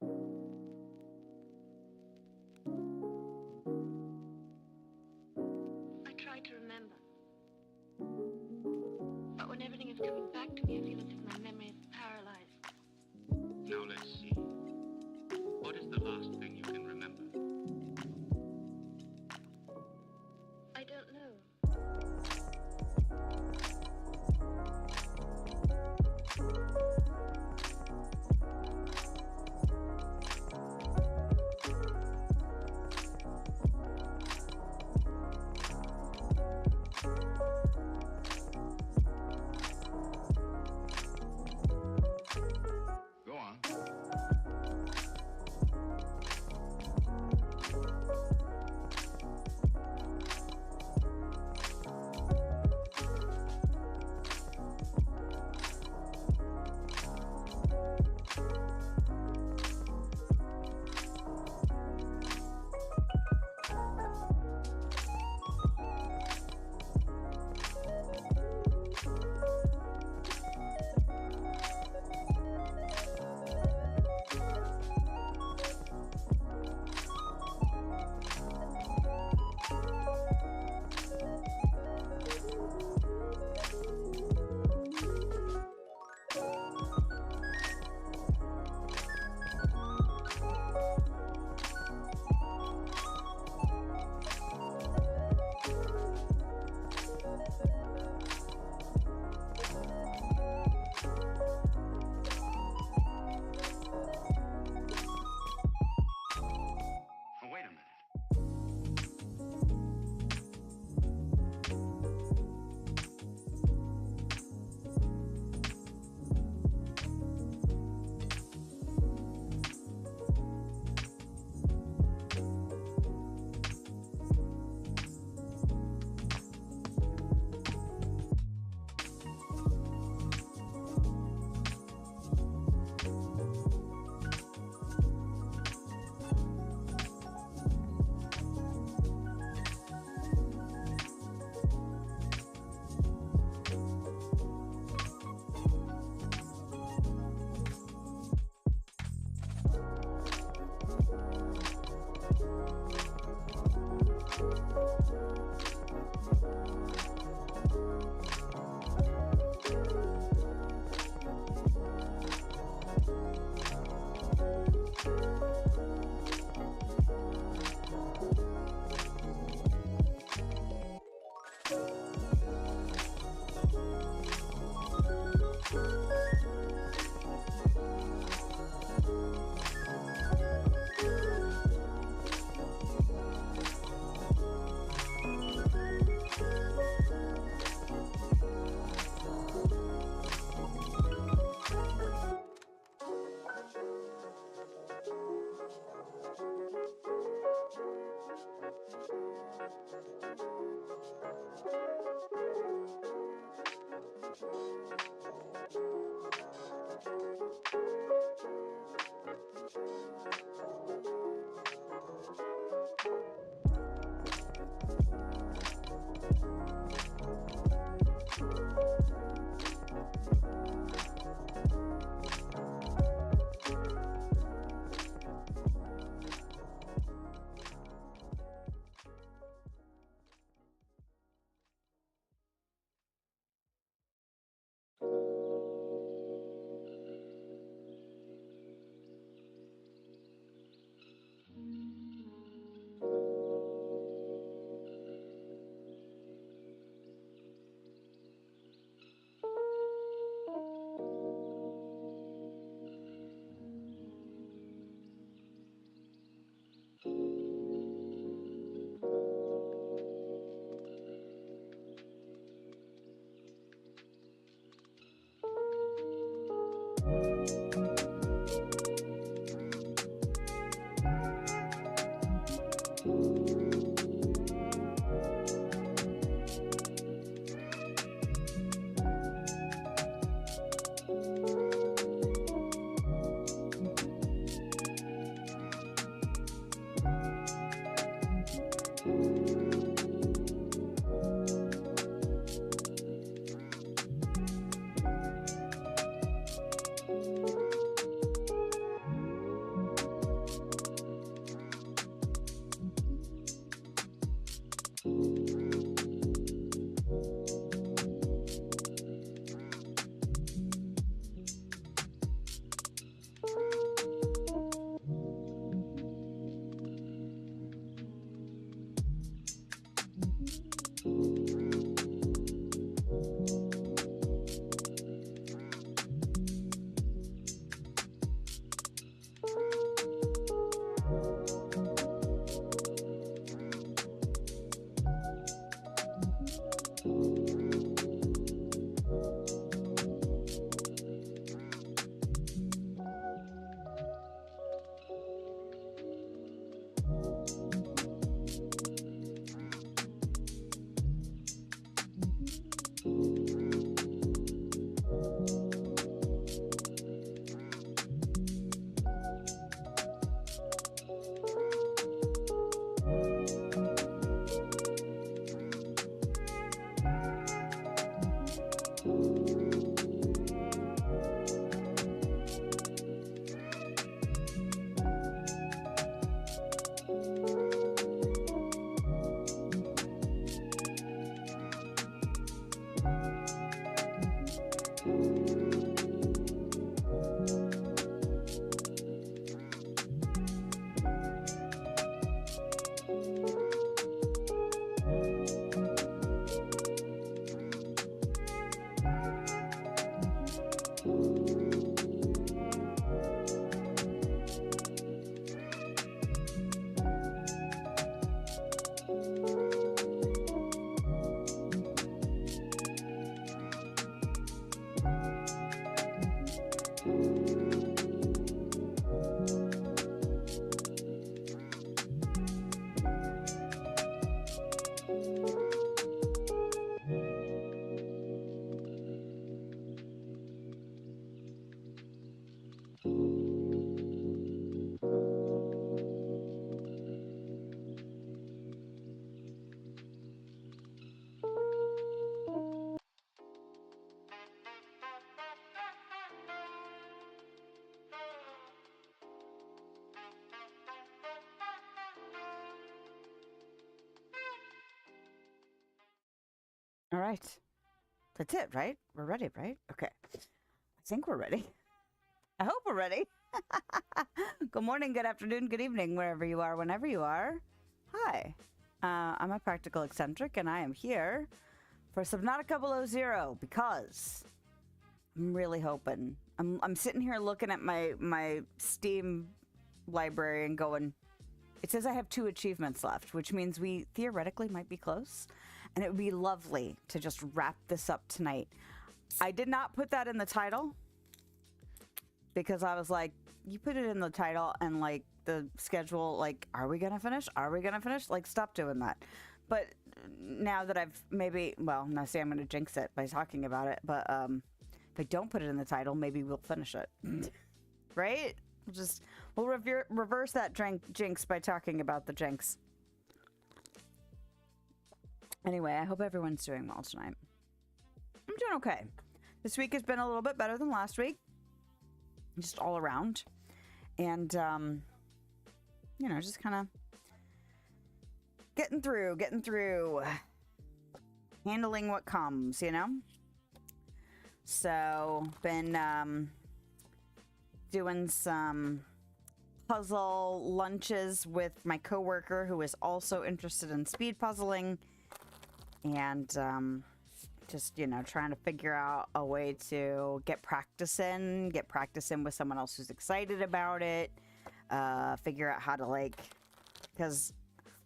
I try to remember. But when everything is coming back to me, I feel as if my memory is paralyzed. Now let's see. What is the last thing you can remember? I don't know. Go on. Oh, wait a minute. All right. That's it, right? We're ready, right? Okay. I think we're ready. I hope we're ready. Good morning, good afternoon, good evening, wherever you are, whenever you are. Hi. I'm a practical eccentric, and I am here for Subnautica Below Zero because I'm really hoping. I'm sitting here looking at my Steam library and going, it says I have 2 achievements left, which means we theoretically might be close. And it would be lovely to just wrap this up tonight. I did not put that in the title because I was like, you put it in the title and like the schedule, like, are we gonna finish? Are we gonna finish? Like, stop doing that. But now that I've maybe, well, now say I'm gonna jinx it by talking about it, but if I don't put it in the title, maybe we'll finish it. Right? We'll reverse that jinx by talking about the jinx. Anyway, I hope everyone's doing well tonight. I'm doing okay. This week has been a little bit better than last week. Just all around. And, you know, just kind of getting through. Handling what comes, you know? So, been doing some puzzle lunches with my coworker who is also interested in speed puzzling. And just, you know, trying to figure out a way to get practice in with someone else who's excited about it. Figure out how to, like, because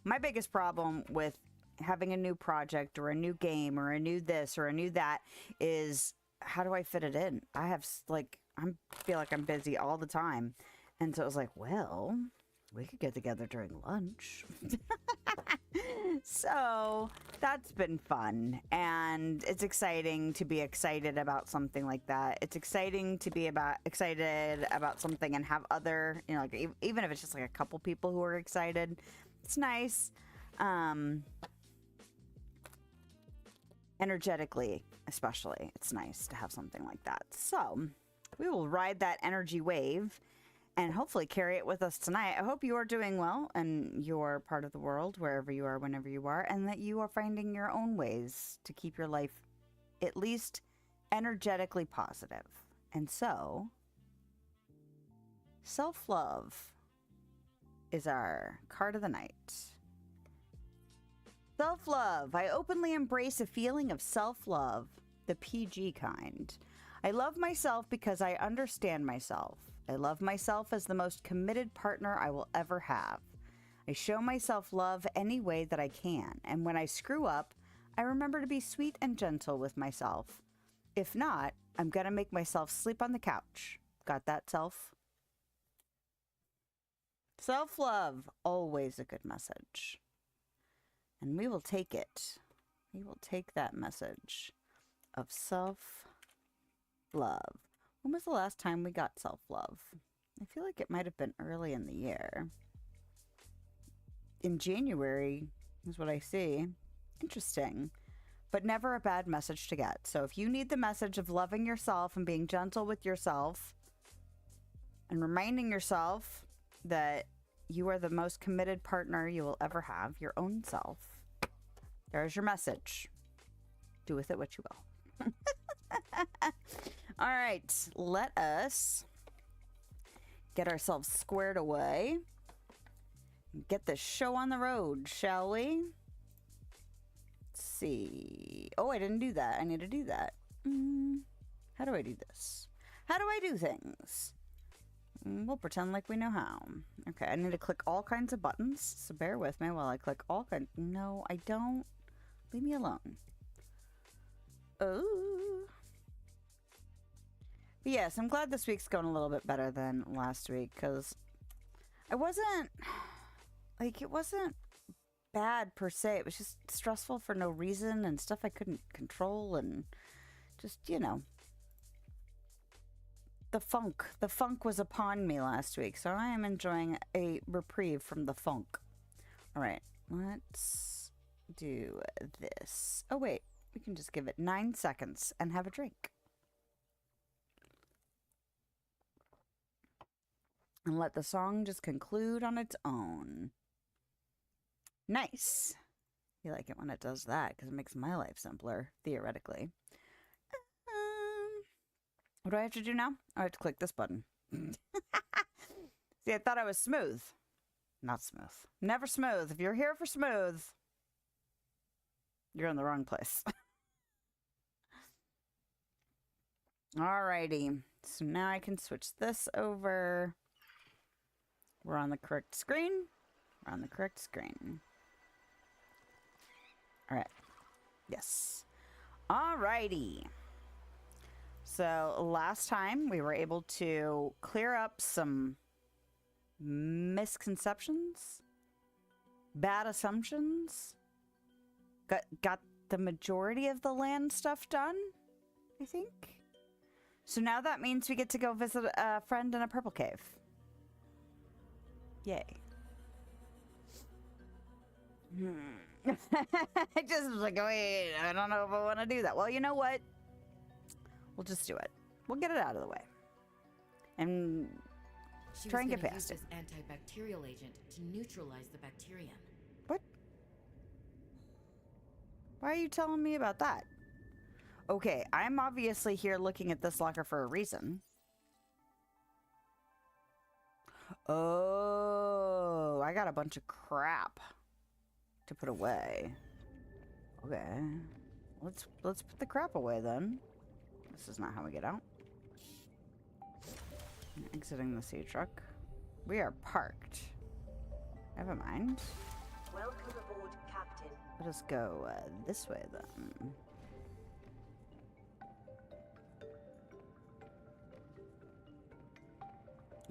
my biggest problem with having a new project or a new game or a new this or a new that is, how do I fit it in? I have, like, I feel like I'm busy all the time. And so it was like, well, we could get together during lunch. So that's been fun, and it's exciting to be excited about something like that. It's exciting to be excited about something and have other, you know, like even if it's just like a couple people who are excited, it's nice. Energetically, especially, it's nice to have something like that. So we will ride that energy wave and hopefully carry it with us tonight. I hope you are doing well in your part of the world, wherever you are, whenever you are, and that you are finding your own ways to keep your life at least energetically positive. And so, self-love is our card of the night. Self-love. I openly embrace a feeling of self-love, the PG kind. I love myself because I understand myself. I love myself as the most committed partner I will ever have. I show myself love any way that I can, and when I screw up, I remember to be sweet and gentle with myself. If not, I'm gonna make myself sleep on the couch. Got that, self? Self-love, always a good message. And we will take it. We will take that message of self-love. When was the last time we got self-love? I feel like it might have been early in the year. In January is what I see. Interesting. But never a bad message to get. So if you need the message of loving yourself and being gentle with yourself and reminding yourself that you are the most committed partner you will ever have, your own self, there's your message. Do with it what you will. All right, let us get ourselves squared away. Get this show on the road, shall we? Let's see. Oh, I didn't do that. I need to do that. How do I do this? How do I do things? We'll pretend like we know how. Okay, I need to click all kinds of buttons, so bear with me while I click all kinds. No, I don't. Leave me alone. Oh. But yes, I'm glad this week's going a little bit better than last week, because I wasn't, like, it wasn't bad per se. It was just stressful for no reason and stuff I couldn't control and just, you know. The funk was upon me last week, so I am enjoying a reprieve from the funk. All right, let's do this. Oh, wait, we can just give it 9 seconds and have a drink. And let the song just conclude on its own. Nice. You like it when it does that, because it makes my life simpler, theoretically. What do I have to do now? I have to click this button. See, I thought I was smooth. Not smooth. Never smooth. If you're here for smooth, you're in the wrong place. Alrighty. So now I can switch this over. We're on the correct screen. We're on the correct screen. Alright. Yes. Alrighty. So last time we were able to clear up some misconceptions, bad assumptions, got the majority of the land stuff done, I think. So now that means we get to go visit a friend in a purple cave. Yay. I just was like, wait, I don't know if I want to do that. Well, you know what? We'll just do it. We'll get it out of the way. And try and get past it. She was going to use this antibacterial agent to neutralize the bacterium. What? Why are you telling me about that? Okay, I'm obviously here looking at this locker for a reason. Oh, I got a bunch of crap to put away. Okay. Let's put the crap away then. This is not how we get out. I'm exiting the sea truck. We are parked. Never mind. Welcome aboard, Captain. Let us go this way then.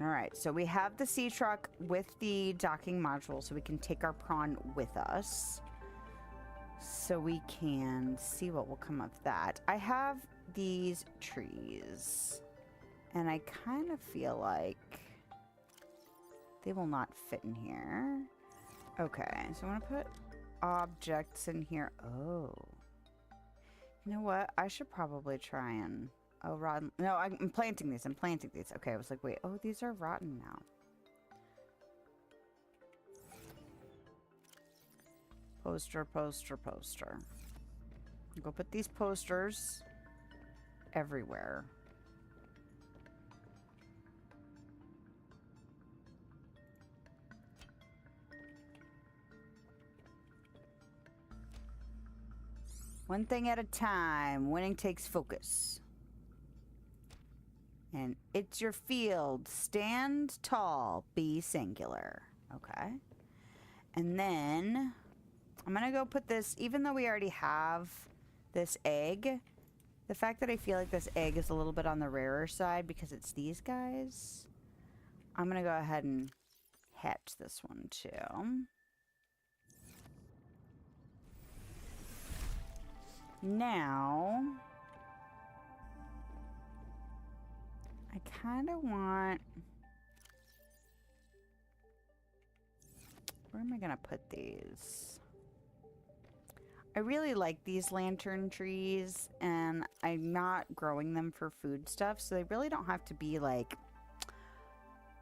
Alright, so we have the sea truck with the docking module so we can take our prawn with us. So we can see what will come of that. I have these trees. And I kind of feel like they will not fit in here. Okay, so I'm going to put objects in here. Oh. You know what? I should probably try and... Oh, rotten. No, I'm planting these. I'm planting these. Okay, I was like, wait. Oh, these are rotten now. Poster, poster, poster. Go put these posters everywhere. One thing at a time. Winning takes focus. And it's your field. Stand tall. Be singular. Okay. And then I'm going to go put this, even though we already have this egg, the fact that I feel like this egg is a little bit on the rarer side because it's these guys, I'm going to go ahead and hatch this one too. Now, I kind of want... Where am I going to put these? I really like these lantern trees, and I'm not growing them for food stuff, so they really don't have to be, like,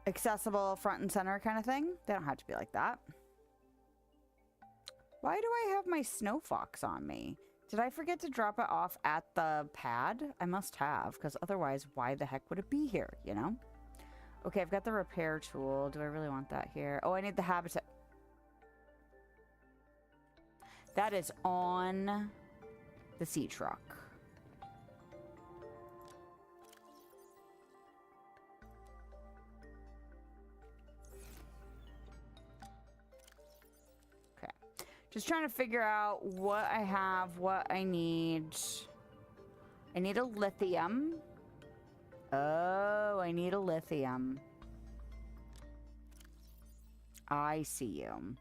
accessible front and center kind of thing. They don't have to be like that. Why do I have my snow fox on me? Did I forget to drop it off at the pad? I must have, because otherwise, why the heck would it be here, you know? Okay, I've got the repair tool. Do I really want that here? Oh, I need the habitat. That is on the sea truck. Okay. Just trying to figure out what I have, what I need. I need a lithium. Oh, I need a lithium. I see you.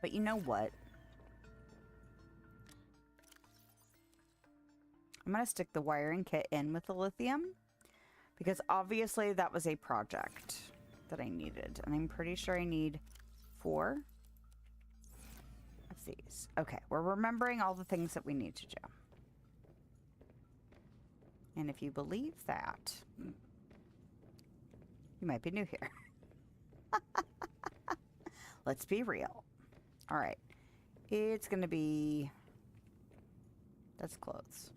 But you know what? I'm going to stick the wiring kit in with the lithium because obviously that was a project that I needed. And I'm pretty sure I need 4 of these. Okay, we're remembering all the things that we need to do. And if you believe that, you might be new here. Let's be real. All right. It's going to be... That's clothes.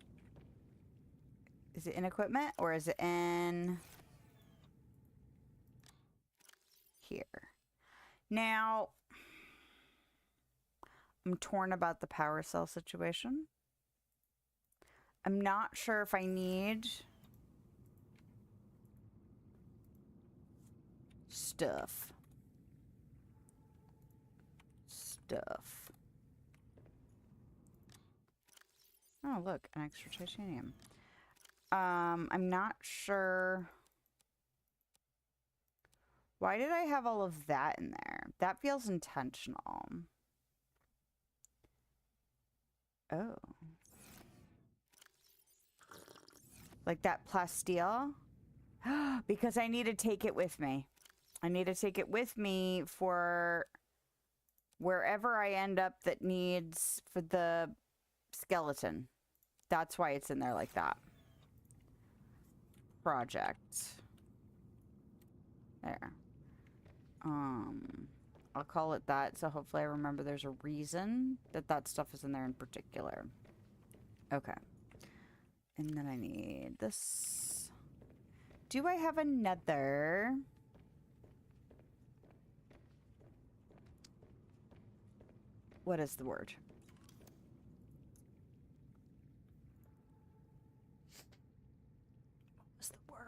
Is it in equipment or is it in... Here. Now, I'm torn about the power cell situation. I'm not sure if I need... Stuff. Oh, look, an extra titanium. I'm not sure. Why did I have all of that in there? That feels intentional. Oh. Like that plasteel? Because I need to take it with me. I need to take it with me for wherever I end up that needs for the skeleton. That's why it's in there like that. Project. There. I'll call it that, so hopefully I remember there's a reason that that stuff is in there in particular. Okay. And then I need this. Do I have another? What is the word? What was the word?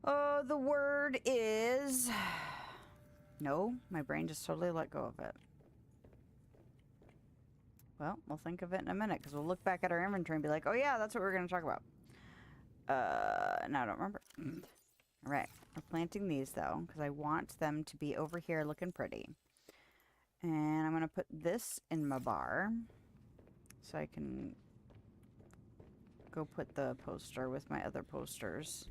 Oh, the word is... No, my brain just totally let go of it. Well, we'll think of it in a minute, because we'll look back at our inventory and be like, oh yeah, that's what we're going to talk about. Now I don't remember. All right, we're planting these, though, because I want them to be over here looking pretty. And I'm going to put this in my bar, so I can go put the poster with my other posters.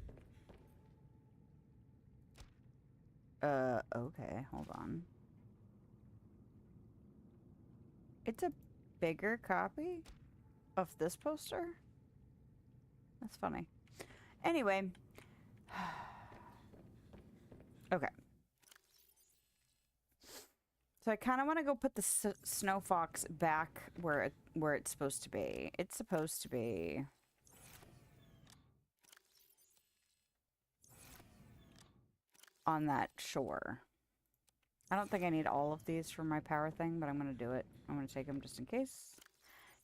Okay, hold on. It's a bigger copy of this poster? That's funny. Anyway. Okay. So I kind of want to go put the snow fox back where it's supposed to be. It's supposed to be... on that shore. I don't think I need all of these for my power thing, but I'm going to do it. I'm going to take them just in case.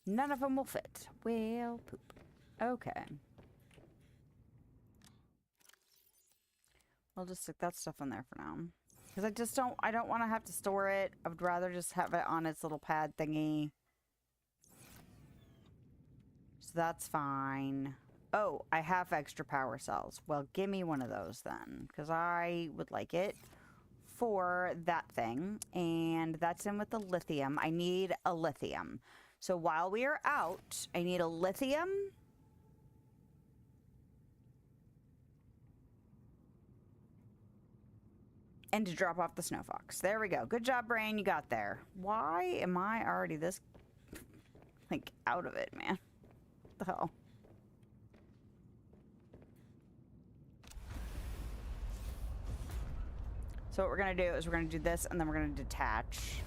None of them will fit. Well, poop. Okay. I'll just stick that stuff in there for now. Because I don't want to have to store it. I would rather just have it on its little pad thingy. So that's fine. Oh, I have extra power cells. Well, give me one of those then. Because I would like it for that thing. And that's in with the lithium. I need a lithium. So while we are out, I need a lithium. And to drop off the snow fox. There we go. Good job, brain. You got there. Why am I already this, like, out of it, man? What the hell? So what we're going to do is we're going to do this, and then we're going to detach.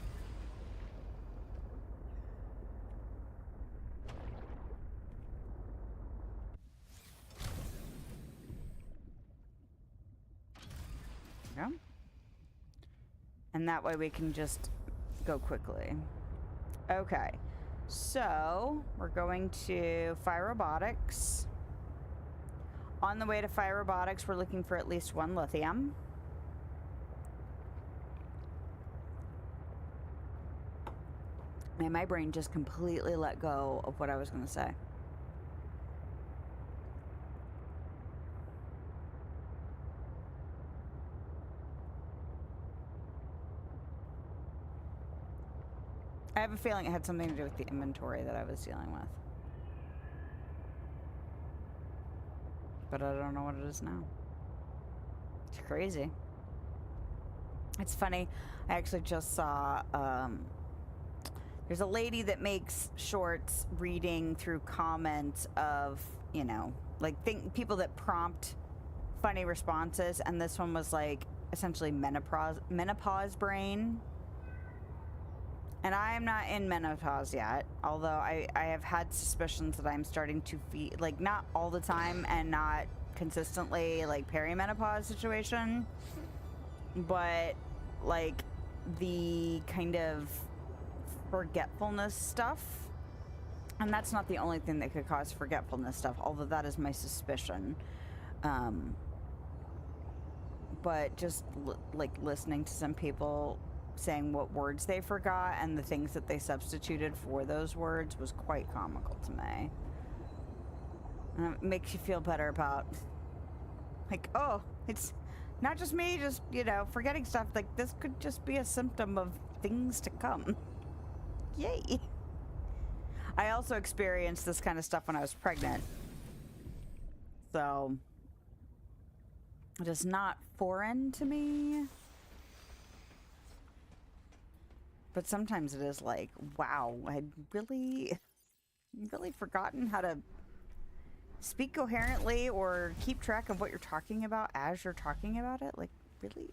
There we go. And that way we can just go quickly. Okay. So we're going to Fire Robotics. On the way to Fire Robotics, we're looking for at least 1 lithium. Man, my brain just completely let go of what I was going to say. I have a feeling it had something to do with the inventory that I was dealing with. But I don't know what it is now. It's crazy. It's funny. I actually just saw, there's a lady that makes shorts reading through comments of, you know, like people that prompt funny responses. And this one was like essentially menopause brain. And I am not in menopause yet, although I have had suspicions that I'm starting to feel, like, not all the time and not consistently, like, perimenopause situation, but, like, the kind of forgetfulness stuff. And that's not the only thing that could cause forgetfulness stuff, although that is my suspicion. But just, like, listening to some people saying what words they forgot and the things that they substituted for those words was quite comical to me. And it makes you feel better about, like, oh, it's not just me, just, you know, forgetting stuff. Like, this could just be a symptom of things to come. Yay. I also experienced this kind of stuff when I was pregnant. So, it is not foreign to me. But sometimes it is like, wow, I'd really forgotten how to speak coherently or keep track of what you're talking about as you're talking about it. Like, really?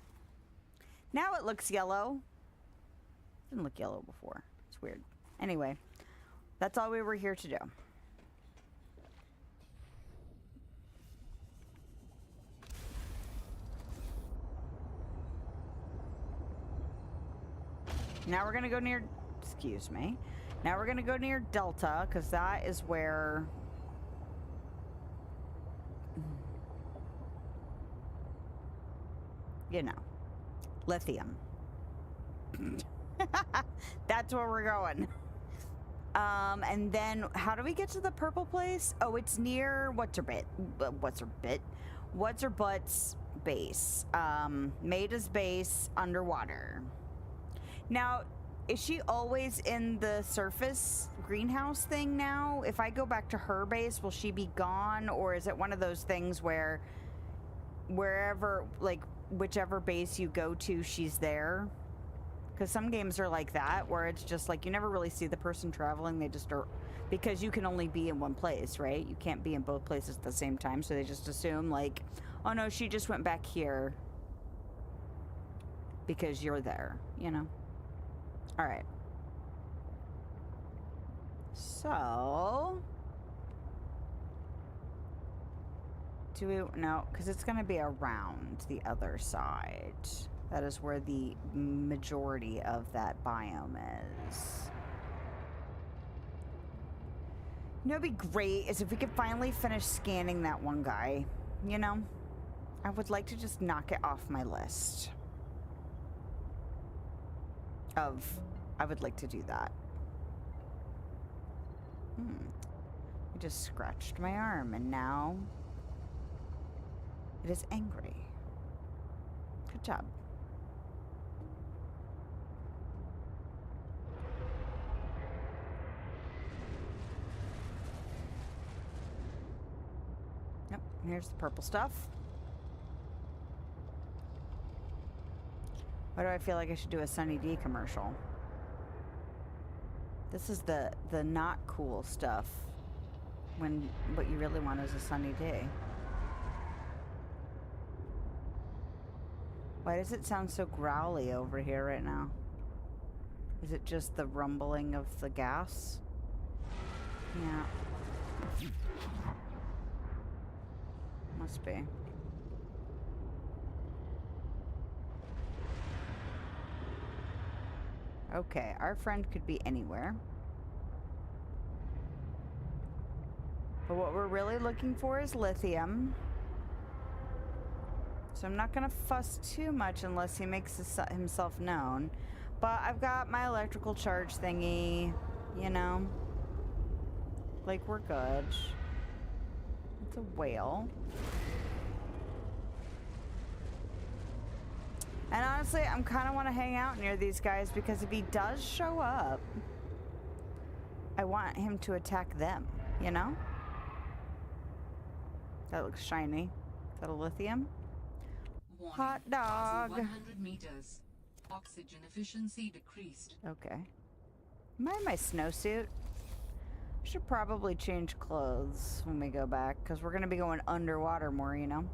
Now it looks yellow. Didn't look yellow before. It's weird. Anyway, that's all we were here to do. Now we're gonna go near, excuse me. Now we're gonna go near Delta, because that is where, you know, lithium. That's where we're going. And then how do we get to the purple place? Oh, it's near What's her butt's base. Maida's base underwater. Now, is she always in the surface greenhouse thing now? If I go back to her base, will she be gone? Or is it one of those things where wherever, like, whichever base you go to, she's there? Because some games are like that, where it's just like you never really see the person traveling. They just are, because you can only be in one place, right? You can't be in both places at the same time. So they just assume, like, oh no, she just went back here because you're there, you know? All right. So, do we, no, because it's going to be around the other side. That is where the majority of that biome is. You know, what'd be great is if we could finally finish scanning that one guy, you know? I would like to just knock it off my list. I would like to do that. I just scratched my arm and now it is angry. Good job. Yep, here's the purple stuff. Why do I feel like I should do a Sunny D commercial? This is the not cool stuff when what you really want is a Sunny D. Why does it sound so growly over here right now? Is it just the rumbling of the gas? Yeah. Must be. Okay, our friend could be anywhere. But what we're really looking for is lithium. So I'm not going to fuss too much unless he makes himself known. But I've got my electrical charge thingy, you know? Like, we're good. It's a whale. And honestly, I'm kind of want to hang out near these guys because if he does show up, I want him to attack them, you know? That looks shiny. Is that a lithium? Warning. Hot dog. 100 meters. Oxygen efficiency decreased. Okay. Am I in my snowsuit? I should probably change clothes when we go back because we're going to be going underwater more, you know?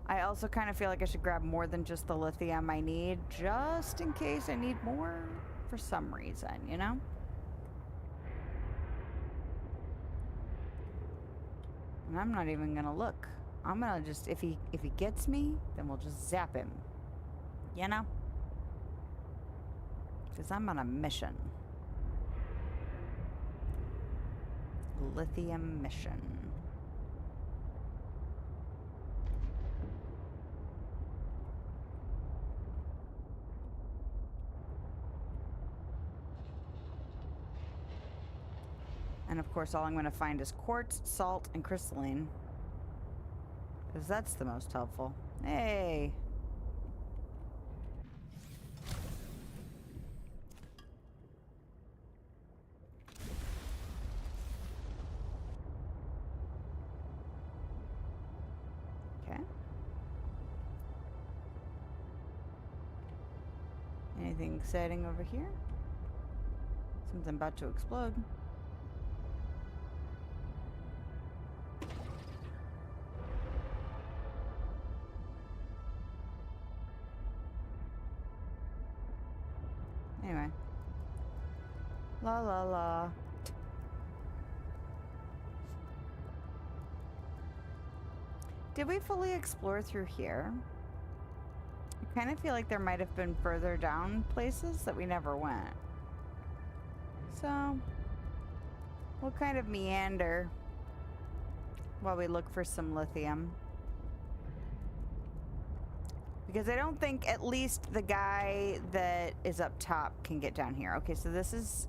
I also kind of feel like I should grab more than just the lithium I need, just in case I need more for some reason, you know? And I'm not even gonna look. I'm gonna just, if he gets me, then we'll just zap him. You know? Because I'm on a mission. Lithium mission. And of course, all I'm going to find is quartz, salt, and crystalline. Because that's the most helpful. Hey! Okay. Anything exciting over here? Something about to explode. Anyway. La la la. Did we fully explore through here? I kind of feel like there might have been further down places that we never went. So, we'll kind of meander while we look for some lithium. Because I don't think at least the guy that is up top can get down here. Okay, so this is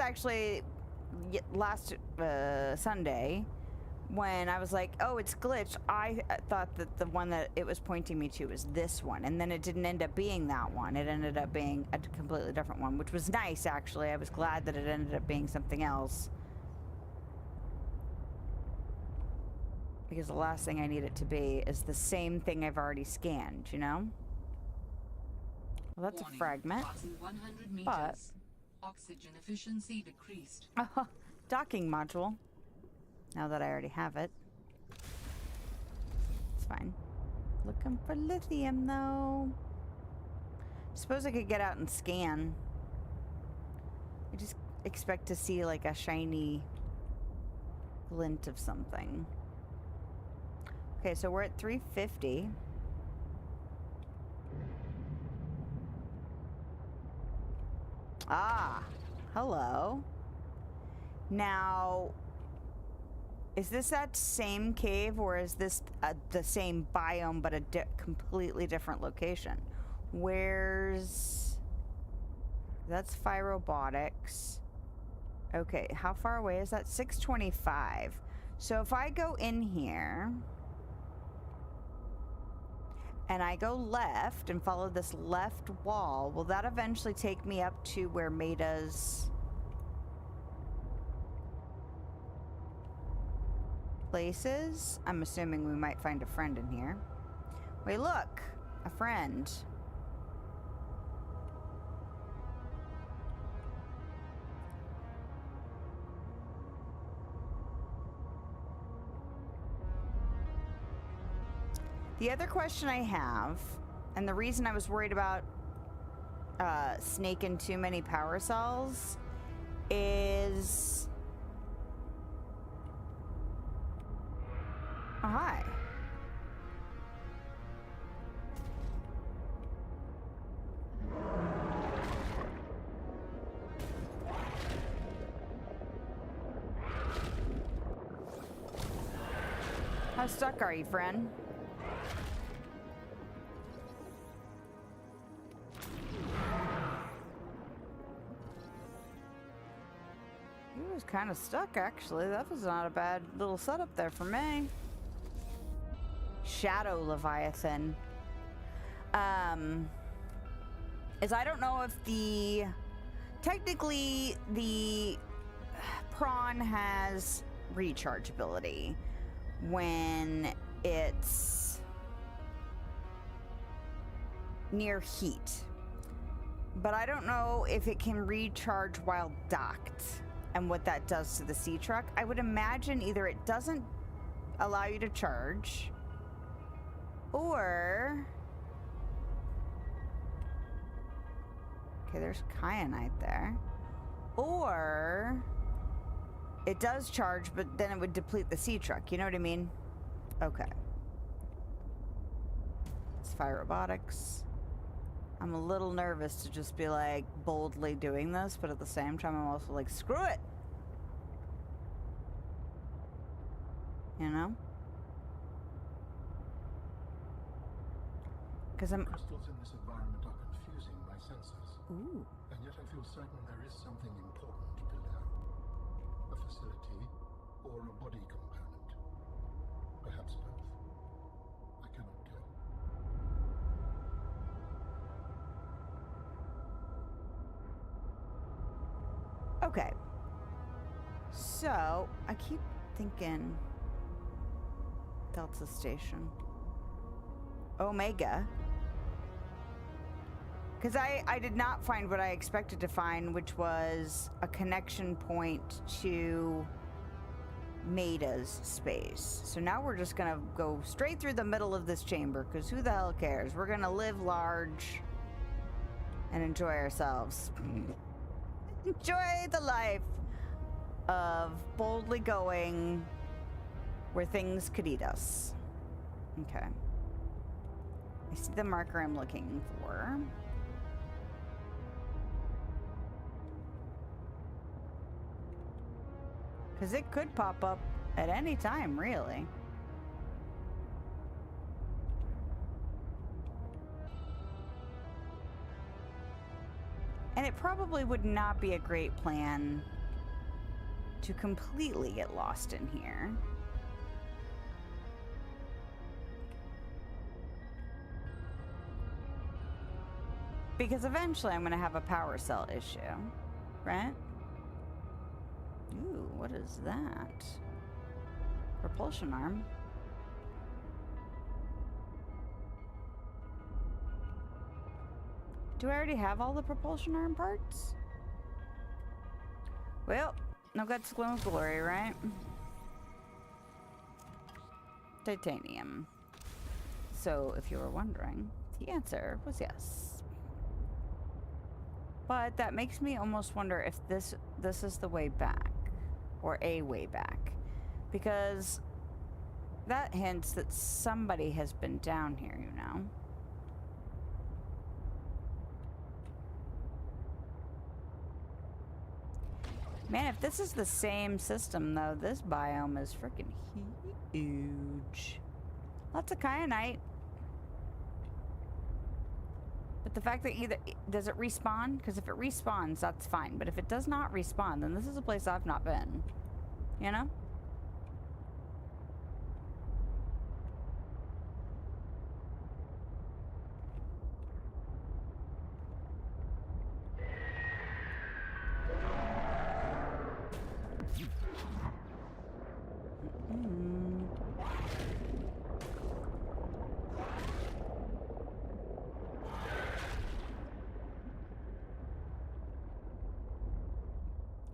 actually last Sunday when I was like, oh, it's glitched. I thought that the one that it was pointing me to was this one, and then it didn't end up being that one. It ended up being a completely different one, which was nice, actually. I was glad that it ended up being something else. Because the last thing I need it to be is the same thing I've already scanned, you know? Well, that's Warning. a fragment. Crossing 100 meters. But oxygen efficiency decreased. Docking module. Now that I already have it. It's fine. Looking for lithium, though. Suppose I could get out and scan. I just expect to see, like, a shiny glint of something. Okay, so we're at 350. Ah, hello. Now, is this that same cave, or is this the same biome but a completely different location? Where's... That's Phyrobotics. Okay, how far away is that? 625. So if I go in here... and I go left and follow this left wall, will that eventually take me up to where Maida's place is? I'm assuming we might find a friend in here. Wait, look! A friend. The other question I have, and the reason I was worried about snaking too many power cells, is... Oh, hi. How stuck are you, friend? was kind of stuck, actually. That was not a bad little setup there for me. Shadow Leviathan. Is I don't know if the... Technically, the prawn has rechargeability when it's near heat. But I don't know if it can recharge while docked and what that does to the sea truck. I would imagine either it doesn't allow you to charge, or... Okay, there's kyanite there. Or it does charge, but then it would deplete the sea truck. You know what I mean? Okay. It's fire robotics. I'm a little nervous to just be like boldly doing this, but at the same time, I'm also like, screw it. You know? Because I'm... Crystals in this environment are confusing my senses. Ooh. And yet I feel certain there is something important below. A facility or a body component. Perhaps both. I cannot tell. Okay. So, I keep thinking Delta Station. Omega. Because I did not find what I expected to find, which was a connection point to Maida's space. So now we're just going to go straight through the middle of this chamber, because who the hell cares? We're going to live large and enjoy ourselves. Enjoy the life of boldly going where things could eat us. Okay. I see the marker I'm looking for. Because it could pop up at any time, really. And it probably would not be a great plan to completely get lost in here. Because eventually I'm going to have a power cell issue, right? Ooh, what is that? Propulsion arm. Do I already have all the propulsion arm parts? Well, no guts, glow of glory, right? Titanium. So, if you were wondering, the answer was yes. But that makes me almost wonder if this is the way back, or a way back, because that hints that somebody has been down here, you know? Man, if this is the same system, though, this biome is freaking huge. Lots of kyanite. But the fact that either... Does it respawn? Because if it respawns, that's fine. But if it does not respawn, then this is a place I've not been. You know?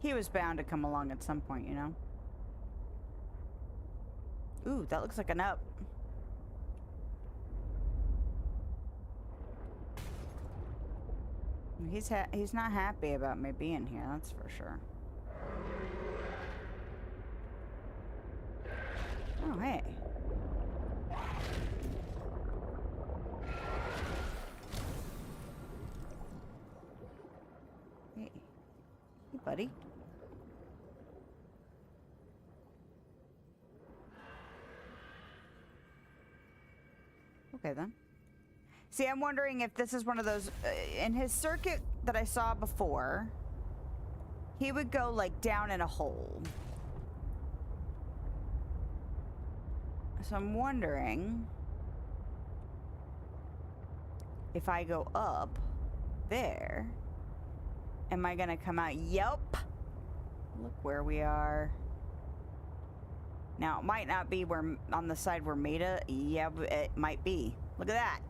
He was bound to come along at some point, you know? Ooh, that looks like an up. He's not happy about me being here, that's for sure. Oh, hey. Hey. Hey, buddy. Okay, then. See, I'm wondering if this is one of those... in his circuit that I saw before, he would go like down in a hole. So I'm wondering if I go up there, am I gonna come out? Yup. Look where we are. Now, it might not be where on the side where Maida. Yeah, it might be. Look at that.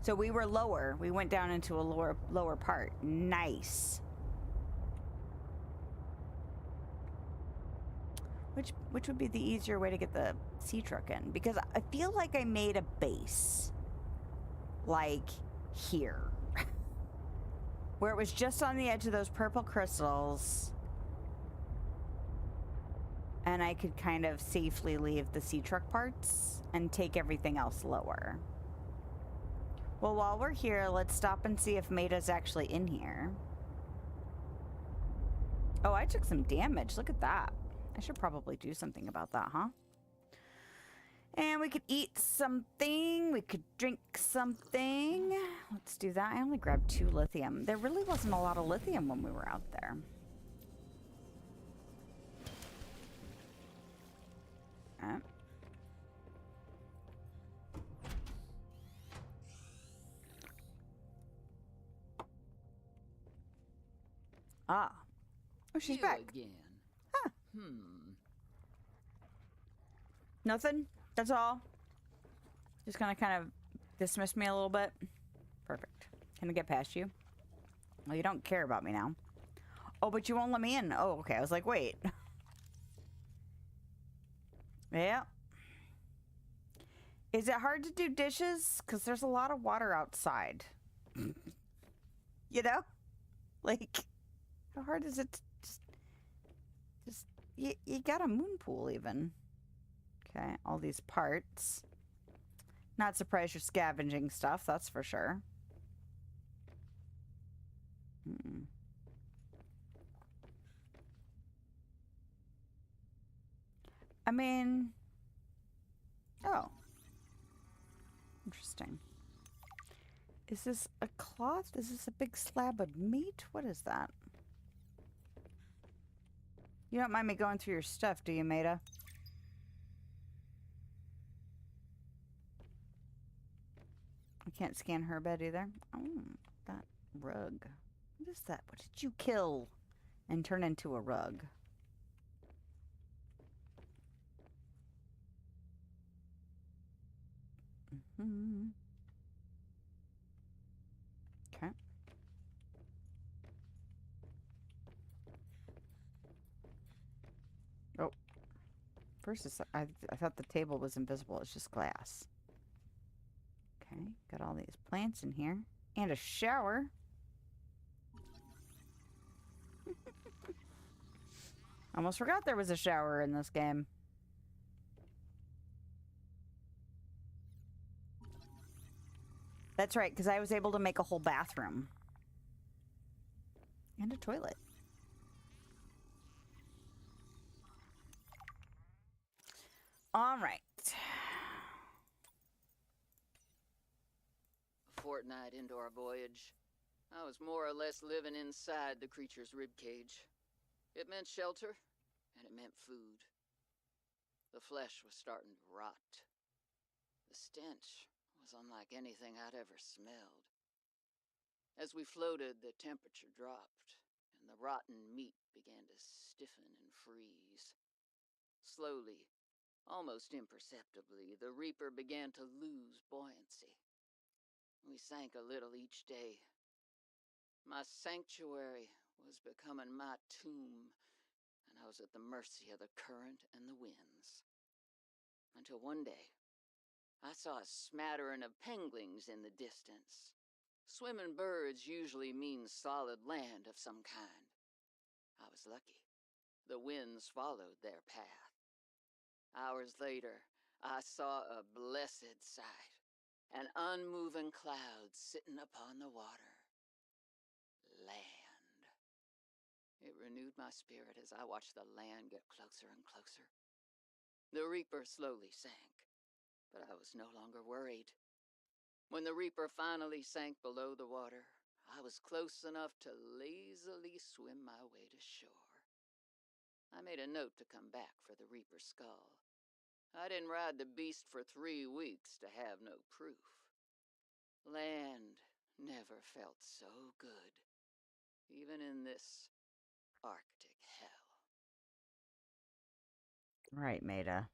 So we were lower. We went down into a lower part. Nice. Which would be the easier way to get the sea truck in? Because I feel like I made a base. Like here. Where it was just on the edge of those purple crystals. And I could kind of safely leave the sea truck parts and take everything else lower. Well, while we're here, let's stop and see if Maida's actually in here. Oh, I took some damage. Look at that. I should probably do something about that, huh? And we could eat something. We could drink something. Let's do that. I only grabbed 2 lithium. There really wasn't a lot of lithium when we were out there. Ah. Oh, she's back. Again. Huh. Nothing? That's all? Just gonna kind of dismiss me a little bit? Perfect. Can I get past you? Well, you don't care about me now. Oh, but you won't let me in. Oh, okay. I was like, wait. Yeah. Is it hard to do dishes? Because there's a lot of water outside. You know? Like, how hard is it to just you got a moon pool even. Okay, all these parts. Not surprised you're scavenging stuff, that's for sure. I mean... Oh. Interesting. Is this a cloth? Is this a big slab of meat? What is that? You don't mind me going through your stuff, do you, Maida? I can't scan her bed either. Oh, that rug. What is that? What did you kill and turn into a rug? Okay. Oh. First, I thought the table was invisible. It's just glass. Okay. Got all these plants in here. And a shower. Almost forgot there was a shower in this game. That's right, because I was able to make a whole bathroom. And a toilet. All right. A fortnight into our voyage, I was more or less living inside the creature's ribcage. It meant shelter, and it meant food. The flesh was starting to rot. The stench was unlike anything I'd ever smelled. As we floated, the temperature dropped, and the rotten meat began to stiffen and freeze. Slowly, almost imperceptibly, the Reaper began to lose buoyancy. We sank a little each day. My sanctuary was becoming my tomb, and I was at the mercy of the current and the winds. Until one day, I saw a smattering of penguins in the distance. Swimming birds usually mean solid land of some kind. I was lucky. The winds followed their path. Hours later, I saw a blessed sight. An unmoving cloud sitting upon the water. Land. It renewed my spirit as I watched the land get closer and closer. The Reaper slowly sank, but I was no longer worried. When the Reaper finally sank below the water, I was close enough to lazily swim my way to shore. I made a note to come back for the Reaper skull. I didn't ride the beast for 3 weeks to have no proof. Land never felt so good, even in this Arctic hell. Right, Maida.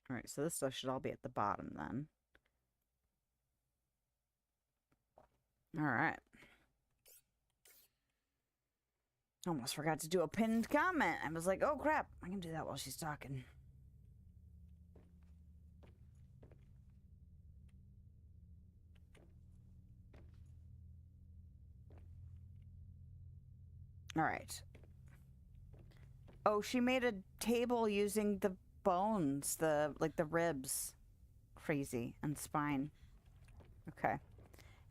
Alright, so this stuff should all be at the bottom then. Alright. Almost forgot to do a pinned comment. I was like, oh crap, I can do that while she's talking. Alright. Oh, she made a table using the bones, the ribs. Crazy. And spine. Okay.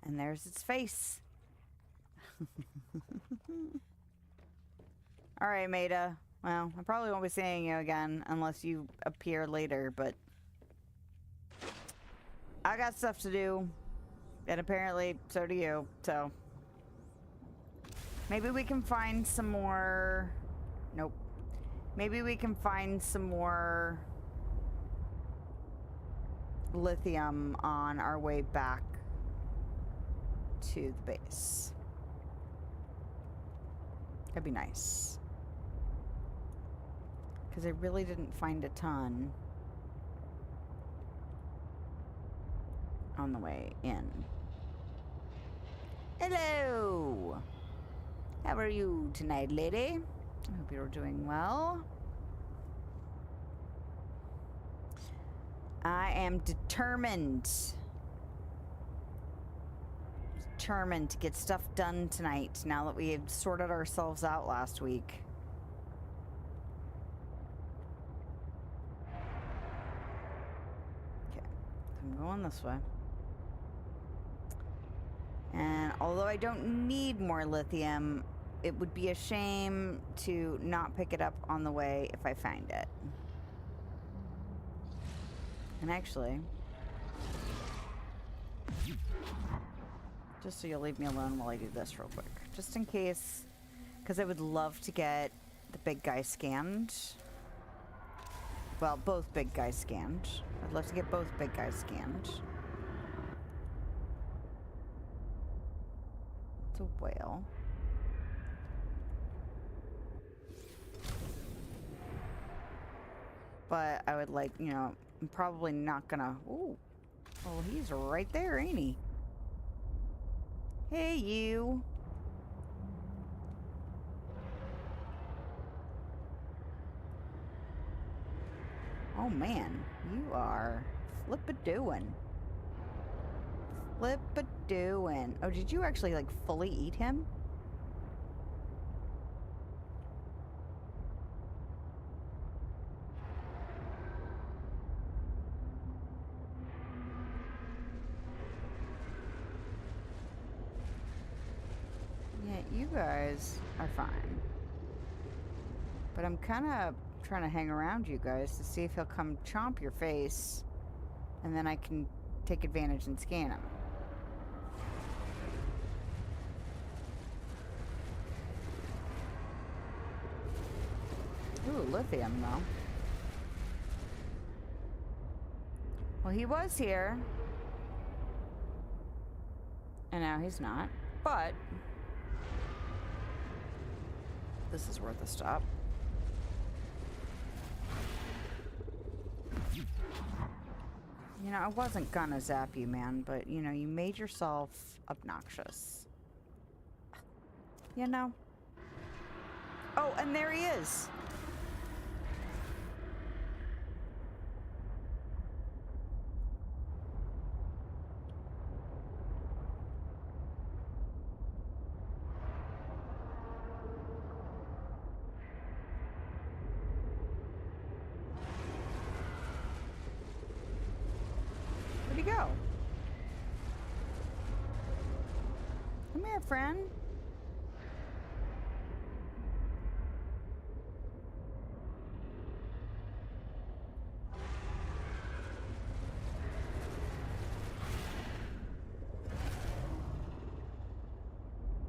And there's its face. Alright, Maida. Well, I probably won't be seeing you again unless you appear later, but I got stuff to do. And apparently, so do you. So maybe we can find some more... Nope. Maybe we can find some more lithium on our way back to the base. That'd be nice. Because I really didn't find a ton on the way in. Hello! How are you tonight, lady? I hope you're doing well. I am determined to get stuff done tonight now that we have sorted ourselves out last week. Okay, I'm going this way. And although I don't need more lithium, it would be a shame to not pick it up on the way if I find it. And actually, just so you'll leave me alone while I do this real quick. Just in case, because I would love to get the big guy scanned. Well, both big guys scanned. I'd love to get both big guys scanned. It's a whale. But I would like, you know, I'm probably not gonna... Ooh. Oh, he's right there, ain't he? Hey, you. Oh, man. You are flip-a-doing. Flip-a-doing. Oh, did you actually, like, fully eat him? Yeah, you guys are fine. But I'm kind of trying to hang around you guys to see if he'll come chomp your face. And then I can take advantage and scan him. Ooh, lithium, though. Well, he was here. And now he's not. But this is worth a stop. You know, I wasn't gonna zap you, man, but, you know, you made yourself obnoxious. You know? Oh, and there he is! Where'd he go? Come here, friend.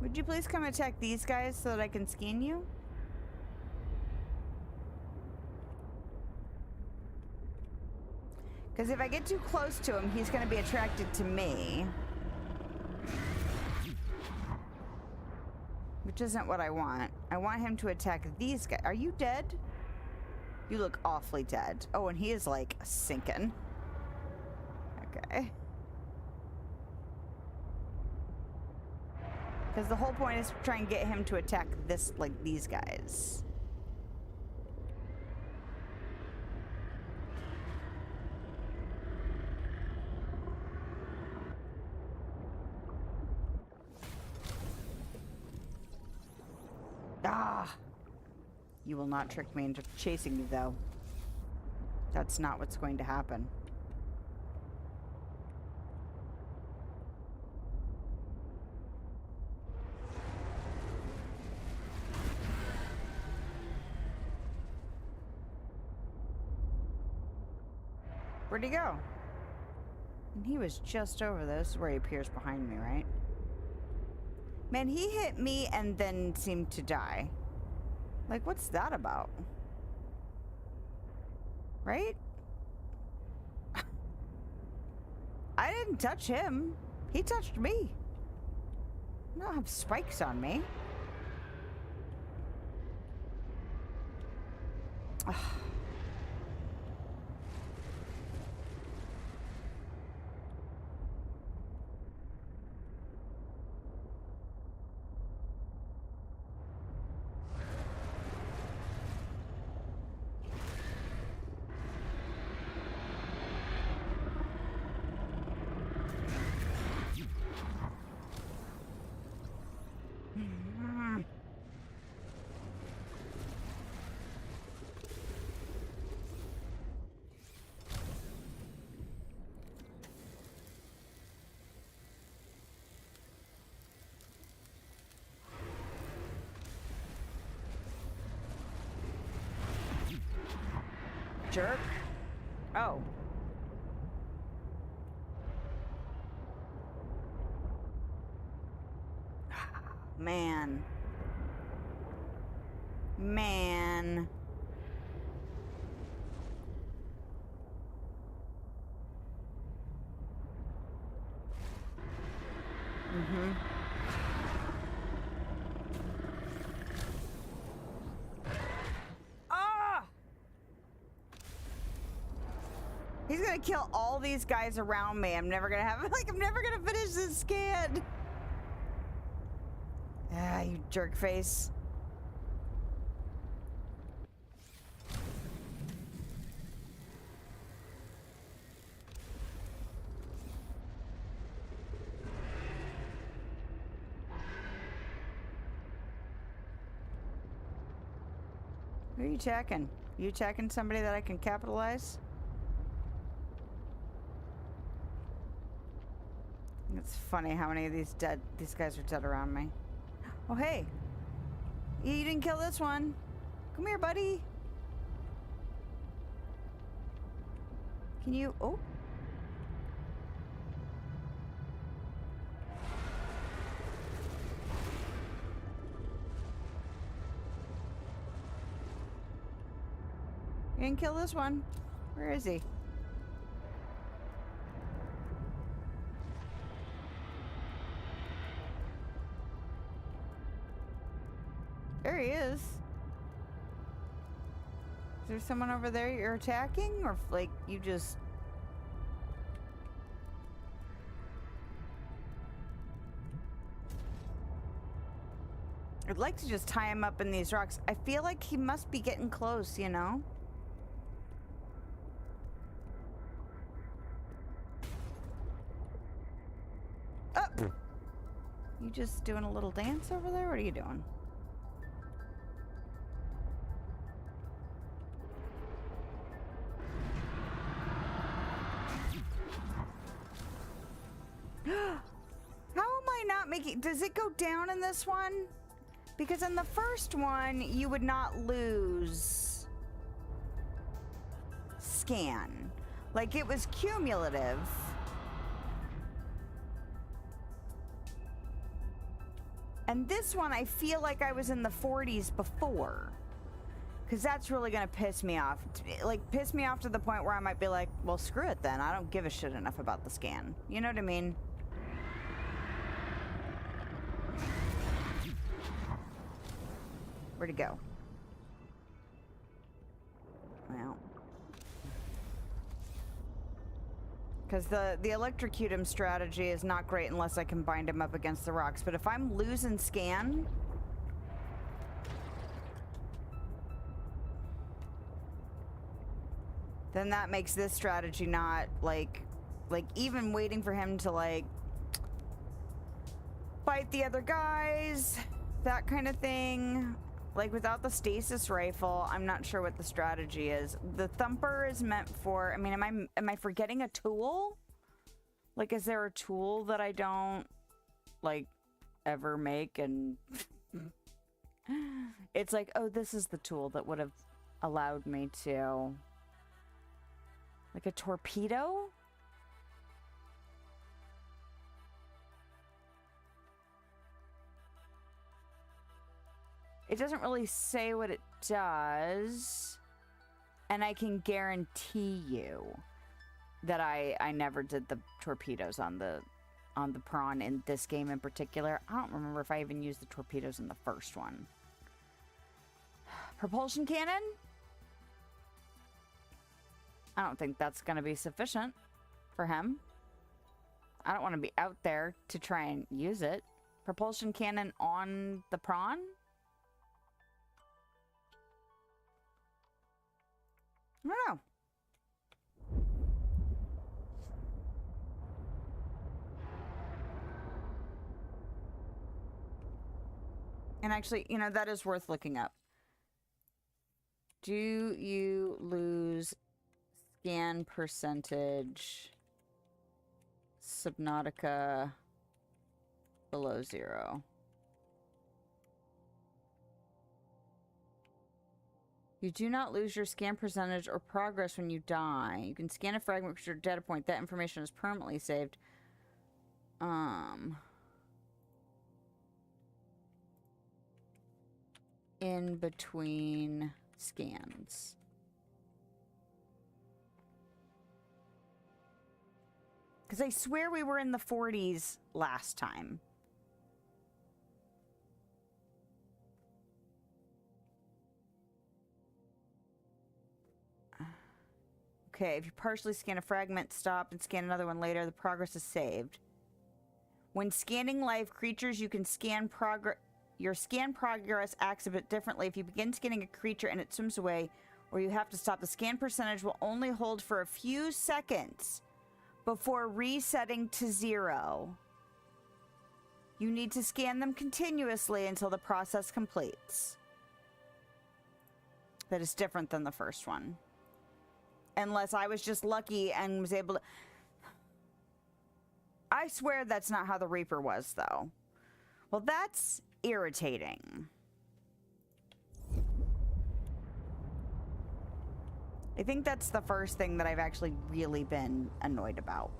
Would you please come attack these guys so that I can scan you? Because if I get too close to him, he's going to be attracted to me. Which isn't what I want. I want him to attack these guys. Are you dead? You look awfully dead. Oh, and he is like sinking. Okay. Because the whole point is to try and get him to attack this, like these guys. Ah! You will not trick me into chasing you, though. That's not what's going to happen. Where'd he go? And he was just over there. This is where he appears behind me, right? Man, he hit me and then seemed to die. Like, what's that about? Right? I didn't touch him. He touched me. I don't have spikes on me. Ugh. Jerk. Oh. Man. Man. Mm-hmm. He's gonna kill all these guys around me. I'm never gonna have, like, I'm never gonna finish this scan. Ah, you jerk face. Who are you attacking? You attacking somebody that I can capitalize? It's funny how many of these guys are dead around me. Oh, hey. You didn't kill this one. Come here, buddy. Can you... Oh. You didn't kill this one. Where is he? There he is. Is there someone over there you're attacking? Or, like, you just... I'd like to just tie him up in these rocks. I feel like he must be getting close, you know? Oh! You just doing a little dance over there? What are you doing? How am I not making... Does it go down in this one? Because in the first one, you would not lose scan. Like, it was cumulative. And this one, I feel like I was in the 40s before. Because that's really going to piss me off. Like, piss me off to the point where I might be like, well, screw it then. I don't give a shit enough about the scan. You know what I mean? Where'd it go? Well. Because the electrocute him strategy is not great unless I can bind him up against the rocks. But if I'm losing scan... then that makes this strategy not, like even waiting for him to, like, fight the other guys, that kind of thing. Like, without the stasis rifle, I'm not sure what the strategy is. The thumper is meant for, I mean, am I forgetting a tool? Like, is there a tool that I don't, like, ever make? And it's like, oh, this is the tool that would have allowed me to... like a torpedo? It doesn't really say what it does. And I can guarantee you that I never did the torpedoes on the prawn in this game in particular. I don't remember if I even used the torpedoes in the first one. Propulsion cannon? I don't think that's going to be sufficient for him. I don't want to be out there to try and use it. Propulsion cannon on the prawn? I don't know. And actually, you know, that is worth looking up. Do you lose scan percentage Subnautica below 0? You do not lose your scan percentage or progress when you die. You can scan a fragment with your data point. That information is permanently saved. In between scans. Because I swear we were in the 40s last time. Okay, if you partially scan a fragment, stop and scan another one later, the progress is saved. When scanning live creatures, you can scan progress. Your scan progress acts a bit differently. If you begin scanning a creature and it swims away, or you have to stop, the scan percentage will only hold for a few seconds before resetting to 0. You need to scan them continuously until the process completes. That is different than the first one. Unless I was just lucky and was able to... I swear that's not how the Reaper was, though. Well, that's irritating. I think that's the first thing that I've actually really been annoyed about.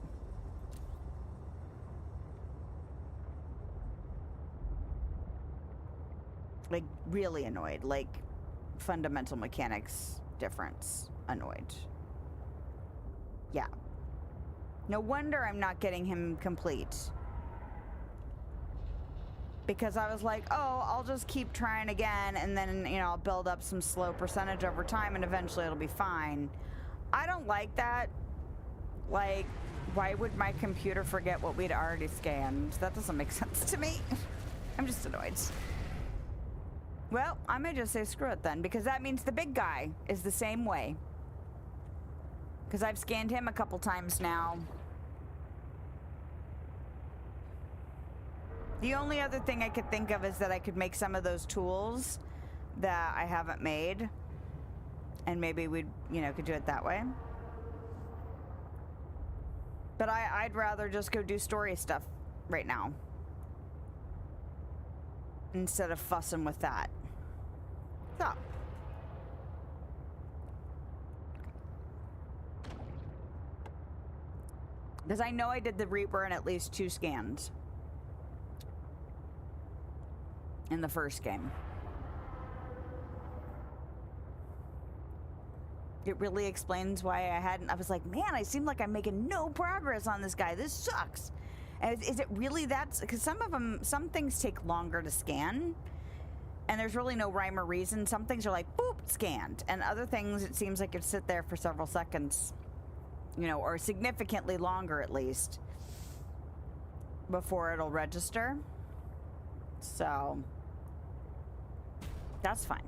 Like, really annoyed. Like, fundamental mechanics difference annoyed. Yeah. No wonder I'm not getting him complete. Because I was like, oh, I'll just keep trying again, and then, you know, I'll build up some slow percentage over time, and eventually it'll be fine. I don't like that. Like, why would my computer forget what we'd already scanned? That doesn't make sense to me. I'm just annoyed. Well, I may just say screw it then, because that means the big guy is the same way. Because I've scanned him a couple times now. The only other thing I could think of is that I could make some of those tools that I haven't made. And maybe we'd, you know, could do it that way. But I'd rather just go do story stuff right now. Instead of fussing with that. So. Because I know I did the Reaper in at least 2 scans. in the first game. It really explains why I was like, man, I seem like I'm making no progress on this guy. This sucks. And is it really that? Because some things take longer to scan, and there's really no rhyme or reason. Some things are like, boop, scanned. And other things, it seems like it sit there for several seconds, you know, or significantly longer at least, before it'll register. So, that's fine.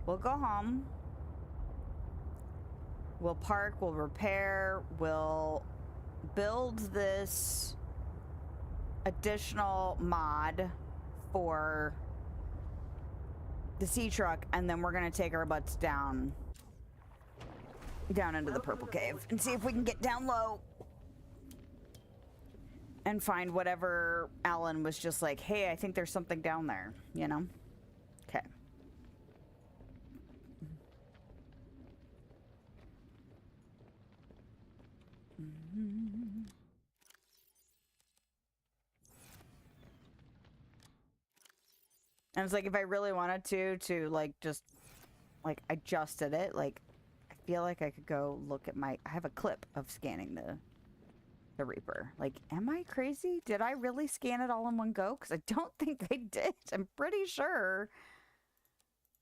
We'll go home. We'll park, we'll repair, we'll build this additional mod for the sea truck, and then we're gonna take our butts down into the purple cave and see if we can get down low and find whatever Alan was just like, hey, I think there's something down there, you know? Okay. And it's like, if I really wanted to like just like adjusted it, like I feel like I could go look at I have a clip of scanning the Reaper. Like, am I crazy? Did I really scan it all in one go? Because I don't think I did. I'm pretty sure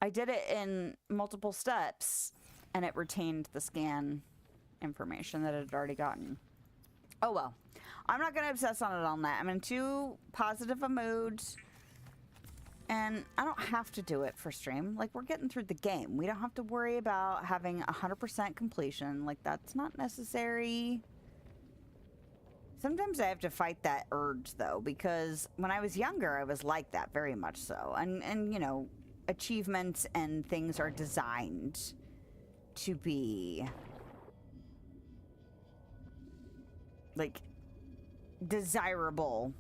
I did it in multiple steps and it retained the scan information that it had already gotten. Oh well. I'm not going to obsess on it all night. I'm in too positive a mood. And I don't have to do it for stream. Like, we're getting through the game. We don't have to worry about having 100% completion. Like, that's not necessary. Sometimes I have to fight that urge, though, because when I was younger, I was like that, very much so. And you know, achievements and things are designed to be, like, desirable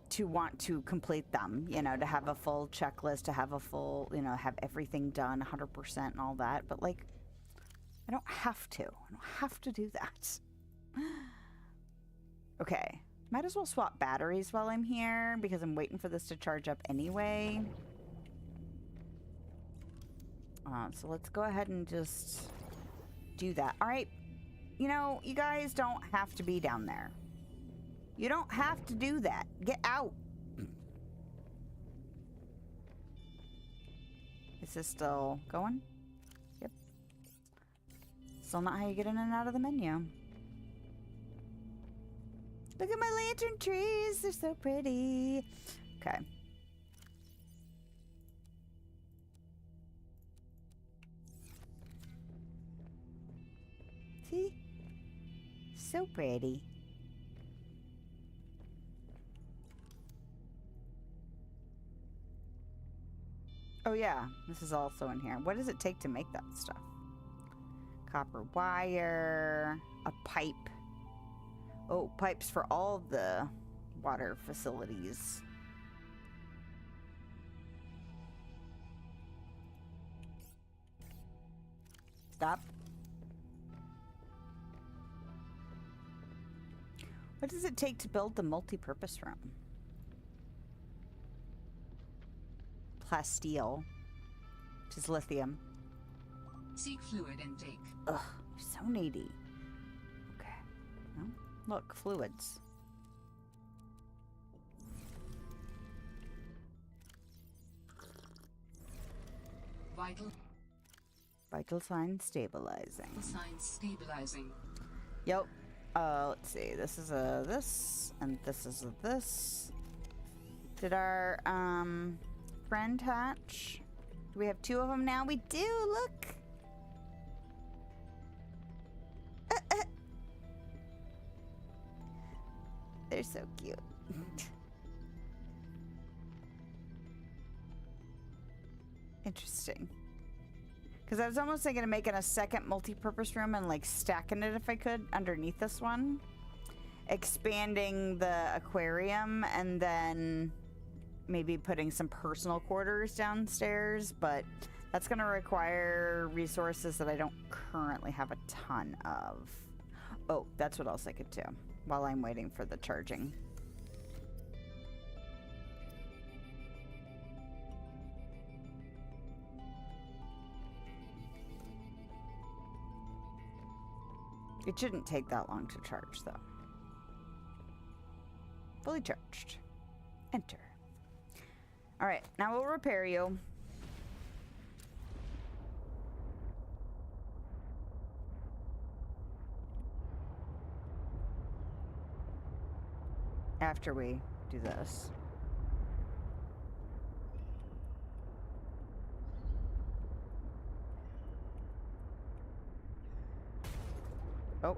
to want to complete them, you know, to have a full checklist, to have a full, you know, have everything done 100% and all that. But, like, I don't have to. I don't have to do that. Okay. Might as well swap batteries while I'm here because I'm waiting for this to charge up anyway. So let's go ahead and just do that. All right. You know, you guys don't have to be down there. You don't have to do that. Get out. Is this still going? Yep. Still not how you get in and out of the menu. Look at my lantern trees. They're so pretty. Okay. See? So pretty. Oh yeah, this is also in here. What does it take to make that stuff? Copper wire, a pipe. Oh, pipes for all the water facilities. Stop. What does it take to build the multi-purpose room? Plasteel, which is lithium. Seek fluid intake. Ugh, you're so needy. Okay. Well, look, fluids. Vital signs stabilizing. Signs stabilizing. Yep. Let's see. This is a this, and this is a this. Did our friend hatch? Do we have two of them now? We do. Look. They're so cute. Interesting. Because I was almost thinking of making a second multi-purpose room and like stacking it if I could underneath this one. Expanding the aquarium and then maybe putting some personal quarters downstairs, but that's going to require resources that I don't currently have a ton of. Oh, that's what else I could do while I'm waiting for the charging. It shouldn't take that long to charge, though. Fully charged. Enter. Alright, now we'll repair you. After we do this. Oh.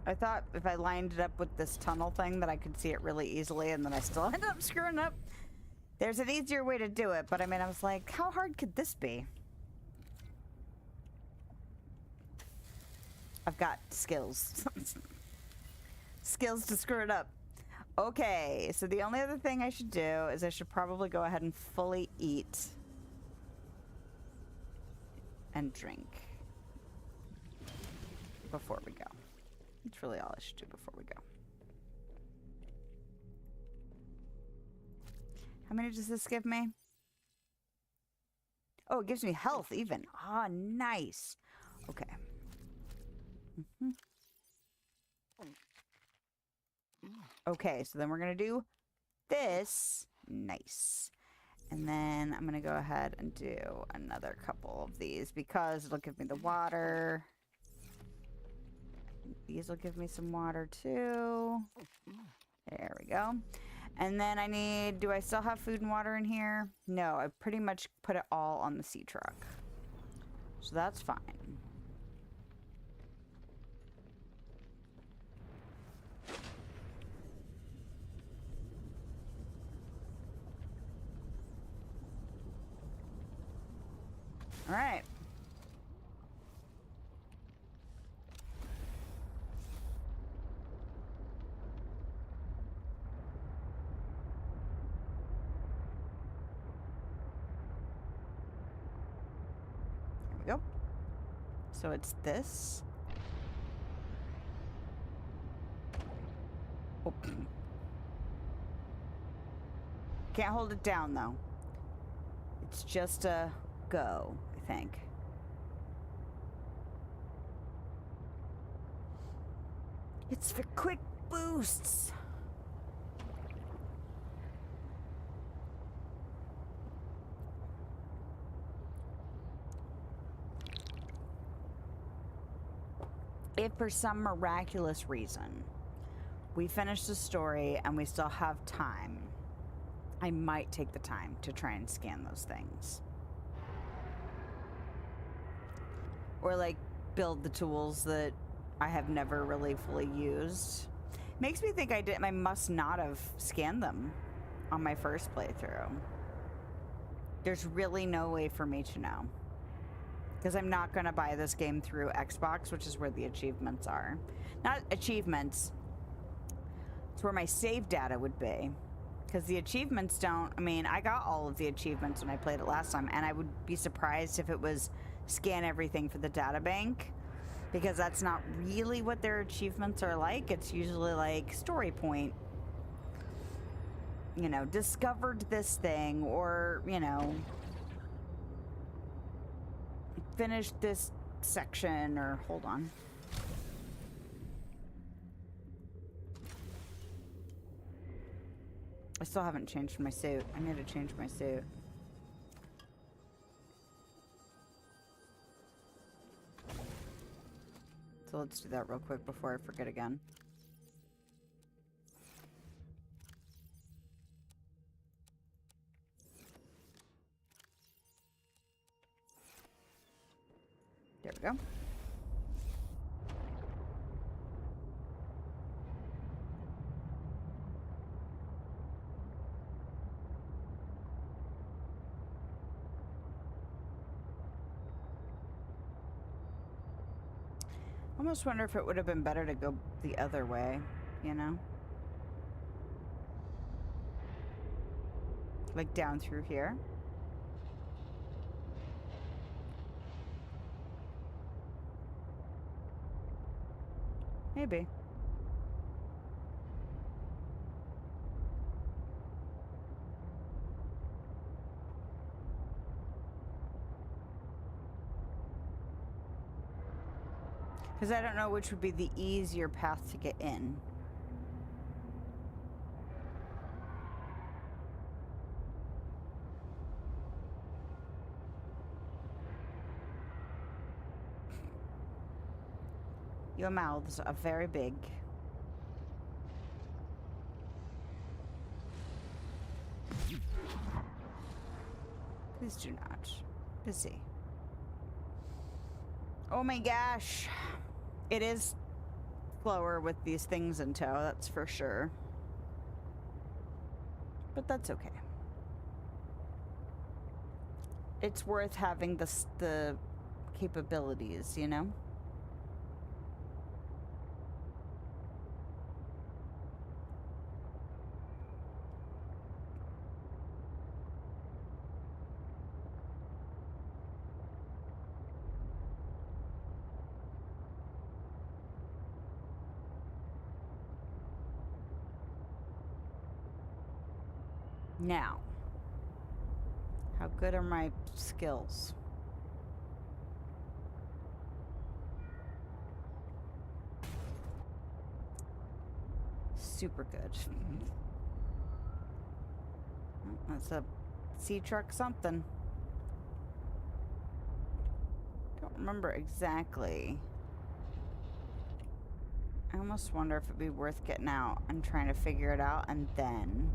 I thought if I lined it up with this tunnel thing that I could see it really easily, and then I still ended up screwing up. There's an easier way to do it, but I mean, I was like, how hard could this be? I've got skills. Skills to screw it up. Okay, so the only other thing I should do is I should probably go ahead and fully eat and drink before we go. That's really all I should do before we go. How many does this give me? Oh, it gives me health even. Ah, nice. Okay. Okay, so then we're going to do this. Nice. And then I'm going to go ahead and do another couple of these because it'll give me the water. These will give me some water too. There we go. And then I need, do I still have food and water in here? No, I pretty much put it all on the sea truck. So that's fine. All right. There we go. So it's this. Oh. Can't hold it down though. It's just a go, I think. It's for quick boosts. If for some miraculous reason we finish the story and we still have time, I might take the time to try and scan those things. Or like build the tools that I have never really fully used. Makes me think I must not have scanned them on my first playthrough. There's really no way for me to know. Because I'm not going to buy this game through Xbox, which is where the achievements are. Not achievements. It's where my save data would be. Because the achievements don't... I mean, I got all of the achievements when I played it last time. And I would be surprised if it was scan everything for the data bank. Because that's not really what their achievements are like. It's usually like story point. You know, discovered this thing. Or, you know... finished this section, or hold on. I still haven't changed my suit. I need to change my suit. So let's do that real quick before I forget again. There we go. I almost wonder if it would have been better to go the other way, you know? Like down through here. Maybe. Because I don't know which would be the easier path to get in. Your mouths are very big. Please do not. Busy. Oh my gosh. It is slower with these things in tow, that's for sure. But that's okay. It's worth having the capabilities, you know? Now, how good are my skills? Super good. That's a sea truck something. Don't remember exactly. I almost wonder if it'd be worth getting out and trying to figure it out and then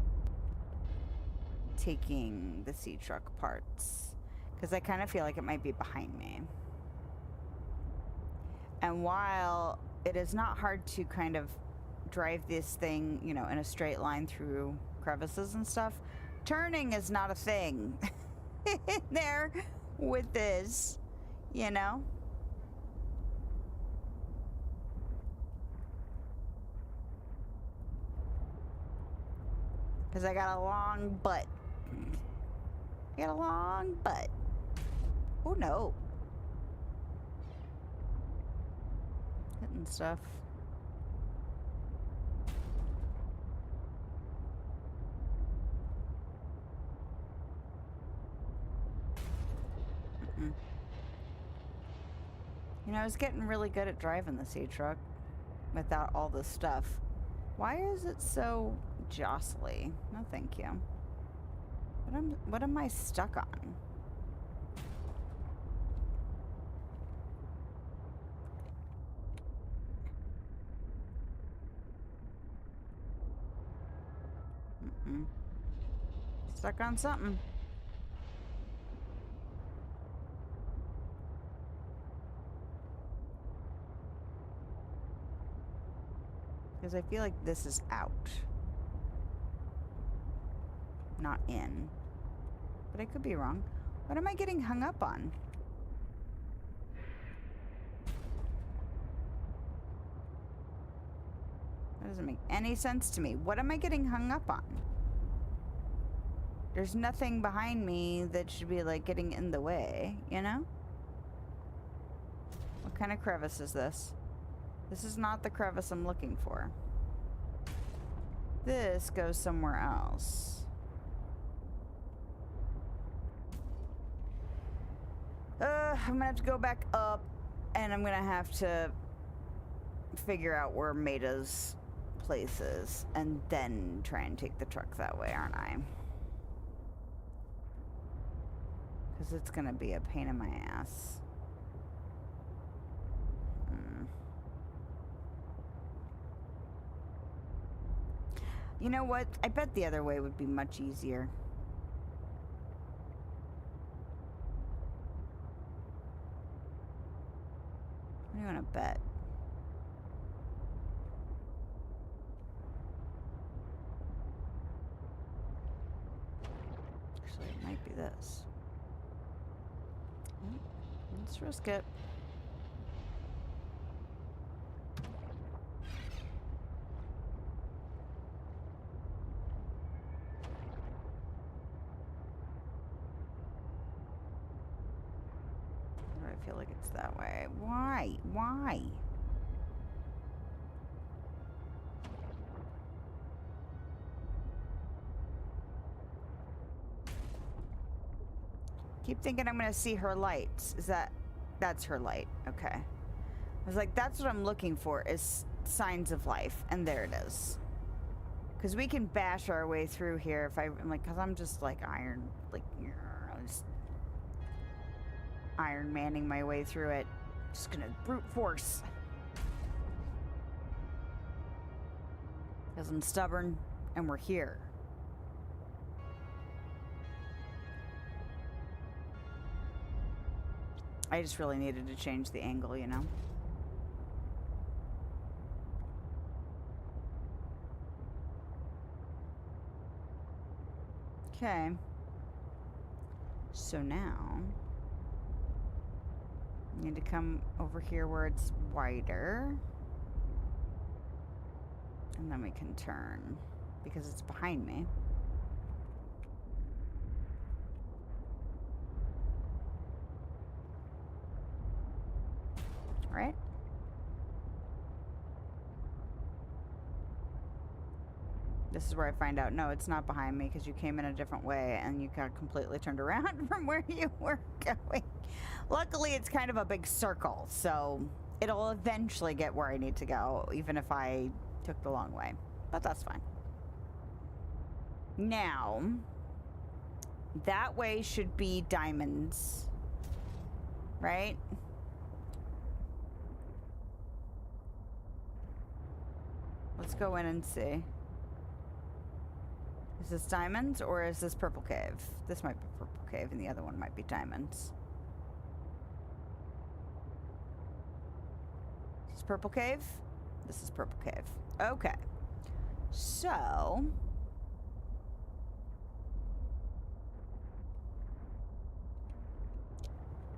taking the sea truck parts, because I kind of feel like it might be behind me. And while it is not hard to kind of drive this thing, you know, in a straight line through crevices and stuff, turning is not a thing in there with this, you know? Because I got a long butt. I got a long butt. Oh no. Hitting stuff. You know, I was getting really good at driving the sea truck without all this stuff. Why is it so jostly? No, thank you. What am I stuck on? Stuck on something. Because I feel like this is out. Not in. But I could be wrong. What am I getting hung up on? That doesn't make any sense to me. What am I getting hung up on? There's nothing behind me that should be like getting in the way, you know? What kind of crevice is this? This is not the crevice I'm looking for. This goes somewhere else. I'm gonna have to go back up, and I'm gonna have to figure out where Maida's place is, and then try and take the truck that way, aren't I? Because it's gonna be a pain in my ass. You know what? I bet the other way would be much easier. What do you want to bet? Actually, it might be this. Let's risk it. I feel like it's that way. Why? Why? Keep thinking I'm gonna see her lights. That's her light. Okay. I was like, that's what I'm looking for, is signs of life. And there it is. Because we can bash our way through here if I'm like, because I'm just like iron, like, just Iron Manning my way through it. Just gonna brute force. Because I'm stubborn and we're here. I just really needed to change the angle, you know? Okay. So now, I need to come over here where it's wider. And then we can turn, because it's behind me. Right? This is where I find out, no, it's not behind me because you came in a different way and you got completely turned around from where you were going. Luckily, it's kind of a big circle, so it'll eventually get where I need to go, even if I took the long way. But that's fine. Now, that way should be diamonds, right? Let's go in and see. Is this diamonds or is this purple cave? This might be purple cave and the other one might be diamonds. Is this purple cave? This is purple cave. Okay. So...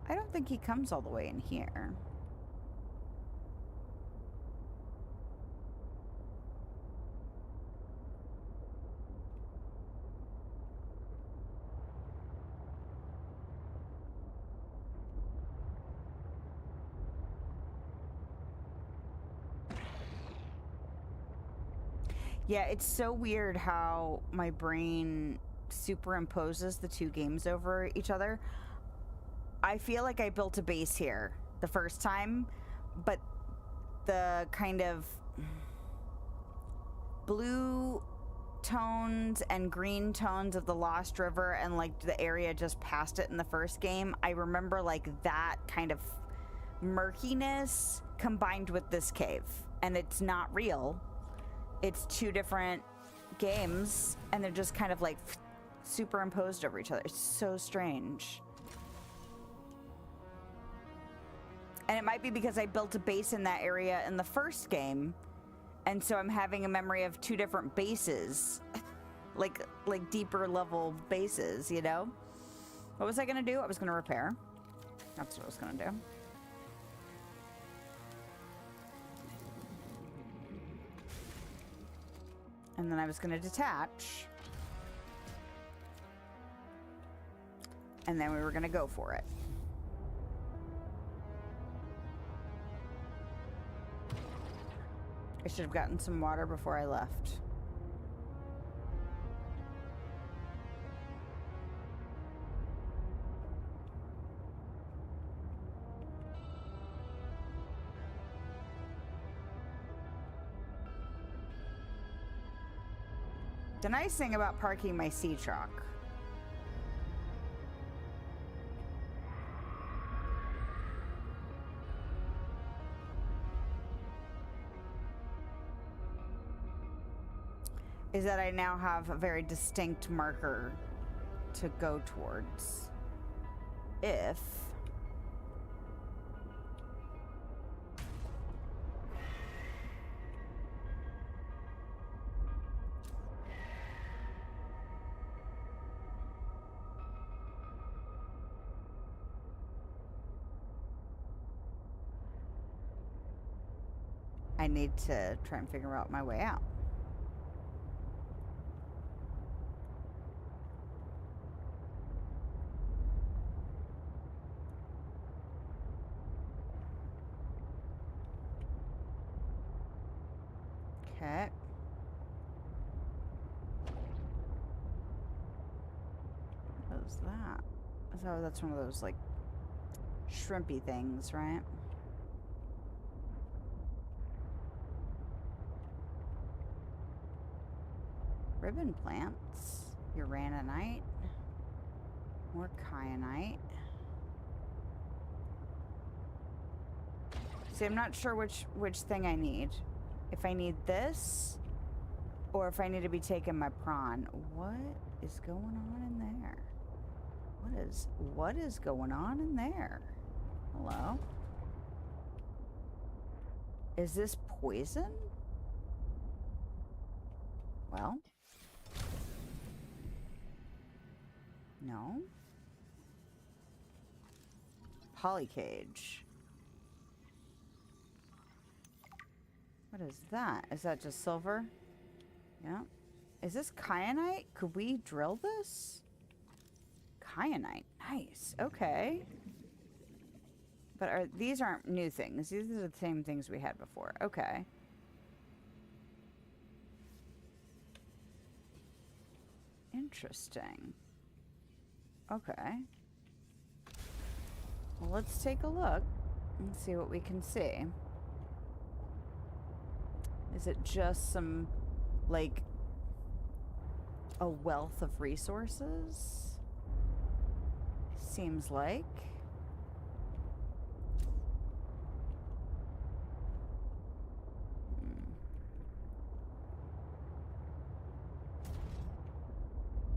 I don't think he comes all the way in here. Yeah, it's so weird how my brain superimposes the two games over each other. I feel like I built a base here the first time, but the kind of blue tones and green tones of the Lost River and like the area just past it in the first game, I remember like that kind of murkiness combined with this cave. And it's not real. It's two different games, and they're just kind of like superimposed over each other. It's so strange. And it might be because I built a base in that area in the first game, and so I'm having a memory of two different bases. like deeper level bases, you know? What was I gonna do? I was gonna repair. That's what I was gonna do. And then I was going to detach. And then we were going to go for it. I should have gotten some water before I left. The nice thing about parking my sea truck is that I now have a very distinct marker to go towards if I need to try and figure out my way out. Okay. What is that? So that's one of those like shrimpy things, right? Ribbon plants. Uraninite. More kyanite. See, I'm not sure which thing I need. If I need this, or if I need to be taking my prawn. What is going on in there? What is going on in there? Hello? Is this poison? Well. No. Polycage. What is that? Is that just silver? Yeah. Is this kyanite? Could we drill this? Kyanite. Nice. Okay. But these aren't new things. These are the same things we had before. Okay. Interesting. Okay. Well, let's take a look and see what we can see. Is it just some, like, a wealth of resources? Seems like.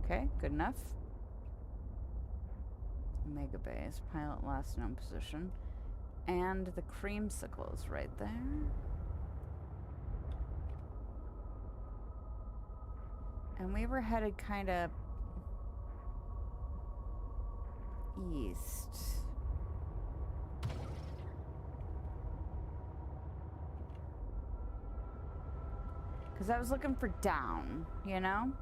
Okay, good enough. Omega base, pilot last known position. And the creamsicle's right there. And we were headed kind of east. Because I was looking for down, you know?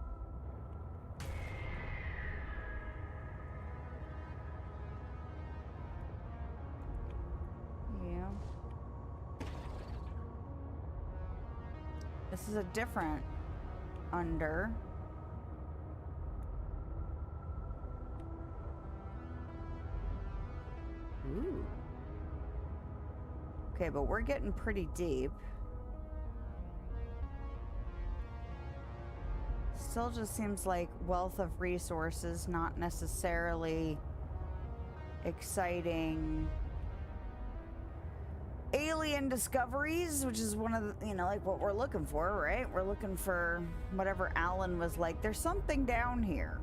Yeah. This is a different under. Ooh. Okay, but we're getting pretty deep. Still just seems like wealth of resources, not necessarily exciting alien discoveries, which is one of the, you know, like what we're looking for, right? We're looking for whatever Alan was like, there's something down here.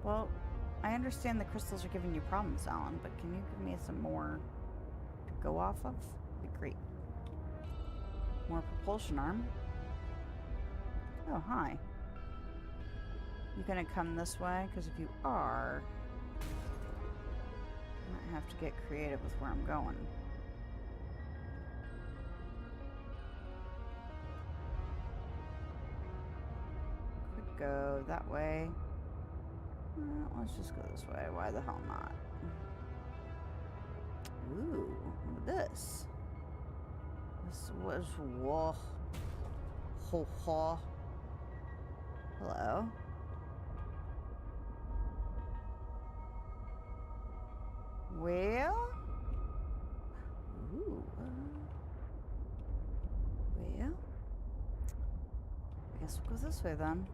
Well, I understand the crystals are giving you problems, Alan, but can you give me some more to go off of? That'd be great. More propulsion arm. Oh, hi. You gonna come this way? Because if you are, I might have to get creative with where I'm going. Could go that way. Let's just go this way. Why the hell not? Ooh, look at this. This was whoa. Ho ho. Hello. Well. Ooh. Well. I guess we'll go this way then.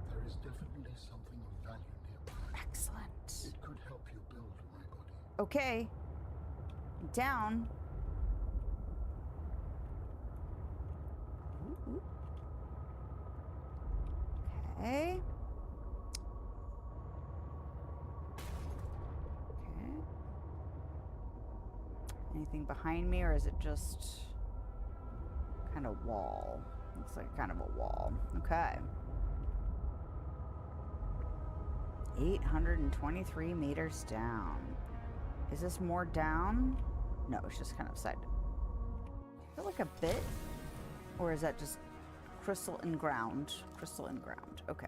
There is definitely something of value nearby. Excellent. It could help you build my body. Okay. Down. Ooh. Okay. Okay. Anything behind me, or is it just kind of wall? Looks like kind of a wall. Okay. 823 meters down. Is this more down? No, it's just kind of side. I feel like a bit. Or is that just crystal in ground? Crystal in ground. Okay.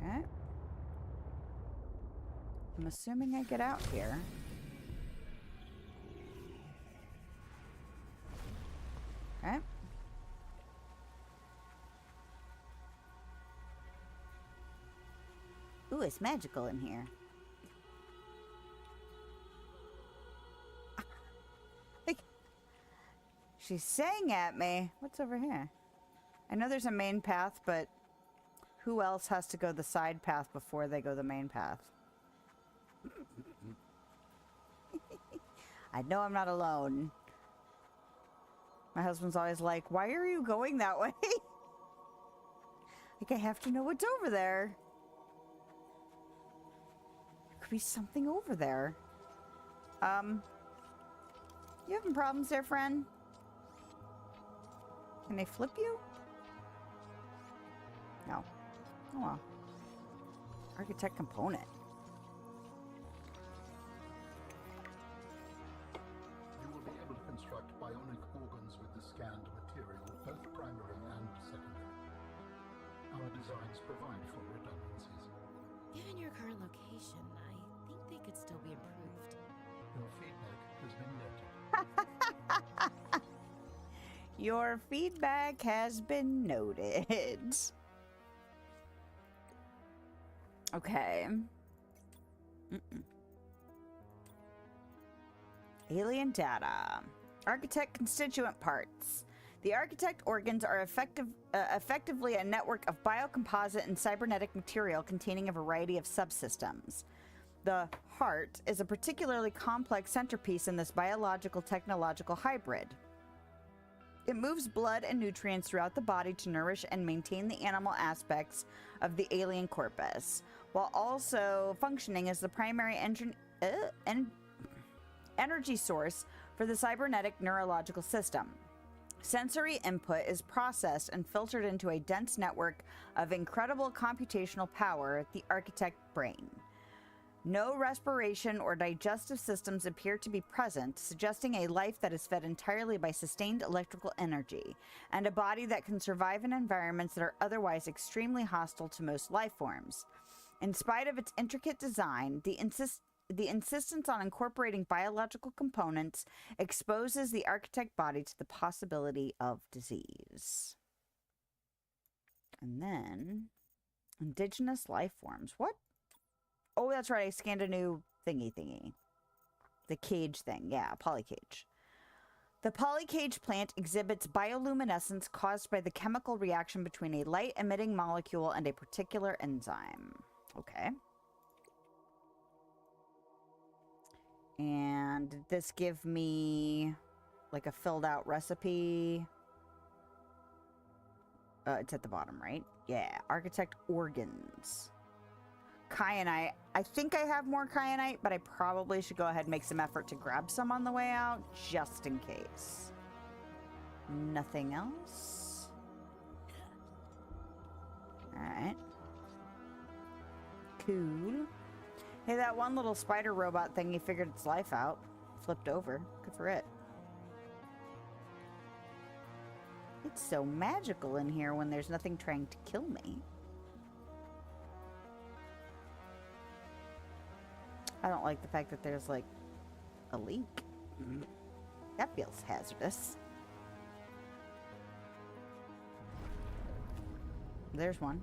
Okay. I'm assuming I get out here. Okay. Ooh, it's magical in here. Like, she's saying at me. What's over here? I know there's a main path, but who else has to go the side path before they go the main path? I know I'm not alone. My husband's always like, why are you going that way? Like, I have to know what's over there. There could be something over there. You having problems there, friend? Can they flip you? No. Oh well. Architect component. You will be able to construct bionic organs with the scanned material, both primary and secondary. Our designs provide for redundancies. Given your current location, I think they could still be improved. Your feedback has been noted. Your feedback has been noted. Okay. Alien data. Architect constituent parts. The architect organs are effectively a network of biocomposite and cybernetic material containing a variety of subsystems. The heart is a particularly complex centerpiece in this biological-technological hybrid. It moves blood and nutrients throughout the body to nourish and maintain the animal aspects of the alien corpus, while also functioning as the primary energy source for the cybernetic neurological system. Sensory input is processed and filtered into a dense network of incredible computational power, the architect brain. No respiration or digestive systems appear to be present, suggesting a life that is fed entirely by sustained electrical energy, and a body that can survive in environments that are otherwise extremely hostile to most life forms. In spite of its intricate design, the insistence on incorporating biological components exposes the architect body to the possibility of disease. And then, indigenous life forms. What? Oh, that's right. I scanned a new thingy. The cage thing. Yeah, polycage. The polycage plant exhibits bioluminescence caused by the chemical reaction between a light-emitting molecule and a particular enzyme. Okay. And did this give me like a filled out recipe? It's at the bottom, right? Yeah. Architect organs. Kyanite. I think I have more kyanite, but I probably should go ahead and make some effort to grab some on the way out, just in case. Nothing else? Alright. Cool. Hey, that one little spider robot thingy figured its life out. Flipped over. Good for it. It's so magical in here when there's nothing trying to kill me. I don't like the fact that there's, like, a leak. That feels hazardous. There's one.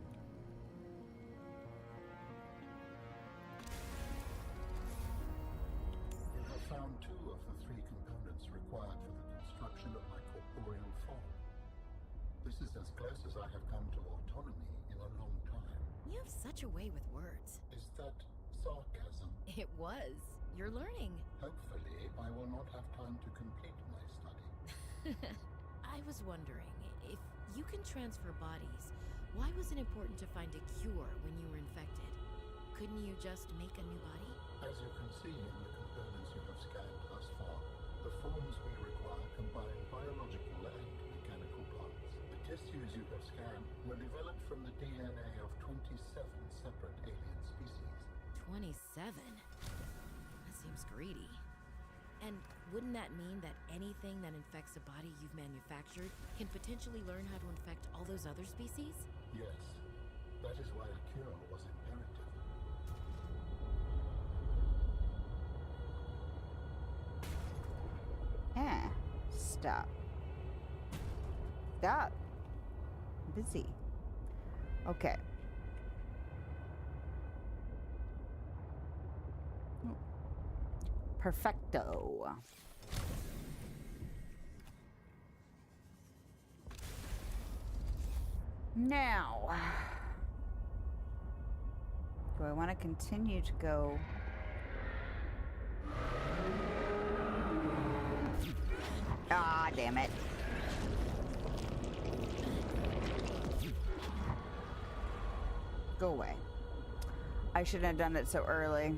You have found 2 of the 3 components required for the construction of my corporeal form. This is as close as I have come to autonomy in a long time. You have such a way with words. Is that sarcasm? It was. You're learning. Hopefully, I will not have time to complete my study. I was wondering, if you can transfer bodies, why was it important to find a cure when you were infected? Couldn't you just make a new body? As you can see in the components you have scanned thus far, the forms we require combine biological and mechanical parts. The tissues you have scanned were developed from the DNA of 27 separate alien species. 27? That seems greedy. And wouldn't that mean that anything that infects a body you've manufactured can potentially learn how to infect all those other species? Yes, that is why a cure was imperative. Stop. Stop. I'm busy. Okay. Perfecto. Now, do I want to continue to go? Ah, damn it. Go away. I shouldn't have done it so early.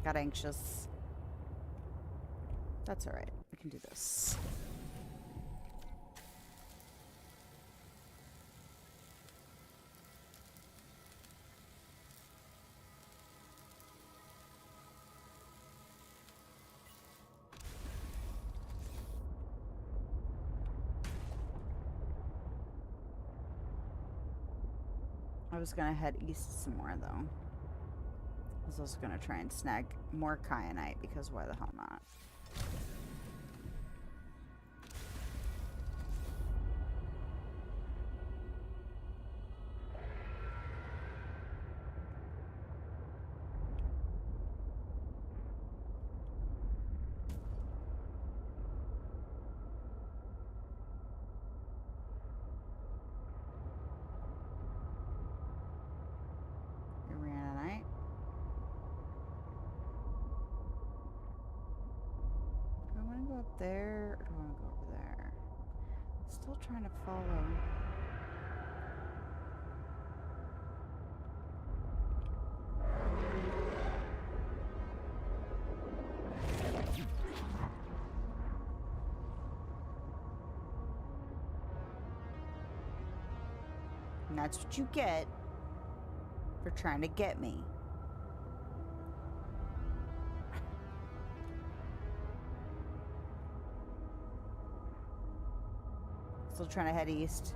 Got anxious. That's all right. We can do this. I was gonna head east some more though. I was also gonna try and snag more kyanite because why the hell not? Uranite. Do I want to go up there or do I want to go over there? Still trying to follow. And that's what you get for trying to get me. Still trying to head east.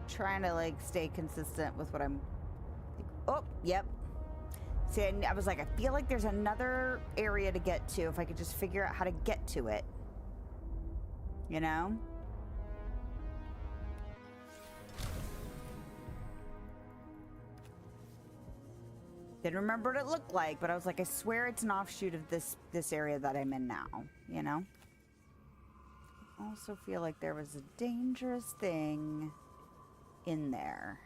Trying to like stay consistent with what I'm. Oh, yep. See, I was like, I feel like there's another area to get to if I could just figure out how to get to it. You know? Didn't remember what it looked like, but I was like, I swear it's an offshoot of this area that I'm in now, you know? I also feel like there was a dangerous thing in there.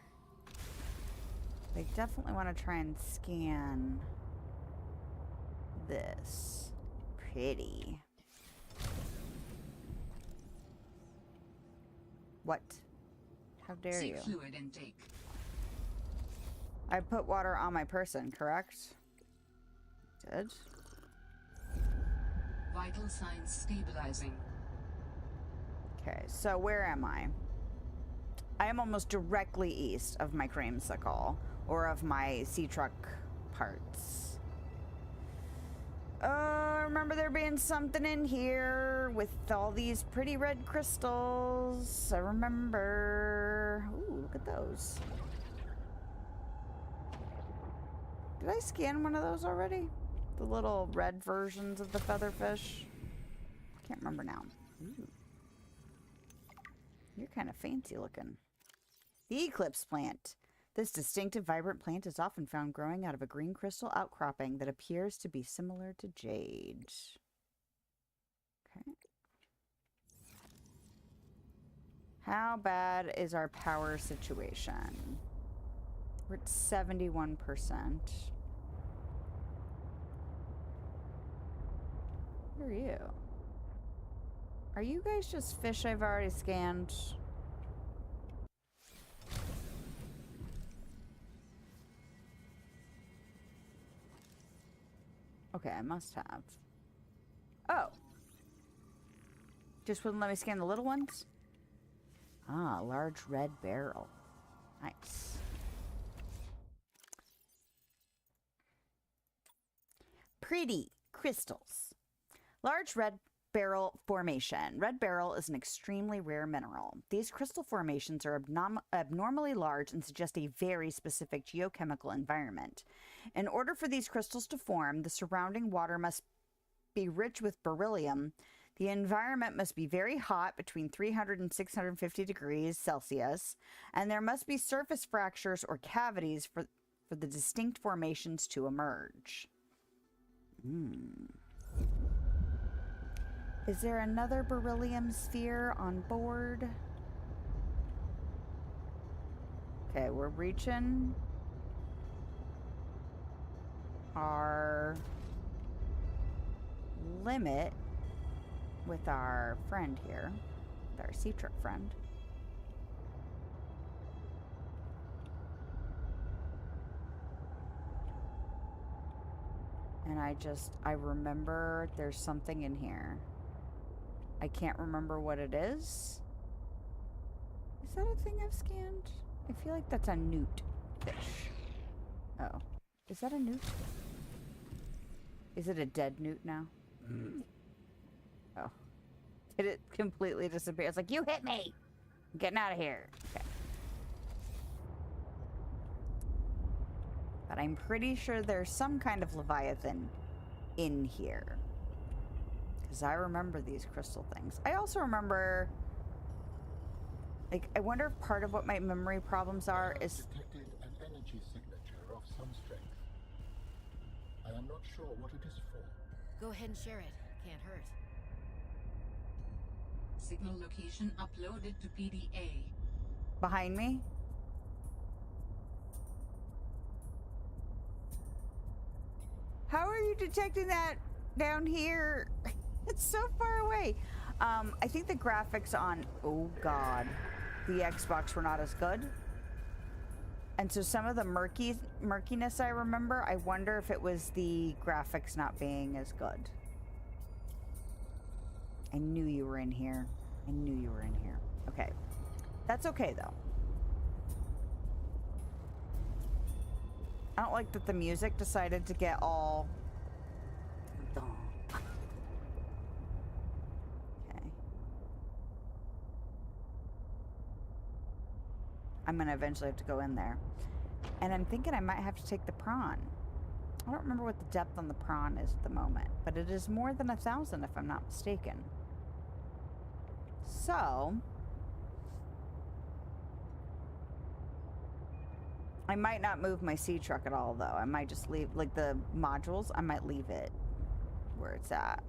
I definitely want to try and scan this. Pretty. What? How dare you? Seek fluid intake. I put water on my person, correct? Did. Vital signs stabilizing. Okay, so where am I? I am almost directly east of my creamsicle, or of my sea truck parts. Remember there being something in here with all these pretty red crystals. I remember. Ooh, look at those. Did I scan one of those already? The little red versions of the featherfish? Can't remember now. Ooh. You're kind of fancy looking. The eclipse plant. This distinctive, vibrant plant is often found growing out of a green crystal outcropping that appears to be similar to jade. Okay. How bad is our power situation? We're at 71%. Who are you? Are you guys just fish I've already scanned? Okay, I must have. Oh. Just wouldn't let me scan the little ones? Ah, large red barrel. Nice. Pretty crystals. Large red barrel formation. Red barrel is an extremely rare mineral. These crystal formations are abnormally large and suggest a very specific geochemical environment. In order for these crystals to form, the surrounding water must be rich with beryllium. The environment must be very hot, between 300 and 650 degrees Celsius, and there must be surface fractures or cavities for the distinct formations to emerge. Is there another beryllium sphere on board? Okay, we're reaching our limit with our friend here, with our sea truck friend. And I remember there's something in here. I can't remember what it is. Is that a thing I've scanned? I feel like that's a newt fish. Oh. Is that a newt? Is it a dead newt now? Oh. Did it completely disappear? It's like, you hit me! I'm getting out of here. Okay. But I'm pretty sure there's some kind of Leviathan in here. Because I remember these crystal things. I also remember... Like, I wonder if part of what my memory problems are is... detected an energy signature of some strength. I am not sure what it is for. Go ahead and share it. Can't hurt. Signal location uploaded to PDA. Behind me? How are you detecting that down here? It's so far away. I think the graphics on, oh god, the Xbox were not as good. And so some of the murkiness I remember, I wonder if it was the graphics not being as good. I knew you were in here. I knew you were in here. Okay. That's okay, though. I don't like that the music decided to get all... Okay. I'm gonna eventually have to go in there. And I'm thinking I might have to take the prawn. I don't remember what the depth on the prawn is at the moment, but it is more than 1,000 if I'm not mistaken. So... I might not move my sea truck at all, though. I might just leave, like, the modules, I might leave it where it's at.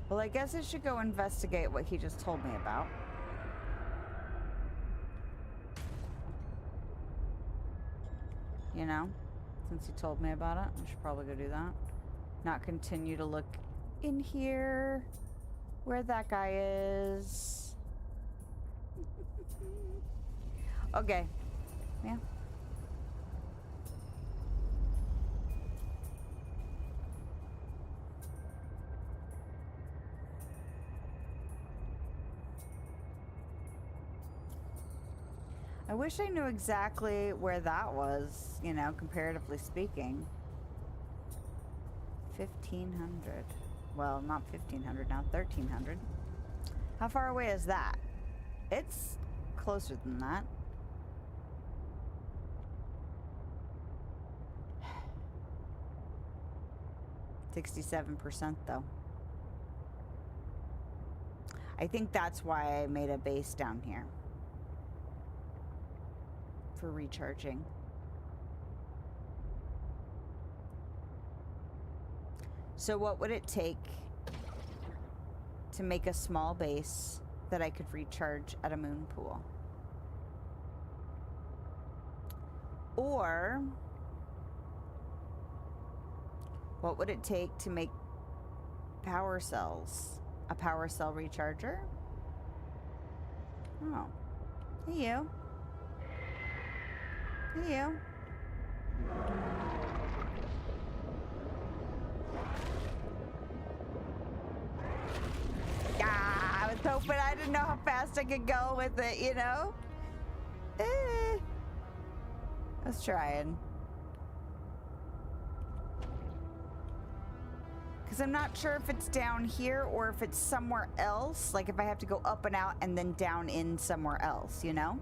Well, I guess I should go investigate what he just told me about. You know, since he told me about it, I should probably go do that. Not continue to look in here where that guy is. Okay. Yeah. I wish I knew exactly where that was, you know, comparatively speaking. 1,500. Well, not 1,500 now, 1,300. How far away is that? It's closer than that. %67% though. I think that's why I made a base down here. For recharging. So what would it take to make a small base that I could recharge at a moon pool? Or what would it take to make power cells? A power cell recharger? Oh. Hey you. Hey you. Yeah, I was hoping, I didn't know how fast I could go with it, you know? I was trying. Because I'm not sure if it's down here or if it's somewhere else. Like if I have to go up and out and then down in somewhere else, you know?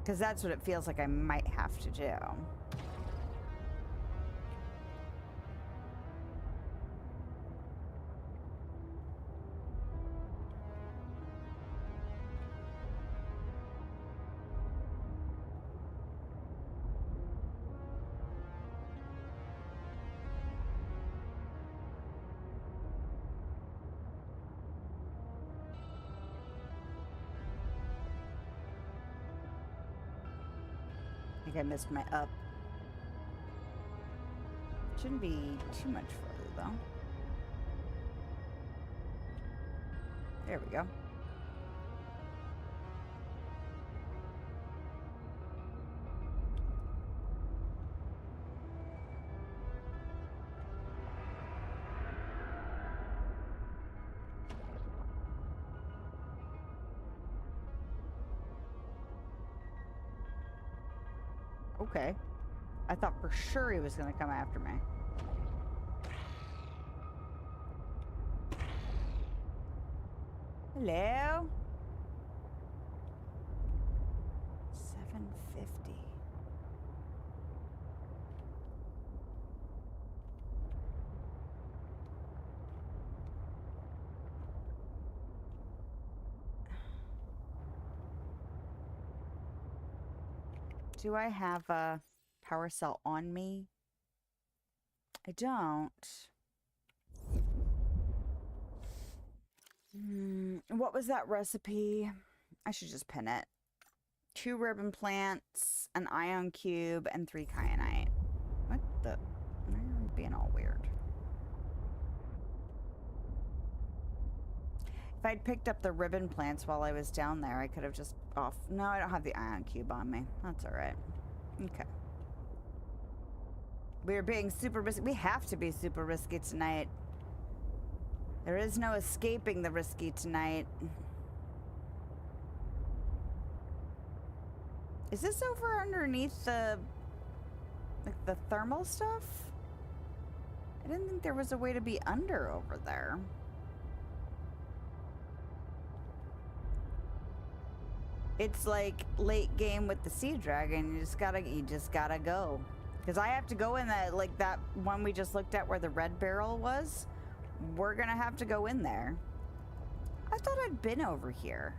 Because that's what it feels like I might have to do. I think I missed my up. Shouldn't be too much further though. There we go. Okay. I thought for sure he was going to come after me. Hello? 750. Do I have a power cell on me? I don't. What was that recipe? I should just pin it. 2 ribbon plants, an ion cube, and 3 kyanite. What the? Why are you being all weird? If I'd picked up the ribbon plants while I was down there, I could have just off. No, I don't have the ion cube on me. That's all right. Okay. We are being super risky. We have to be super risky tonight. There is no escaping the risky tonight. Is this over underneath the, like, the thermal stuff? I didn't think there was a way to be under over there. It's like late game with the sea dragon. You just gotta go. Because I have to go in that, like that one we just looked at where the red barrel was. We're gonna have to go in there. I thought I'd been over here.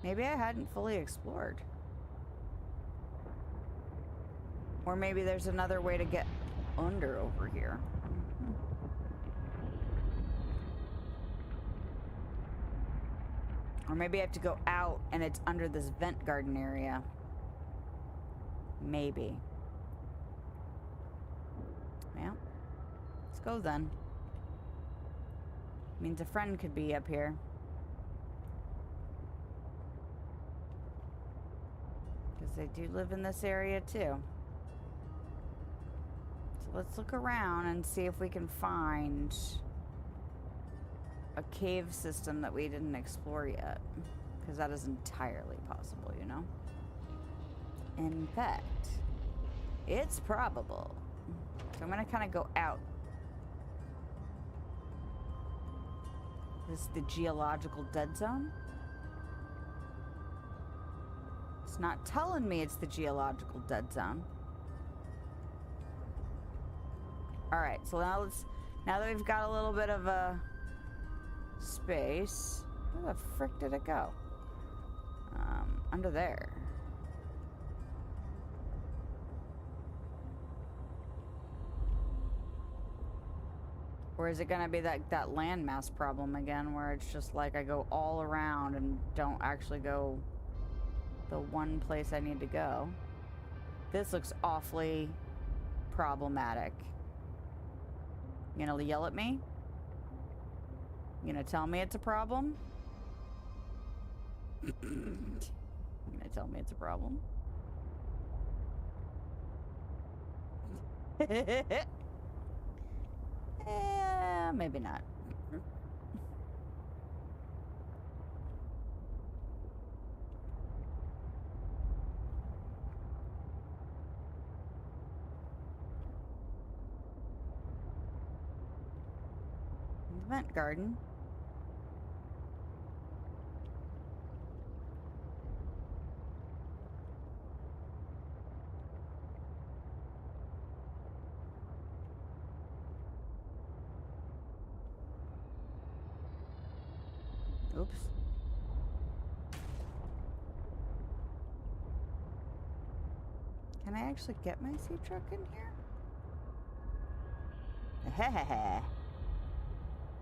Maybe I hadn't fully explored. Or maybe there's another way to get under over here. Or maybe I have to go out and it's under this vent garden area. Maybe. Well, let's go then. Means a friend could be up here. Because they do live in this area too. So let's look around and see if we can find a cave system that we didn't explore yet. Because that is entirely possible, you know? In fact, it's probable. So I'm going to kind of go out. This is the geological dead zone. It's not telling me it's the geological dead zone. Alright, so now that we've got a little bit of a space, where the frick did it go? Under there. Or is it gonna be that landmass problem again, where it's just like I go all around and don't actually go the one place I need to go? This looks awfully problematic. You gonna yell at me? You gonna tell me it's a problem? You gonna tell me it's a problem? Maybe not. Vent garden. Oops. Can I actually get my sea truck in here? Hehehe.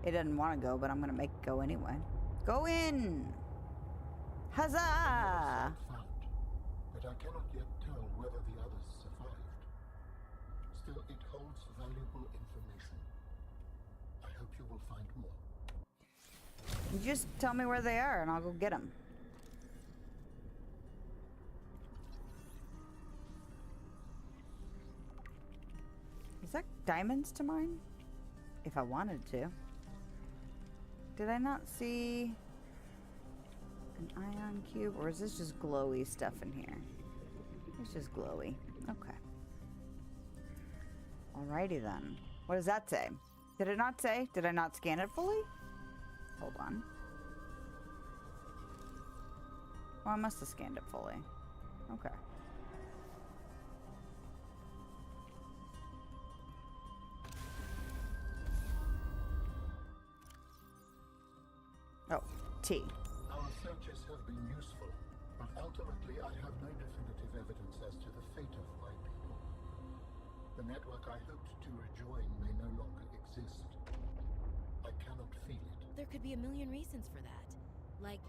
It doesn't want to go, but I'm gonna make it go anyway. Go in! Huzzah! Found, but I cannot yet tell whether the others survived. Still, it holds valuable information. I hope you will find more. You just tell me where they are and I'll go get them. Is that diamonds to mine? If I wanted to. Did I not see an ion cube? Or is this just glowy stuff in here? It's just glowy. Okay. Alrighty then. What does that say? Did it not say? Did I not scan it fully? Hold on. Well, I must have scanned it fully. Okay. Oh, T. Our searches have been useful, but ultimately I have no definitive evidence as to the fate of my people. The network I hoped to rejoin may no longer exist. I cannot feel it. There could be a million reasons for that. Like,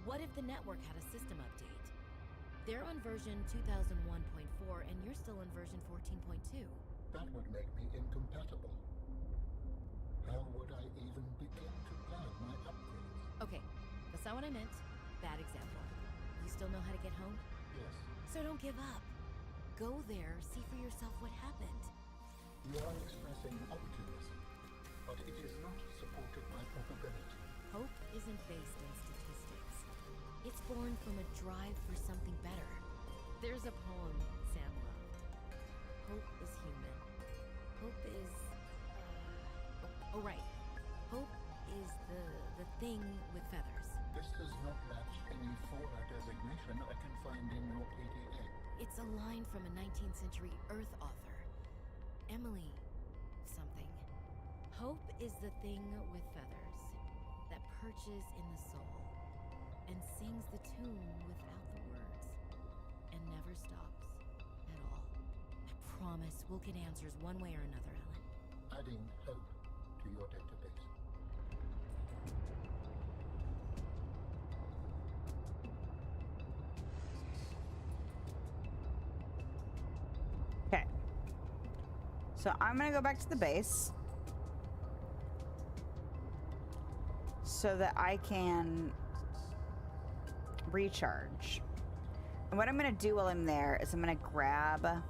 what if the network had a system update? They're on version 2001.4 and you're still on version 14.2. That would make me incompatible. How would I even begin to plan my upgrades? Okay, that's not what I meant. Bad example. You still know how to get home? Yes, So don't give up. Go there, see for yourself what happened. you are expressing optimism, but it is not supported by probability. Hope isn't based in statistics. It's born from a drive for something better. There's a poem Sam loved. Hope is human. Hope is... oh, right. Hope is the thing with feathers. This does not match any fauna designation I can find in your PDA. It's a line from a 19th century Earth author. Emily something. Hope is the thing with feathers that perches in the soul and sings the tune without the words and never stops at all. I promise we'll get answers one way or another, Ellen. Adding hope to your database. Okay. So I'm gonna go back to the base so that I can recharge. And what I'm gonna do while I'm there is I'm gonna grab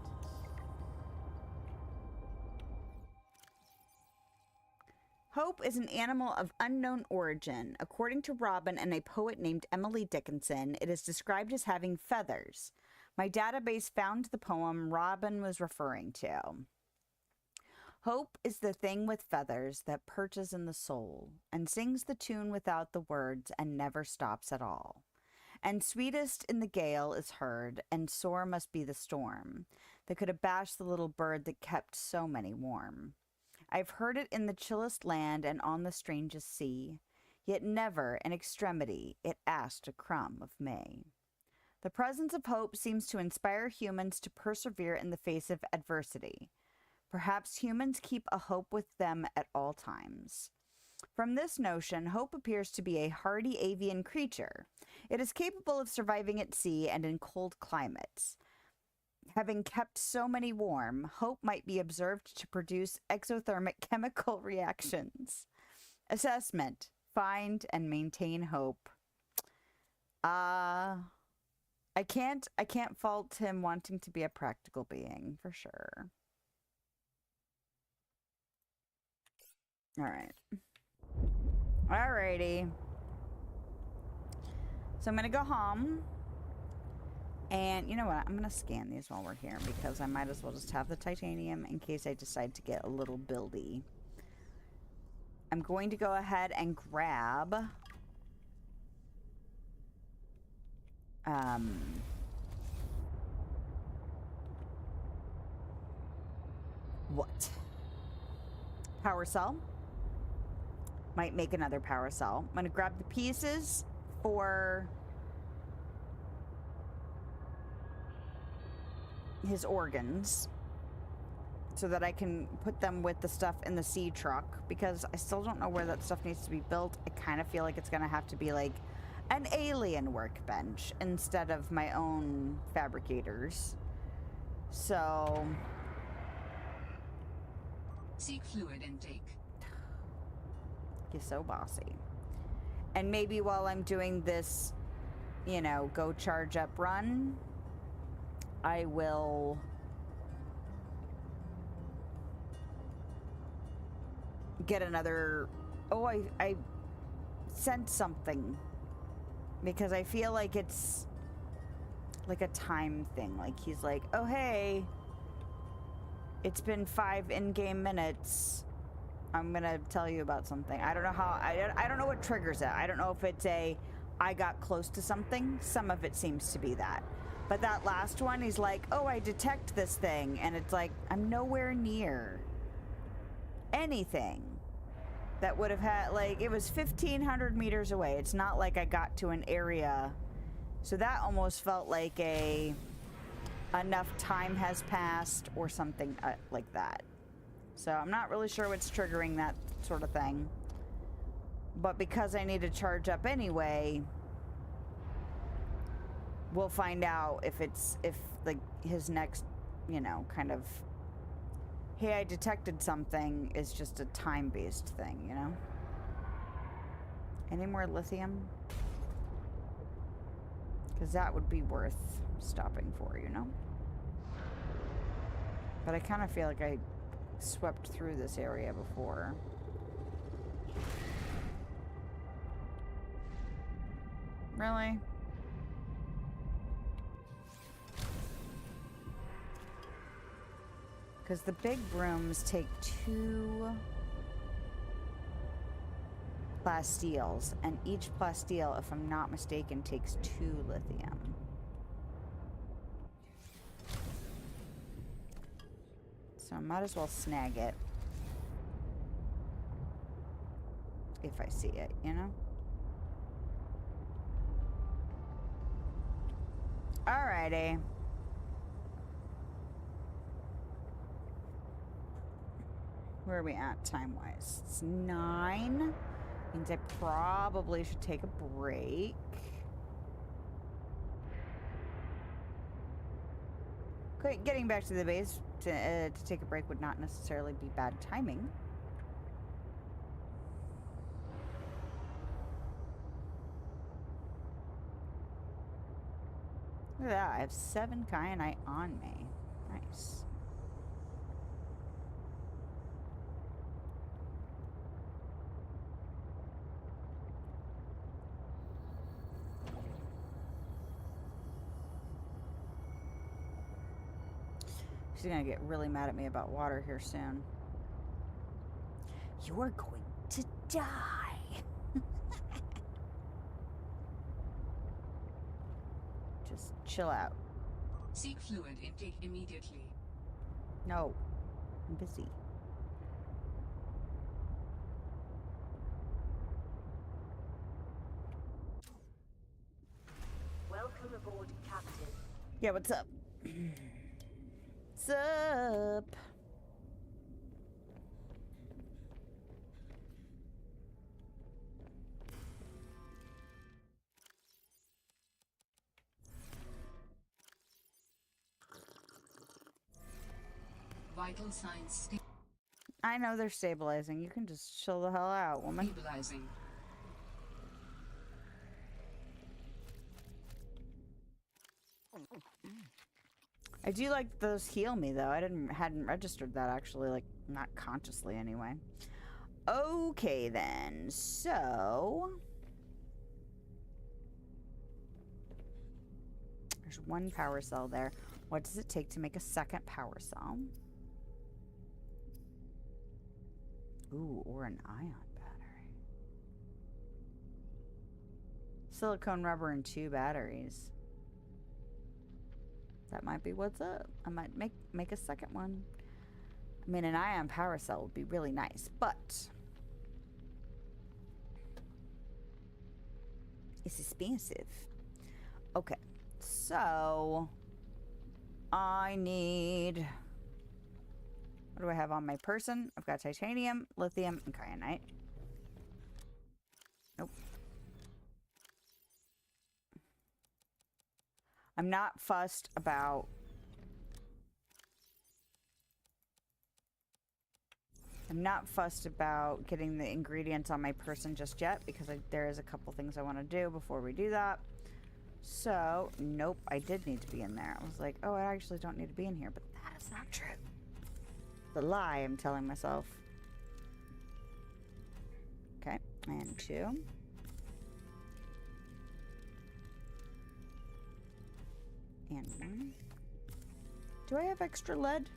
Hope is an animal of unknown origin. According to Robin and a poet named Emily Dickinson, it is described as having feathers. My database found the poem Robin was referring to. Hope is the thing with feathers that perches in the soul and sings the tune without the words and never stops at all. And sweetest in the gale is heard, and sore must be the storm that could abash the little bird that kept so many warm. I've heard it in the chillest land and on the strangest sea, yet never in extremity it asked a crumb of May. The presence of hope seems to inspire humans to persevere in the face of adversity. Perhaps humans keep a hope with them at all times. From this notion, hope appears to be a hardy avian creature. It is capable of surviving at sea and in cold climates. Having kept so many warm, hope might be observed to produce exothermic chemical reactions. Assessment: find and maintain hope. I can't fault him wanting to be a practical being, for sure. All right. Alrighty. So I'm gonna go home. And you know what? I'm gonna scan these while we're here because I might as well just have the titanium in case I decide to get a little buildy. I'm going to go ahead and grab what? Power cell. Might make another power cell. I'm gonna grab the pieces for his organs so that I can put them with the stuff in the sea truck, because I still don't know where that stuff needs to be built. I kind of feel like it's gonna have to be like an alien workbench instead of my own fabricators. So Seek fluid intake. you're so bossy. And maybe while I'm doing this, you know, go charge up run, I will get another... Oh, I sent something. Because I feel like it's like a time thing. Like he's like, oh hey, it's been 5 in-game minutes. I'm gonna tell you about something. I don't know how, I don't know what triggers it. I don't know if it's a, I got close to something. Some of it seems to be that. But that last one, he's like, oh, I detect this thing. And it's like, I'm nowhere near anything that would have had, like, it was 1,500 meters away. It's not like I got to an area. So that almost felt like enough time has passed or something like that. So I'm not really sure what's triggering that sort of thing. But because I need to charge up anyway, we'll find out if like his next, you know, kind of, hey, I detected something is just a time-based thing, you know? Any more lithium? Because that would be worth stopping for, you know? But I kind of feel like I swept through this area before. Really? Because the big brooms take 2 plastiles, and each plastile, if I'm not mistaken, takes 2 lithium. So I might as well snag it. If I see it, you know? Alrighty. Where are we at time-wise? It's 9. Means I probably should take a break. Okay, getting back to the base to take a break would not necessarily be bad timing. Look at that, I have 7 kyanite on me. Nice. She's gonna get really mad at me about water here soon. You are going to die. Just chill out. Seek fluid intake immediately. No, I'm busy. Welcome aboard, Captain. Yeah, what's up? What's up? Vital signs I know they're stabilizing. You can just chill the hell out, woman. stabilizing. I do like those heal me though. I hadn't registered that actually, like not consciously anyway. Okay then, so there's 1 power cell there. What does it take to make a second power cell? Ooh, or an ion pad. Silicone rubber and 2 batteries. That might be what's up. I might make a second one. I mean, an ion power cell would be really nice, but it's expensive. Okay, so I need... What do I have on my person? I've got titanium, lithium, and kyanite. Nope. I'm not fussed about... I'm not fussed about getting the ingredients on my person just yet because there is a couple things I want to do before we do that. So, nope, I did need to be in there. I was like, oh, I actually don't need to be in here, but that is not true. The lie I'm telling myself. Okay, and 2. And 1. Do I have extra lead?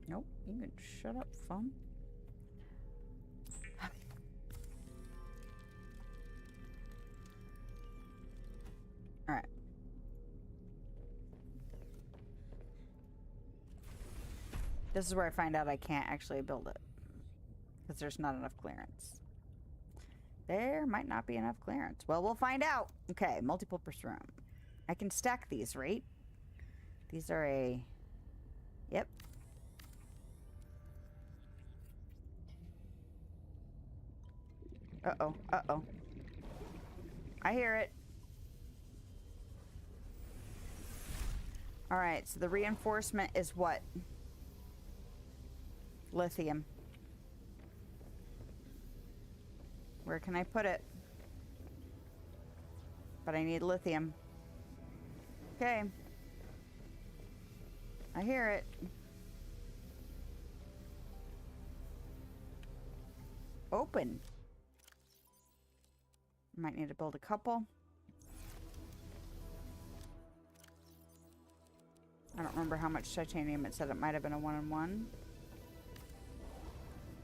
Nope, you can shut up, phone. Alright. This is where I find out I can't actually build it. Because there's not enough clearance. There might not be enough clearance. Well, we'll find out. Okay, multi-purpose room. I can stack these, right? These are a... Yep. Uh-oh, uh-oh. I hear it. Alright, so the reinforcement is what? Lithium. Where can I put it? But I need lithium. Okay. I hear it. Open. Might need to build a couple. I don't remember how much titanium it said. It might have been a 1-in-1.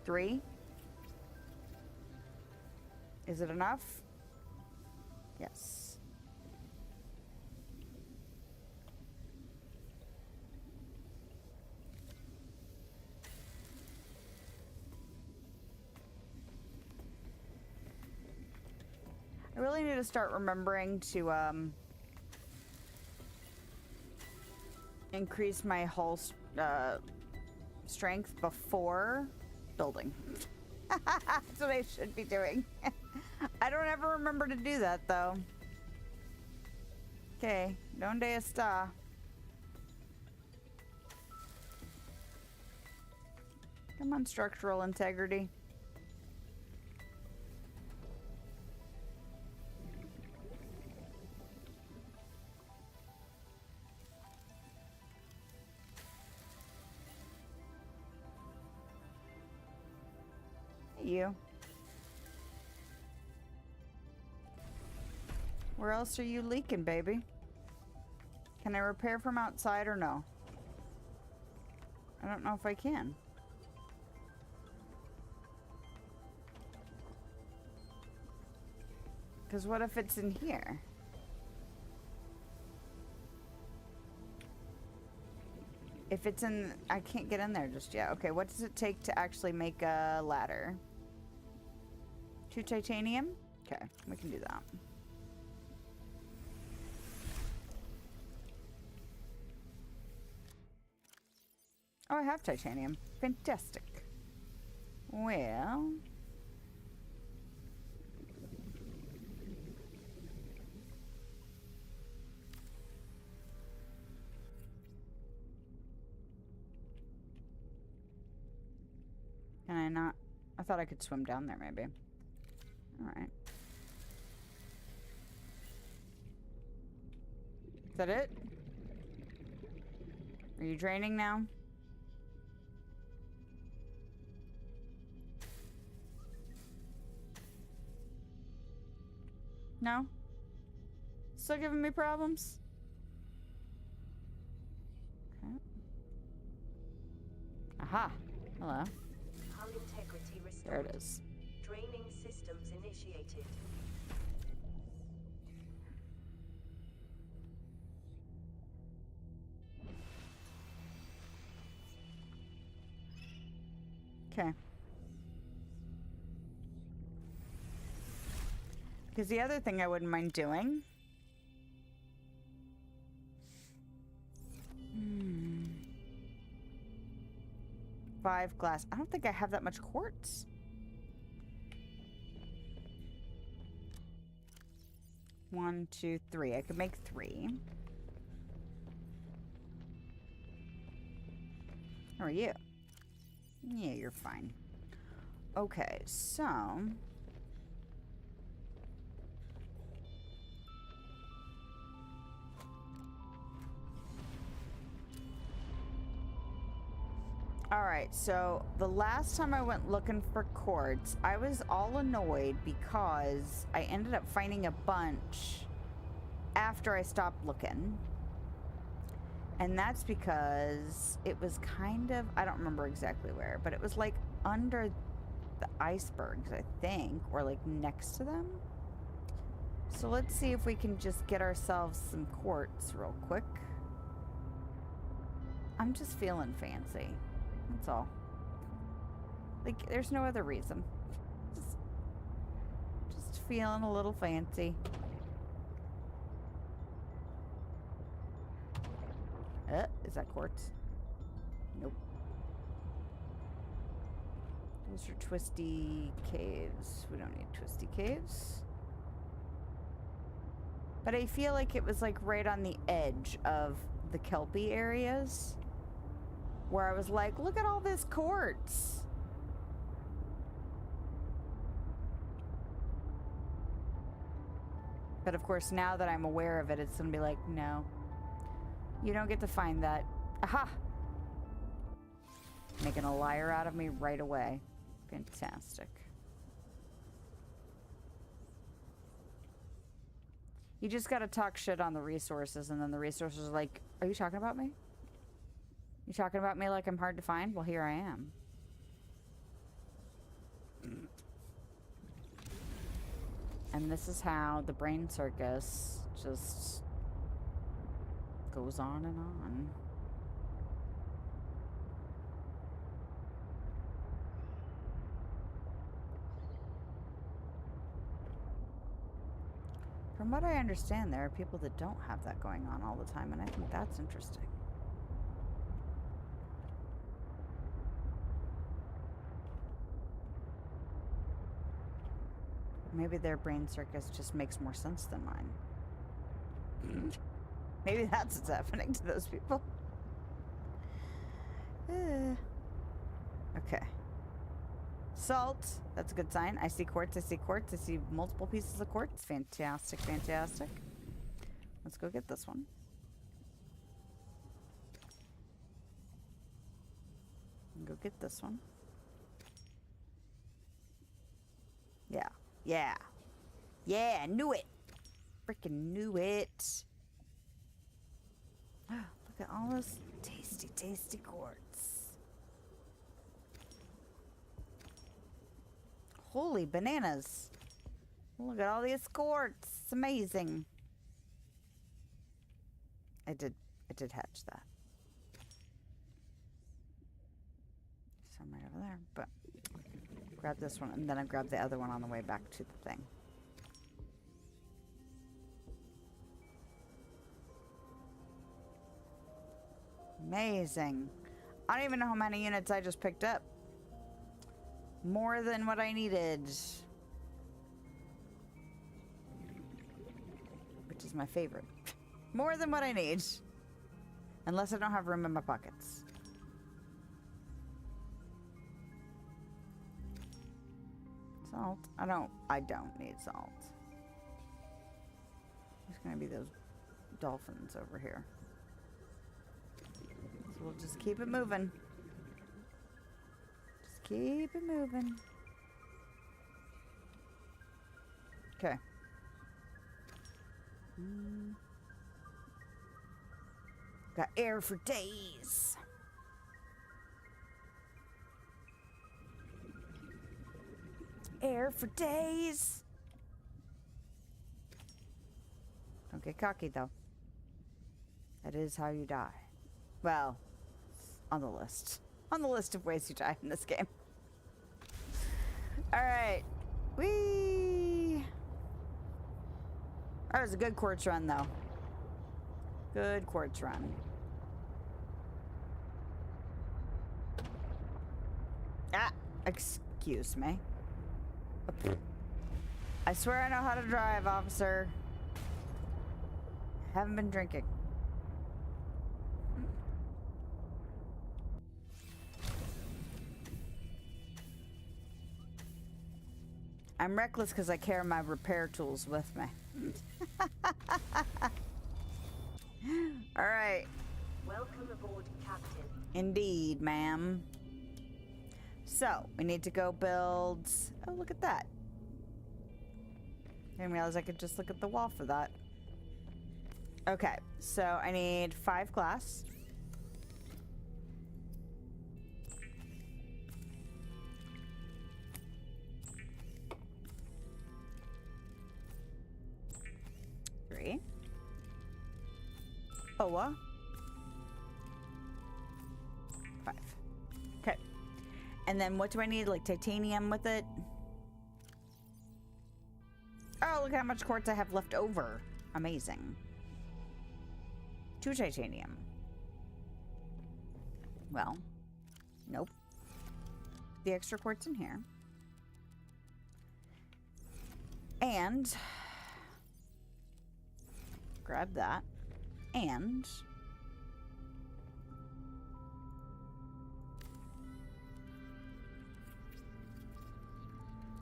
3. Is it enough? Yes. I really need to start remembering to increase my hull strength before building. That's what I should be doing. I don't ever remember to do that, though. Okay, donde está? Come on, structural integrity. You. Where else are you leaking, baby? Can I repair from outside or no? I don't know if I can. Because what if it's in here? If it's in... I can't get in there just yet. Okay, what does it take to actually make a ladder? 2 titanium? Okay, we can do that. Oh, I have titanium. Fantastic. Well... Can I not? I thought I could swim down there, maybe. Alright. Is that it? Are you draining now? No? Still giving me problems? Okay. Aha. Hello. Hull integrity restored. There it is. Draining systems initiated. initiated. Okay. Because the other thing I wouldn't mind doing... Hmm. 5 glass. I don't think I have that much quartz. One, two, three. I could make 3. How are you? Yeah, you're fine. Okay, so... Alright, so the last time I went looking for quartz, I was all annoyed because I ended up finding a bunch after I stopped looking. And that's because it was kind of, I don't remember exactly where, but it was like under the icebergs, I think, or like next to them. So let's see if we can just get ourselves some quartz real quick. I'm just feeling fancy. That's all. Like, there's no other reason. Just feeling a little fancy. Is that quartz? Nope. Those are twisty caves. We don't need twisty caves. But I feel like it was like right on the edge of the kelpie areas. Where I was like, look at all this quartz. But of course, now that I'm aware of it, it's gonna be like, no. You don't get to find that. Aha! Making a liar out of me right away. Fantastic. You just gotta talk shit on the resources, and then the resources are like, are you talking about me? You talking about me like I'm hard to find? Well, here I am. And this is how the brain circus just goes on and on. From what I understand, there are people that don't have that going on all the time, and I think that's interesting. Maybe their brain circus just makes more sense than mine. Maybe that's what's happening to those people. Okay. Salt. That's a good sign. I see quartz. I see quartz. I see multiple pieces of quartz. Fantastic. Fantastic. Let's go get this one. And go get this one. Yeah. Yeah. Yeah, knew it. Freaking knew it. Look at all this tasty, tasty quartz. Holy bananas. Look at all these quartz. It's amazing. I did hatch that. Some right over there, but grab this one, and then I grab the other one on the way back to the thing. Amazing. I don't even know how many units I just picked up. More than what I needed. Which is my favorite. More than what I need. Unless I don't have room in my pockets. Salt. I don't need salt. There's gonna be those dolphins over here. So we'll just keep it moving. Just keep it moving. Okay. Got air for days. Air for days. get cocky, though. That is how you die. Well, on the list. On the list of ways you die in this game. Alright. Whee! That was a good quartz run, though. Good quartz run. Ah! Excuse me. I swear I know how to drive, officer. Haven't been drinking. I'm reckless because I carry my repair tools with me. All right. Welcome aboard, Captain. Indeed, ma'am. So, we need to go build... Oh, look at that. I didn't realize I could just look at the wall for that. Okay, so I need 5 glass. Three. Boa. 5. Okay. And then what do I need? Like titanium with it? Oh, look how much quartz I have left over. Amazing. 2 titanium. Well, nope. The extra quartz in here. And grab that. And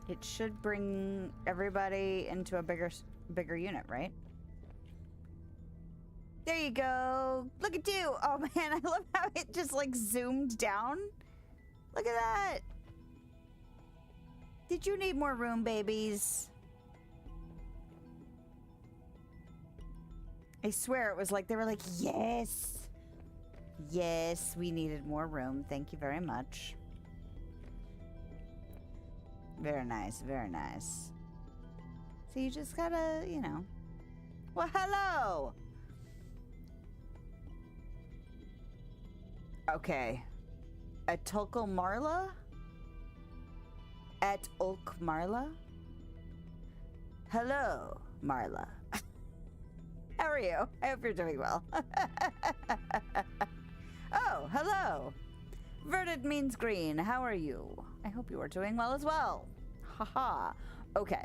it should bring everybody into a bigger unit, right? There you go. Look at you. Oh man, I love how it just like zoomed down. Look at that. Did you need more room, babies? I swear it was like, they were like, yes. Yes, we needed more room. Thank you very much. Very nice, very nice. So you just gotta, you know. Well, hello. Okay. At Tulkle Marla? At Ulk Marla? Hello, Marla. How are you? I hope you're doing well. Oh, hello. Verdant means green. How are you? I hope you are doing well as well. Haha. Okay.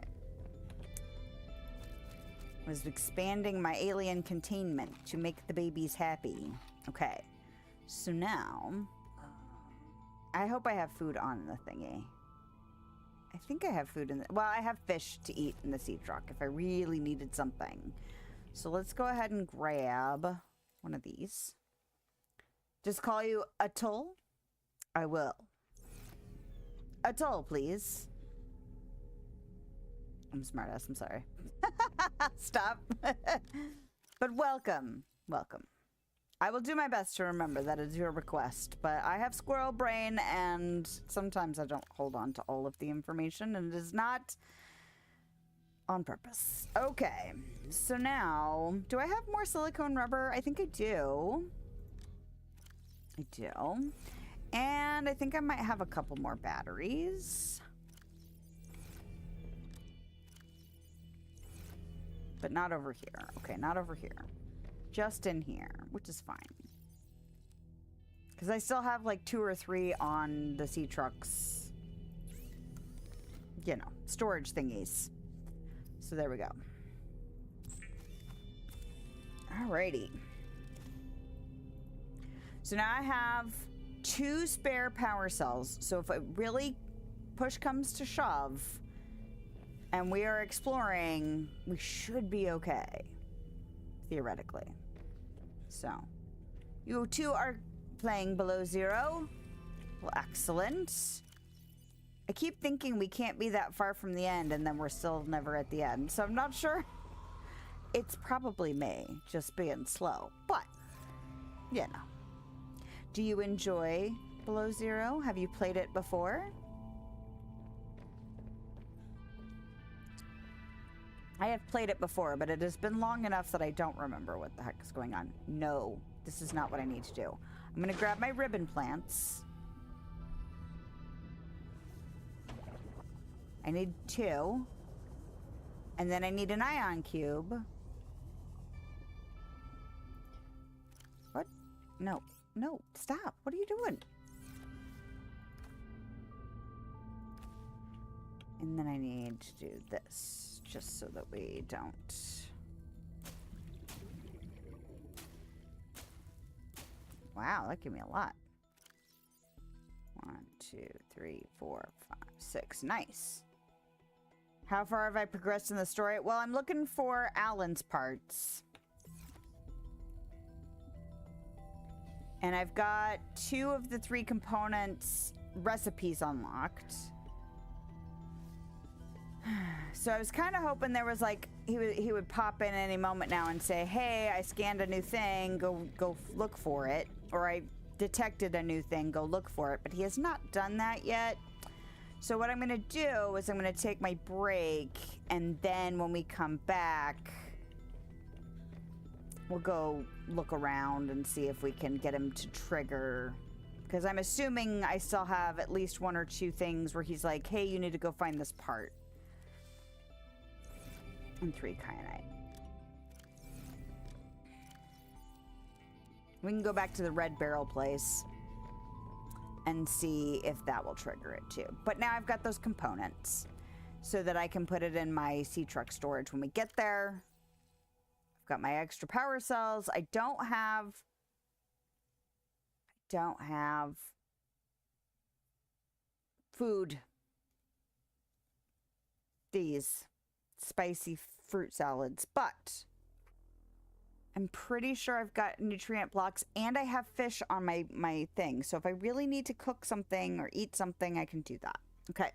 I was expanding my alien containment to make the babies happy. Okay. So now, I hope I have food on the thingy. I think I have food in the... Well, I have fish to eat in the sea truck if I really needed something. So let's go ahead and grab one of these. Just call you Atoll? I will. Atoll, please. I'm smartass, I'm sorry. Stop. But welcome. Welcome. I will do my best to remember that is your request, but I have squirrel brain and sometimes I don't hold on to all of the information and it is not on purpose. Okay, so now, do I have more silicone rubber? I think I do. I do. And I think I might have a couple more batteries. But not over here. Okay, not over here. Just in here, which is fine. Because I still have like 2 or 3 on the sea trucks. You know, storage thingies. So there we go. Alrighty. So now I have 2 spare power cells. So if it really push comes to shove and we are exploring, we should be okay. Theoretically. So, you 2 are playing Below Zero. Well, excellent. I keep thinking we can't be that far from the end and then we're still never at the end. So I'm not sure. It's probably me just being slow, but you know. Do you enjoy Below Zero? Have you played it before? I have played it before, but it has been long enough that I don't remember what the heck is going on. No, this is not what I need to do. I'm gonna grab my ribbon plants. I need 2. And then I need an ion cube. What? No. No, stop. What are you doing? And then I need to do this, just so that we don't... Wow, that gave me a lot. 1, 2, 3, 4, 5, 6. Nice. How far have I progressed in the story? Well, I'm looking for Alan's parts. And I've got 2 of the 3 components recipes unlocked. So I was kind of hoping there was like, he would pop in any moment now and say, hey, I scanned a new thing, go look for it. Or I detected a new thing, go look for it. But he has not done that yet. So what I'm going to do is I'm going to take my break, and then when we come back, we'll go look around and see if we can get him to trigger. Because I'm assuming I still have at least 1 or 2 things where he's like, hey, you need to go find this part. And 3 kyanite. We can go back to the red barrel place and see if that will trigger it too. But now I've got those components so that I can put it in my sea truck storage when we get there. I've got my extra power cells. I don't have food. These spicy fruit salads, but I'm pretty sure I've got nutrient blocks, and I have fish on my thing. So if I really need to cook something or eat something, I can do that. Okay.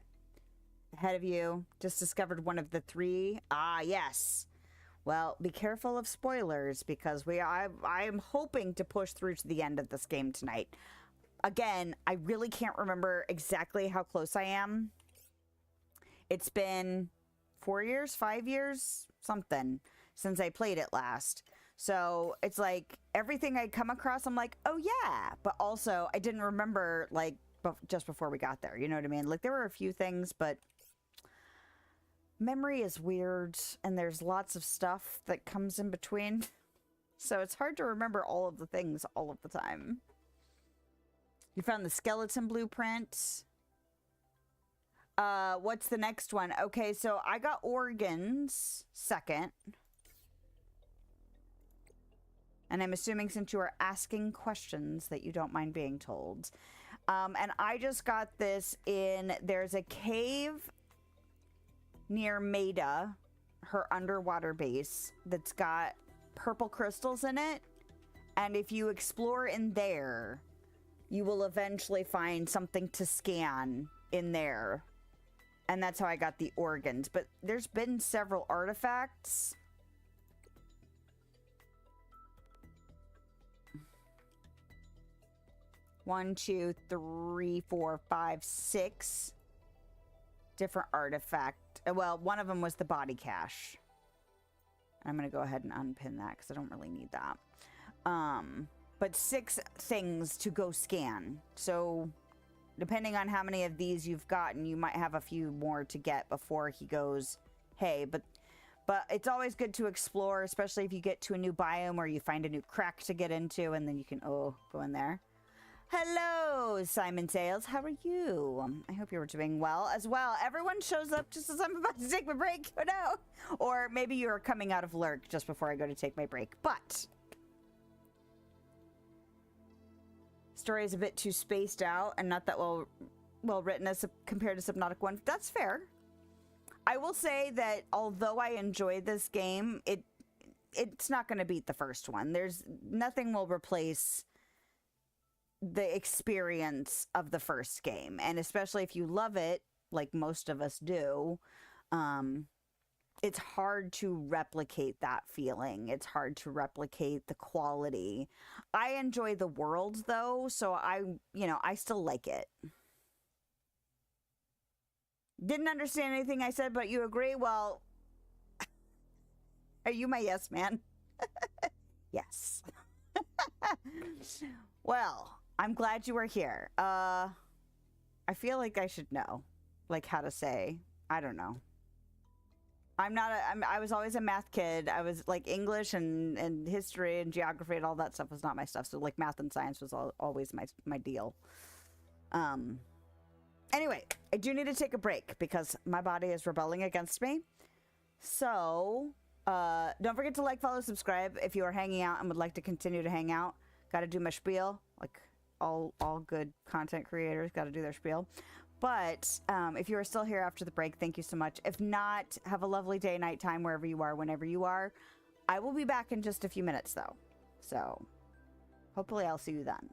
Ahead of you. Just discovered one of the 3. Ah, yes. Well, be careful of spoilers, because I am hoping to push through to the end of this game tonight. Again, I really can't remember exactly how close I am. It's been 4 years, 5 years, something, since I played it last. So it's like everything I come across, I'm like, oh yeah. But also I didn't remember like just before we got there. You know what I mean? Like there were a few things, but memory is weird and there's lots of stuff that comes in between. So it's hard to remember all of the things all of the time. You found the skeleton blueprint. What's the next one? Okay, so I got organs second. And I'm assuming since you are asking questions that you don't mind being told. And I just got this in, there's a cave near Maida, her underwater base, that's got purple crystals in it. And if you explore in there, you will eventually find something to scan in there. And that's how I got the organs. But there's been several artifacts. One, 2, 3, 4, 5, 6 different artifact. Well, one of them was the body cache. I'm going to go ahead and unpin that because I don't really need that. But 6 things to go scan. So depending on how many of these you've gotten, you might have a few more to get before he goes, hey, but it's always good to explore, especially if you get to a new biome or you find a new crack to get into, and then you can, go in there. Hello, Simon Sales. How are you? I hope you're doing well as well. Everyone shows up just as I'm about to take my break. Oh no. Or maybe you're coming out of lurk just before I go to take my break. But story is a bit too spaced out and not that well written as compared to Subnautica 1. That's fair. I will say that although I enjoyed this game, it's not going to beat the first one. There's nothing will replace the experience of the first game, and especially if you love it like most of us do, it's hard to replicate that feeling. It's hard to replicate the quality. I enjoy the world though, so I still like it. Didn't understand anything I said, but you agree? Well, Are you my yes man? Yes. Well, I'm glad you were here. I feel like I should know, like, how to say, I don't know. I was always a math kid. I was like English and history and geography and all that stuff was not my stuff. So like math and science was always my deal. Anyway, I do need to take a break because my body is rebelling against me. So, don't forget to like, follow, subscribe if you are hanging out and would like to continue to hang out. Got to do my spiel, like all good content creators got to do their spiel. But if you are still here after the break, thank you so much. If not, have a lovely day, nighttime, wherever you are, whenever you are. I will be back in just a few minutes, though. So, hopefully I'll see you then.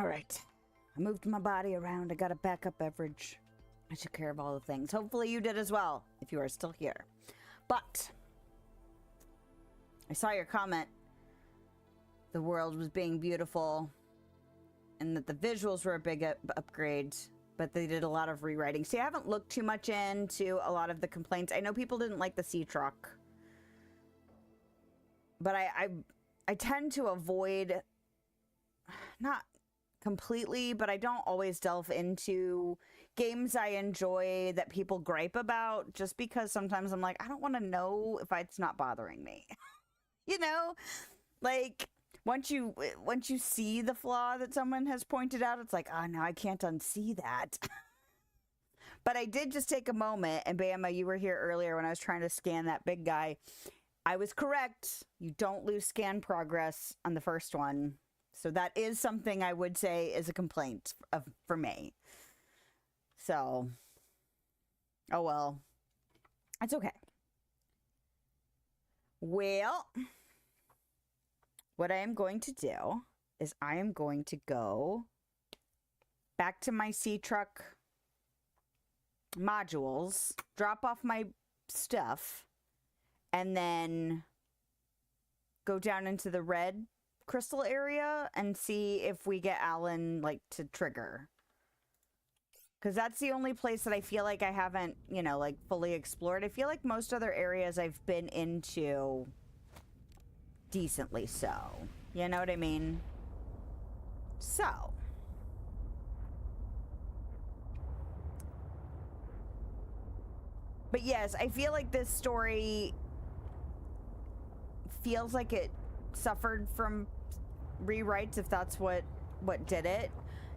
All right. I moved my body around. I got a backup beverage. I took care of all the things. Hopefully you did as well, if you are still here. But I saw your comment. The world was being beautiful and that the visuals were a big upgrade, but they did a lot of rewriting. See, I haven't looked too much into a lot of the complaints. I know people didn't like the sea truck, but I tend to avoid, not completely, but I don't always delve into games I enjoy that people gripe about, just because sometimes I'm like, I don't want to know if it's not bothering me. You know, like once you see the flaw that someone has pointed out, it's like, oh no, I can't unsee that. But I did just take a moment, and Bama, you were here earlier when I was trying to scan that big guy. I was correct. You don't lose scan progress on the first one. So that is something I would say is a complaint for me. So, oh well. It's okay. Well, what I am going to do is I am going to go back to my sea truck modules, drop off my stuff, and then go down into the red crystal area and see if we get Alan, like, to trigger. Because that's the only place that I feel like I haven't, you know, like, fully explored. I feel like most other areas I've been into decently so. You know what I mean? So. But yes, I feel like this story feels like it suffered from rewrites, if that's what did it.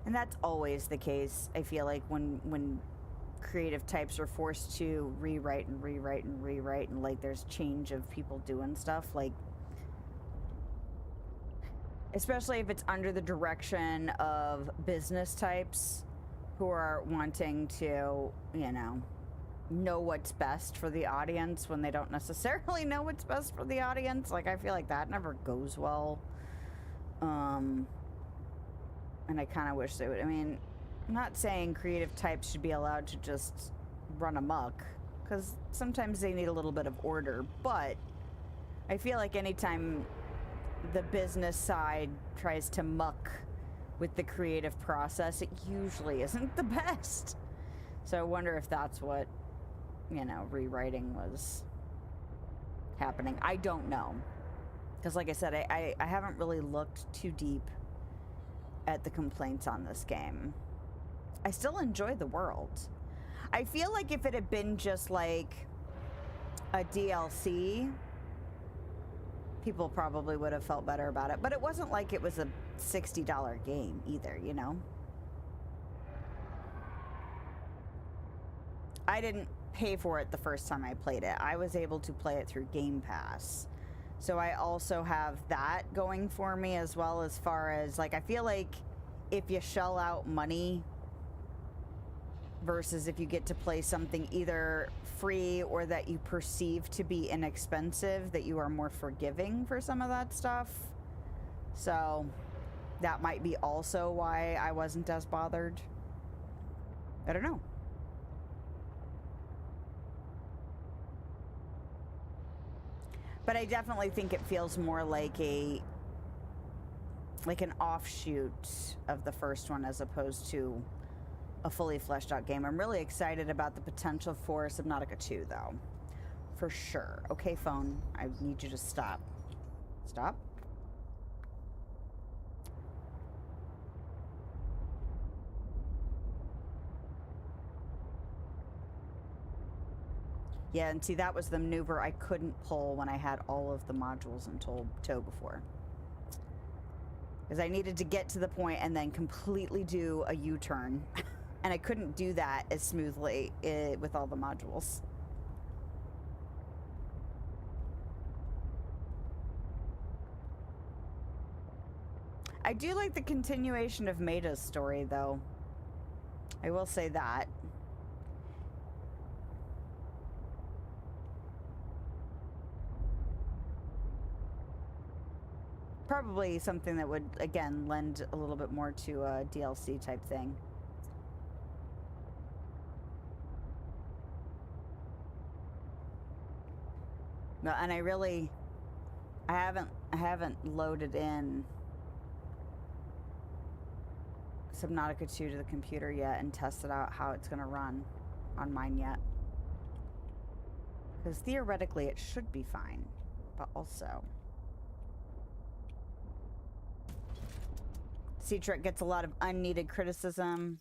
And that's always the case, I feel like, when creative types are forced to rewrite and rewrite and rewrite, and like there's change of people doing stuff, like, especially if it's under the direction of business types who are wanting to, you know what's best for the audience when they don't necessarily know what's best for the audience. Like, I feel like that never goes well. And I kind of wish they would. I mean, I'm not saying creative types should be allowed to just run amok, because sometimes they need a little bit of order, but I feel like anytime the business side tries to muck with the creative process, it usually isn't the best. So I wonder if that's what, you know, rewriting was happening. I don't know. Because like I said, I haven't really looked too deep at the complaints on this game. I still enjoy the world. I feel like if it had been just like a DLC, people probably would have felt better about it. But it wasn't like it was a $60 game either, you know? I didn't pay for it the first time I played it. I was able to play it through Game Pass. So I also have that going for me, as well, as far as, like, I feel like if you shell out money versus if you get to play something either free or that you perceive to be inexpensive, that you are more forgiving for some of that stuff. So that might be also why I wasn't as bothered. I don't know. But I definitely think it feels more like an offshoot of the first one, as opposed to a fully fleshed out game. I'm really excited about the potential for Subnautica 2, though. For sure. Okay, phone, I need you to stop. Stop? Yeah, and see, that was the maneuver I couldn't pull when I had all of the modules in tow before. Because I needed to get to the point and then completely do a U-turn. And I couldn't do that as smoothly with all the modules. I do like the continuation of Maida's story, though. I will say that. Probably something that would, again, lend a little bit more to a DLC type thing. No, and I haven't loaded in Subnautica 2 to the computer yet and tested out how it's going to run on mine yet. Because theoretically it should be fine, but also Sea Trek gets a lot of unneeded criticism.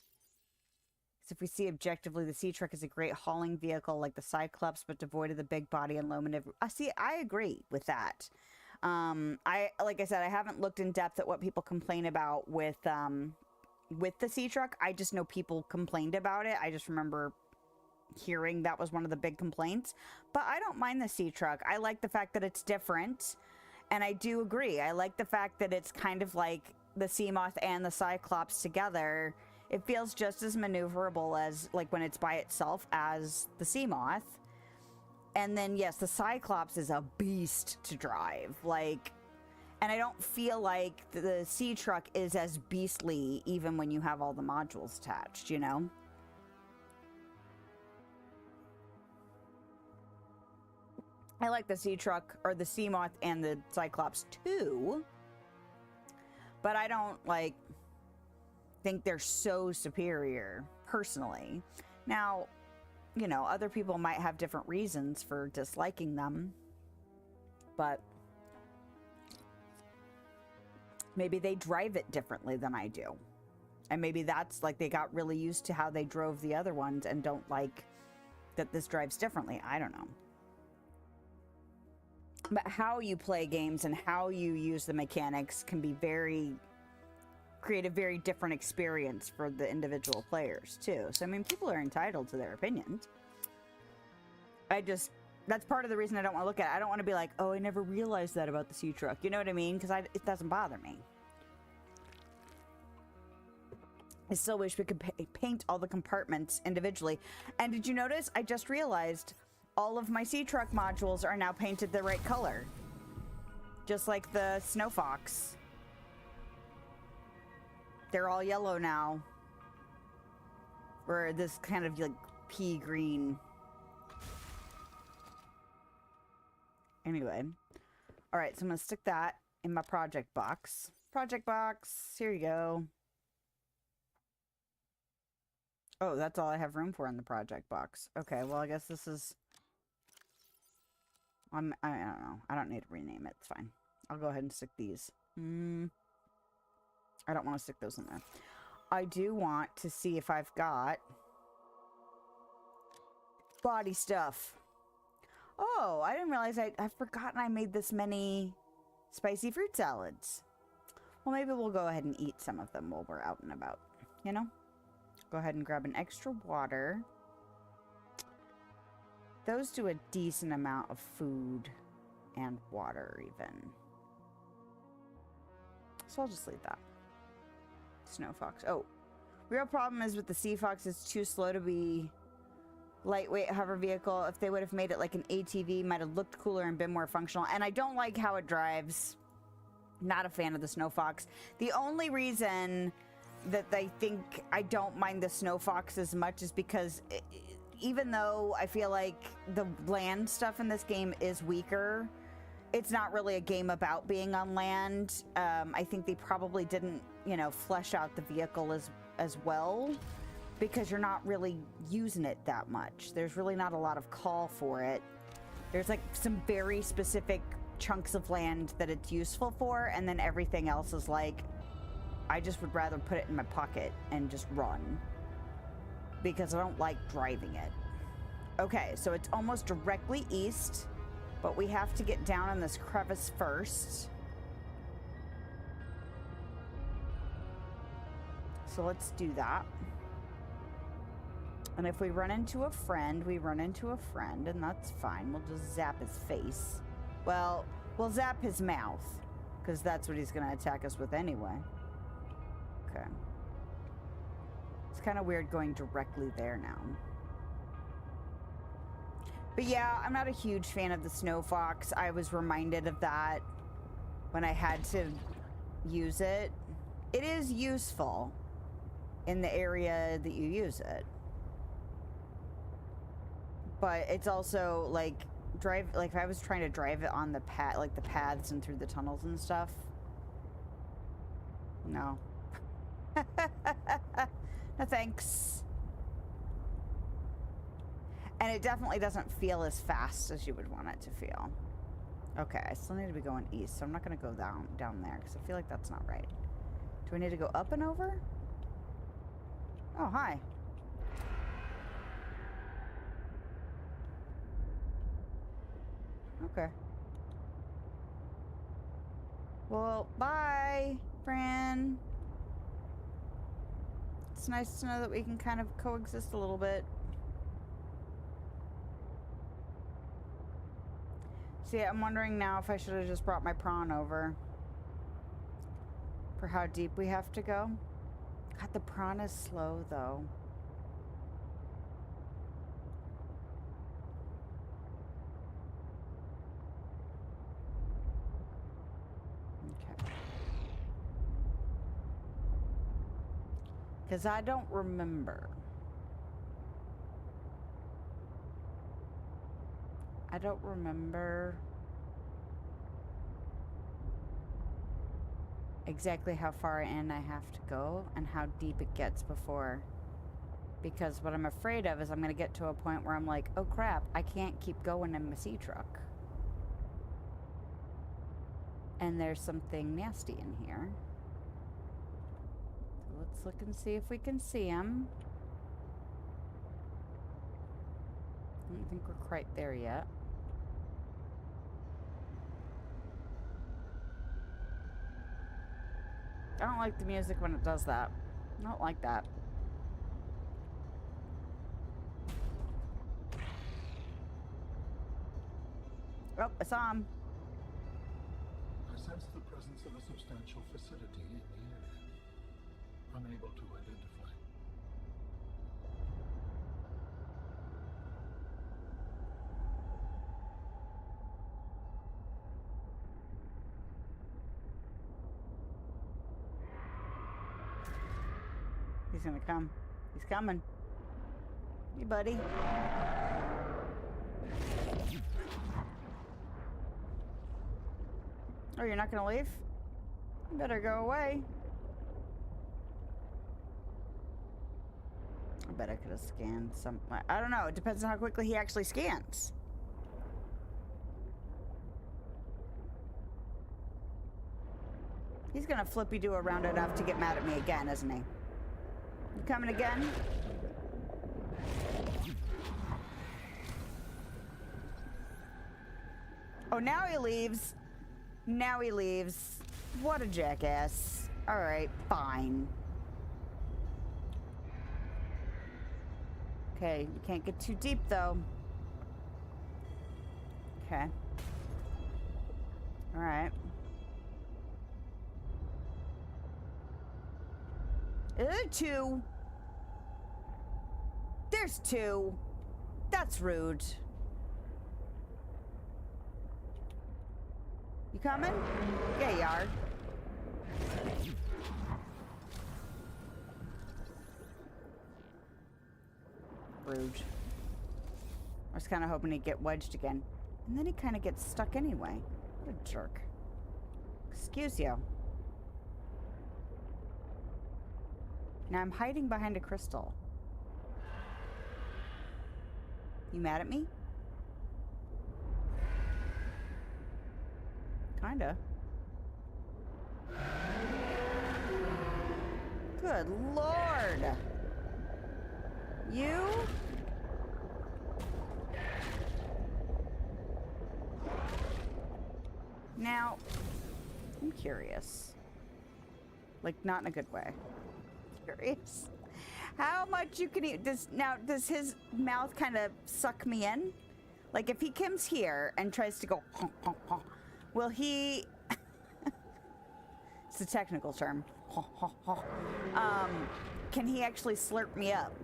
Because if we see objectively, the Sea Trek is a great hauling vehicle like the Cyclops, but devoid of the big body and low maneuver. I agree with that. Like I said, I haven't looked in depth at what people complain about with the Sea Trek. I just know people complained about it. I just remember hearing that was one of the big complaints. But I don't mind the Sea Trek. I like the fact that it's different. And I do agree. I like the fact that it's kind of like the Seamoth and the Cyclops together. It feels just as maneuverable as like when it's by itself as the Seamoth. And then yes, the Cyclops is a beast to drive. Like, and I don't feel like the Sea Truck is as beastly even when you have all the modules attached, you know? I like the Sea Truck or the Seamoth and the Cyclops too. But I don't like think they're so superior personally. Now, you know, other people might have different reasons for disliking them, but maybe they drive it differently than I do. And maybe that's like they got really used to how they drove the other ones and don't like that this drives differently. I don't know. But how you play games and how you use the mechanics can be create a very different experience for the individual players too. So I mean, people are entitled to their opinions. That's part of the reason I don't want to look at it. I don't want to be like, oh, I never realized that about the Sea Truck. You know what I mean? Because it doesn't bother me. I still wish we could paint all the compartments individually. And did you notice? I just realized all of my Sea Truck modules are now painted the right color. Just like the Snow Fox. They're all yellow now. Or this kind of like pea green. Anyway. Alright, so I'm going to stick that in my project box. Project box. Here you go. Oh, that's all I have room for in the project box. Okay, well, I guess this is... I don't know. I don't need to rename it. It's fine. I'll go ahead and stick these. I don't want to stick those in there. I do want to see if I've got body stuff. Oh, I didn't realize I've forgotten I made this many spicy fruit salads. Well, maybe we'll go ahead and eat some of them while we're out and about, you know? Go ahead and grab an extra water. Those do a decent amount of food and water even. So I'll just leave that. Snow Fox. Oh, real problem is with the Sea Fox, it's too slow to be lightweight hover vehicle. If they would have made it like an ATV, might have looked cooler and been more functional. And I don't like how it drives. Not a fan of the Snow Fox. The only reason that I think I don't mind the Snow Fox as much is because even though I feel like the land stuff in this game is weaker, it's not really a game about being on land. I think they probably didn't, you know, flesh out the vehicle as well because you're not really using it that much. There's really not a lot of call for it. There's like some very specific chunks of land that it's useful for, and then everything else is like, I just would rather put it in my pocket and just run because I don't like driving it. Okay, so it's almost directly east, but we have to get down in this crevice first. So let's do that. And if we run into a friend, we run into a friend, and that's fine. We'll just zap his face. Well, we'll zap his mouth, because that's what he's going to attack us with anyway. Okay. It's kind of weird going directly there now. But yeah, I'm not a huge fan of the Snow Fox. I was reminded of that when I had to use it. It is useful in the area that you use it. But it's also like if I was trying to drive it on the the paths and through the tunnels and stuff. No. No thanks. And it definitely doesn't feel as fast as you would want it to feel. Okay, I still need to be going east, so I'm not going to go down there because I feel like that's not right. Do I need to go up and over? Oh, hi. Okay. Well, bye, Fran. It's nice to know that we can kind of coexist a little bit. See, I'm wondering now if I should have just brought my prawn over. For how deep we have to go. God, the prawn is slow, though. Okay. Because I don't remember. I don't remember exactly how far in I have to go and how deep it gets before. Because what I'm afraid of is I'm going to get to a point where I'm like, oh crap, I can't keep going in my sea truck. And there's something nasty in here. So let's look and see if we can see him. I don't think we're quite there yet. I don't like the music when it does that. I don't like that. Oh, I saw him. I sense the presence of a substantial facility in the area. Unable to identify. He's gonna come. He's coming. Hey, buddy. Oh, you're not gonna leave? You better go away. I bet I could have scanned some. I don't know. It depends on how quickly he actually scans. He's gonna flippy-do around enough to get mad at me again, isn't he? You coming again? Oh, now he leaves. Now he leaves. What a jackass. Alright, fine. Okay, you can't get too deep, though. Okay. Alright. Two. There's two. That's rude. You coming? Yeah, you are. Rude. I was kind of hoping he'd get wedged again. And then he kind of gets stuck anyway. What a jerk. Excuse you. Now I'm hiding behind a crystal. You mad at me? Kinda. Good Lord! You? Now, I'm curious. Like, not in a good way. Curious. How much you can eat? Does his mouth kind of suck me in? Like, if he comes here and tries to go, will he? It's a technical term. Can he actually slurp me up?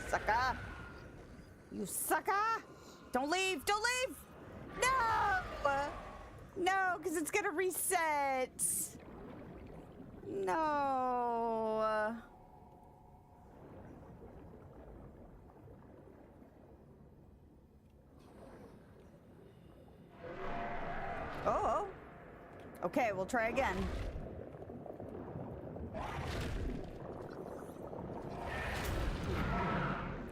Sucker! You sucker! Don't leave! Don't leave! No! No, because it's gonna reset. No. Oh. Okay, we'll try again.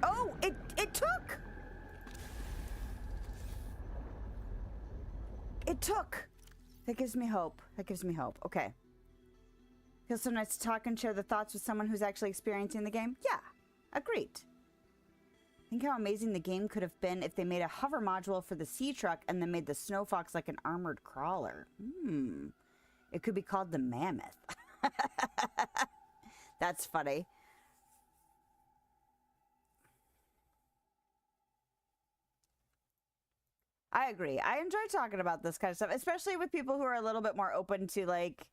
Oh, it took. It took. That gives me hope. That gives me hope. Okay. Feels so nice to talk and share the thoughts with someone who's actually experiencing the game. Yeah, agreed. Think how amazing the game could have been if they made a hover module for the sea truck and then made the snow fox like an armored crawler. It could be called the Mammoth. That's funny. I agree. I enjoy talking about this kind of stuff, especially with people who are a little bit more open to like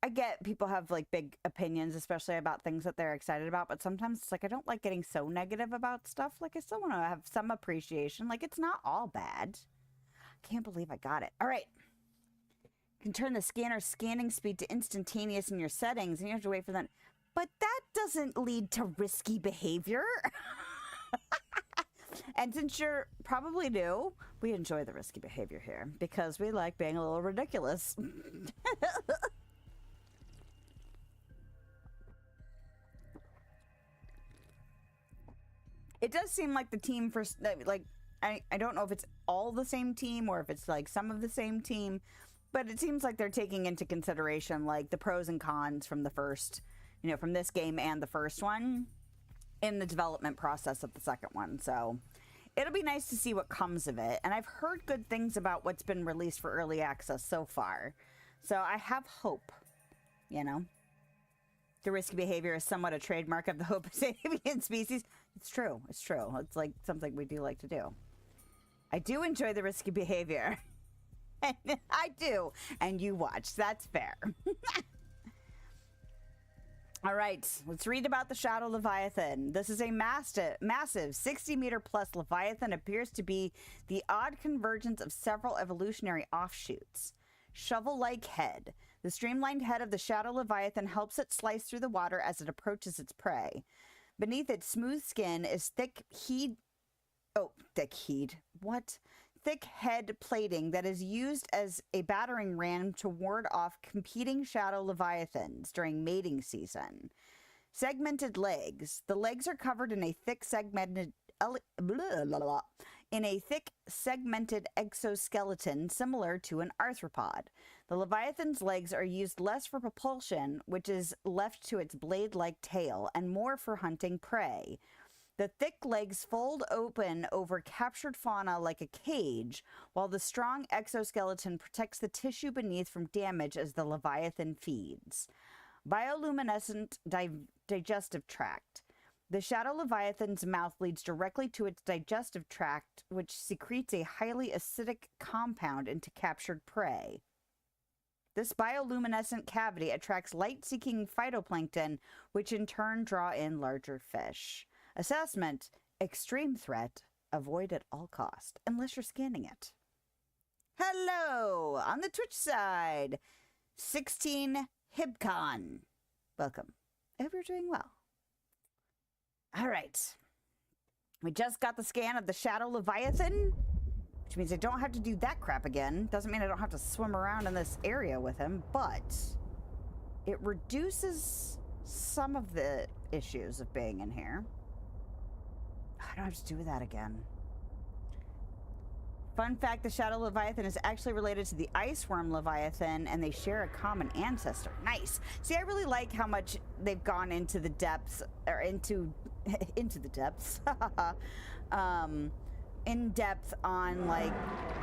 I get people have like big opinions, especially about things that they're excited about, but sometimes it's like I don't like getting so negative about stuff. Like I still want to have some appreciation. Like it's not all bad. I can't believe I got it. All right. You can turn the scanner's scanning speed to instantaneous in your settings, and you have to wait for that. But that doesn't lead to risky behavior. And since you're probably new, we enjoy the risky behavior here because we like being a little ridiculous. It does seem like the team for, like, I don't know if it's all the same team or if it's like some of the same team, but it seems like they're taking into consideration like the pros and cons from the first, you know, from this game and the first one in the development process of the second one. So it'll be nice to see what comes of it. And I've heard good things about what's been released for early access so far. So I have hope, you know. The risky behavior is somewhat a trademark of the Homo sapien species. It's true. It's true. It's like something we do like to do. I do enjoy the risky behavior. I do. And you watch. That's fair. All right, let's read about the Shadow Leviathan. This is a massive 60-meter plus Leviathan, appears to be the odd convergence of several evolutionary offshoots. Shovel-like head. The streamlined head of the Shadow Leviathan helps it slice through the water as it approaches its prey. Beneath its smooth skin is thick head plating that is used as a battering ram to ward off competing shadow leviathans during mating season. Segmented legs. The legs are covered in a thick segmented exoskeleton similar to an arthropod. The leviathan's legs are used less for propulsion, which is left to its blade-like tail, and more for hunting prey. The thick legs fold open over captured fauna like a cage, while the strong exoskeleton protects the tissue beneath from damage as the leviathan feeds. Bioluminescent digestive tract. The shadow leviathan's mouth leads directly to its digestive tract, which secretes a highly acidic compound into captured prey. This bioluminescent cavity attracts light-seeking phytoplankton, which in turn draw in larger fish. Assessment: extreme threat. Avoid at all cost, unless you're scanning it. Hello! On the Twitch side, 16 Hibcon. Welcome. I hope you're doing well. All right. We just got the scan of the Shadow Leviathan, which means I don't have to do that crap again. Doesn't mean I don't have to swim around in this area with him, but it reduces some of the issues of being in here. I don't have to do that again. Fun fact, the Shadow Leviathan is actually related to the Ice Worm Leviathan, and they share a common ancestor. Nice. See, I really like how much they've gone into the depths, or into the depths, in depth on, like,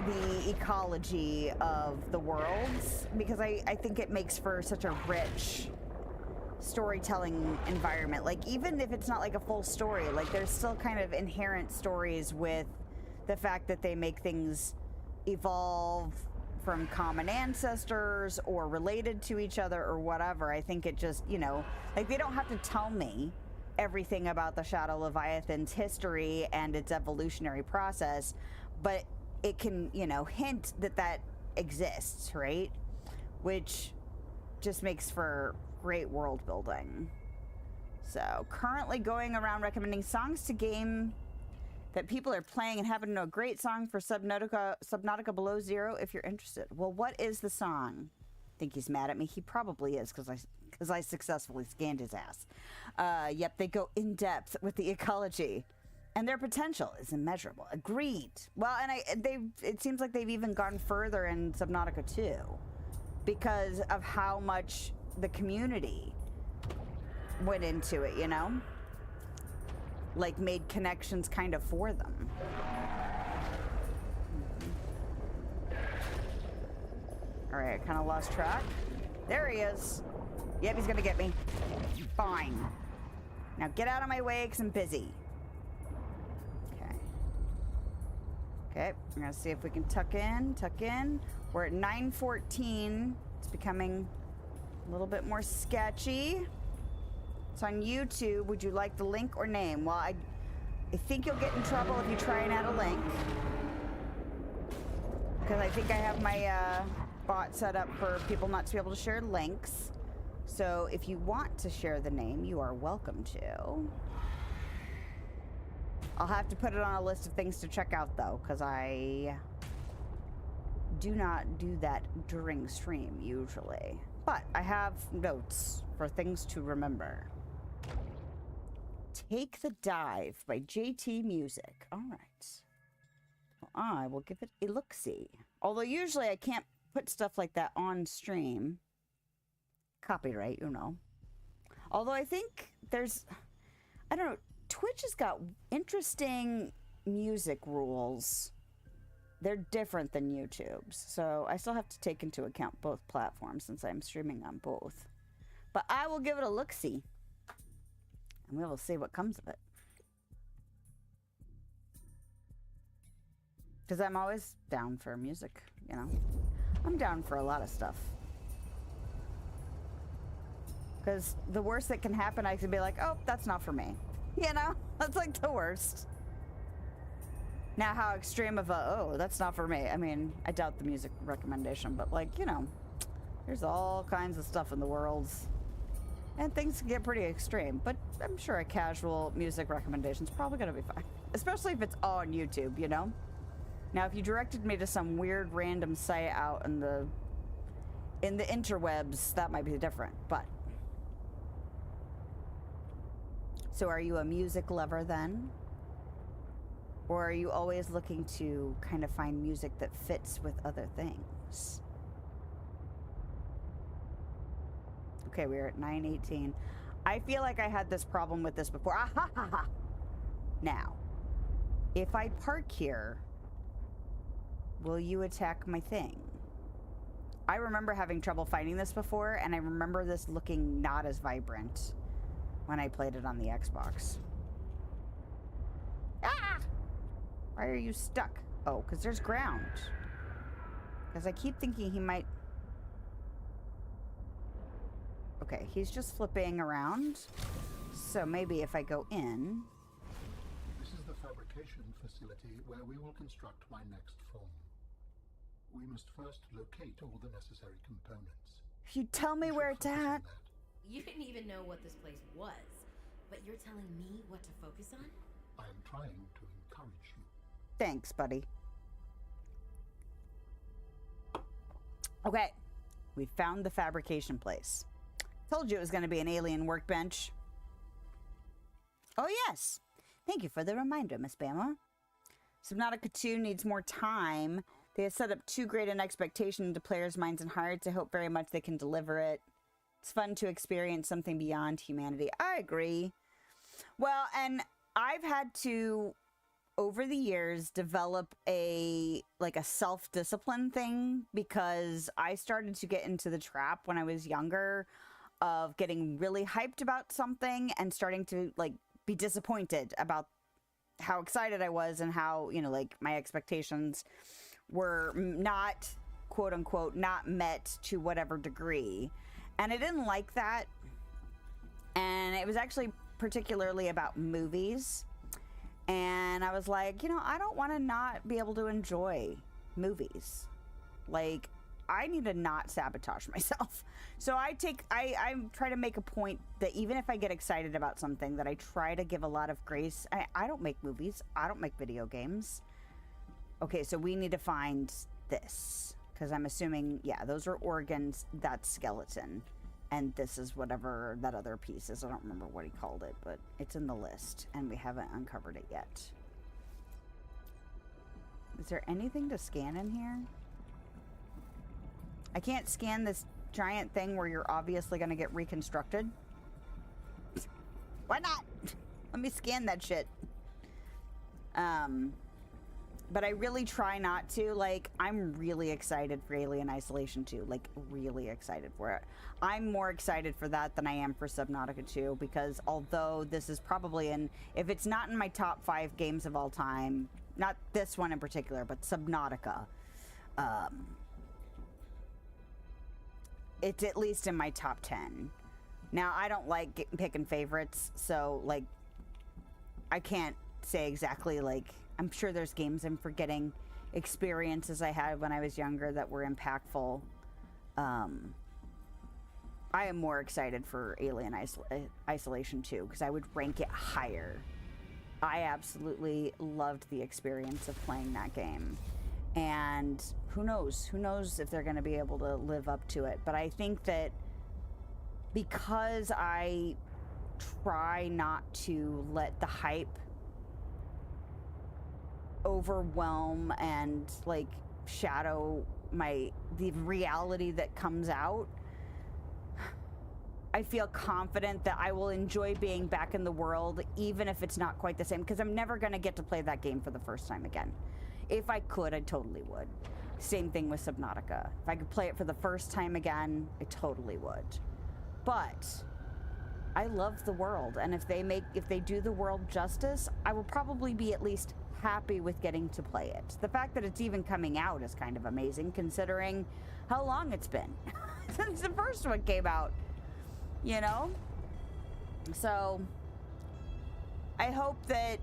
the ecology of the worlds, because I think it makes for such a rich storytelling environment. Like, even if it's not like a full story, like there's still kind of inherent stories with the fact that they make things evolve from common ancestors or related to each other or whatever. I think it just, you know, like they don't have to tell me everything about the Shadow Leviathan's history and its evolutionary process, but it can, you know, hint that that exists, right? Which just makes for great world building. So, currently going around recommending songs to game that people are playing and happen to know a great song for Subnautica Below Zero if you're interested. Well, what is the song? Think he's mad at me? He probably is because I successfully scanned his ass. Yep, they go in depth with the ecology, and their potential is immeasurable. Agreed. Well, and it seems like they've even gone further in Subnautica 2 because of how much the community went into it, you know? Like made connections kind of for them. All right, I kind of lost track. There he is. Yep, he's gonna get me. Fine. Now get out of my way because I'm busy. Okay. Okay, we're gonna see if we can tuck in, tuck in. We're at 9:14. It's becoming a little bit more sketchy. It's on YouTube. Would you like the link or name? Well, I think you'll get in trouble if you try and add a link. Because I think I have my bot set up for people not to be able to share links. So if you want to share the name, you are welcome to. I'll have to put it on a list of things to check out, though, because I do not do that during stream, usually. But I have notes for things to remember. Take the Dive by JT Music. All right. Well, I will give it a look-see. Although usually I can't put stuff like that on stream. Copyright, you know. Although I think there's, I don't know, Twitch has got interesting music rules. They're different than YouTube's. So I still have to take into account both platforms since I'm streaming on both. But I will give it a look-see. And we will see what comes of it. Because I'm always down for music, you know. I'm down for a lot of stuff. Because the worst that can happen, I can be like, oh, that's not for me. You know? That's like the worst. Now, how extreme of a, oh, that's not for me. I mean, I doubt the music recommendation, but like, you know, there's all kinds of stuff in the world. And things can get pretty extreme, but I'm sure a casual music recommendation is probably going to be fine. Especially if it's on YouTube, you know? Now, if you directed me to some weird random site out in the interwebs, that might be different, but. So are you a music lover then? Or are you always looking to kind of find music that fits with other things? Okay, we're at 9:18. I feel like I had this problem with this before. Ah, ha, ha, ha. Now, if I park here, will you attack my thing? I remember having trouble finding this before, and I remember this looking not as vibrant when I played it on the Xbox. Ah! Why are you stuck? Oh, because there's ground. Because I keep thinking he might... Okay, he's just flipping around. So maybe if I go in... This is the fabrication facility where we will construct my next form. We must first locate all the necessary components. If you tell me where it's at... You didn't even know what this place was, but you're telling me what to focus on? I am trying to encourage you. Thanks, buddy. Okay, we found the fabrication place. Told you it was going to be an alien workbench. Oh, yes. Thank you for the reminder, Miss Bama. Subnautica 2 needs more time. They have set up too great an expectation into players' minds and hearts. I hope very much they can deliver it. It's fun to experience something beyond humanity. I agree. Well, and I've had to, over the years, develop a self-discipline thing because I started to get into the trap when I was younger of getting really hyped about something and starting to be disappointed about how excited I was and how, my expectations were not quote unquote not met to whatever degree. And I didn't like that. And it was actually particularly about movies. And I was like, you know, I don't want to not be able to enjoy movies. Like, I need to not sabotage myself. So I try to make a point that even if I get excited about something, that I try to give a lot of grace. I don't make movies. I don't make video games. Okay, so we need to find this. Because I'm assuming, yeah, those are organs. That's skeleton. And this is whatever that other piece is. I don't remember what he called it, but it's in the list. And we haven't uncovered it yet. Is there anything to scan in here? I can't scan this giant thing where you're obviously going to get reconstructed. Why not? Let me scan that shit. But I really try not to. Like, I'm really excited for Alien Isolation 2. Like, really excited for it. I'm more excited for that than I am for Subnautica 2, because although this is probably if it's not in my top 5 games of all time, not this one in particular, but Subnautica, it's at least in my top 10. Now, I don't like picking favorites, so, like, I can't say exactly, like, I'm sure there's games I'm forgetting, experiences I had when I was younger that were impactful. I am more excited for Alien Isolation 2, because I would rank it higher. I absolutely loved the experience of playing that game. And who knows? Who knows if they're going to be able to live up to it. But I think that because I try not to let the hype overwhelm and, like, shadow the reality that comes out, I feel confident that I will enjoy being back in the world, even if it's not quite the same, because I'm never going to get to play that game for the first time again. If I could, I totally would. Same thing with Subnautica. If I could play it for the first time again, I totally would. But I love the world, and if they do the world justice, I will probably be at least happy with getting to play it. The fact that it's even coming out is kind of amazing, considering how long it's been since the first one came out, you know? So I hope that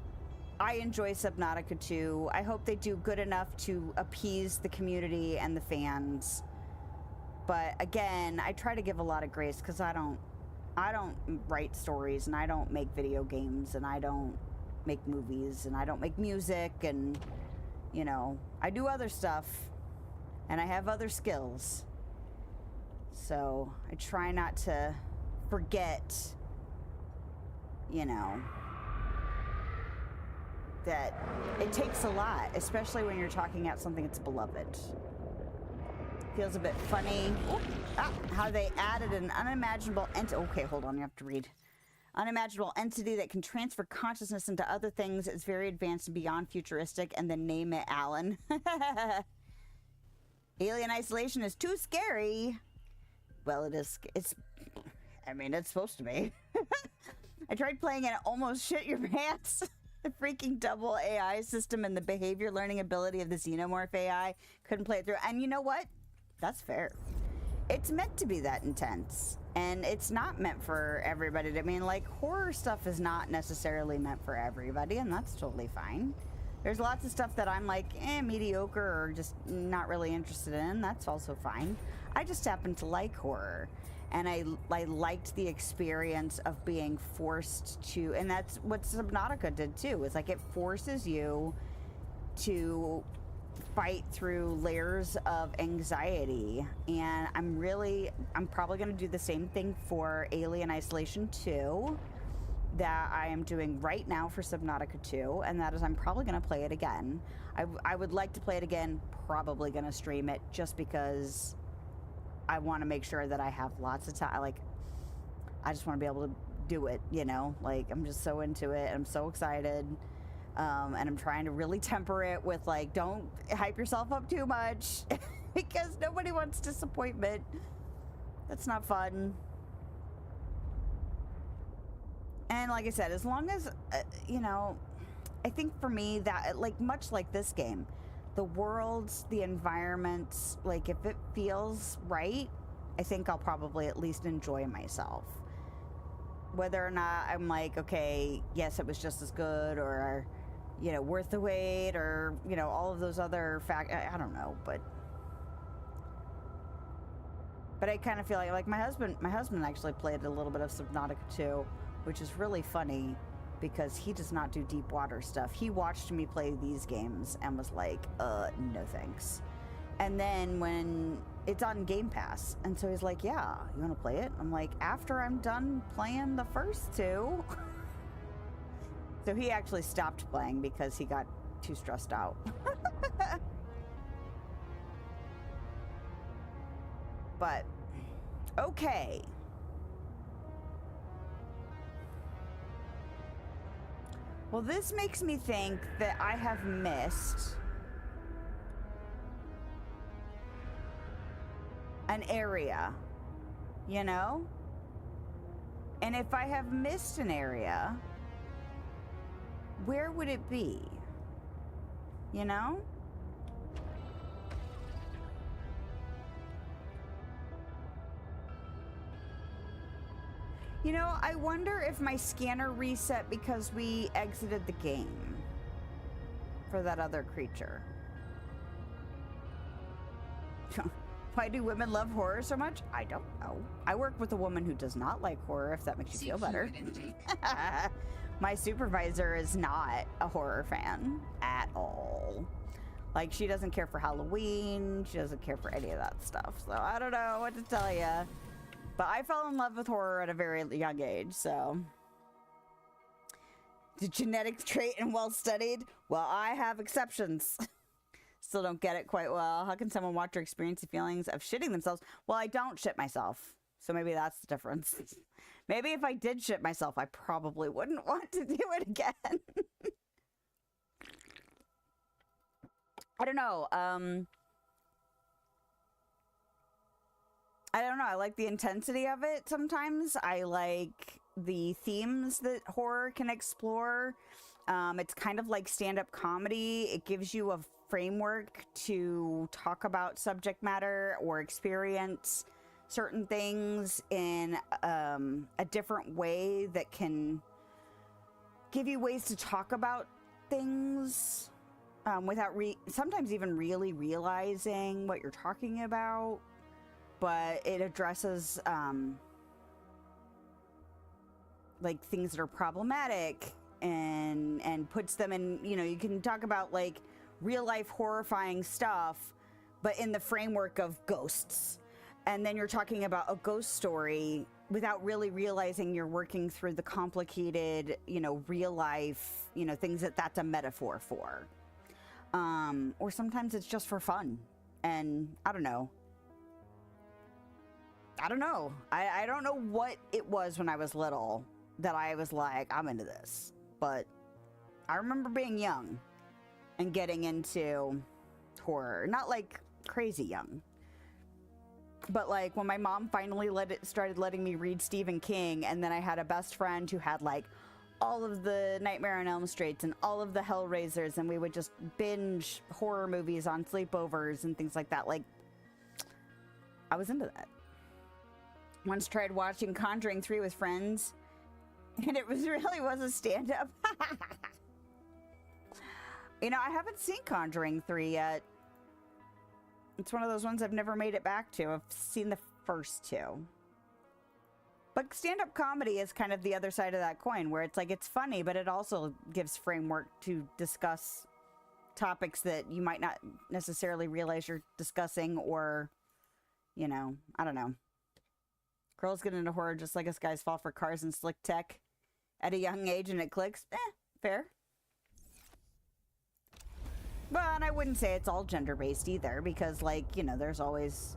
I enjoy Subnautica 2. I hope they do good enough to appease the community and the fans. But again, I try to give a lot of grace, because I don't write stories, and I don't make video games, and I don't make movies, and I don't make music, and, you know, I do other stuff, and I have other skills. So I try not to forget, you know, that it takes a lot, especially when you're talking about something that's beloved. Feels a bit funny. How they added an unimaginable okay, hold on, you have to read. Unimaginable entity that can transfer consciousness into other things is very advanced and beyond futuristic, and then name it Alan. Alien Isolation is too scary. Well, it is. I mean, it's supposed to be. I tried playing it, almost shit your pants. The freaking double AI system and the behavior learning ability of the xenomorph AI. Couldn't play it through. And you know what? That's fair. It's meant to be that intense. And it's not meant for everybody. I mean, like, horror stuff is not necessarily meant for everybody, and that's totally fine. There's lots of stuff that I'm like, mediocre, or just not really interested in. That's also fine. I just happen to like horror. And I liked the experience of being forced to, and that's what Subnautica did too. It's like it forces you to fight through layers of anxiety. And I'm probably going to do the same thing for Alien Isolation 2 that I am doing right now for Subnautica 2, and that is I'm probably going to play it again. I would like to play it again, probably going to stream it, just because I want to make sure that I have lots of time. Like, I just want to be able to do it, you know? Like, I'm just so into it. I'm so excited. And I'm trying to really temper it with, like, don't hype yourself up too much because nobody wants disappointment. That's not fun. And like I said, as long as, you know, I think for me that, like, much like this game, the worlds, the environments, like if it feels right, I think I'll probably at least enjoy myself. Whether or not I'm like, okay, yes, it was just as good, or, you know, worth the wait, or, you know, all of those other I don't know, but I kind of feel like my husband actually played a little bit of Subnautica too, which is really funny because he does not do deep water stuff. He watched me play these games and was like, no thanks. And then when it's on Game Pass, and so he's like, yeah, you want to play it? I'm like, after I'm done playing the first two. So he actually stopped playing because he got too stressed out. But, okay. Well, this makes me think that I have missed an area, you know? And if I have missed an area, where would it be? You know? You know, I wonder if my scanner reset because we exited the game for that other creature. Why do women love horror so much? I don't know. I work with a woman who does not like horror, if that makes you feel better. My supervisor is not a horror fan at all. Like, she doesn't care for Halloween. She doesn't care for any of that stuff. So I don't know what to tell you. But I fell in love with horror at a very young age, so. The genetic trait and well studied? Well, I have exceptions. Still don't get it quite well. How can someone watch or experience the feelings of shitting themselves? Well, I don't shit myself. So maybe that's the difference. Maybe if I did shit myself, I probably wouldn't want to do it again. I don't know. I don't know. I like the intensity of it sometimes. I like the themes that horror can explore. It's kind of like stand-up comedy. It gives you a framework to talk about subject matter or experience certain things in a different way that can give you ways to talk about things without sometimes even really realizing what you're talking about. But it addresses like things that are problematic and puts them in, you know, you can talk about like real life horrifying stuff, but in the framework of ghosts. And then you're talking about a ghost story without really realizing you're working through the complicated, you know, real life, you know, things that's a metaphor for. Or sometimes it's just for fun. And I don't know. I don't know what it was when I was little that I was like, I'm into this. But I remember being young and getting into horror. Not like crazy young. But like when my mom finally started letting me read Stephen King, and then I had a best friend who had like all of the Nightmare on Elm Streets and all of the Hellraisers, and we would just binge horror movies on sleepovers and things like that. Like, I was into that. Once tried watching Conjuring 3 with friends, and it really was a stand-up. You know, I haven't seen Conjuring 3 yet. It's one of those ones I've never made it back to. I've seen the first two. But stand-up comedy is kind of the other side of that coin, where it's like, it's funny, but it also gives framework to discuss topics that you might not necessarily realize you're discussing, or, you know, I don't know. Girls get into horror just like us guys fall for cars and slick tech at a young age, and it clicks. Fair. Well, and I wouldn't say it's all gender-based either, because, like, you know, there's always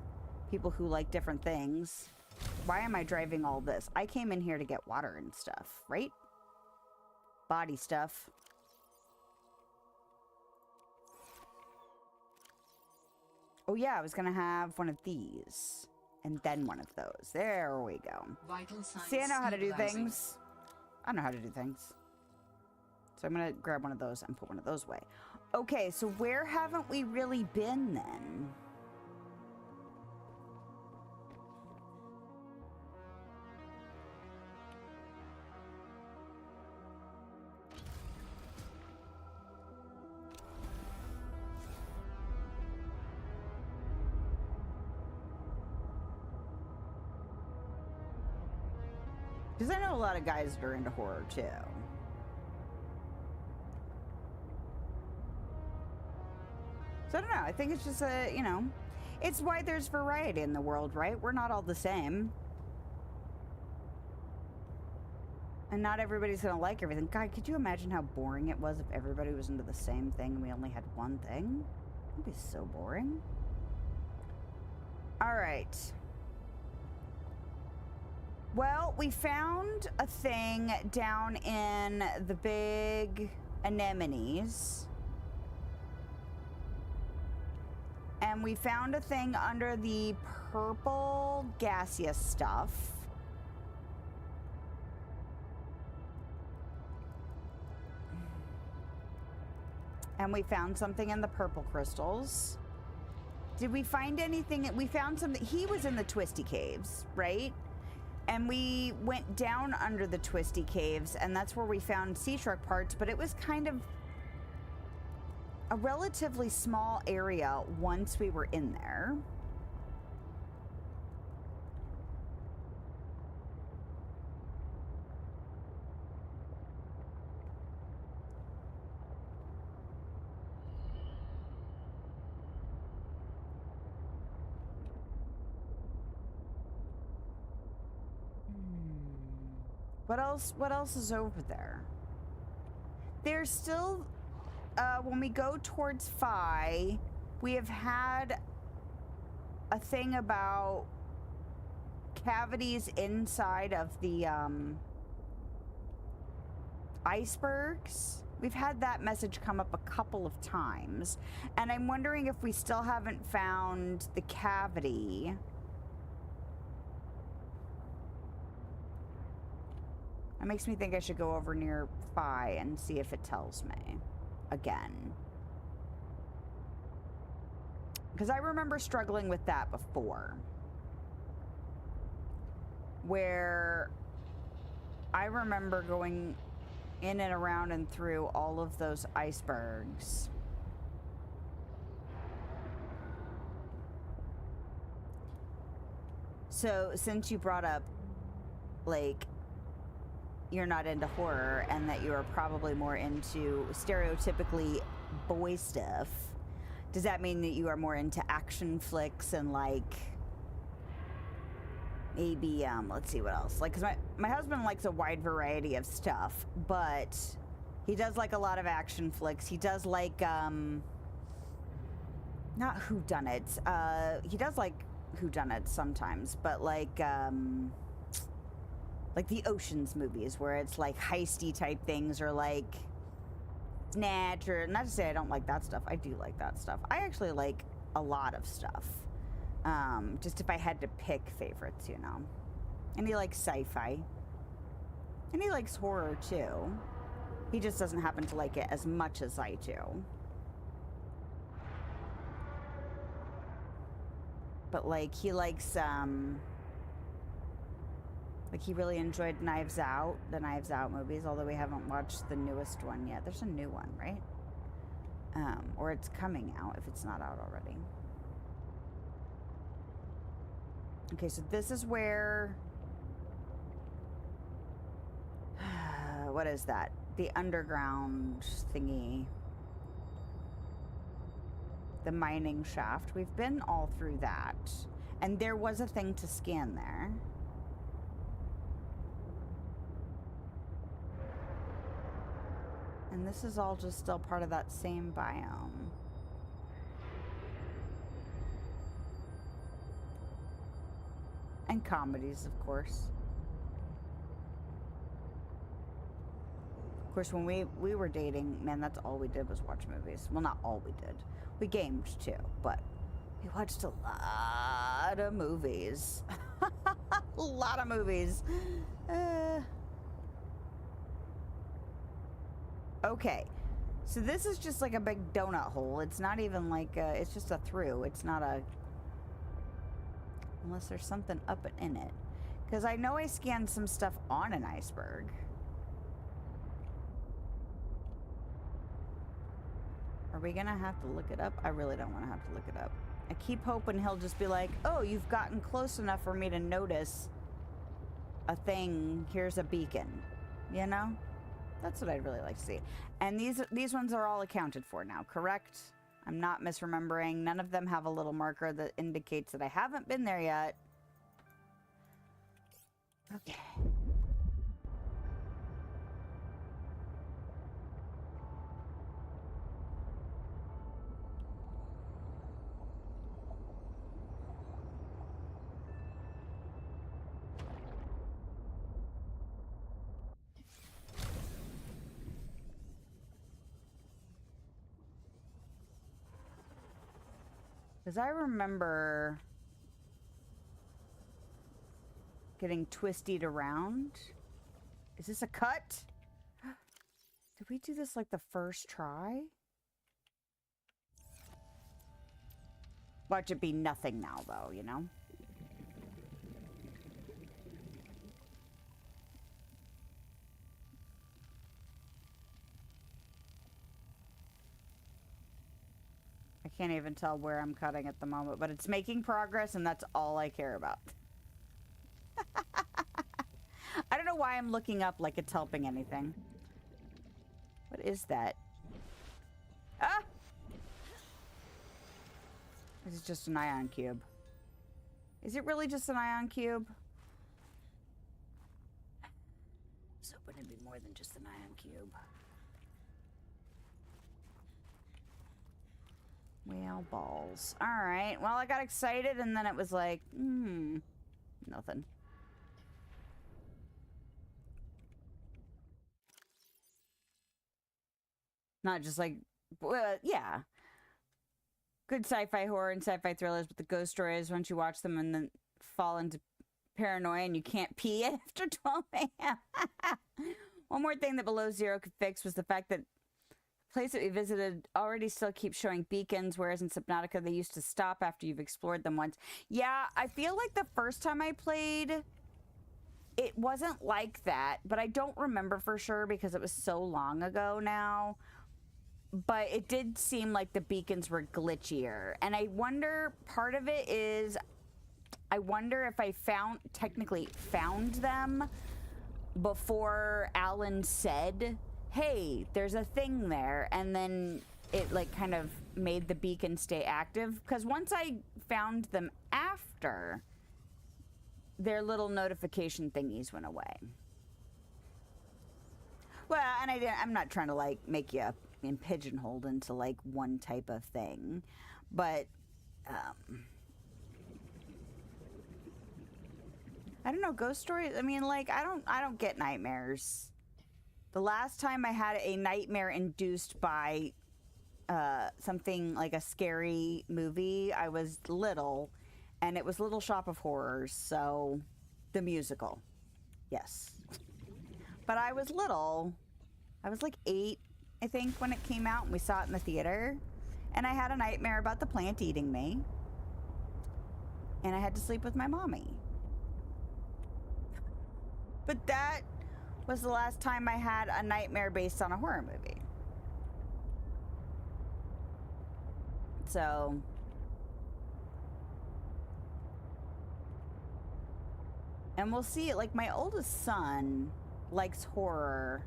people who like different things. Why am I driving all this? I came in here to get water and stuff, right? Body stuff. Oh yeah, I was gonna have one of these. And then one of those. There we go. Vital signs See, I know how to do stabilizing. things. I know how to do things. So I'm gonna grab one of those and put one of those away. Okay, so where haven't we really been then? Because I know a lot of guys that are into horror too. So I don't know. I think it's just a, you know, it's why there's variety in the world, right? We're not all the same. And not everybody's going to like everything. God, could you imagine how boring it was if everybody was into the same thing and we only had one thing? It'd be so boring. All right. Well, we found a thing down in the big anemones. And we found a thing under the purple gaseous stuff. And we found something in the purple crystals. Did we find anything? We found something. He was in the twisty caves, right? And we went down under the twisty caves, and that's where we found sea shark parts, but it was kind of a relatively small area once we were in there. What else is over there? There's still, when we go towards Phi, we have had a thing about cavities inside of the, icebergs. We've had that message come up a couple of times, and I'm wondering if we still haven't found the cavity. It makes me think I should go over near Phi and see if it tells me again. Because I remember struggling with that before. Where I remember going in and around and through all of those icebergs. So, since you brought up, like, you're not into horror and that you are probably more into stereotypically boy stuff, does that mean that you are more into action flicks and, like, maybe, let's see what else. Like, because my husband likes a wide variety of stuff, but he does like a lot of action flicks. He does like, not whodunits. He does like whodunits sometimes, but like the Ocean's movies where it's like heisty type things, or like Snatch, or not to say I don't like that stuff. I do like that stuff. I actually like a lot of stuff. Just if I had to pick favorites, you know. And he likes sci-fi. And he likes horror too. He just doesn't happen to like it as much as I do. But like he likes like he really enjoyed Knives Out, the Knives Out movies, although we haven't watched the newest one yet. There's a new one, right? Or it's coming out if it's not out already. Okay, so this is where what is that? The underground thingy. The mining shaft. We've been all through that. And there was a thing to scan there. And this is all just still part of that same biome. And comedies, of course. Of course, when we were dating, man, that's all we did was watch movies. Well, not all we did. We gamed too, but we watched a lot of movies. A lot of movies. Okay. So this is just like a big donut hole. It's not even like it's just a through. It's not a... Unless there's something up in it. Because I know I scanned some stuff on an iceberg. Are we gonna have to look it up? I really don't want to have to look it up. I keep hoping he'll just be like, oh, you've gotten close enough for me to notice a thing. Here's a beacon. You know? That's what I'd really like to see. And these ones are all accounted for now, correct? I'm not misremembering. None of them have a little marker that indicates that I haven't been there yet. Okay. Because I remember getting twisted around. Is this a cut? Did we do this like the first try? Watch it be nothing now, though, you know? I can't even tell where I'm cutting at the moment, but it's making progress, and that's all I care about. I don't know why I'm looking up like it's helping anything. What is that? Ah! This is just an ion cube. Is it really just an ion cube? So it wouldn't be more than just an ion cube. Well, balls. Alright, well, I got excited and then it was like, nothing. Not just like, yeah. Good sci-fi horror and sci-fi thrillers, but the ghost stories, once you watch them and then fall into paranoia and you can't pee after 12 a.m. One more thing that Below Zero could fix was the fact that place that we visited already still keeps showing beacons, whereas in Subnautica they used to stop after you've explored them once. Yeah, I feel like the first time I played, it wasn't like that, but I don't remember for sure because it was so long ago now. But it did seem like the beacons were glitchier. And I wonder, part of it is, I wonder if I technically found them before Alan said, hey, there's a thing there, and then it like kind of made the beacon stay active. Because once I found them after, their little notification thingies went away. Well, and I'm not trying to like make you pigeonholed into like one type of thing, but I don't know, ghost stories. I mean, like I don't get nightmares. The last time I had a nightmare induced by something like a scary movie, I was little, and it was Little Shop of Horrors, so the musical. Yes. But I was little. I was like 8, I think, when it came out, and we saw it in the theater. And I had a nightmare about the plant eating me. And I had to sleep with my mommy. But that was the last time I had a nightmare based on a horror movie. So and we'll see it. Like, my oldest son likes horror,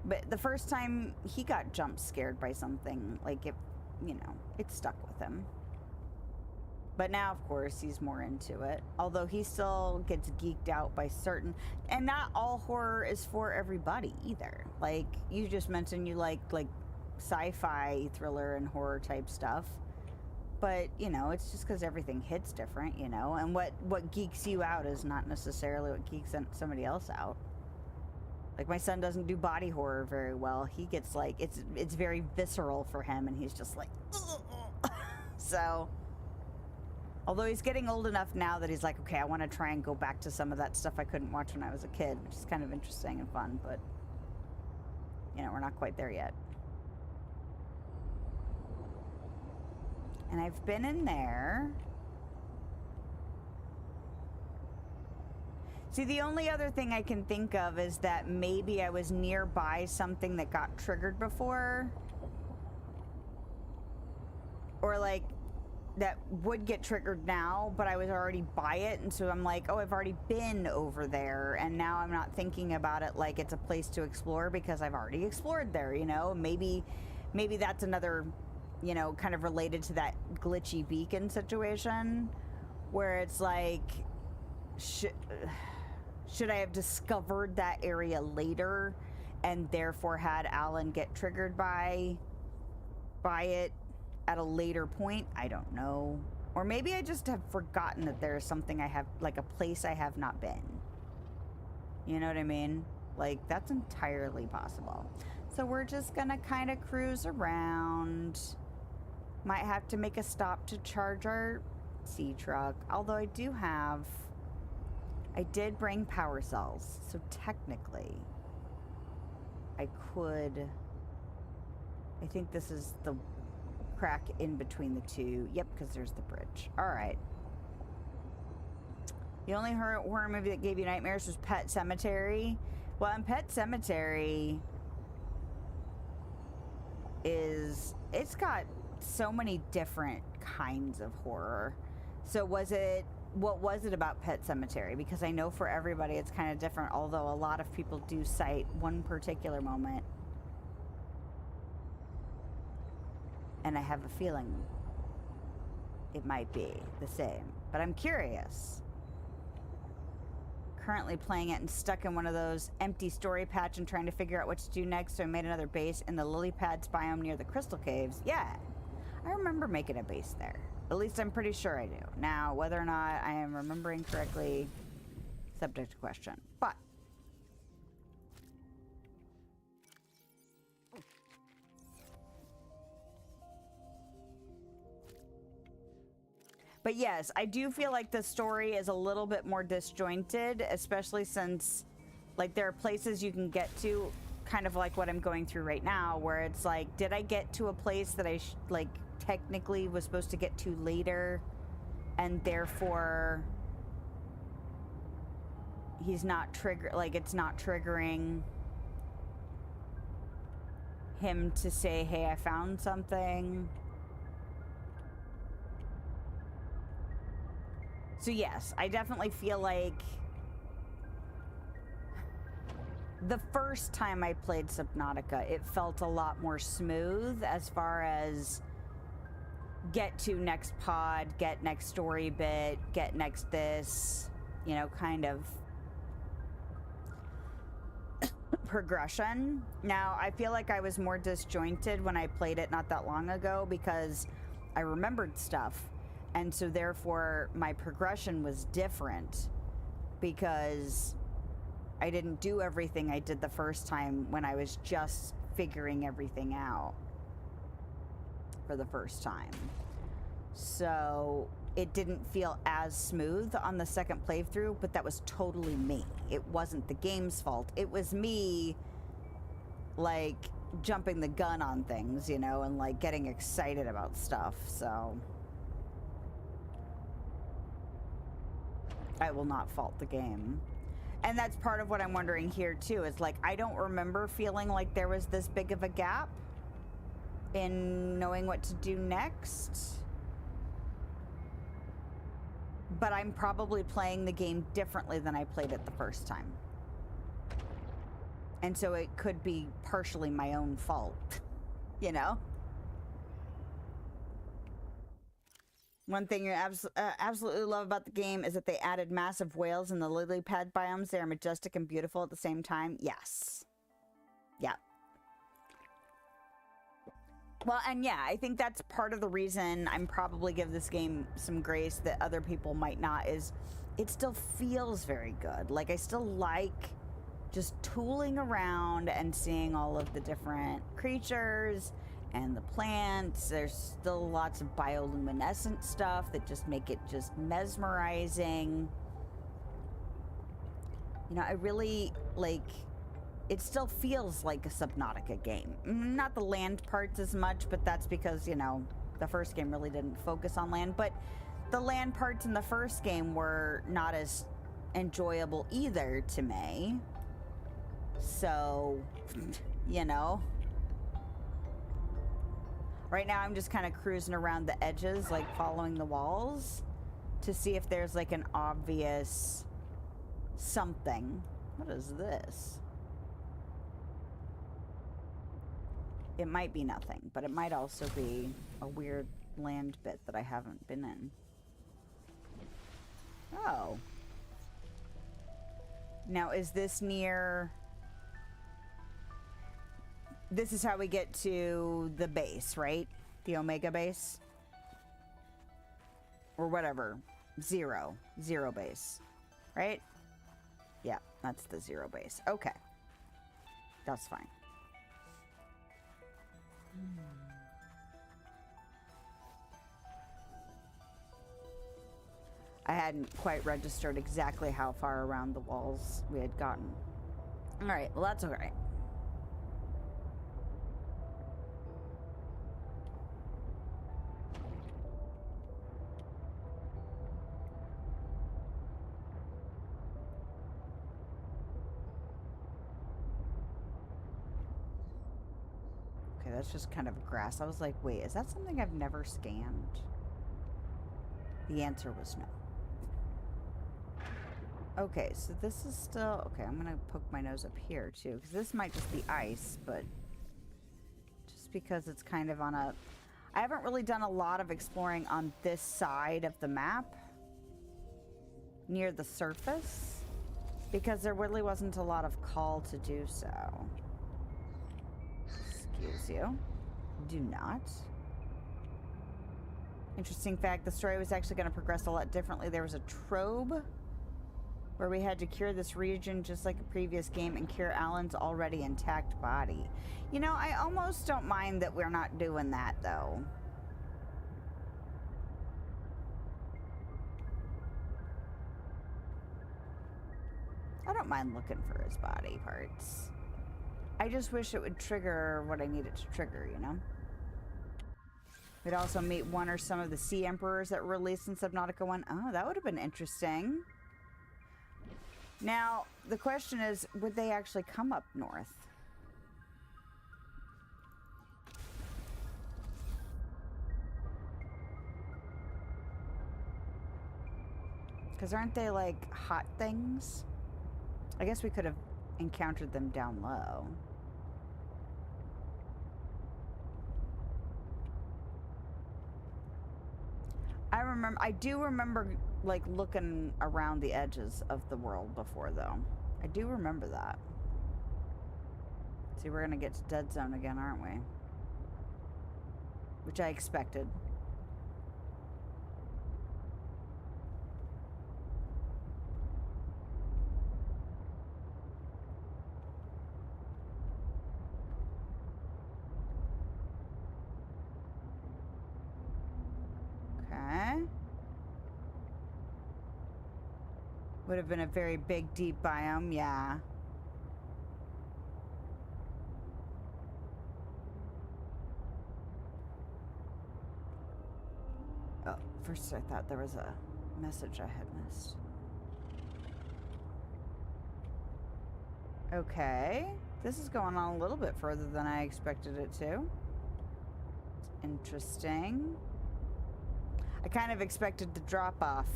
but the first time he got jump scared by something, like, it, you know, it stuck with him. But now, of course, he's more into it. Although he still gets geeked out by certain... And not all horror is for everybody, either. Like, you just mentioned you like sci-fi thriller and horror type stuff. But, you know, it's just because everything hits different, you know? And what geeks you out is not necessarily what geeks somebody else out. Like, my son doesn't do body horror very well. He gets, like... It's very visceral for him, and he's just like... So... Although he's getting old enough now that he's like, okay, I want to try and go back to some of that stuff I couldn't watch when I was a kid, which is kind of interesting and fun, but, you know, we're not quite there yet. And I've been in there. See, the only other thing I can think of is that maybe I was nearby something that got triggered before. Or like, that would get triggered now, but I was already by it, and so I'm like, oh, I've already been over there, and now I'm not thinking about it like it's a place to explore because I've already explored there, you know? Maybe that's another, you know, kind of related to that glitchy beacon situation, where it's like, should I have discovered that area later, and therefore had Alan get triggered by it at a later point? I don't know. Or maybe I just have forgotten that there's something I have, like a place I have not been. You know what I mean? Like, that's entirely possible. So we're just gonna kind of cruise around. Might have to make a stop to charge our sea truck. Although I did bring power cells. So technically, I could... I think this is the crack in between the two. Yep, because there's the bridge. All right. The only horror movie that gave you nightmares was Pet Sematary. Well, in Pet Sematary it's got so many different kinds of horror. So what was it about Pet Sematary? Because I know for everybody it's kind of different, although a lot of people do cite one particular moment. And I have a feeling it might be the same. But I'm curious. Currently playing it and stuck in one of those empty story patch and trying to figure out what to do next, so I made another base in the lily pads biome near the crystal caves. Yeah, I remember making a base there. At least I'm pretty sure I do. Now, whether or not I am remembering correctly, subject to question. But yes, I do feel like the story is a little bit more disjointed, especially since, like, there are places you can get to, kind of like what I'm going through right now, where it's like, did I get to a place that I, like, technically was supposed to get to later, and therefore he's not it's not triggering him to say, hey, I found something. So yes, I definitely feel like the first time I played Subnautica, it felt a lot more smooth as far as get to next pod, get next story bit, get next this, you know, kind of progression. Now, I feel like I was more disjointed when I played it not that long ago because I remembered stuff. And so therefore my progression was different because I didn't do everything I did the first time when I was just figuring everything out for the first time. So it didn't feel as smooth on the second playthrough, but that was totally me. It wasn't the game's fault. It was me, like, jumping the gun on things, you know, and like getting excited about stuff. So I will not fault the game. And that's part of what I'm wondering here too, is like, I don't remember feeling like there was this big of a gap in knowing what to do next. But I'm probably playing the game differently than I played it the first time. And so it could be partially my own fault, you know? One thing you absolutely love about the game is that they added massive whales in the lily pad biomes. They are majestic and beautiful at the same time. Yes. Yeah. Well, and yeah, I think that's part of the reason I'm probably give this game some grace that other people might not, is it still feels very good. Like, I still like just tooling around and seeing all of the different creatures and the plants. There's still lots of bioluminescent stuff that just make it just mesmerizing. You know, I really, like, it still feels like a Subnautica game. Not the land parts as much, but that's because, you know, The first game really didn't focus on land, but the land parts in the first game were not as enjoyable either to me. So, you know. Right now I'm just kind of cruising around the edges, like following the walls to see if there's like an obvious something. What is this? It might be nothing, but it might also be a weird land bit that I haven't been in. Oh. Now, is this near... This is how we get to the base, right? The Omega base? Or whatever. Zero. Zero base. Right? Yeah, that's the zero base. Okay. That's fine. I hadn't quite registered exactly how far around the walls we had gotten. Alright, well that's alright. Okay, that's just kind of grass. I was like, wait, is that something I've never scanned? The answer was no. Okay, so this is still... Okay, I'm gonna poke my nose up here, too, because this might just be ice, but... Just because it's kind of on a... I haven't really done a lot of exploring on this side of the map. Near the surface. Because there really wasn't a lot of call to do so. Excuse you. Do not. Interesting fact, the story was actually going to progress a lot differently. There was a trobe where we had to cure this region just like a previous game and cure Alan's already intact body. You know, I almost don't mind that we're not doing that, though. I don't mind looking for his body parts. I just wish it would trigger what I need it to trigger, you know? We'd also meet one or some of the Sea Emperors that were released in Subnautica 1. Oh, that would have been interesting. Now, the question is, would they actually come up north? Because aren't they, like, hot things? I guess we could have encountered them down low. I do remember, like, looking around the edges of the world before, though. I do remember that. See, we're gonna get to Dead Zone again, aren't we? Which I expected. Would have been a very big, deep biome, yeah. Oh, first I thought there was a message I had missed. Okay. This is going on a little bit further than I expected it to. It's interesting. I kind of expected the drop-off.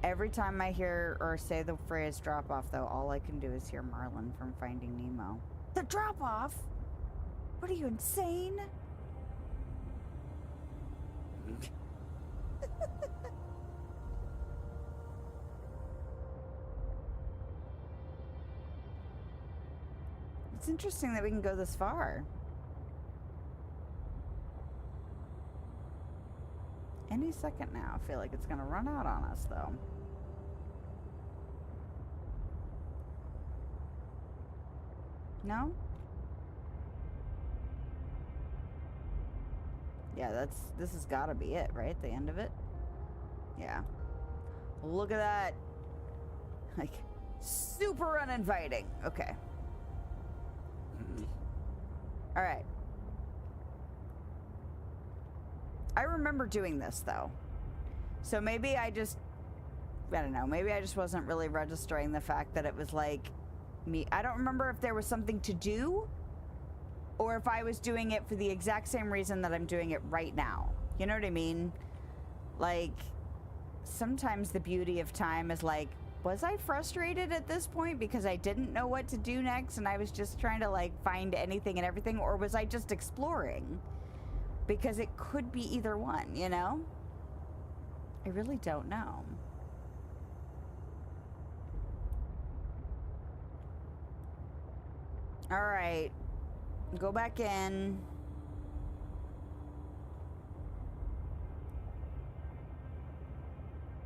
Every time I hear or say the phrase drop off, though, all I can do is hear Marlin from Finding Nemo. The drop off? What are you, insane? It's interesting that we can go this far. Any second now, I feel like it's gonna run out on us, though. No? Yeah, this has gotta be it, right? The end of it? Yeah. Look at that. Like, super uninviting. Okay. Alright. I remember doing this, though. So maybe I don't know, maybe I just wasn't really registering the fact that it was like me. I don't remember if there was something to do or if I was doing it for the exact same reason that I'm doing it right now. You know what I mean? Like, sometimes the beauty of time is like, was I frustrated at this point because I didn't know what to do next and I was just trying to like find anything and everything, or was I just exploring? Because it could be either one, you know? I really don't know. All right, go back in.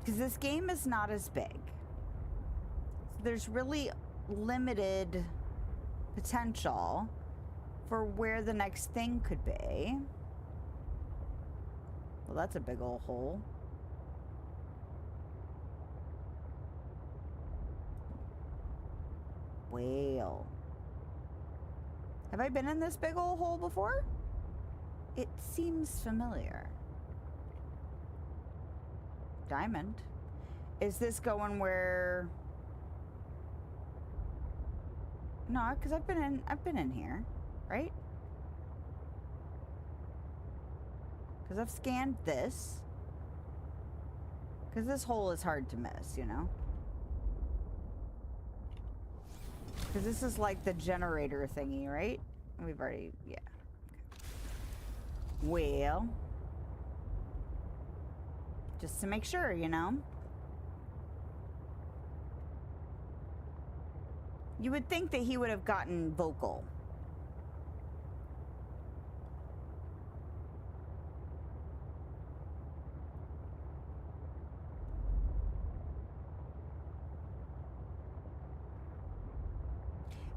Because this game is not as big. So there's really limited potential for where the next thing could be. Well, that's a big old hole. Whale. Have I been in this big old hole before? It seems familiar. Diamond. Is this going where... No, because I've been in here, right? Because I've scanned this. Because this hole is hard to miss, you know? Because this is like the generator thingy, right? We've already... Yeah. Okay. Well... Just to make sure, you know? You would think that he would have gotten vocal.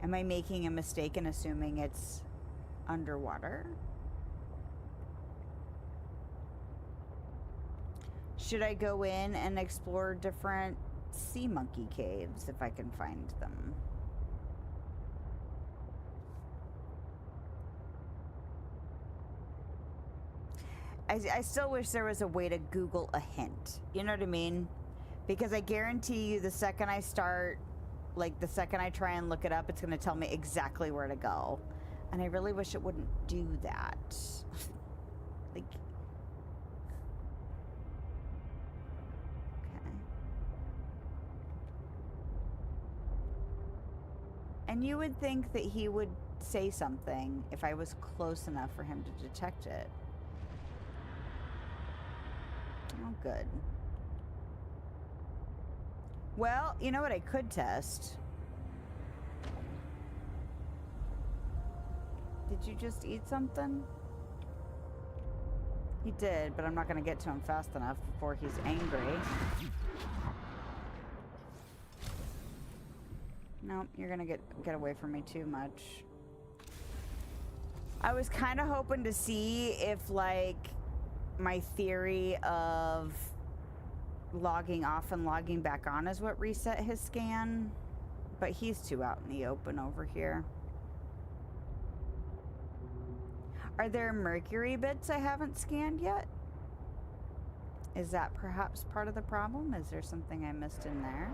Am I making a mistake in assuming it's underwater? Should I go in and explore different sea monkey caves if I can find them? I still wish there was a way to Google a hint. You know what I mean? Because I guarantee you the second I start, like the second I try and look it up, it's going to tell me exactly where to go. And I really wish it wouldn't do that. Like... Okay. And you would think that he would say something if I was close enough for him to detect it. Oh, good. Well, you know what I could test? Did you just eat something? He did, but I'm not going to get to him fast enough before he's angry. Nope, you're going to get away from me too much. I was kind of hoping to see if, like, my theory of logging off and logging back on is what reset his scan, but he's too out in the open over here. Are there mercury bits I haven't scanned yet? Is that perhaps part of the problem? Is there something I missed in there?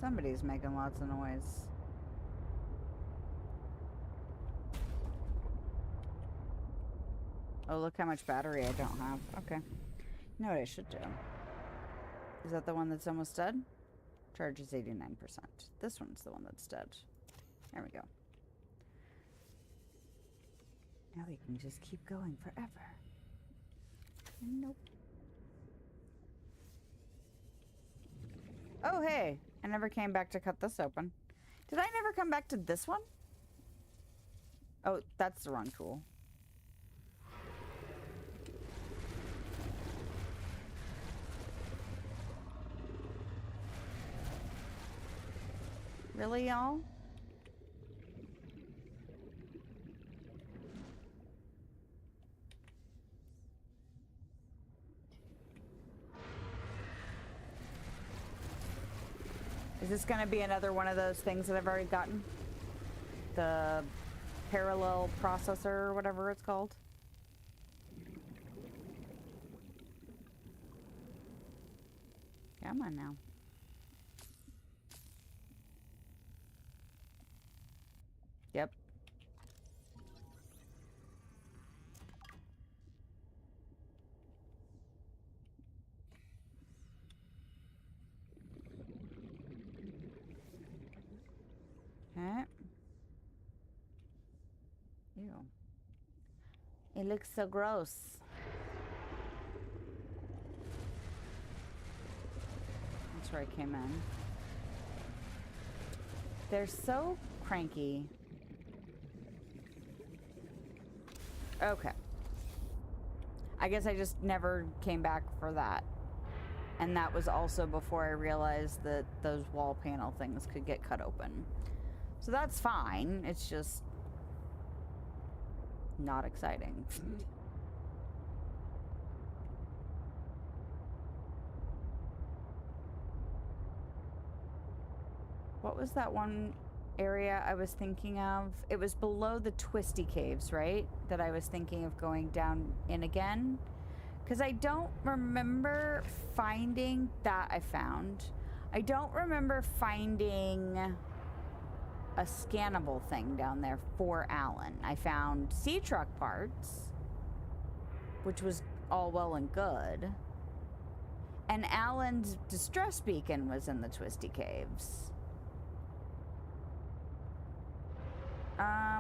Somebody's making lots of noise. Oh, look how much battery I don't have. Okay. You know what I should do? Is that the one that's almost dead? Charge is 89%. This one's the one that's dead. There we go. Now we can just keep going forever. Nope. Oh, hey. I never came back to cut this open. Did I never come back to this one? Oh, that's the wrong tool. Really, y'all? Is this gonna be another one of those things that I've already gotten? The parallel processor or whatever it's called? Come on now. Yep. Okay. Ew. It looks so gross. That's where I came in. They're so cranky. Okay. I guess I just never came back for that. And that was also before I realized that those wall panel things could get cut open. So that's fine. It's just not exciting. What was that one area I was thinking of? It was below the twisty caves, right? That I was thinking of going down in again. Because I don't remember finding that I found. I don't remember finding a scannable thing down there for Alan. I found sea truck parts, which was all well and good. And Alan's distress beacon was in the twisty caves.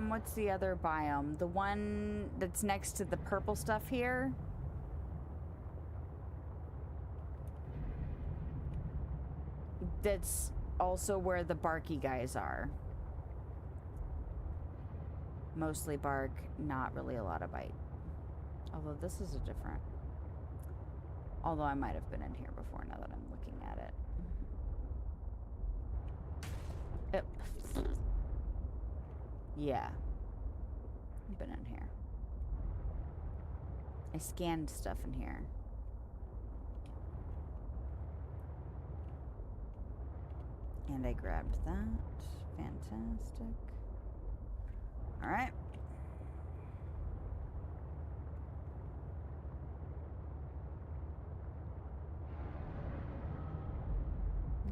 What's the other biome? The one that's next to the purple stuff here? That's also where the barky guys are. Mostly bark, not really a lot of bite. Although this is a different... Although I might have been in here before now that I'm looking at it. Yep. Yeah. I've been in here. I scanned stuff in here. And I grabbed that. Fantastic. Alright.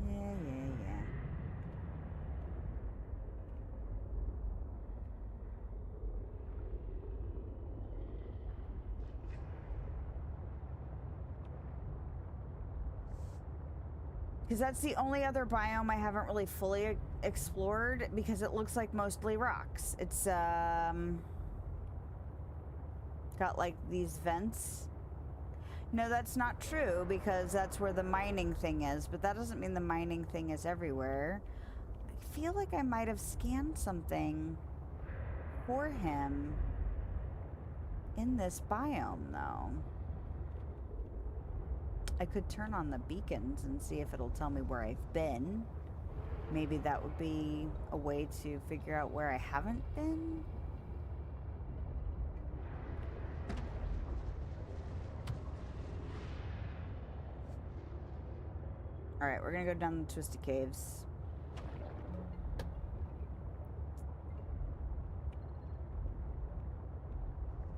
Yeah. Because that's the only other biome I haven't really fully explored, because it looks like mostly rocks. It's, got like these vents. No, that's not true, because that's where the mining thing is, but that doesn't mean the mining thing is everywhere. I feel like I might have scanned something for him in this biome, though. I could turn on the beacons and see if it'll tell me where I've been. Maybe that would be a way to figure out where I haven't been. Alright, we're gonna go down the twisty caves.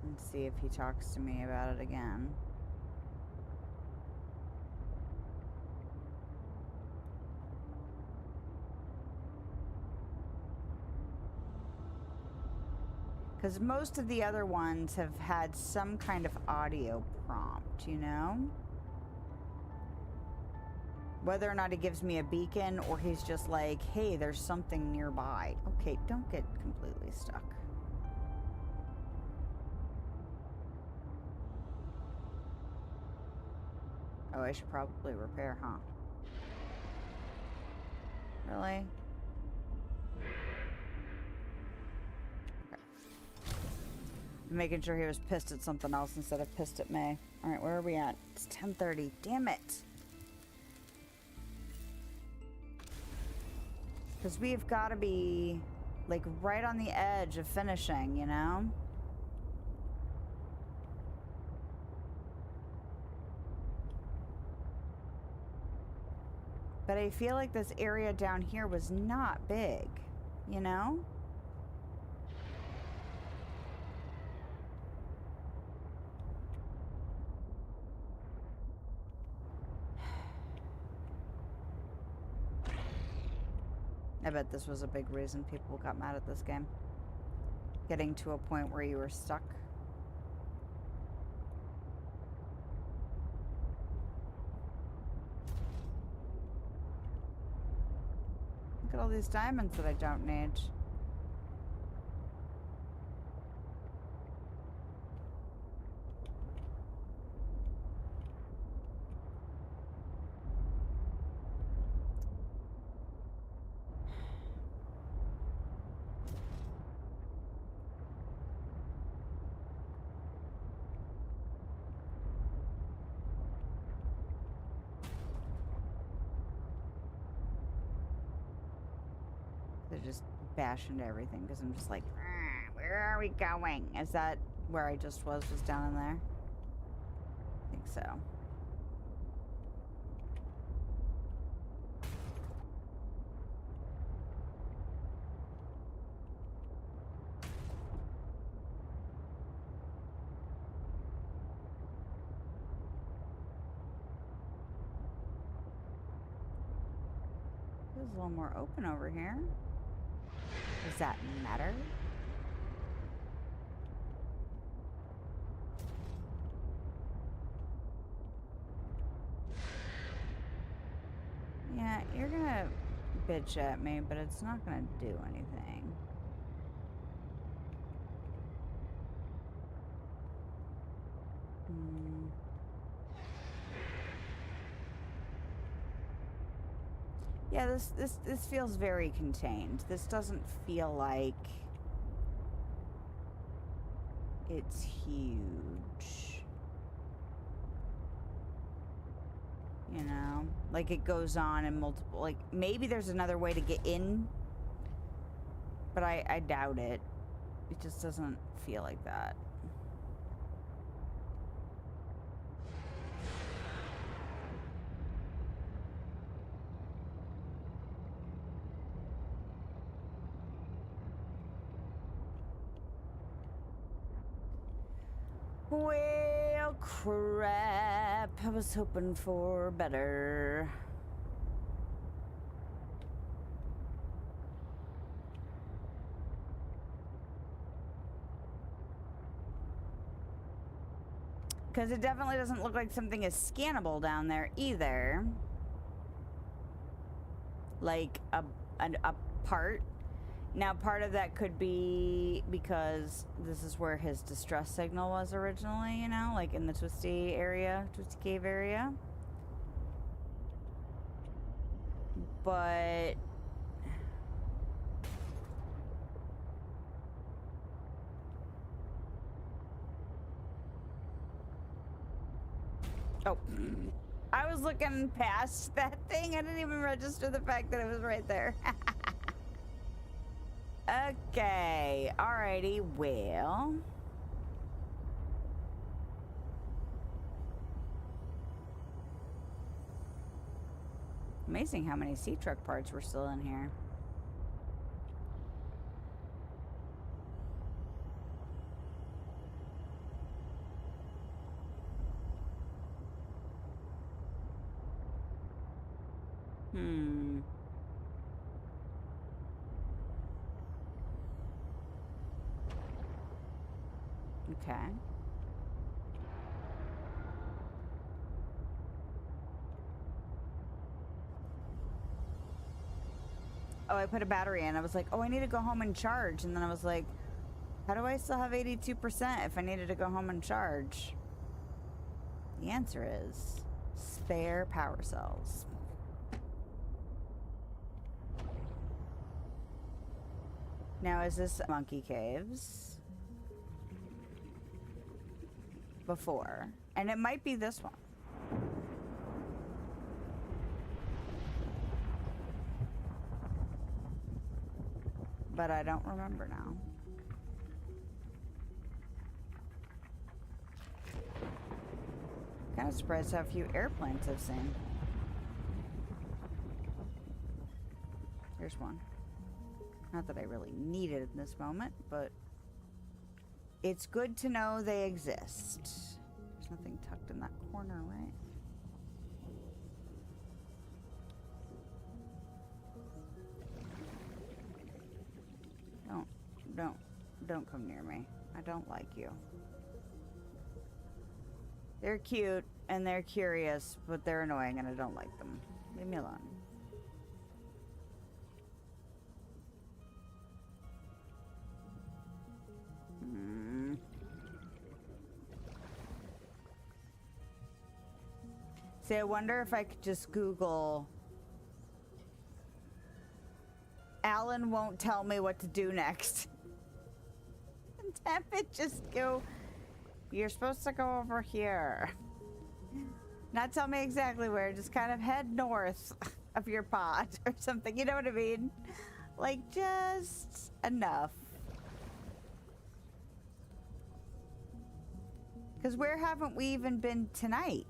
And see if he talks to me about it again. Because most of the other ones have had some kind of audio prompt, you know? Whether or not he gives me a beacon or he's just like, hey, there's something nearby. Okay, don't get completely stuck. Oh, I should probably repair, huh? Really? Making sure he was pissed at something else instead of pissed at me. Alright, where are we at? It's 10:30. Damn it! Because we've got to be, like, right on the edge of finishing, you know? But I feel like this area down here was not big, you know? I bet this was a big reason people got mad at this game. Getting to a point where you were stuck. Look at all these diamonds that I don't need. They're just bash into everything because I'm just like, where are we going? Is that where I just was down in there? I think so. Feels a little more open over here. Does that matter? Yeah, you're gonna bitch at me, but it's not gonna do anything. Yeah, this feels very contained. This doesn't feel like it's huge. You know? Like it goes on in multiple, like maybe there's another way to get in, but I doubt it. It just doesn't feel like that. Well, crap. I was hoping for better. Because it definitely doesn't look like something is scannable down there either. Like a part. Now, part of that could be because this is where his distress signal was originally, you know, like in the Twisty area, Twisty Cave area. But oh, I was looking past that thing. I didn't even register the fact that it was right there. Okay, alrighty, well. Amazing how many sea truck parts were still in here. Okay. Oh, I put a battery in. I was like, oh, I need to go home and charge. And then I was like, how do I still have 82% if I needed to go home and charge? The answer is spare power cells. Now, is this Monkey Caves? Before. And it might be this one. But I don't remember now. Kind of surprised how few airplanes I've seen. There's one. Not that I really need it in this moment, but it's good to know they exist. There's nothing tucked in that corner, right? Don't come near me. I don't like you. They're cute and they're curious, but they're annoying and I don't like them. Leave me alone. See, I wonder if I could just Google Alan won't tell me what to do next. And have it just go, you're supposed to go over here. Not tell me exactly where, just kind of head north of your pod or something, you know what I mean? Like, just enough. Because where haven't we even been tonight?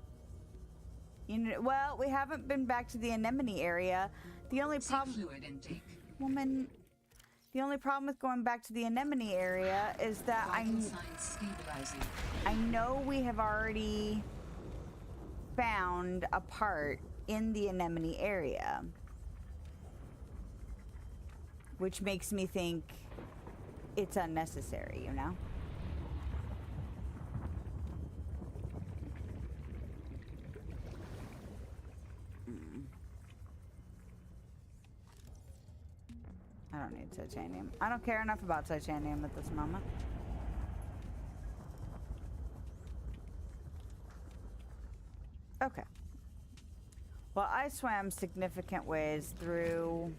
You know, well, we haven't been back to the anemone area. The only problem... Fluid intake. Woman... The only problem with going back to the anemone area is that Vital signs stabilizing. I know we have already found a part in the anemone area. Which makes me think it's unnecessary, you know? I don't need titanium. I don't care enough about titanium at this moment. Okay. Well, I swam significant ways through...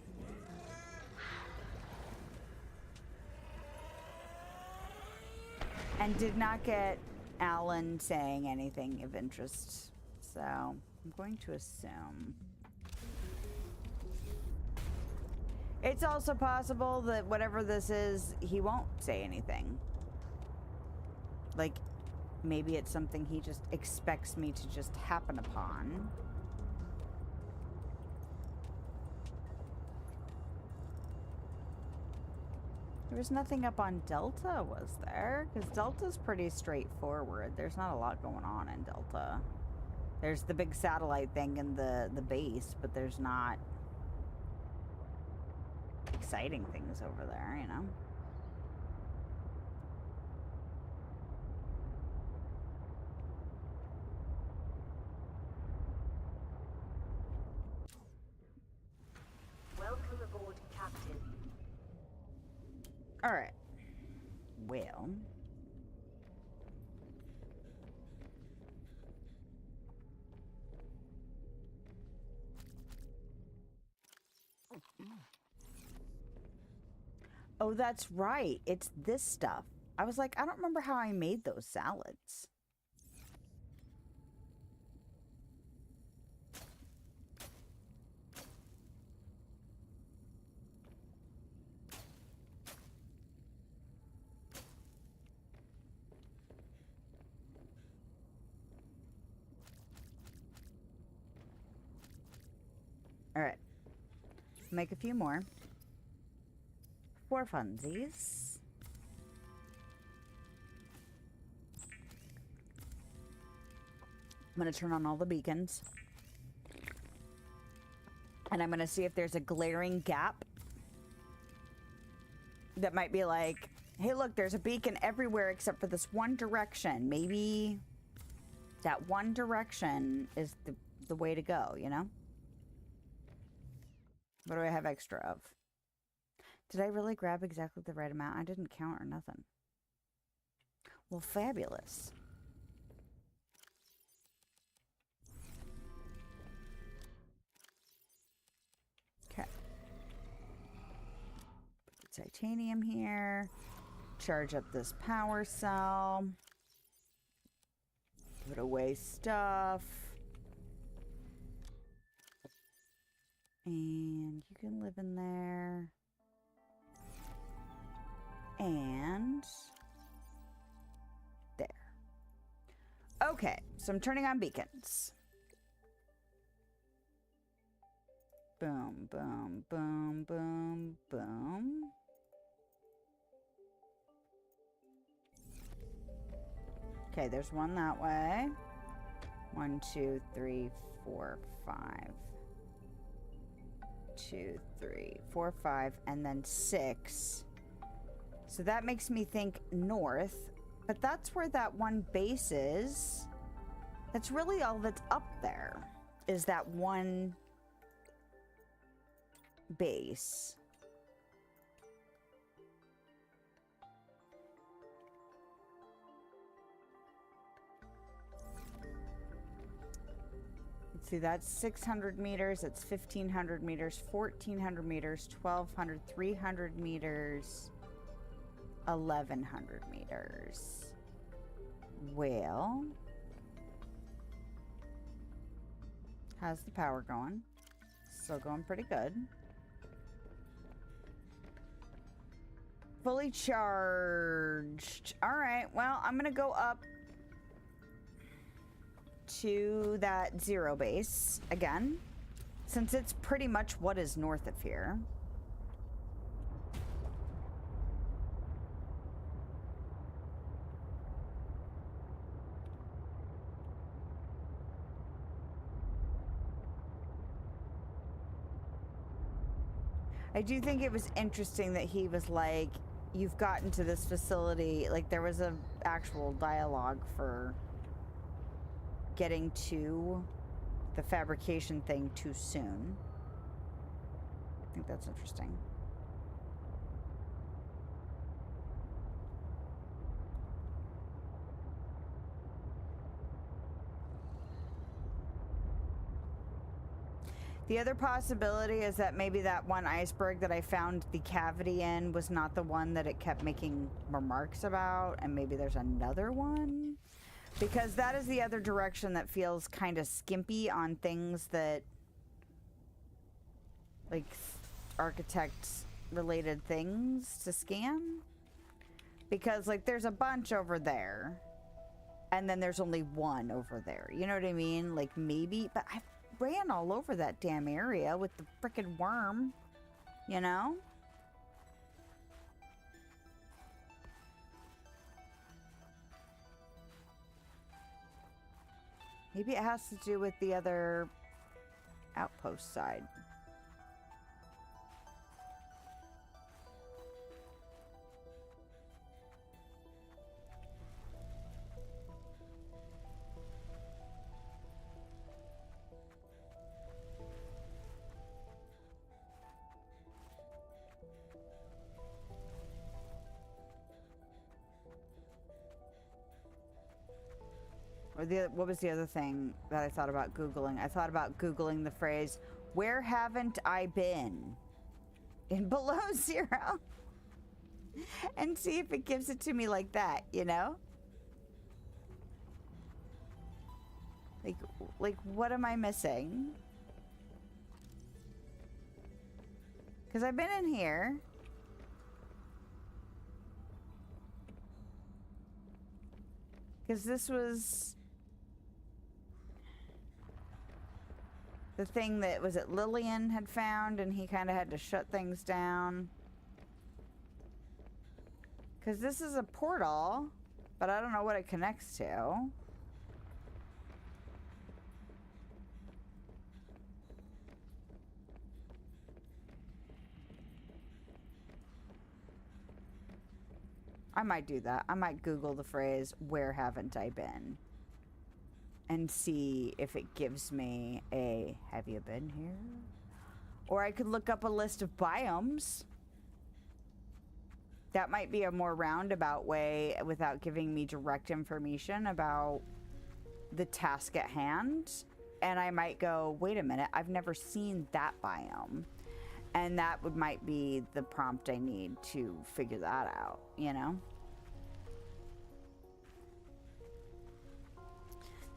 and did not get Alan saying anything of interest. So, I'm going to assume... It's also possible that whatever this is, he won't say anything. Like, maybe it's something he just expects me to just happen upon. There was nothing up on Delta, was there? Because Delta's pretty straightforward. There's not a lot going on in Delta. There's the big satellite thing in the base, but there's not... exciting things over there, you know? Welcome aboard, Captain. Alright. Well... Oh, that's right. It's this stuff. I was like, I don't remember how I made those salads. All right. Make a few more. For funsies. I'm going to turn on all the beacons. And I'm going to see if there's a glaring gap that might be like, hey, look, there's a beacon everywhere except for this one direction. Maybe that one direction is the way to go, you know? What do I have extra of? Did I really grab exactly the right amount? I didn't count or nothing. Well, fabulous. Okay. Put the titanium here. Charge up this power cell. Put away stuff. And you can live in there. And there. Okay, so I'm turning on beacons. Boom, boom, boom, Boom, boom, boom. Okay, there's one that way. 1, 2, 3, 4, 5. 2, 3, 4, 5, and then 6. So that makes me think north, but that's where that one base is. That's really all that's up there, is that one base. Let's see, that's 600 meters, it's 1,500 meters, 1,400 meters, 1,200, 300 meters, 1,100 meters. Well, how's the power going? Still going pretty good. Fully charged. All right, well, I'm gonna go up to that 0 base again, since it's pretty much what is north of here. I do think it was interesting that he was like, you've gotten to this facility, like there was a actual dialogue for getting to the fabrication thing too soon. I think that's interesting. The other possibility is that maybe that one iceberg that I found the cavity in was not the one that it kept making remarks about, and maybe there's another one. Because that is the other direction that feels kind of skimpy on things that, like, architect-related things to scan. Because, like, there's a bunch over there, and then there's only one over there. You know what I mean? Like, maybe, but I ran all over that damn area with the frickin' worm, you know? Maybe it has to do with the other outpost side. Or what was the other thing that I thought about Googling? I thought about Googling the phrase, where haven't I been? In below 0. And see if it gives it to me like that, you know? Like what am I missing? Because I've been in here. Because this was the thing that, was it Lillian had found, and he kind of had to shut things down. Because this is a portal, but I don't know what it connects to. I might do that. I might Google the phrase, where haven't I been? And see if it gives me a, have you been here? Or I could look up a list of biomes. That might be a more roundabout way without giving me direct information about the task at hand. And I might go, wait a minute, I've never seen that biome. And that might be the prompt I need to figure that out, you know?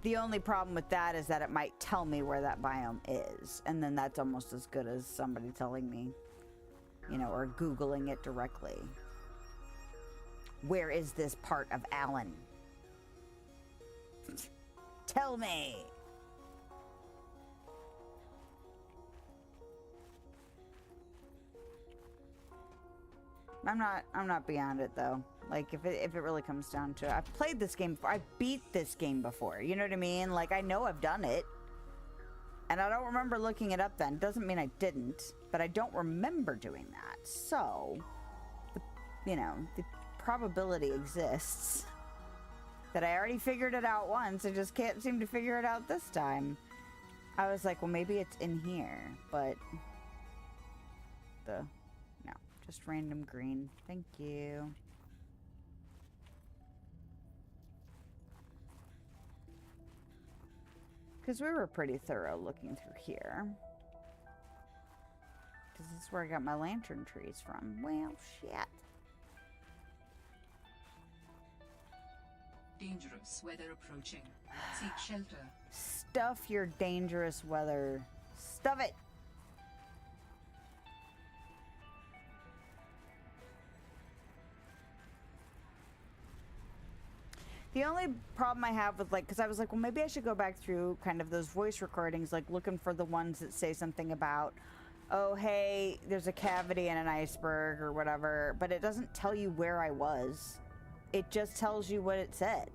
The only problem with that is that it might tell me where that biome is. And then that's almost as good as somebody telling me, you know, or Googling it directly. Where is this part of Alan? Tell me. I'm not beyond it though. Like if it really comes down to it. I've played this game before. I beat this game before. You know what I mean? Like I know I've done it. And I don't remember looking it up then. Doesn't mean I didn't, but I don't remember doing that. So, you know, the probability exists that I already figured it out once. I just can't seem to figure it out this time. I was like, well, maybe it's in here, but no, just random green. Thank you. Because we were pretty thorough looking through here. Because this is where I got my lantern trees from. Well, shit. Dangerous weather approaching. Seek shelter. Stuff your dangerous weather. Stuff it! The only problem I have with, like, because I was like, well, maybe I should go back through kind of those voice recordings, like looking for the ones that say something about, oh, hey, there's a cavity in an iceberg or whatever, but it doesn't tell you where I was. It just tells you what it said.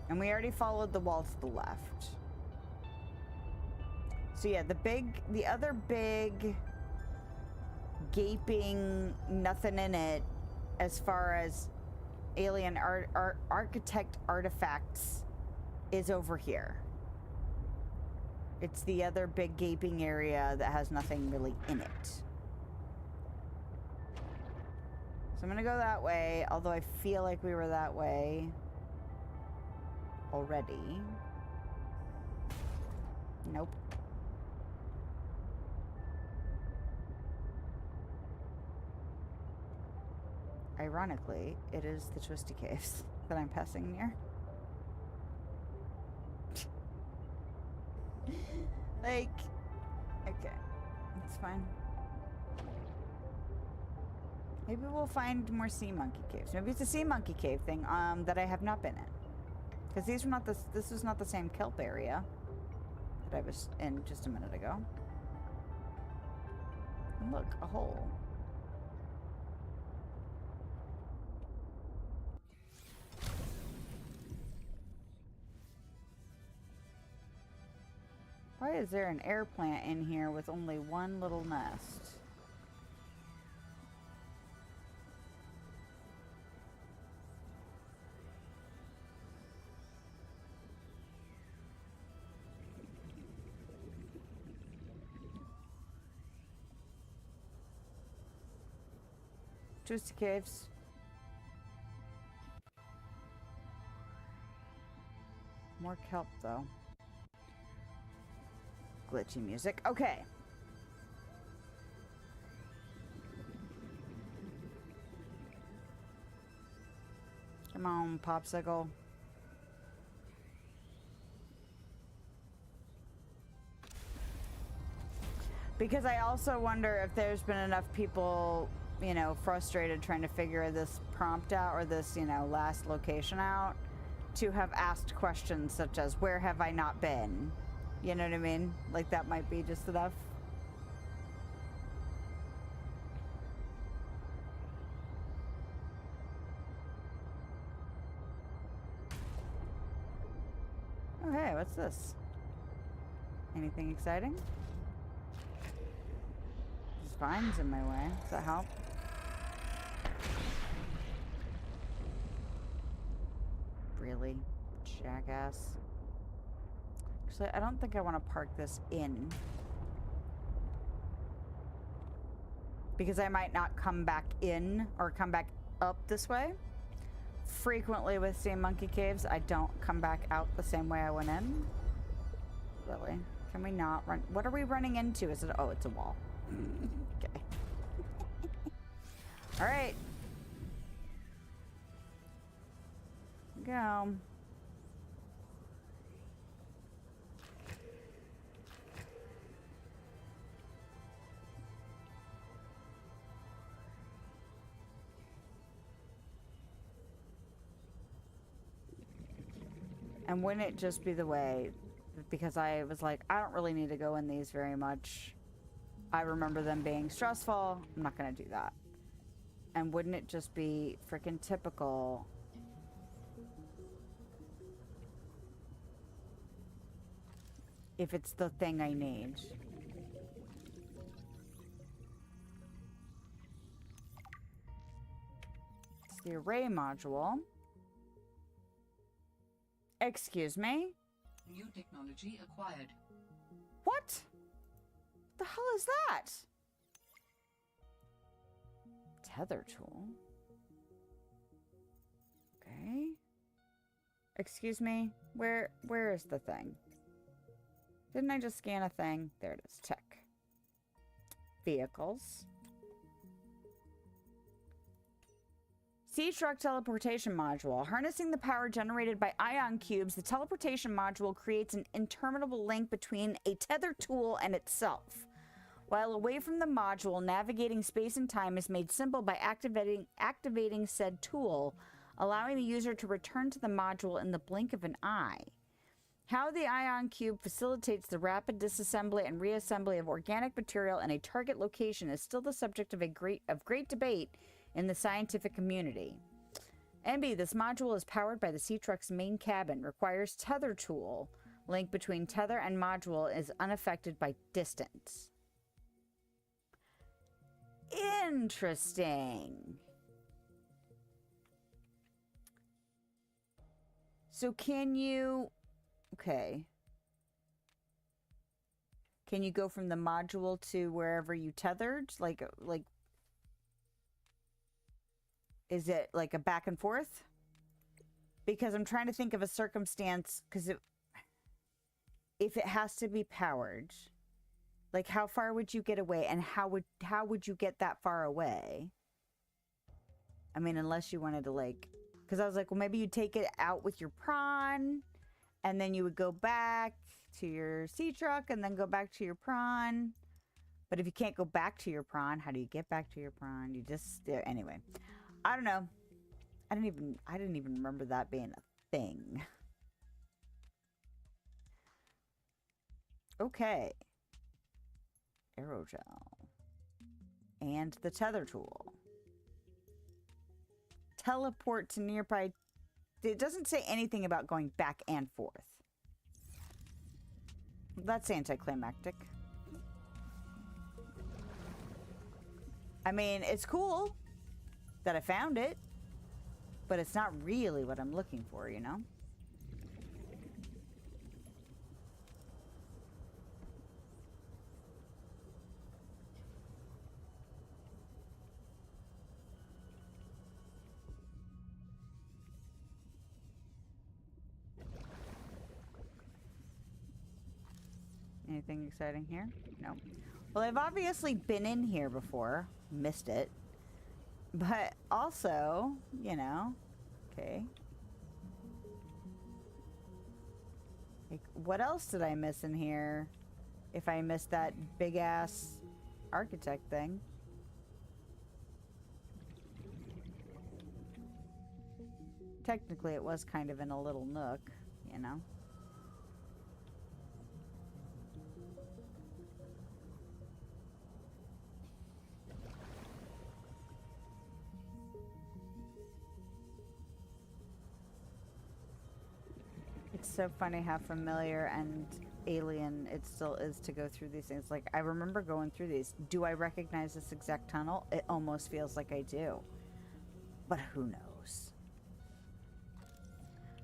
And we already followed the wall to the left. So yeah, the other big gaping nothing in it as far as alien architect artifacts is over here. It's the other big gaping area that has nothing really in it. So I'm gonna go that way, although I feel like we were that way already. Nope. Ironically, it is the Twisty Caves that I'm passing near. Like, okay, it's fine. Maybe we'll find more sea monkey caves. Maybe it's a sea monkey cave thing that I have not been in. Because these were not this was not the same kelp area that I was in just a minute ago. And look, a hole. Why is there an air plant in here with only one little nest? Twisty Caves. More kelp, though. Glitchy music. Okay. Come on, popsicle. Because I also wonder if there's been enough people, you know, frustrated trying to figure this prompt out or this, you know, last location out to have asked questions such as, where have I not been? You know what I mean? Like, that might be just enough. Oh, hey, what's this? Anything exciting? There's vines in my way. Does that help? Really? Jackass. Actually, I don't think I want to park this in. Because I might not come back in or come back up this way. Frequently with Sea Monkey Caves, I don't come back out the same way I went in. Really? Can we not run? What are we running into? Is it? Oh, it's a wall. Okay. All right. Go. And wouldn't it just be the way, because I was like, I don't really need to go in these very much. I remember them being stressful. I'm not going to do that. And wouldn't it just be freaking typical if it's the thing I need? It's the array module. Excuse me? New technology acquired. What? The hell is that? Tether tool. Okay. Excuse me. Where is the thing? Didn't I just scan a thing? There it is. Tech. Vehicles. Sea truck teleportation module. Harnessing the power generated by ion cubes, the teleportation module creates an interminable link between a tether tool and itself. While away from the module, navigating space and time is made simple by activating said tool, allowing the user to return to the module in the blink of an eye. How the ion cube facilitates the rapid disassembly and reassembly of organic material in a target location is still the subject of great debate in the scientific community. NB, this module is powered by the sea truck's main cabin, requires tether tool. Link between tether and module is unaffected by distance. Interesting. So can you... Okay. Can you go from the module to wherever you tethered? Like... Is it like a back and forth? Because I'm trying to think of a circumstance, because if it has to be powered, like how far would you get away, and how would you get that far away? I mean, unless you wanted to like, because I was like, well, maybe you'd take it out with your prawn, and then you would go back to your sea truck, and then go back to your prawn. But if you can't go back to your prawn, how do you get back to your prawn? You just anyway. I don't know. I didn't even remember that being a thing. Okay. Aerogel. And the tether tool. Teleport to nearby. It doesn't say anything about going back and forth. That's anticlimactic. I mean, it's cool that I found it, but it's not really what I'm looking for, you know? Anything exciting here? No. Well, I've obviously been in here before. Missed it. But also, you know, okay. Like, what else did I miss in here? If I missed that big-ass architect thing. Technically, it was kind of in a little nook, you know. It's so funny how familiar and alien it still is to go through these things. Like, I remember going through these. Do I recognize this exact tunnel? It almost feels like I do. But who knows?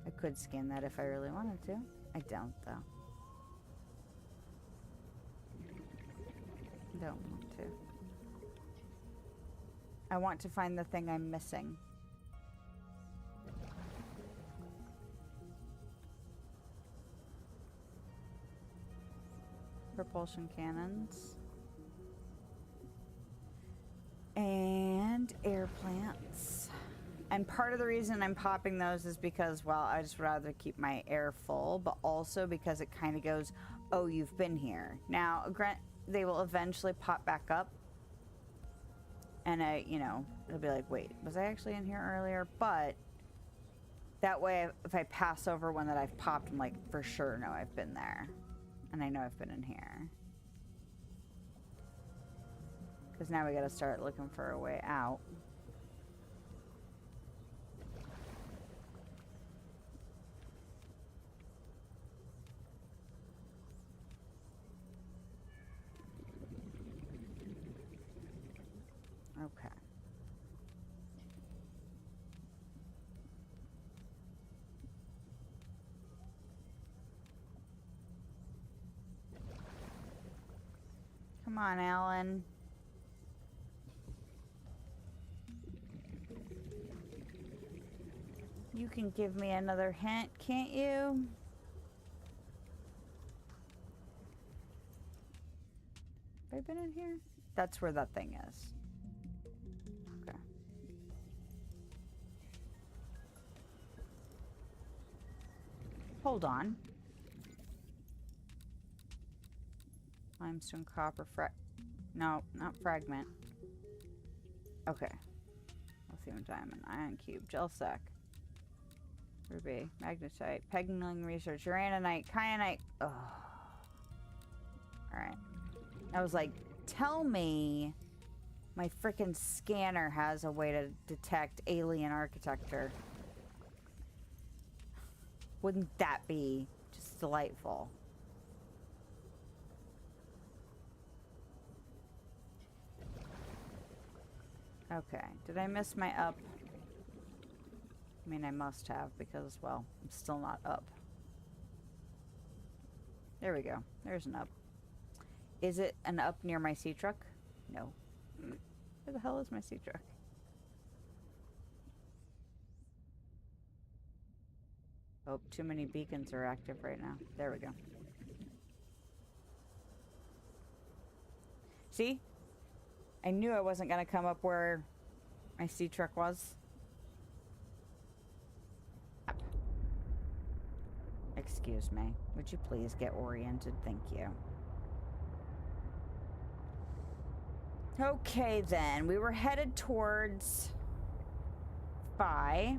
I could scan that if I really wanted to. I don't, though. Don't want to. I want to find the thing I'm missing. Propulsion cannons. And air plants. And part of the reason I'm popping those is because, well, I just rather keep my air full, but also because it kind of goes, oh, you've been here. Now, they will eventually pop back up. And you know, it'll be like, wait, was I actually in here earlier? But That way, if I pass over one that I've popped, I'm like, for sure, no, I've been there. And I know I've been in here. Because now we gotta start looking for a way out. Okay. Come on, Alan. You can give me another hint, can't you? Have I been in here? That's where that thing is. Okay. Hold on. Limestone, copper, no, not fragment. Okay. Lithium, diamond, iron cube, gel sac. Ruby, magnetite, pegling research, uraninite, kyanite. Ugh. Alright. I was like, tell me my frickin' scanner has a way to detect alien architecture. Wouldn't that be just delightful? Okay. Did I miss my up? I mean, I must have because, well, I'm still not up. There we go. There's an up. Is it an up near my sea truck? No. Where the hell is my sea truck? Oh, too many beacons are active right now. There we go. See? I knew I wasn't going to come up where my sea truck was. Excuse me. Would you please get oriented? Thank you. Okay, then. We were headed towards Phi.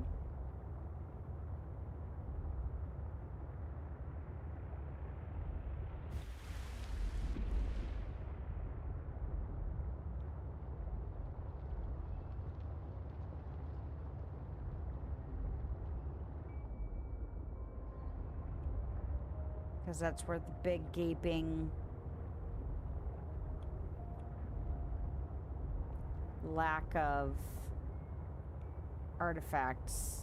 Because that's where the big gaping lack of artifacts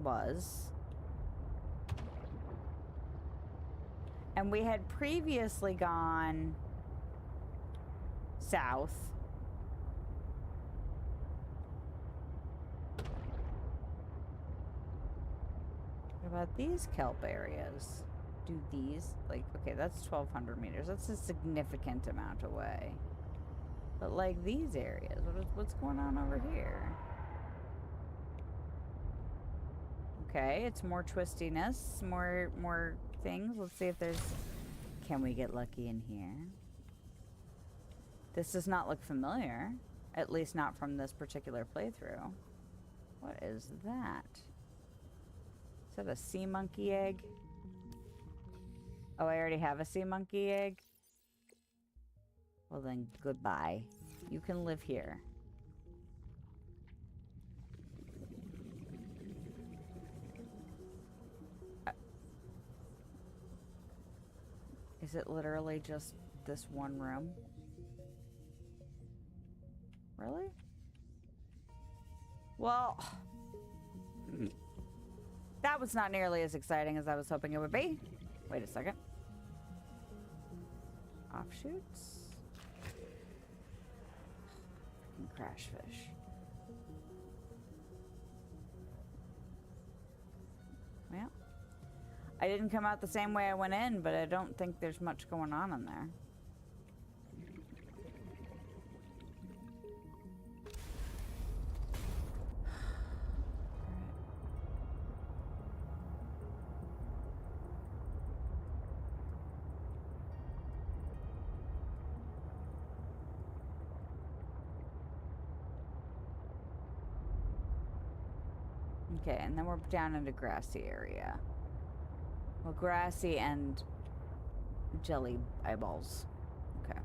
was. And we had previously gone south. What about these kelp areas? Do these, like, okay, that's 1,200 meters. That's a significant amount away. But, like, these areas, what's going on over here? Okay, it's more twistiness, more things. Let's see if there's... Can we get lucky in here? This does not look familiar. At least not from this particular playthrough. What is that? Is that a sea monkey egg? Oh, I already have a sea monkey egg? Well then, goodbye. You can live here. Is it literally just this one room? Really? Well... That was not nearly as exciting as I was hoping it would be. Wait a second. Offshoots? Freaking crash fish. Well, I didn't come out the same way I went in, but I don't think there's much going on in there. Okay, and then we're down in the grassy area. Well, grassy and jelly eyeballs. Okay.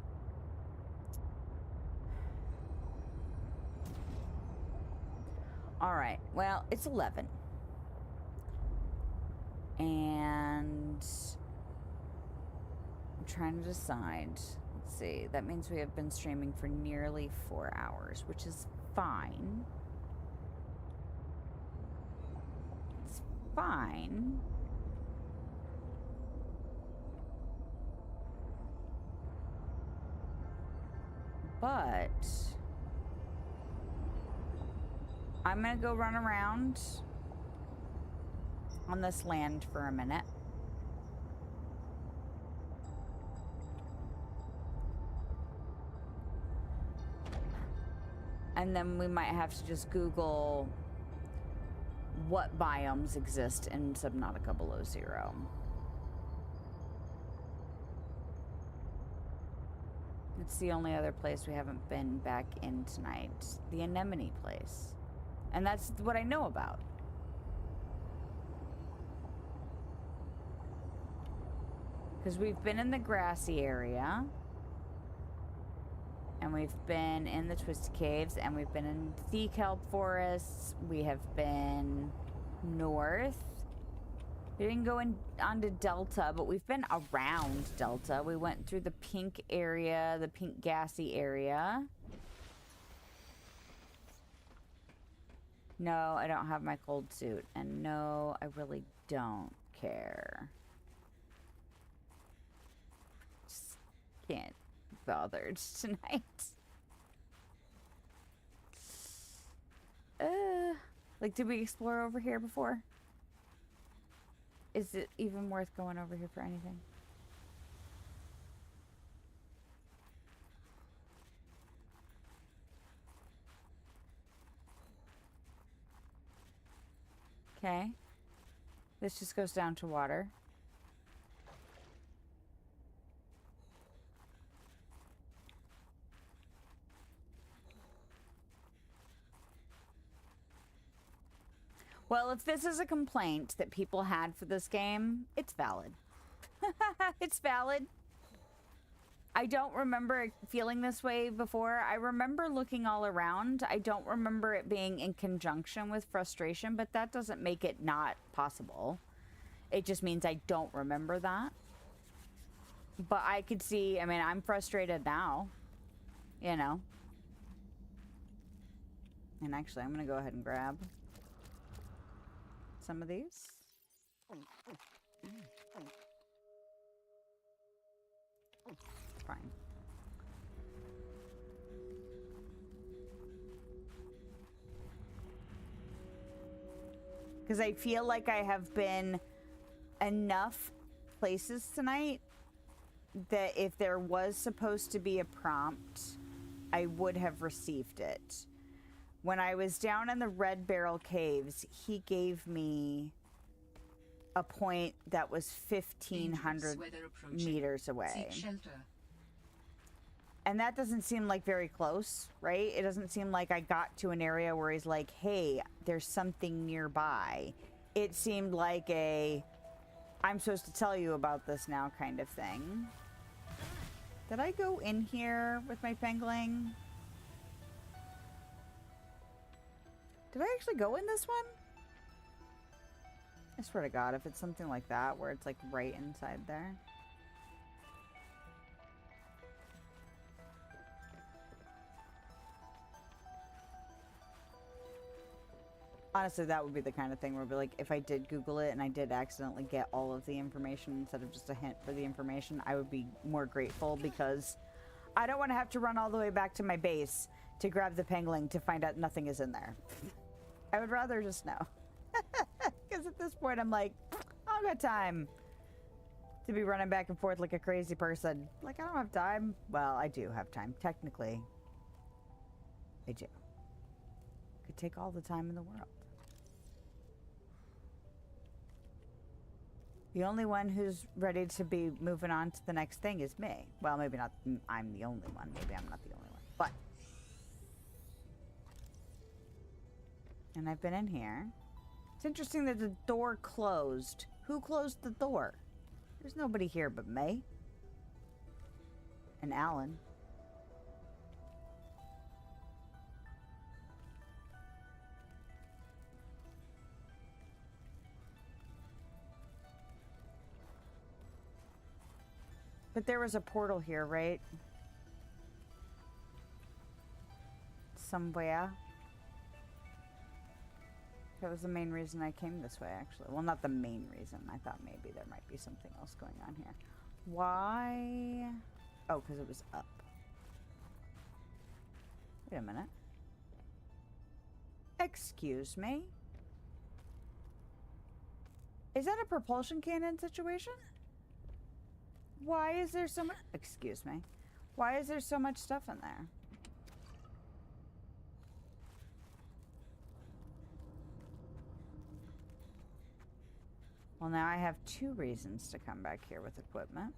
Alright, well, it's 11. And I'm trying to decide. Let's see. That means we have been streaming for nearly 4 hours, which is fine. It's fine. But I'm gonna go run around on this land for a minute. And then we might have to just Google what biomes exist in Subnautica below zero. It's the only other place we haven't been back in tonight. The anemone place. And that's what I know about. Because we've been in the grassy area. And we've been in the Twisted Caves. And we've been in the kelp forests. We have been north. We didn't go onto Delta, but we've been around Delta. We went through the pink area, the pink gassy area. No, I don't have my cold suit. And no, I really don't care. Just can't be bothered tonight. Like, did we explore over here before? Is it even worth going over here for anything? Okay. This just goes down to water. Well, if this is a complaint that people had for this game, it's valid. It's valid. I don't remember feeling this way before. I remember looking all around. I don't remember it being in conjunction with frustration, but that doesn't make it not possible. It just means I don't remember that. But I could see, I mean, I'm frustrated now, you know. And actually, I'm going to go ahead and grab some of these. Fine. Because I feel like I have been enough places tonight that if there was supposed to be a prompt, I would have received it. When I was down in the Red Barrel Caves, he gave me a point that was 1,500 meters away. And that doesn't seem like very close, right? It doesn't seem like I got to an area where he's like, hey, there's something nearby. It seemed like a, I'm supposed to tell you about this now kind of thing. Did I go in here with my pangolin? Did I actually go in this one? I swear to God, if it's something like that, where it's like right inside there. Honestly, that would be the kind of thing where it'd be like, if I did Google it and I did accidentally get all of the information instead of just a hint for the information, I would be more grateful because I don't want to have to run all the way back to my base to grab the pangolin to find out nothing is in there. I would rather just know. Because at this point, I'm like, I don't got time to be running back and forth like a crazy person. Like, I don't have time. Well, I do have time. Technically, I do. Could take all the time in the world. The only one who's ready to be moving on to the next thing is me. Well, maybe not I'm the only one. Maybe I'm not the only one. But. And I've been in here. It's interesting that the door closed. Who closed the door? There's nobody here but May. And Alan. But there was a portal here, right? Somewhere. That was the main reason I came this way, actually. Well, not the main reason. I thought maybe there might be something else going on here. Why? Oh, because it was up. Wait a minute. Excuse me? Is that a propulsion cannon situation? Why is there so much... Excuse me. Why is there so much stuff in there? Well, now I have 2 reasons to come back here with equipment.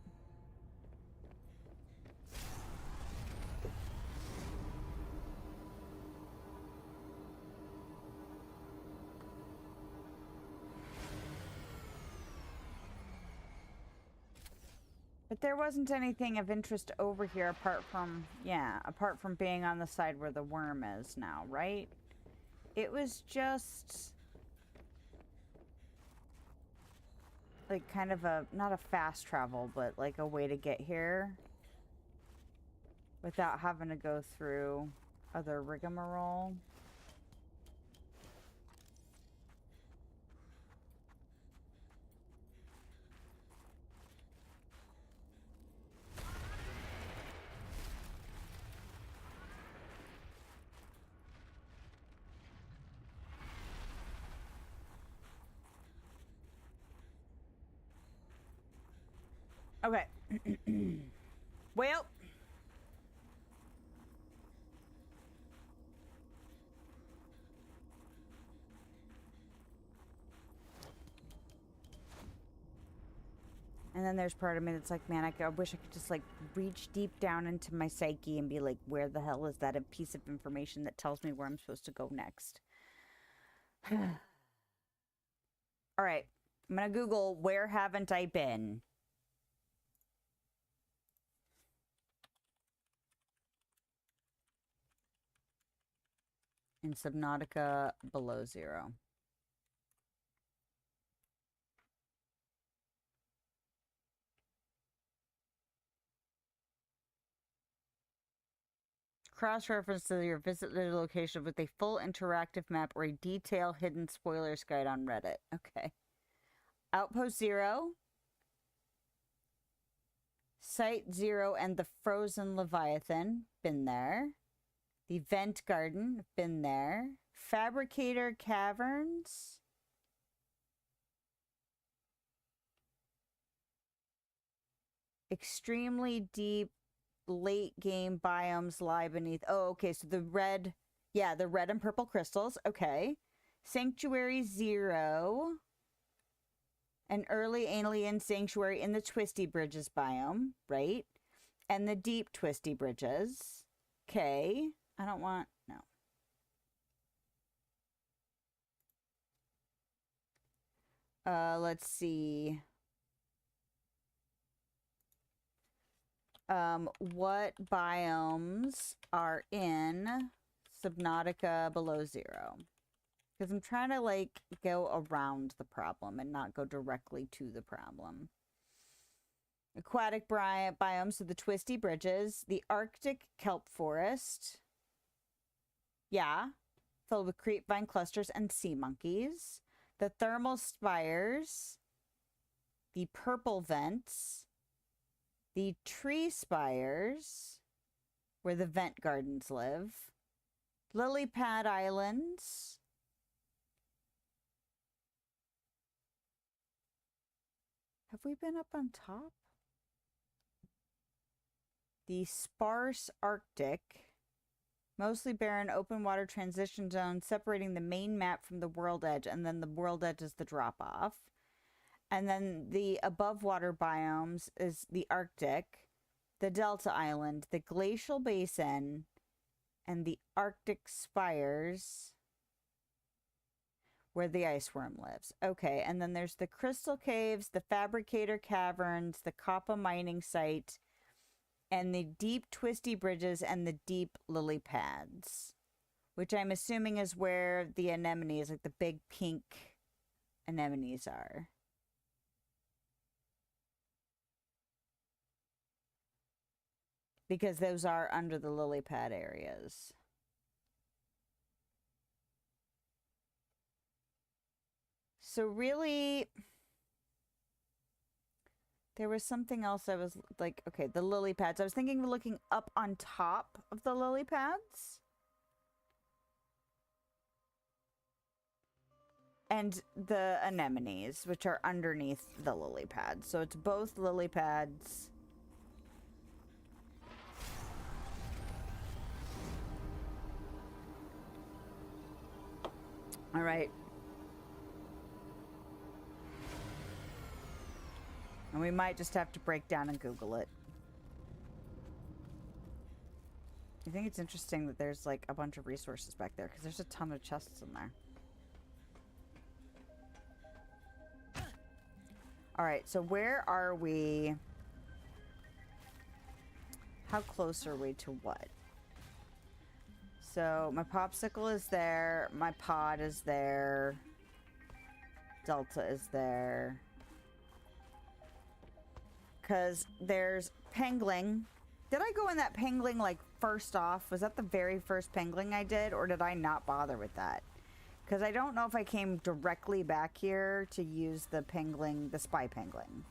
But there wasn't anything of interest over here apart from, yeah, apart from being on the side where the worm is now, right? It was just... like kind of a, not a fast travel, but like a way to get here without having to go through other rigmarole. Okay. Well. And then there's part of me that's like, man, I wish I could just like reach deep down into my psyche and be like, where the hell is that a piece of information that tells me where I'm supposed to go next? All right. I'm going to Google, where haven't I been? In Subnautica below zero. Cross-reference to your visit the location with a full interactive map or a detailed hidden spoilers guide on Reddit. Okay. Outpost 0. Site 0 and the Frozen Leviathan. Been there. The Vent Garden. Been there. Fabricator Caverns. Extremely deep late game biomes lie beneath. Oh, okay. So the red, yeah, the red and purple crystals. Okay. Sanctuary 0. An early alien sanctuary in the Twisty Bridges biome, right? And the deep Twisty Bridges. Okay. I don't want, no. Let's see. What biomes are in Subnautica below zero? Because I'm trying to, like, go around the problem and not go directly to the problem. Aquatic biomes, so the Twisty Bridges. The Arctic kelp forest. Yeah. Filled with creepvine clusters and sea monkeys. The thermal spires. The purple vents. The tree spires, where the vent gardens live. Lily pad islands. Have we been up on top? The sparse Arctic. Mostly barren open water transition zone separating the main map from the world edge, and then the world edge is the drop off. And then the above water biomes is the Arctic, the Delta Island, the Glacial Basin, and the Arctic Spires. where the ice worm lives. Okay, and then there's the crystal caves, the fabricator caverns, the Kappa mining site, and the deep twisty bridges and the deep lily pads, which I'm assuming is where the anemones, like the big pink anemones, are. Because those are under the lily pad areas. So really, there was something else I was like, okay, the lily pads. I was thinking of looking up on top of the lily pads. And the anemones, which are underneath the lily pads. So it's both lily pads. All right. And we might just have to break down and Google it. I think it's interesting that there's like a bunch of resources back there because there's a ton of chests in there. All right, so where are we? How close are we to what? So my popsicle is there. My pod is there. Delta is there. Because there's Pengling. Did I go in that Pengling like first off? Was that the very first Pengling I did? Or did I not bother with that? Because I don't know if I came directly back here to use the Pengling, the spy Pengling.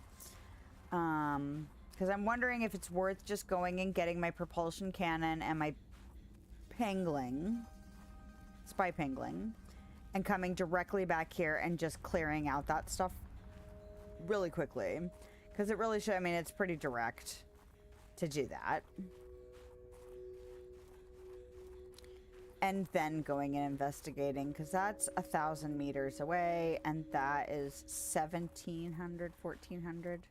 Because I'm wondering if it's worth just going and getting my propulsion cannon and my Pengling, spy Pengling, and coming directly back here and just clearing out that stuff really quickly. Because it really should, I mean, it's pretty direct to do that. And then going and investigating, because that's 1,000 meters away, and that is 1,700, 1,400.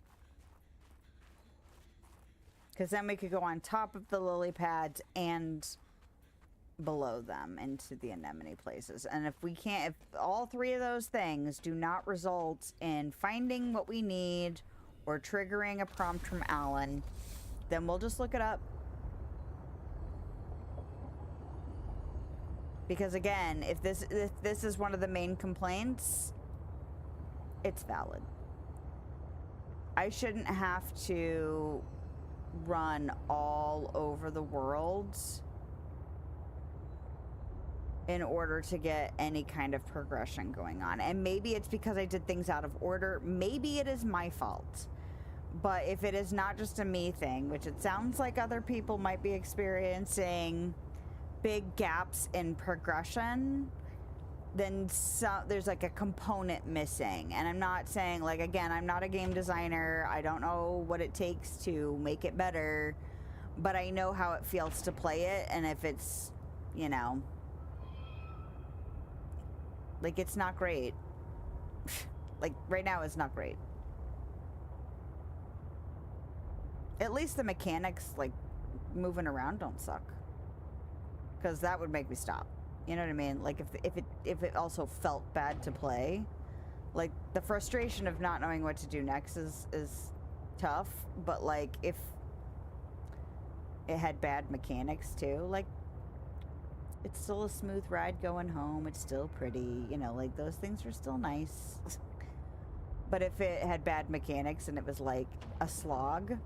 Because then we could go on top of the lily pads and below them into the anemone places. And if we can't, if all three of those things do not result in finding what we need or triggering a prompt from Alan, then we'll just look it up. Because again, if this is one of the main complaints, it's valid. I shouldn't have to run all over the world in order to get any kind of progression going on. And maybe it's because I did things out of order. Maybe it is my fault. But if it is not just a me thing, which it sounds like other people might be experiencing big gaps in progression, then there's like a component missing. And I'm not saying, like, again, I'm not a game designer. I don't know what it takes to make it better, but I know how it feels to play it. And if it's, you know, like, it's not great. Like, right now it's not great. At least the mechanics, like, moving around don't suck. Because that would make me stop. You know what I mean? Like, if it also felt bad to play. Like, the frustration of not knowing what to do next is tough. But, like, if it had bad mechanics, too, like, it's still a smooth ride going home. It's still pretty. You know, like, those things are still nice. But if it had bad mechanics and it was, like, a slog,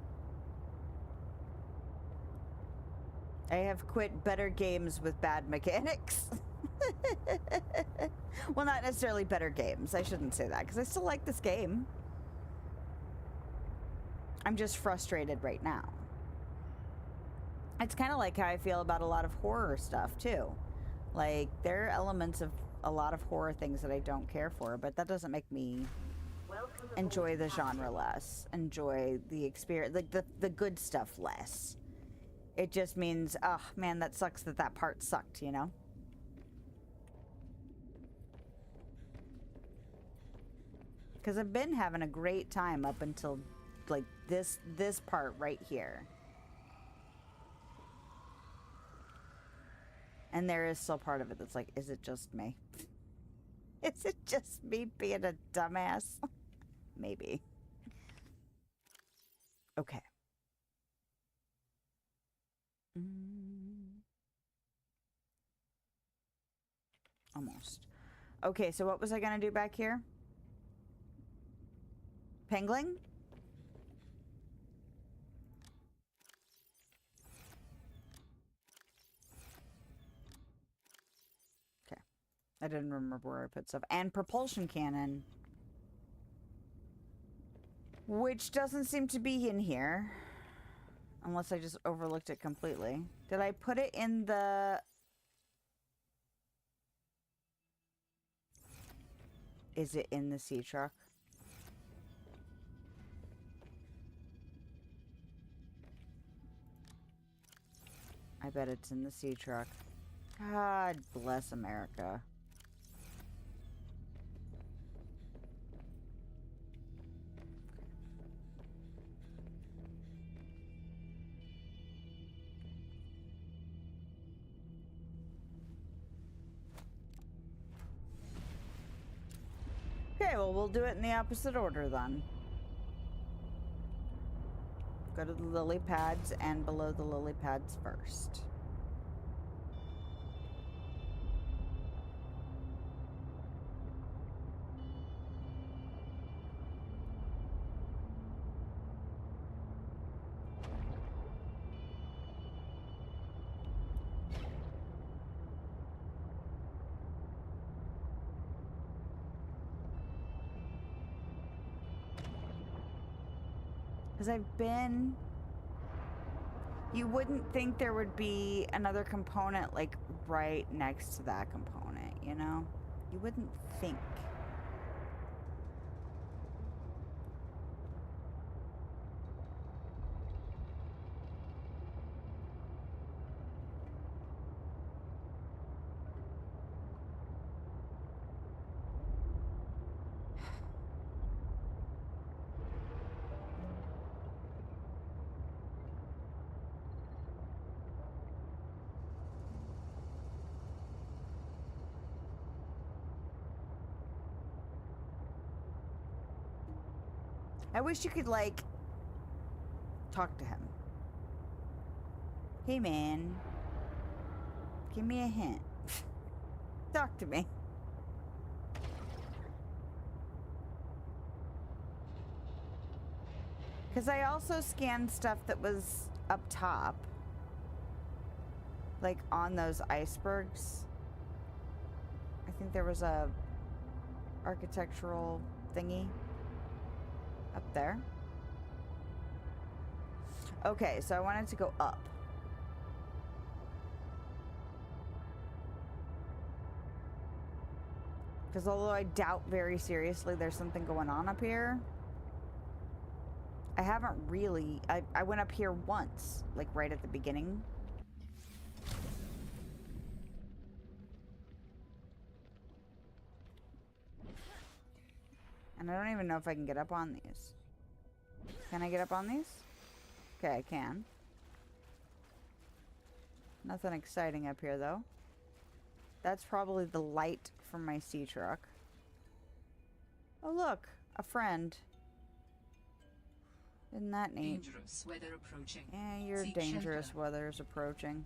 I have quit better games with bad mechanics. Well, not necessarily better games. I shouldn't say that, because I still like this game. I'm just frustrated right now. It's kind of like how I feel about a lot of horror stuff, too. Like, there are elements of a lot of horror things that I don't care for, but that doesn't make me enjoy the genre less. Enjoy the experience, like the good stuff less. It just means, oh, man, that sucks that that part sucked, you know? Because I've been having a great time up until, like, this part right here. And there is still part of it that's like, is it just me? Is it just me being a dumbass? Maybe. Okay. Almost. Okay, so what was I gonna do back here? Pangling? Okay. I didn't remember where I put stuff. And propulsion cannon. Which doesn't seem to be in here. Unless I just overlooked it completely. Did I put it in the... Is it in the sea truck? I bet it's in the sea truck. God bless America. Okay, well, we'll do it in the opposite order then. Go to the lily pads and below the lily pads first. Because I've been... You wouldn't think there would be another component, like, right next to that component, you know? You wouldn't think. I wish you could, like, talk to him. Hey, man. Give me a hint. Talk to me. Because I also scanned stuff that was up top. Like, on those icebergs. I think there was a architectural thingy up there. Okay, so I wanted to go up. Because although I doubt very seriously there's something going on up here, I haven't really... I went up here once, like right at the beginning. And I don't even know if I can get up on these. Can I get up on these? Okay, I can. Nothing exciting up here, though. That's probably the light from my sea truck. Oh, look! A friend. Isn't that neat? Dangerous weather approaching. Yeah, your Seek dangerous shelter. weather is approaching.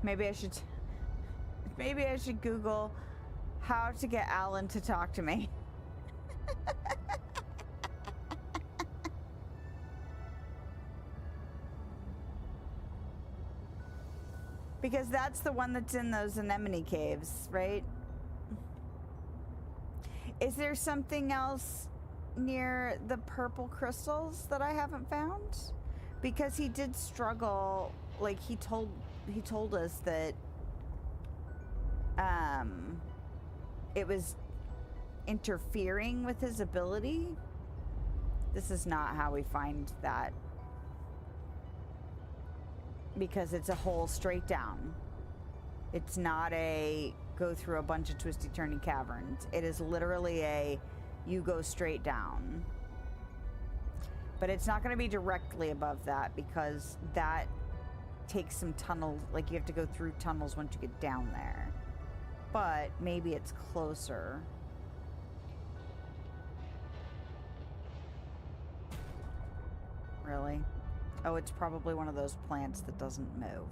Maybe I should Google how to get Alan to talk to me. Because that's the one that's in those anemone caves, right? Is there something else near the purple crystals that I haven't found? Because he did struggle, like he told us that it was interfering with his ability. This is not how we find that. Because it's a hole straight down. It's not a go through a bunch of twisty turny caverns. It is literally a you go straight down. But it's not going to be directly above that because that takes some tunnels. Like, you have to go through tunnels once you get down there. But maybe it's closer. Really? Oh, it's probably one of those plants that doesn't move.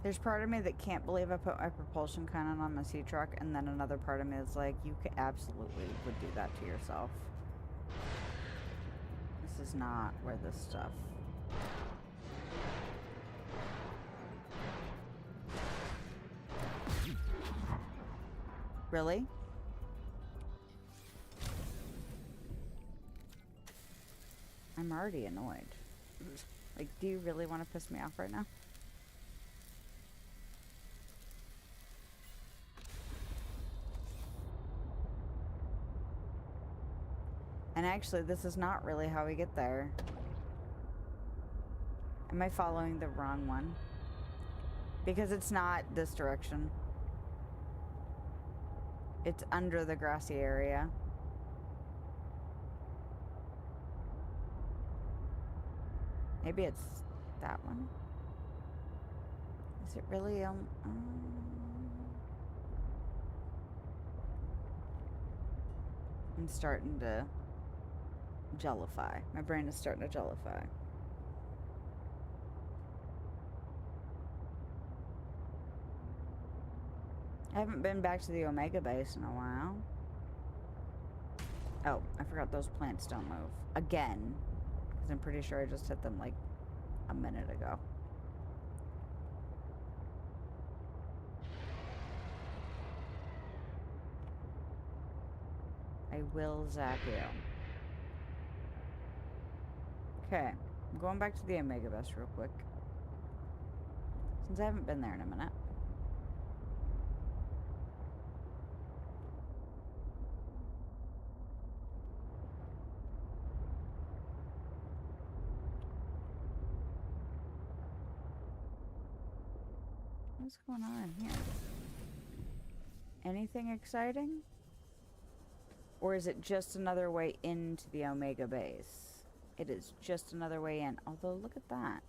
There's part of me that can't believe I put my propulsion cannon on my sea truck, and then another part of me is like, you could absolutely would do that to yourself. This is not where this stuff... Really? I'm already annoyed. Like, do you really want to piss me off right now? And actually, this is not really how we get there. Am I following the wrong one? Because it's not this direction. It's under the grassy area. Maybe it's that one. Is it really, I'm starting to jellify. My brain is starting to jellify. I haven't been back to the Omega base in a while. Oh, I forgot those plants don't move. Again. Because I'm pretty sure I just hit them like a minute ago. I will zap you. Okay, I'm going back to the Omega base real quick. Since I haven't been there in a minute. What's going on here? Anything exciting? Or is it just another way into the Omega base? It is just another way in. Although, look at that.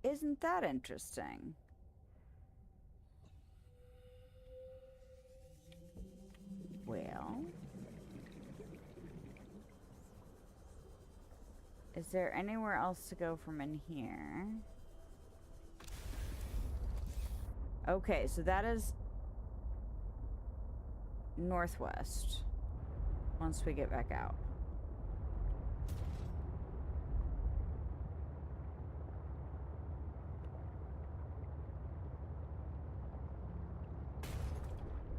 Isn't that interesting? Well... is there anywhere else to go from in here? Okay, so that is northwest once we get back out.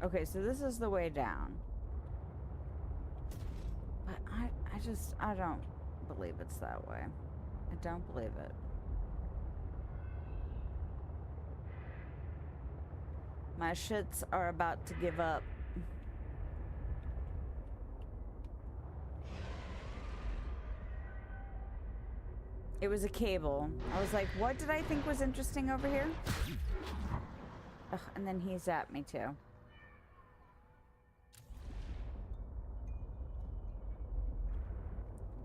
Okay, so this is the way down. But I don't believe it's that way. I don't believe it. My shits are about to give up. It was a cable. I was like, what did I think was interesting over here? Ugh, and then he zapped me too.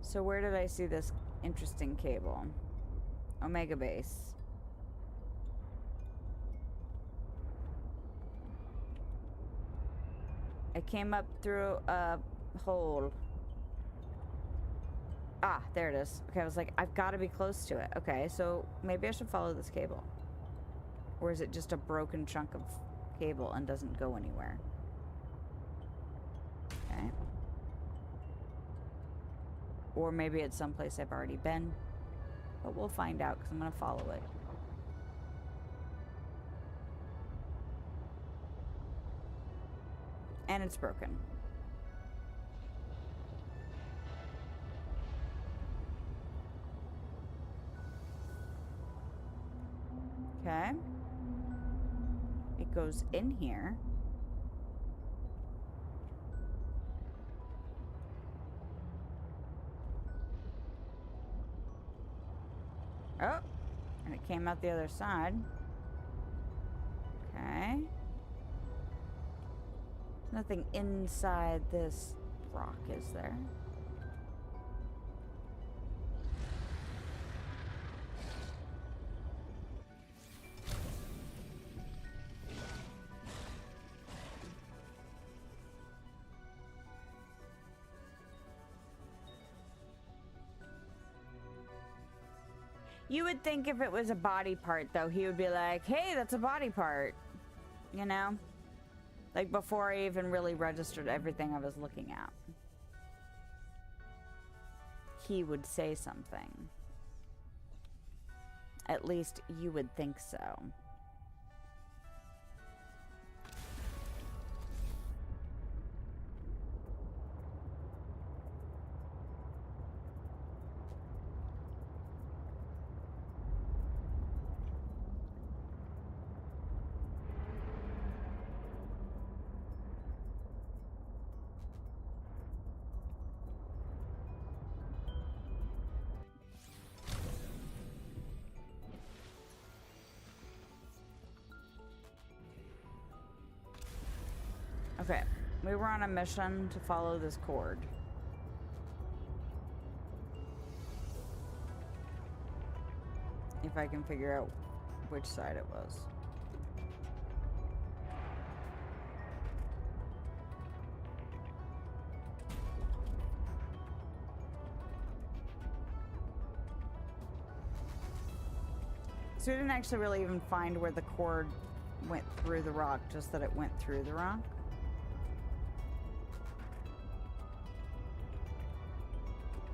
So where did I see this interesting cable? Omega base. I came up through a hole. Ah, there it is. Okay, I was like, I've got to be close to it. Okay, so maybe I should follow this cable. Or is it just a broken chunk of cable and doesn't go anywhere? Okay. Or maybe it's someplace I've already been. But we'll find out because I'm going to follow it. And it's broken. Okay. It goes in here. Oh, and it came out the other side. Okay. Nothing inside this rock, is there? You would think if it was a body part, though, he would be like, hey, that's a body part. You know? Like, before I even really registered everything I was looking at. He would say something. At least you would think so. Okay, we were on a mission to follow this cord. If I can figure out which side it was. So we didn't actually really even find where the cord went through the rock, just that it went through the rock.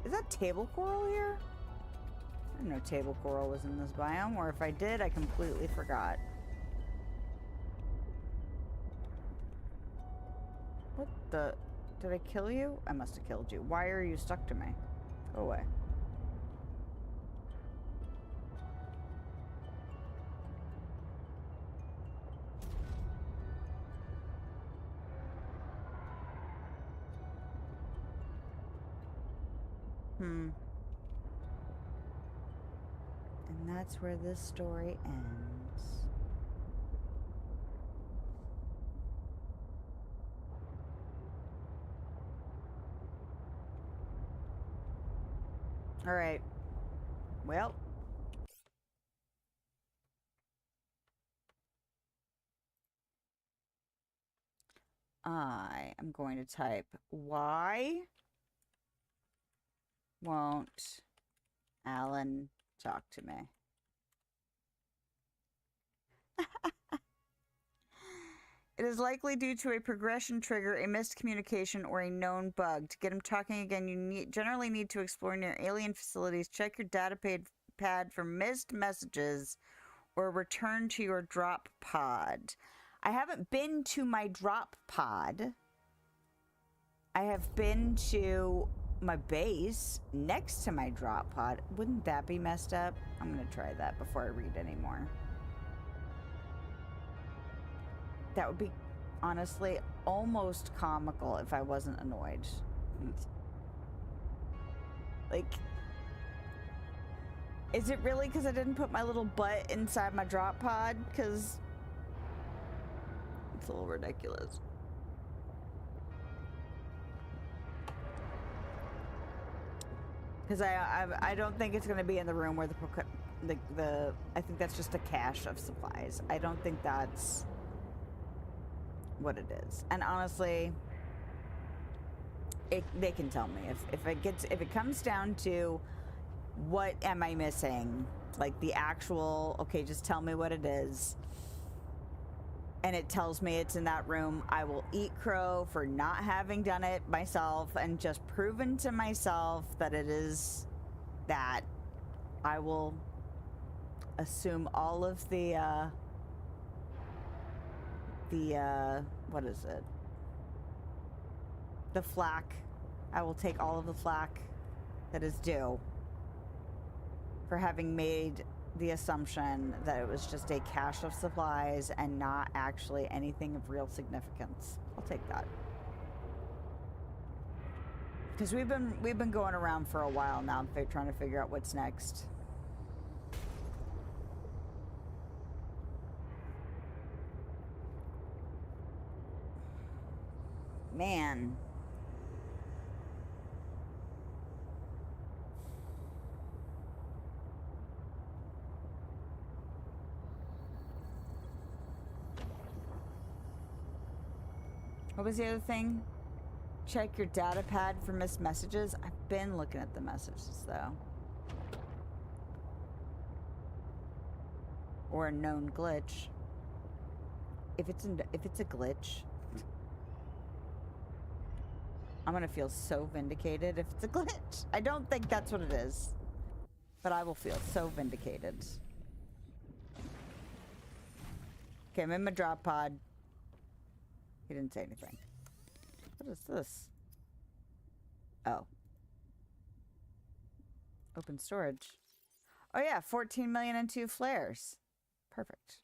Is that table coral here? I didn't know table coral was in this biome, or if I did, I completely forgot. What the? Did I kill you? I must have killed you. Why are you stuck to me? Go away. And that's where this story ends. All right. Well. I am going to type why won't Alan talk to me? It is likely due to a progression trigger, a missed communication, or a known bug. To get him talking again, you generally need to explore near alien facilities, check your data pad for missed messages, or return to your drop pod. I haven't been to my drop pod. I have been to my base next to my drop pod. Wouldn't that be messed up? I'm gonna try that before I read anymore. That would be, honestly, almost comical if I wasn't annoyed. Like, is it really because I didn't put my little butt inside my drop pod? Because it's a little ridiculous. Because I don't think it's going to be in the room where the I think that's just a cache of supplies. I don't think that's what it is. And honestly, they can tell me if it comes down to what am I missing, like the actual, okay, just tell me what it is, and it tells me it's in that room, I will eat crow for not having done it myself and just proven to myself that it is that. I will assume all of the what is it? The flack. I will take all of the flack that is due for having made the assumption that it was just a cache of supplies and not actually anything of real significance. I'll take that. Because we've been going around for a while now, trying to figure out what's next. Man. What was the other thing? Check your data pad for missed messages. I've been looking at the messages though. Or a known glitch. If it's a glitch, I'm gonna feel so vindicated if it's a glitch. I don't think that's what it is, but I will feel so vindicated. Okay, I'm in my drop pod. He didn't say anything. What is this? Oh. Open storage. Oh yeah, 14 million and 2 flares. Perfect.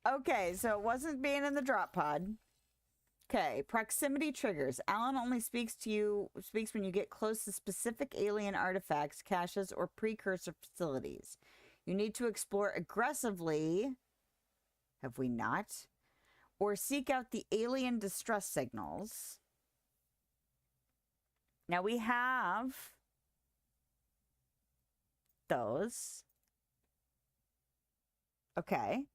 Okay, so it wasn't being in the drop pod. Okay, proximity triggers. Alan only speaks when you get close to specific alien artifacts, caches, or precursor facilities. You need to explore aggressively. Have we not? Or seek out the alien distress signals. Now we have those. Okay.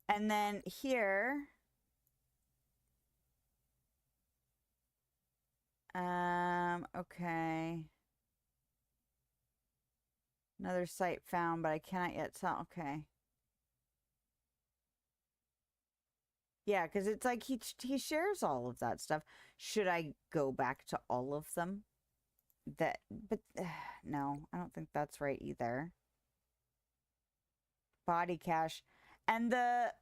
And then here, okay. Another site found, but I cannot yet tell. Okay. Yeah, because it's like he shares all of that stuff. Should I go back to all of them? But no, I don't think that's right either. Body cache. And the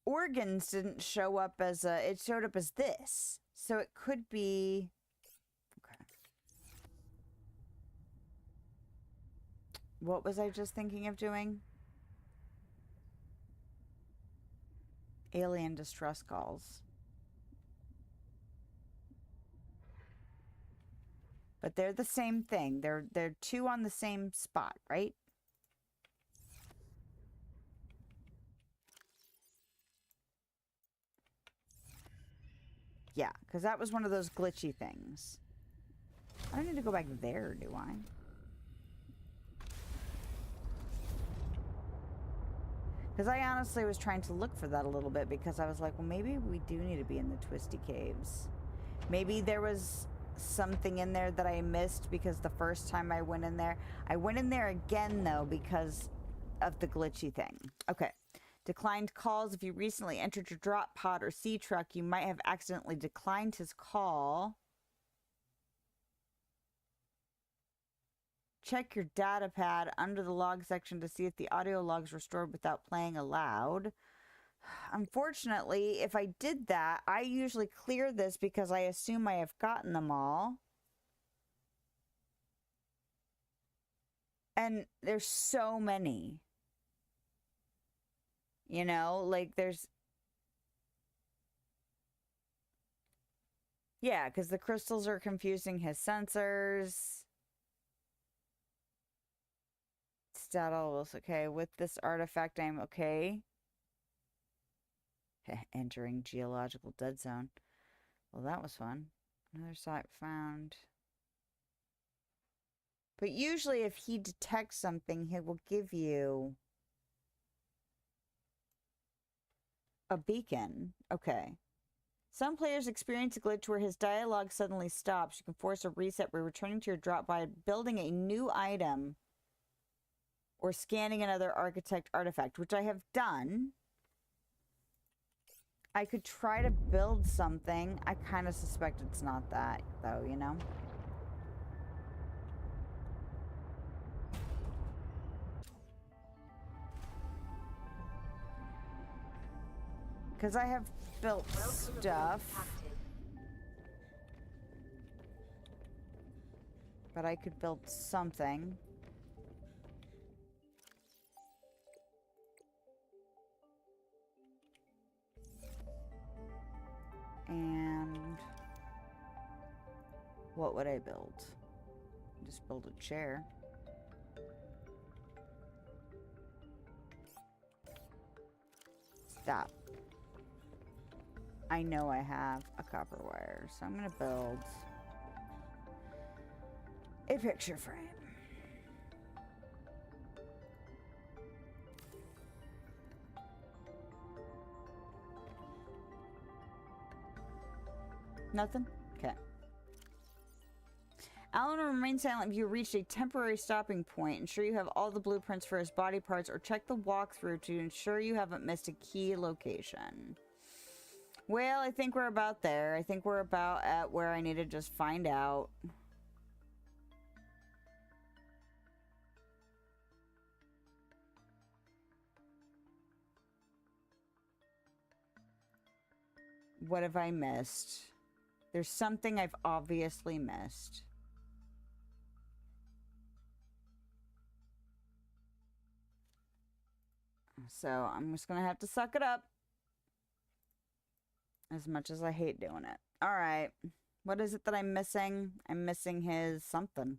organs didn't show up as it showed up as this. So it could be... Okay. What was I just thinking of doing? Alien distress calls. But they're the same thing. They're two on the same spot, right? Yeah, because that was one of those glitchy things. I don't need to go back there, do I? Because I honestly was trying to look for that a little bit because I was like, well, maybe we do need to be in the twisty caves. Maybe there was something in there that I missed because the first time I went in there again though because of the glitchy thing. Okay. Declined calls. If you recently entered your drop pod or sea truck, you might have accidentally declined his call. Check your data pad under the log section to see if the audio logs were stored without playing aloud. Unfortunately, if I did that, I usually clear this because I assume I have gotten them all. And there's so many. You know, like there's... Yeah, because the crystals are confusing his sensors. Stat all okay. With this artifact, I'm okay. Entering geological dead zone. Well, that was fun. Another site found. But usually if he detects something, he will give you a beacon. Okay. Some players experience a glitch where his dialogue suddenly stops. You can force a reset by returning to your drop by building a new item or scanning another architect artifact, which I have done. I could try to build something. I kind of suspect it's not that, though, you know? Because I have built stuff. But I could build something. And what would I build? Just build a chair. That. I know I have a copper wire, so I'm gonna build a picture frame. Nothing? Okay. Alan will remain silent if you reach a temporary stopping point. Ensure you have all the blueprints for his body parts, or check the walkthrough to ensure you haven't missed a key location. Well, I think we're about there. I think we're about at where I need to just find out. What have I missed? There's something I've obviously missed. So I'm just gonna have to suck it up. As much as I hate doing it. Alright. What is it that I'm missing? I'm missing his something.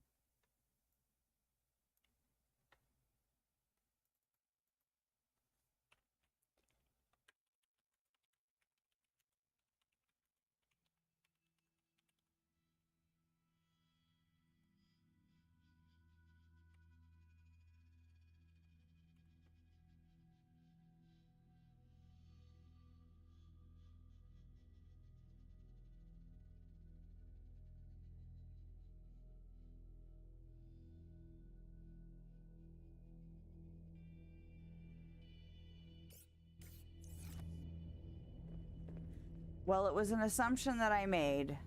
Well, it was an assumption that I made.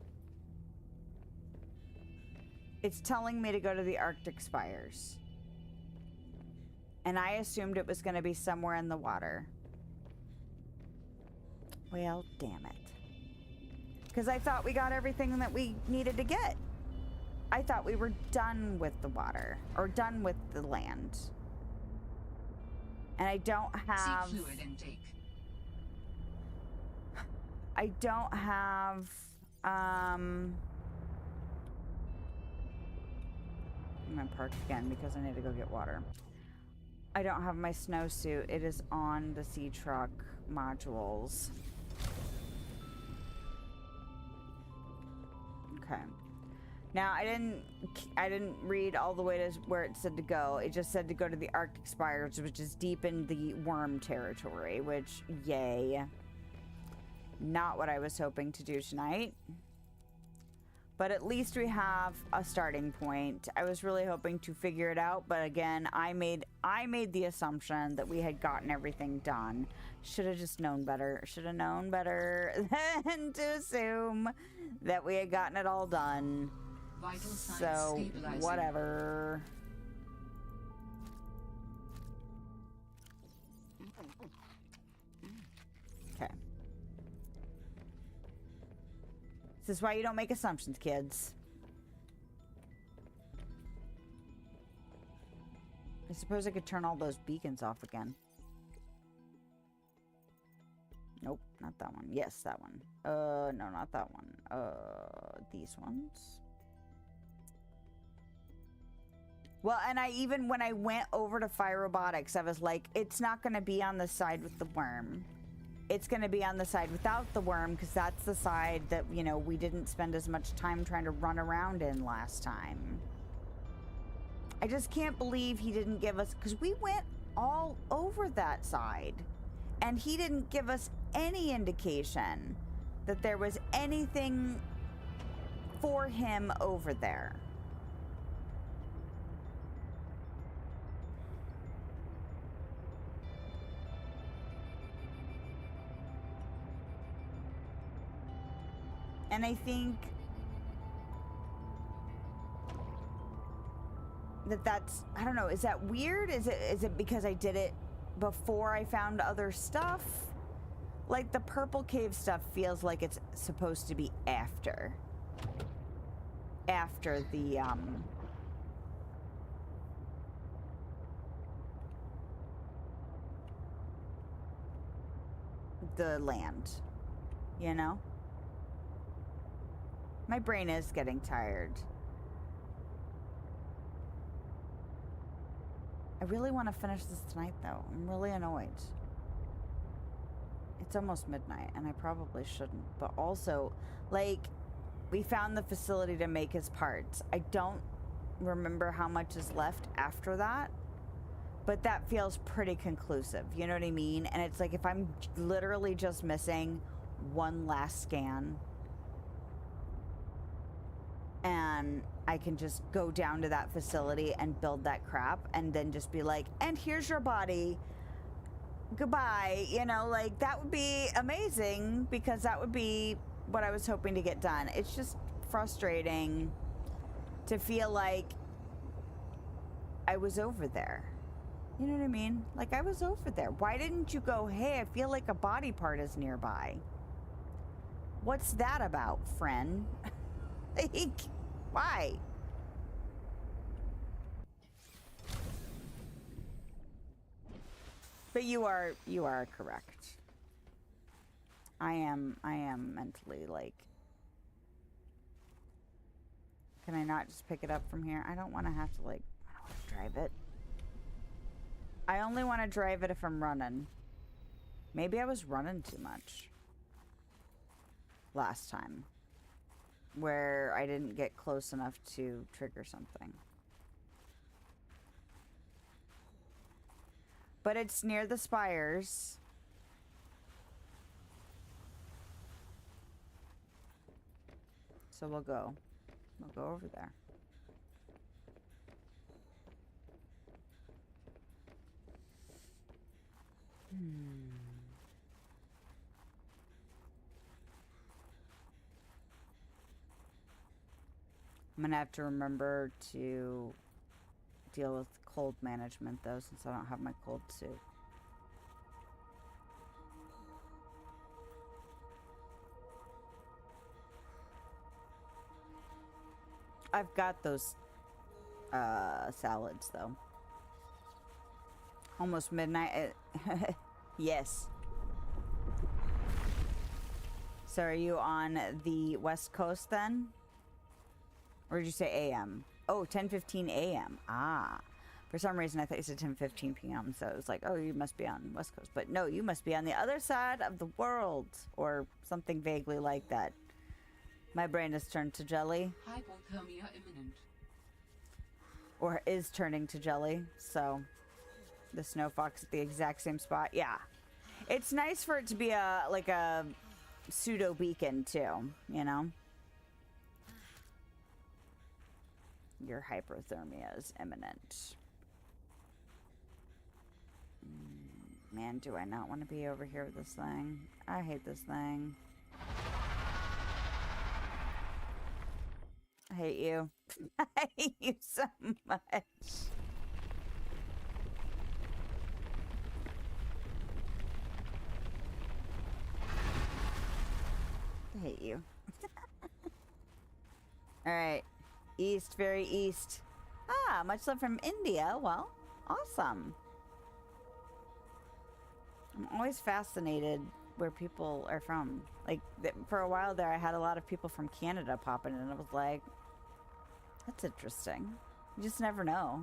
It's telling me to go to the Arctic Spires. And I assumed it was going to be somewhere in the water. Well, damn it. Because I thought we got everything that we needed to get. I thought we were done with the water. Or done with the land. And I don't have... See fluid intake. I don't have, I'm gonna park again because I need to go get water. I don't have my snowsuit. It is on the sea truck modules. Okay. Now, I didn't read all the way to where it said to go. It just said to go to the Arctic Spires, which is deep in the worm territory, which, yay. Not what I was hoping to do tonight. But at least we have a starting point. I was really hoping to figure it out, but again, I made the assumption that we had gotten everything done. Should have just known better. Should have known better than to assume that we had gotten it all done. Vital signs So, stabilizing. whatever. Okay. This is why you don't make assumptions, kids. I suppose I could turn all those beacons off again. Nope, not that one. Yes, that one. No, not that one. These ones. Well, and when I went over to Fire Robotics, I was like, it's not going to be on the side with the worm. It's going to be on the side without the worm, because that's the side that, you know, we didn't spend as much time trying to run around in last time. I just can't believe he didn't give us, because we went all over that side, and he didn't give us any indication that there was anything for him over there. And I think that's, I don't know, is that weird? Is it because I did it before I found other stuff? Like the purple cave stuff feels like it's supposed to be after the land, you know? My brain is getting tired. I really want to finish this tonight, though. I'm really annoyed. It's almost midnight, and I probably shouldn't. But also, like, we found the facility to make his parts. I don't remember how much is left after that, but that feels pretty conclusive. You know what I mean? And it's like if I'm literally just missing one last scan, and I can just go down to that facility and build that crap, and then just be like, and here's your body. Goodbye. You know, like, that would be amazing, because that would be what I was hoping to get done. It's just frustrating to feel like I was over there. You know what I mean? Like, I was over there. Why didn't you go, hey, I feel like a body part is nearby? What's that about, friend? Like, why? But you are correct. I am mentally, like, can I not just pick it up from here? I don't want to have to, like, I don't want to drive it. I only want to drive it if I'm running. Maybe I was running too much last time, where I didn't get close enough to trigger something. But it's near the spires. So we'll go over there. I'm gonna have to remember to deal with cold management, though, since I don't have my cold suit. I've got those salads, though. Almost midnight. Yes. So are you on the West Coast then? Or did you say AM? Oh, 10:15 AM. Ah. For some reason, I thought you said 10:15 PM. So it was like, oh, you must be on West Coast. But no, you must be on the other side of the world. Or something vaguely like that. My brain has turned to jelly. Hypothermia imminent. Or is turning to jelly. So the snow fox at the exact same spot. Yeah. It's nice for it to be like a pseudo beacon too, you know? Your hypothermia is imminent. Man, do I not want to be over here with this thing. I hate this thing. I hate you. I hate you so much. I hate you. Alright. East, very east. Ah, much love from India. Well, awesome. I'm always fascinated where people are from. Like, for a while there, I had a lot of people from Canada popping in, and I was like, that's interesting. You just never know.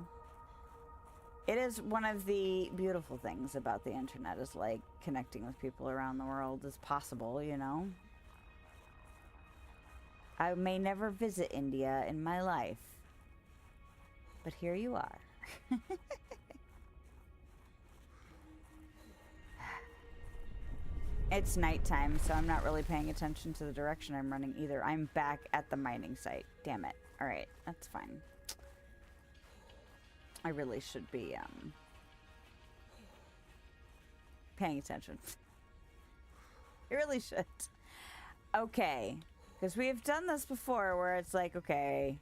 It is one of the beautiful things about the internet, is like connecting with people around the world is possible, you know? I may never visit India in my life, but here you are. It's nighttime, so I'm not really paying attention to the direction I'm running either. I'm back at the mining site. Damn it. Alright, that's fine. I really should be, paying attention. I really should. Okay. Because we've done this before where it's like, okay,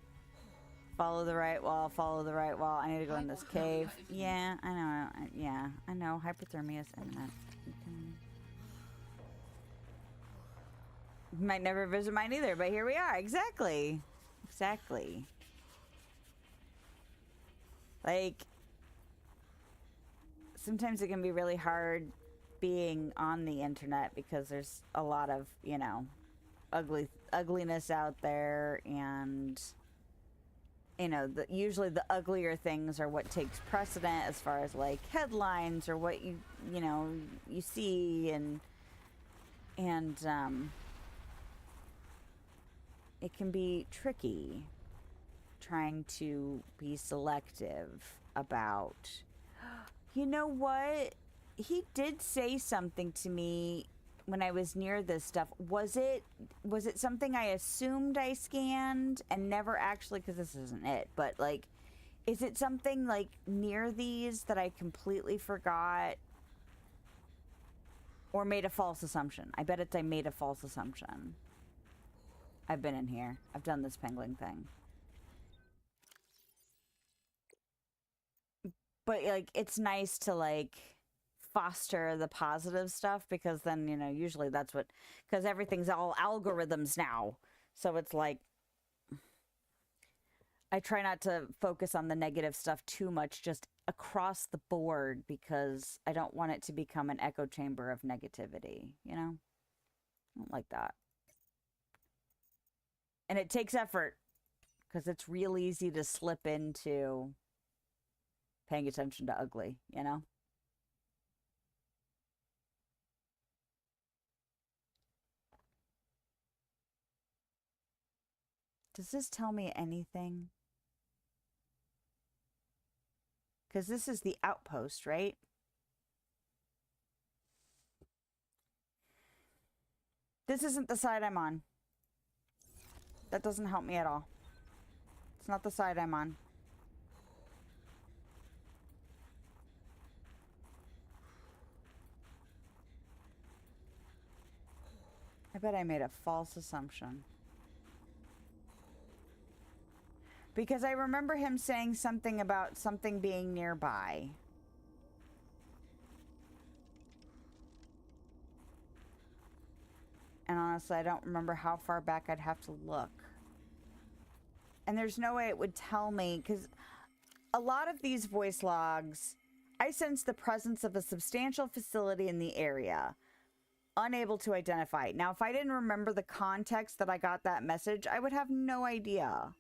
follow the right wall, follow the right wall. I need to go in this cave. Yeah, I know. Yeah, I know. Hypothermia is imminent. Might never visit mine either, but here we are. Exactly. Exactly. Like, sometimes it can be really hard being on the internet because there's a lot of, you know, ugliness out there, and you know, usually the uglier things are what takes precedent as far as like headlines or what you know you see, and And it can be tricky trying to be selective about. You know what? He did say something to me when I was near this stuff. Was it something I assumed I scanned and never actually, because this isn't it, but like, is it something like near these that I completely forgot or made a false assumption? I bet I made a false assumption. I've been in here. I've done this penguin thing. But like, it's nice to like foster the positive stuff, because then, you know, usually that's what, because everything's all algorithms now. So it's like, I try not to focus on the negative stuff too much, just across the board, because I don't want it to become an echo chamber of negativity, you know? I don't like that. And it takes effort, because it's real easy to slip into paying attention to ugly, you know? Does this tell me anything? Because this is the outpost, right? This isn't the side I'm on. That doesn't help me at all. It's not the side I'm on. I bet I made a false assumption. Because I remember him saying something about something being nearby. And honestly, I don't remember how far back I'd have to look. And there's no way it would tell me, because a lot of these voice logs, I sense the presence of a substantial facility in the area. Unable to identify. Now, if I didn't remember the context that I got that message, I would have no idea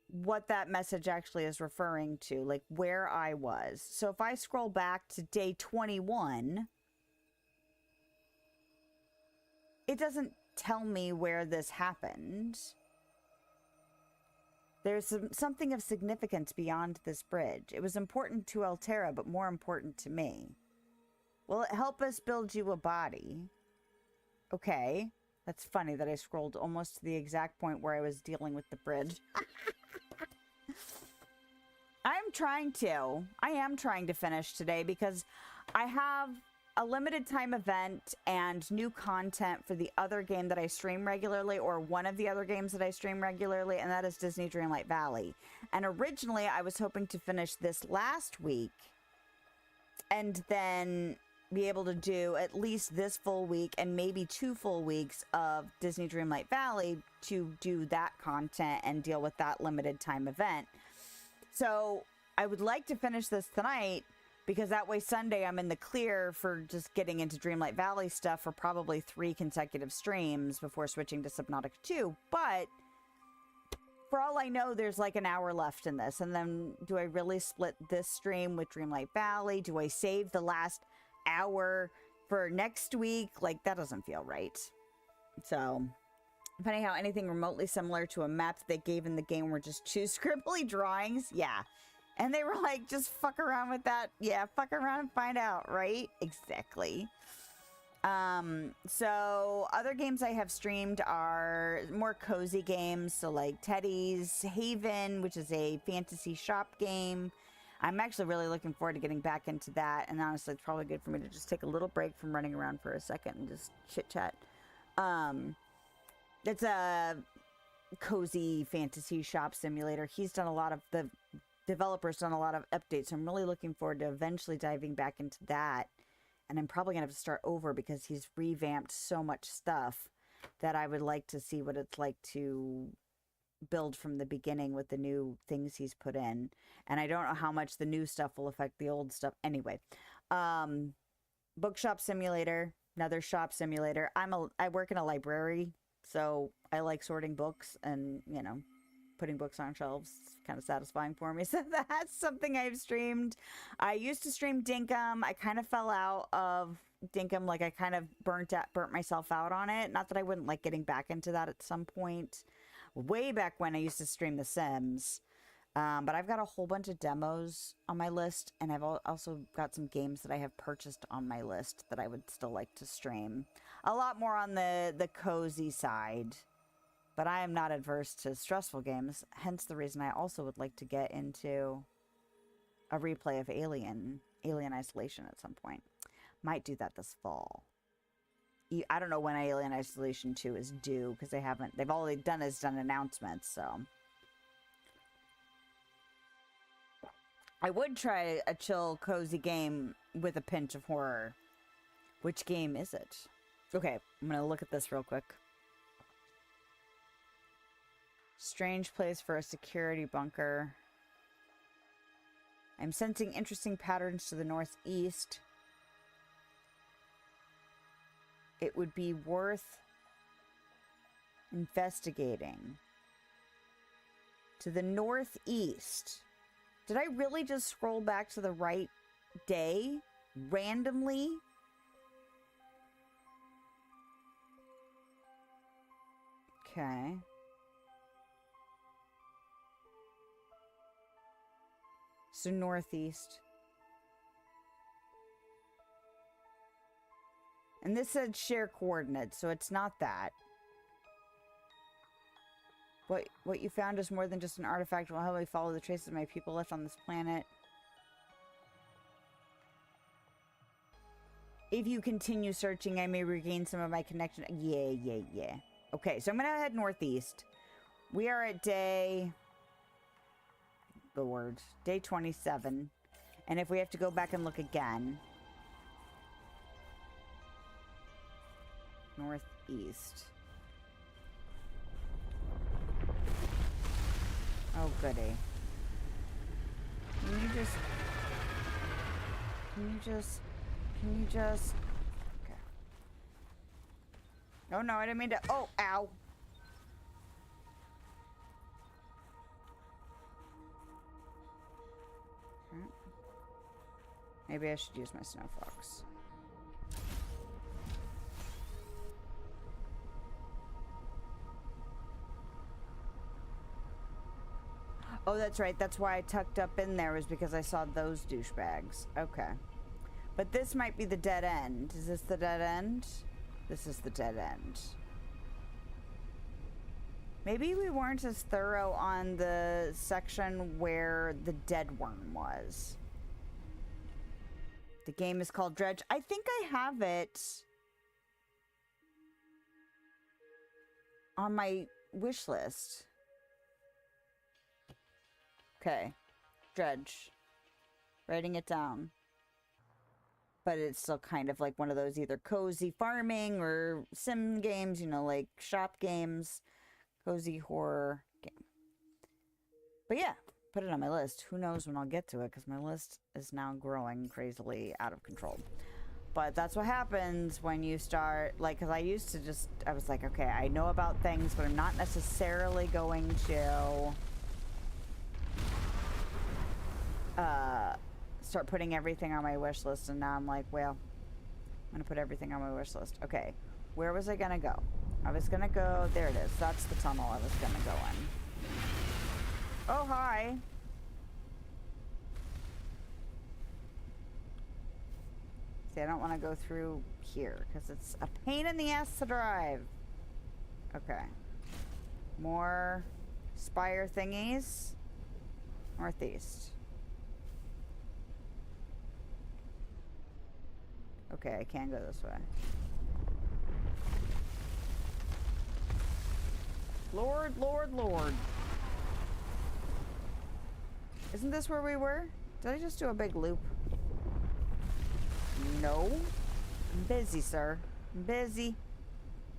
what that message actually is referring to, like where I was. So if I scroll back to day 21, it doesn't tell me where this happened. There's something of significance beyond this bridge. It was important to Altera, but more important to me. Will it help us build you a body? Okay. That's funny that I scrolled almost to the exact point where I was dealing with the bridge. I am trying to finish today, because I have a limited time event and new content for the other game that I stream regularly, or one of the other games that I stream regularly, and that is Disney Dreamlight Valley. And originally I was hoping to finish this last week and then be able to do at least this full week and maybe 2 full weeks of Disney Dreamlight Valley to do that content and deal with that limited time event. So I would like to finish this tonight, because that way Sunday I'm in the clear for just getting into Dreamlight Valley stuff for probably 3 consecutive streams before switching to Subnautica 2. But for all I know, there's like an hour left in this. And then do I really split this stream with Dreamlight Valley? Do I save the last hour for next week? Like, that doesn't feel right. So, funny how anything remotely similar to a map that they gave in the game were just 2 scribbly drawings. Yeah. And they were like, just fuck around with that. Yeah, fuck around and find out, right? Exactly. So other games I have streamed are more cozy games. So like Teddy's Haven, which is a fantasy shop game. I'm actually really looking forward to getting back into that. And honestly, it's probably good for me to just take a little break from running around for a second and just chit chat. It's a cozy fantasy shop simulator. He's done a lot of the developer's done a lot of updates. So I'm really looking forward to eventually diving back into that. And I'm probably going to have to start over because he's revamped so much stuff that I would like to see what it's like to build from the beginning with the new things he's put in. And I don't know how much the new stuff will affect the old stuff. Anyway, bookshop simulator, another shop simulator. I work in a library, so I like sorting books and, you know, putting books on shelves. It's kind of satisfying for me. So that's something I've streamed. I used to stream Dinkum. I kind of fell out of dinkum. Like, I kind of burnt myself out on it. Not that I wouldn't like getting back into that at some point. Way back when I used to stream The Sims. But I've got a whole bunch of demos on my list, and I've also got some games that I have purchased on my list that I would still like to stream. A lot more on the cozy side. But I am not adverse to stressful games, hence the reason I also would like to get into a replay of Alien Isolation at some point. Might do that this fall. I don't know when Alien Isolation 2 is due, because they've all they've done is done announcements, so. I would try a chill, cozy game with a pinch of horror. Which game is it? Okay, I'm gonna look at this real quick. Strange place for a security bunker. I'm sensing interesting patterns to the northeast. It would be worth investigating. To the northeast. Did I really just scroll back to the right day? Randomly? Okay. So northeast. And this said share coordinates, so it's not that. What you found is more than just an artifact. Will help me follow the traces of my people left on this planet. If you continue searching, I may regain some of my connection. Yeah. Okay, so I'm gonna head northeast. We are at day 27. And if we have to go back and look again. Northeast. Oh, goody. Can you just... Okay. Oh, no, I didn't mean to... Oh, ow. Okay. Maybe I should use my snow fox. Oh, that's right. That's why I tucked up in there, was because I saw those douchebags. Okay. But this might be the dead end. Is this the dead end? This is the dead end. Maybe we weren't as thorough on the section where the dead worm was. The game is called Dredge. I think I have it on my wish list. Okay. Dredge. Writing it down. But it's still kind of like one of those either cozy farming or sim games, you know, like shop games. Cozy horror game. But yeah, put it on my list. Who knows when I'll get to it, because my list is now growing crazily out of control. But that's what happens when you start, like, because I was like, okay, I know about things, but I'm not necessarily going to start putting everything on my wish list, and now I'm like, well, I'm gonna put everything on my wish list. Okay, where was I gonna go? I was gonna go, there it is. That's the tunnel I was gonna go in. Oh, hi. See, I don't want to go through here because it's a pain in the ass to drive. Okay. More spire thingies. Northeast. Okay, I can go this way. Lord, Lord, Lord. Isn't this where we were? Did I just do a big loop? No. I'm busy, sir. I'm busy.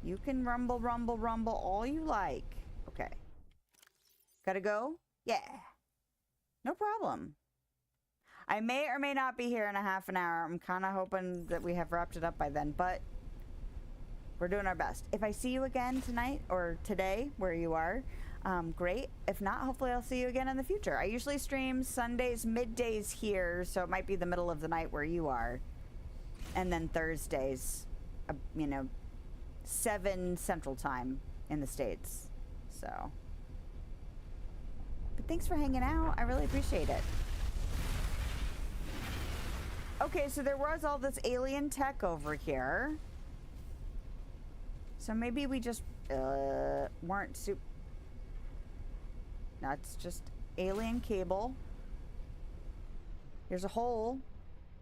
You can rumble, rumble, rumble all you like. Okay. Gotta go? Yeah. No problem. I may or may not be here in a half an hour. I'm kind of hoping that we have wrapped it up by then, but we're doing our best. If I see you again tonight or today, where you are, great. If not, hopefully I'll see you again in the future. I usually stream Sundays, middays here, so it might be the middle of the night where you are. And then Thursdays, you know, 7 Central Time in the States. So. But thanks for hanging out. I really appreciate it. Okay, so there was all this alien tech over here. So maybe we just weren't That's just alien cable. Here's a hole.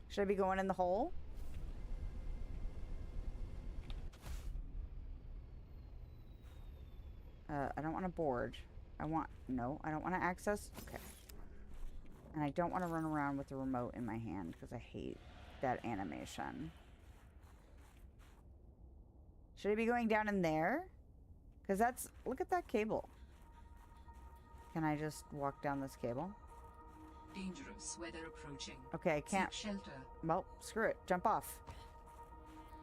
Should I be going in the hole? I don't want to board. No, I don't want to access. Okay. And I don't want to run around with the remote in my hand because I hate that animation. Should I be going down in there? Because that's... Look at that cable. Can I just walk down this cable? Dangerous weather approaching. Okay, I can't... Seek shelter. Well, screw it. Jump off.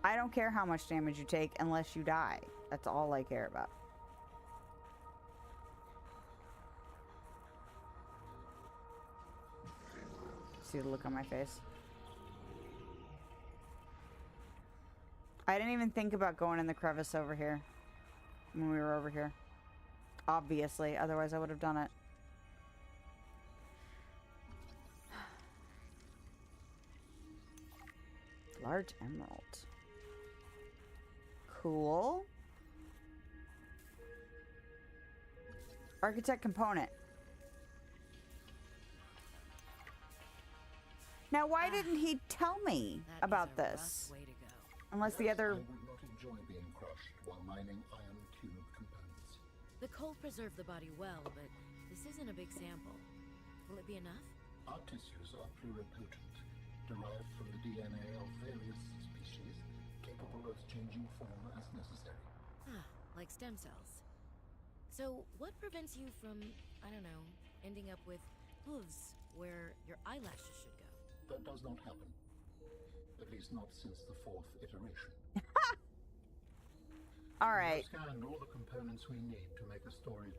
I don't care how much damage you take unless you die. That's all I care about. See the look on my face? I didn't even think about going in the crevice over here when we were over here. Obviously, otherwise I would have done it. Large emerald. Cool. Architect component. Now, why didn't he tell me about this? Unless the other... I would not enjoy being crushed while mining iron cube components. The cold preserved the body well, but this isn't a big sample. Will it be enough? Our tissues are pluripotent, derived from the DNA of various species, capable of changing form as necessary. Ah, like stem cells. So, what prevents you from, I don't know, ending up with hooves where your eyelashes should go? That does not happen. At least not since the 4th iteration. Alright. We've scanned all the components we need to make a storage,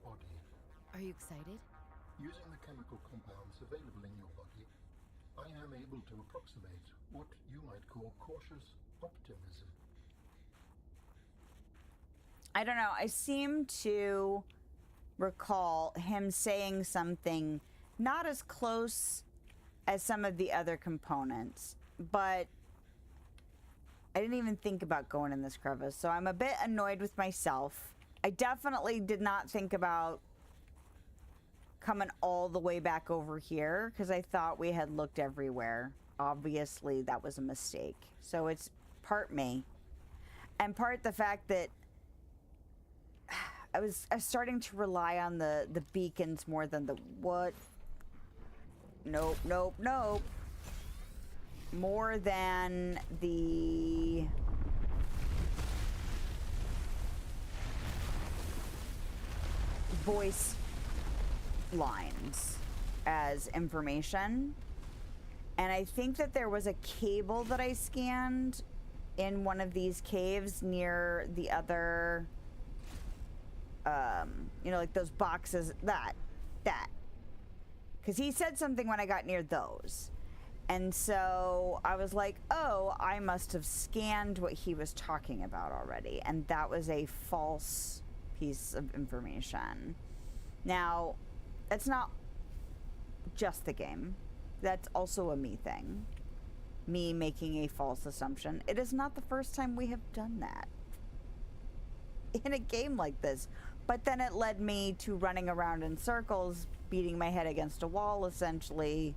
body. Are you excited? Using the chemical compounds available in your body, I am able to approximate what you might call cautious optimism. I don't know. I seem to recall him saying something not as close as some of the other components, but I didn't even think about going in this crevice, so I'm a bit annoyed with myself. I definitely did not think about coming all the way back over here because I thought we had looked everywhere. Obviously, that was a mistake. So it's part me and part the fact that I was starting to rely on the beacons more than the what? Nope, nope, nope. More than the voice lines as information. And I think that there was a cable that I scanned in one of these caves near the other, you know, like those boxes, that. Because he said something when I got near those. And so I was like, oh, I must have scanned what he was talking about already. And that was a false piece of information. Now, that's not just the game. That's also a me thing. Me making a false assumption. It is not the first time we have done that in a game like this. But then it led me to running around in circles, beating my head against a wall, essentially,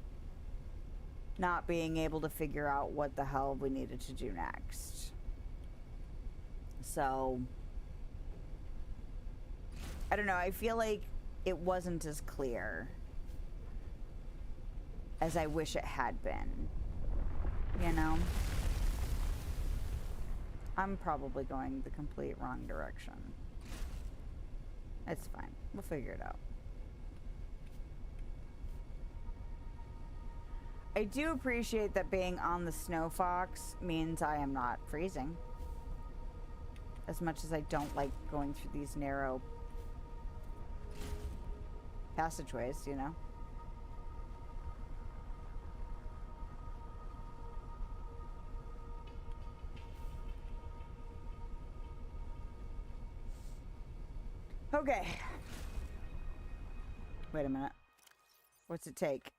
not being able to figure out what the hell we needed to do next. So, I don't know, I feel like it wasn't as clear as I wish it had been, you know? I'm probably going the complete wrong direction. It's fine. We'll figure it out. I do appreciate that being on the Snow Fox means I am not freezing. As much as I don't like going through these narrow passageways, you know? Okay. Wait a minute. What's it take?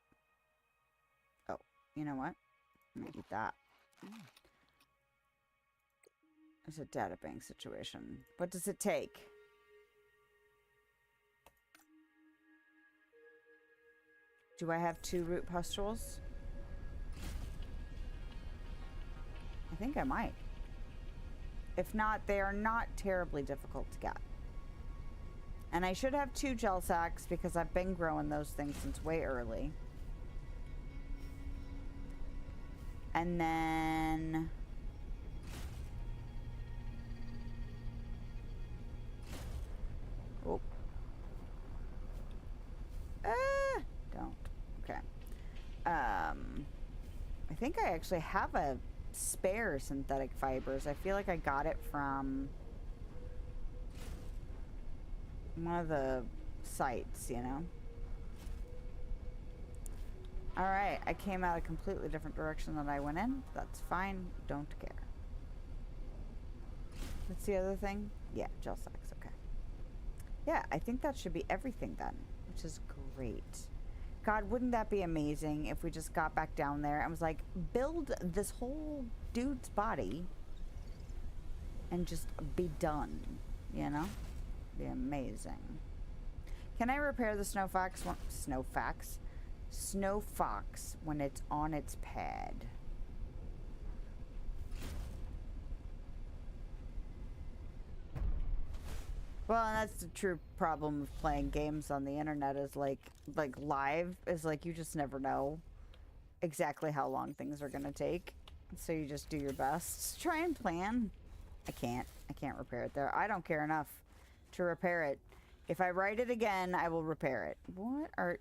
Oh, you know what? I'm gonna eat that. It's a data bank situation. What does it take? Do I have 2 root pustules? I think I might. If not, they are not terribly difficult to get. And I should have 2 gel sacks because I've been growing those things since way early. And then... oh. Don't. Okay. I think I actually have a spare synthetic fibers. I feel like I got it from one of the sites, you know? Alright, I came out a completely different direction than I went in. That's fine. Don't care. What's the other thing? Yeah, gel sacks. Okay. Yeah, I think that should be everything then, which is great. God, wouldn't that be amazing if we just got back down there and was like, build this whole dude's body and just be done, you know? Be amazing. Can I repair the snow fox when it's on its pad? Well, and that's the true problem of playing games on the internet is like live is like you just never know exactly how long things are gonna take. So you just do your best. Try and plan. I can't repair it there. I don't care enough to repair it. If I write it again, I will repair it. What are...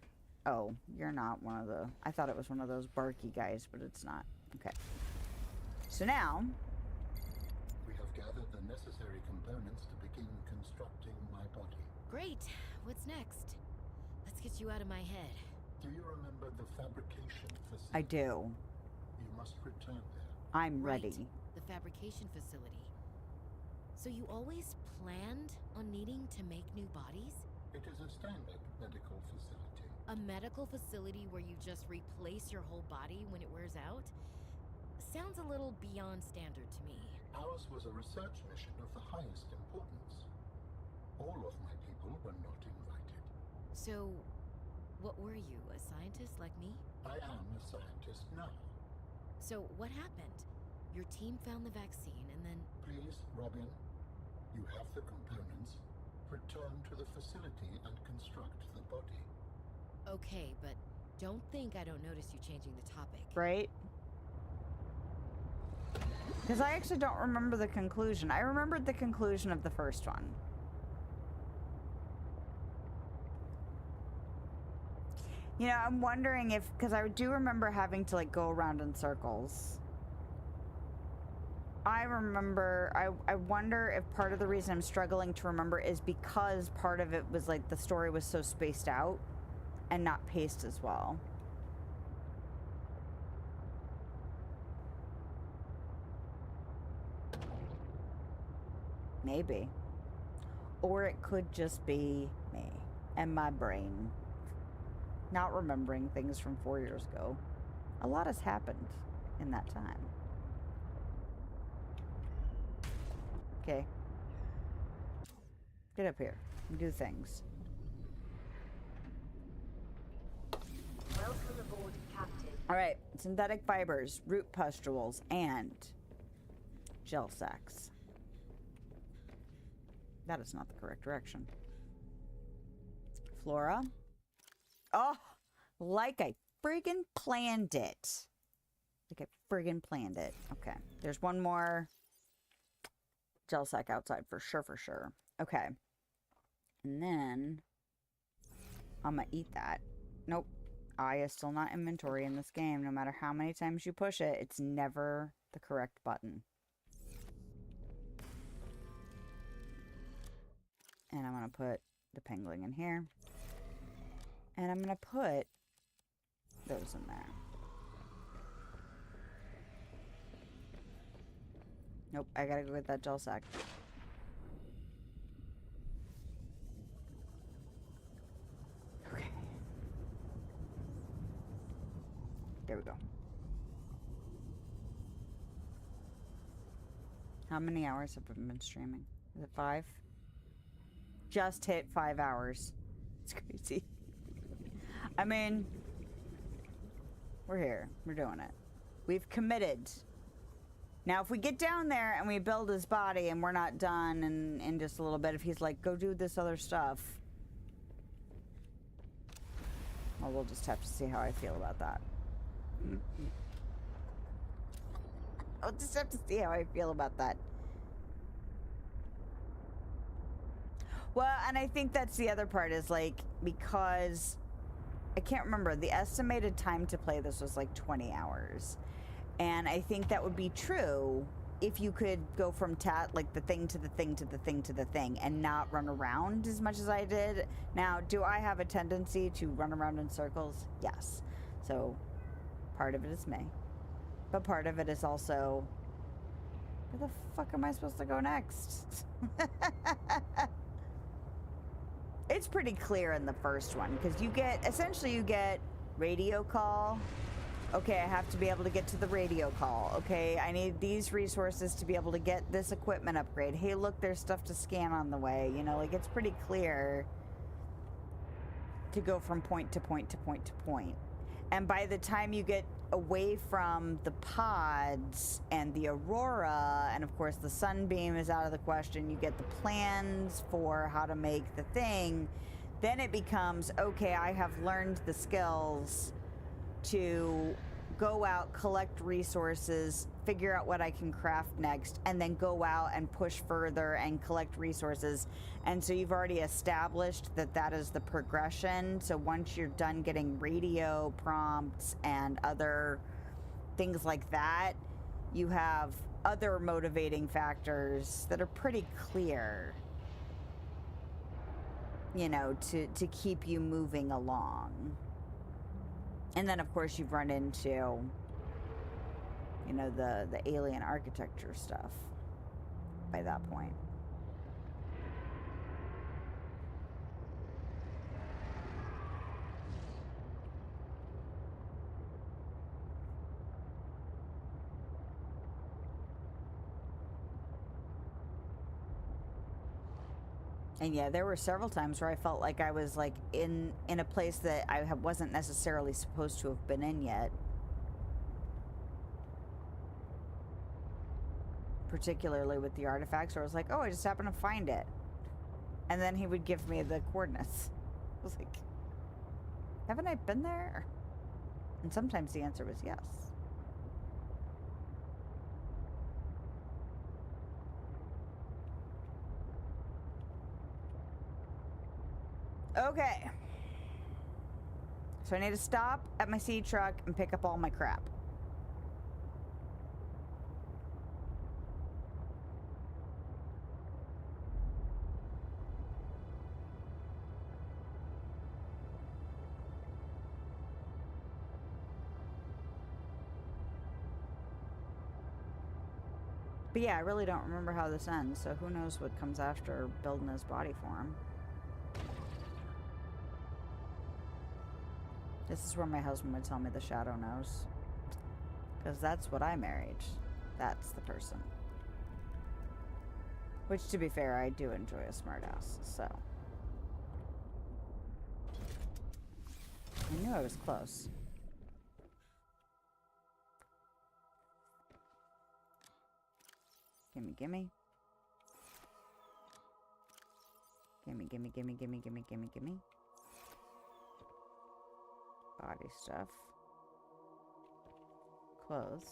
oh, you're not one of the... I thought it was one of those barky guys, but it's not. Okay. So now... We have gathered the necessary components to begin constructing my body. Great. What's next? Let's get you out of my head. Do you remember the fabrication facility? I do. You must return there. I'm Right. ready. The fabrication facility. So you always planned on needing to make new bodies? It is a standard medical facility. A medical facility where you just replace your whole body when it wears out? Sounds a little beyond standard to me. Ours was a research mission of the highest importance. All of my people were not invited. So, what were you, a scientist like me? I am a scientist now. So, what happened? Your team found the vaccine and then... Please, Robin, you have the components. Return to the facility and construct the body. Okay, but don't think I don't notice you changing the topic. Right? Because I actually don't remember the conclusion. I remembered the conclusion of the first one. You know, I'm wondering if... because I do remember having to, like, go around in circles. I wonder if part of the reason I'm struggling to remember is because part of it was, like, the story was so spaced out and not paced as well. Maybe. Or it could just be me and my brain not remembering things from 4 years ago. A lot has happened in that time. Okay. Get up here and do things. Welcome aboard, Captain. Alright, synthetic fibers, root pustules, and gel sacks. That is not the correct direction. Flora. Oh, like I friggin' planned it. Like I friggin' planned it. Okay, there's one more gel sack outside for sure, for sure. Okay. And then I'm gonna eat that. Nope. I is still not inventory in this game. No matter how many times you push it, it's never the correct button. And I'm going to put the pangling in here. And I'm going to put those in there. Nope, I got to go get that gel sack. There we go. How many hours have we been streaming? Is it 5? Just hit 5 hours. It's crazy. I mean, we're here. We're doing it. We've committed. Now, if we get down there and we build his body and we're not done in just a little bit, if he's like, go do this other stuff, well, we'll just have to see how I feel about that. I'll just have to see how I feel about that. Well, and I think that's the other part is like, because I can't remember, the estimated time to play this was like 20 hours. And I think that would be true if you could go from like the thing to the thing to the thing to the thing and not run around as much as I did. Now, do I have a tendency to run around in circles? Yes. So part of it is me. But part of it is also, where the fuck am I supposed to go next? It's pretty clear in the first one, because you get radio call. Okay, I have to be able to get to the radio call. Okay, I need these resources to be able to get this equipment upgrade. Hey, look, there's stuff to scan on the way. You know, like, it's pretty clear to go from point to point to point to point. And by the time you get away from the pods and the aurora, and of course the sunbeam is out of the question, you get the plans for how to make the thing, then it becomes, okay, I have learned the skills to go out, collect resources, figure out what I can craft next, and then go out and push further and collect resources. And so you've already established that that is the progression. So once you're done getting radio prompts and other things like that, you have other motivating factors that are pretty clear, you know, to keep you moving along. And then, of course, you've run into, you know, the alien architecture stuff by that point. And yeah, there were several times where I felt like I was like in a place that I wasn't necessarily supposed to have been in yet. Particularly with the artifacts, where I was like, oh, I just happened to find it. And then he would give me the coordinates. I was like, haven't I been there? And sometimes the answer was yes. Okay. So I need to stop at my seed truck and pick up all my crap. But yeah, I really don't remember how this ends, so who knows what comes after building his body for him. This is where my husband would tell me the shadow knows. Because that's what I married. That's the person. Which, to be fair, I do enjoy a smartass, so. I knew I was close. Gimme, gimme. Gimme, gimme, gimme, gimme, gimme, gimme, gimme. Body stuff. Clothes.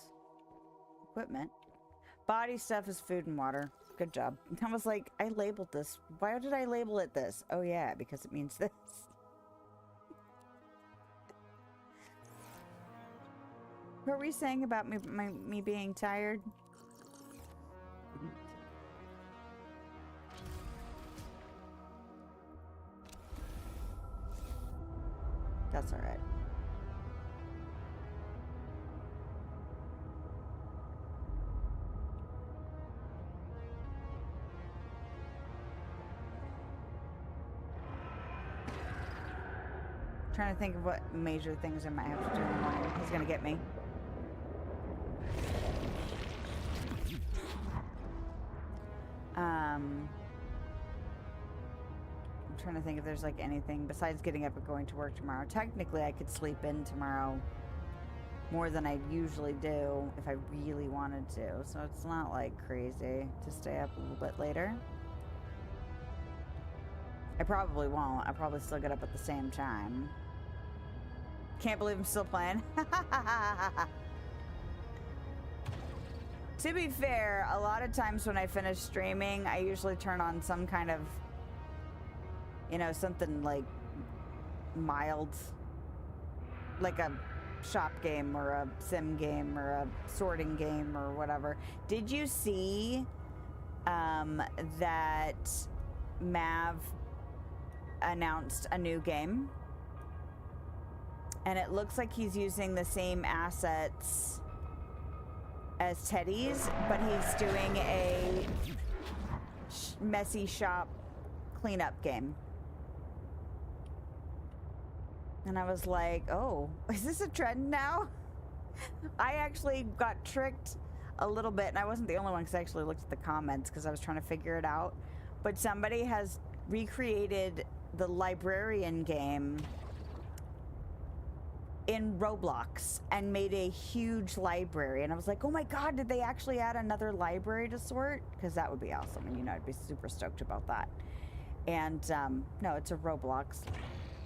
Equipment. Body stuff is food and water. Good job. I was like, I labeled this. Why did I label it this? Oh yeah, because it means this. What were you saying about me being tired? That's all right. Trying to think of what major things I might have to do in the morning. He's gonna get me. I'm trying to think if there's like anything besides getting up and going to work tomorrow. Technically, I could sleep in tomorrow more than I usually do if I really wanted to. So it's not like crazy to stay up a little bit later. I probably won't. I'll probably still get up at the same time. Can't believe I'm still playing. To be fair, a lot of times when I finish streaming, I usually turn on some kind of, you know, something like mild, like a shop game or a sim game or a sorting game or whatever. Did you see that Mav announced a new game? And it looks like he's using the same assets as Teddy's, but he's doing a messy shop cleanup game. And I was like, oh, is this a trend now? I actually got tricked a little bit, and I wasn't the only one because I actually looked at the comments because I was trying to figure it out. But somebody has recreated the librarian game in Roblox and made a huge library, and I was like, oh my god, did they actually add another library to sort? Because that would be awesome, and you know, I'd be super stoked about that. And no, it's a Roblox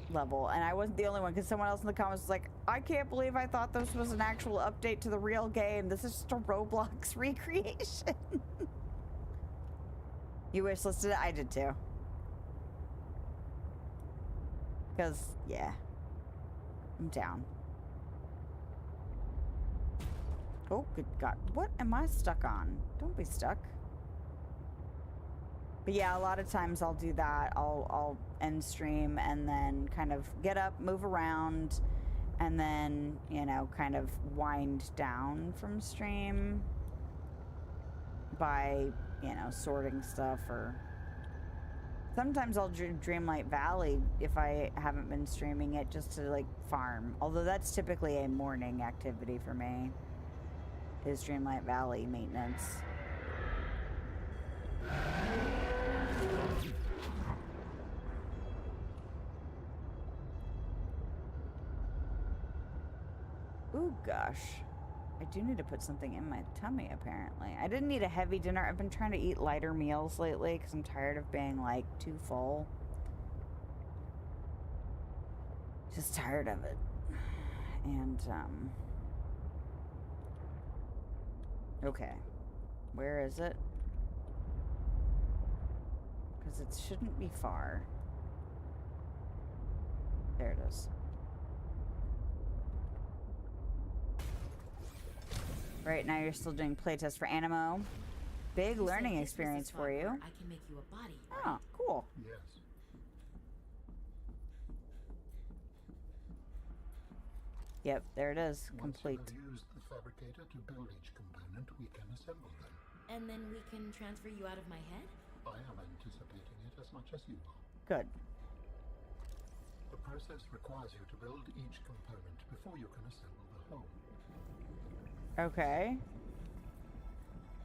level, and I wasn't the only one because someone else in the comments was like, I can't believe I thought this was an actual update to the real game. This is just a Roblox recreation. You wishlisted it? I did too. Because, yeah. I'm down. Oh, good God. What am I stuck on? Don't be stuck. But yeah, a lot of times I'll do that. I'll end stream and then kind of get up, move around, and then, you know, kind of wind down from stream by, you know, sorting stuff, or sometimes I'll Dreamlight Valley if I haven't been streaming it just to like farm. Although that's typically a morning activity for me, is Dreamlight Valley maintenance. Ooh, gosh. I do need to put something in my tummy, apparently. I didn't eat a heavy dinner. I've been trying to eat lighter meals lately because I'm tired of being, like, too full. Just tired of it. And, okay. Where is it? Because it shouldn't be far. There it is. Right now you're still doing playtest for Animo. Big learning experience for you. I can make you a body. Oh, cool. Yes. Yep, there it is. Complete. Once you have used the fabricator to build each component, we can assemble them. And then we can transfer you out of my head? I am anticipating it as much as you are. Good. The process requires you to build each component before you can assemble the whole. Okay.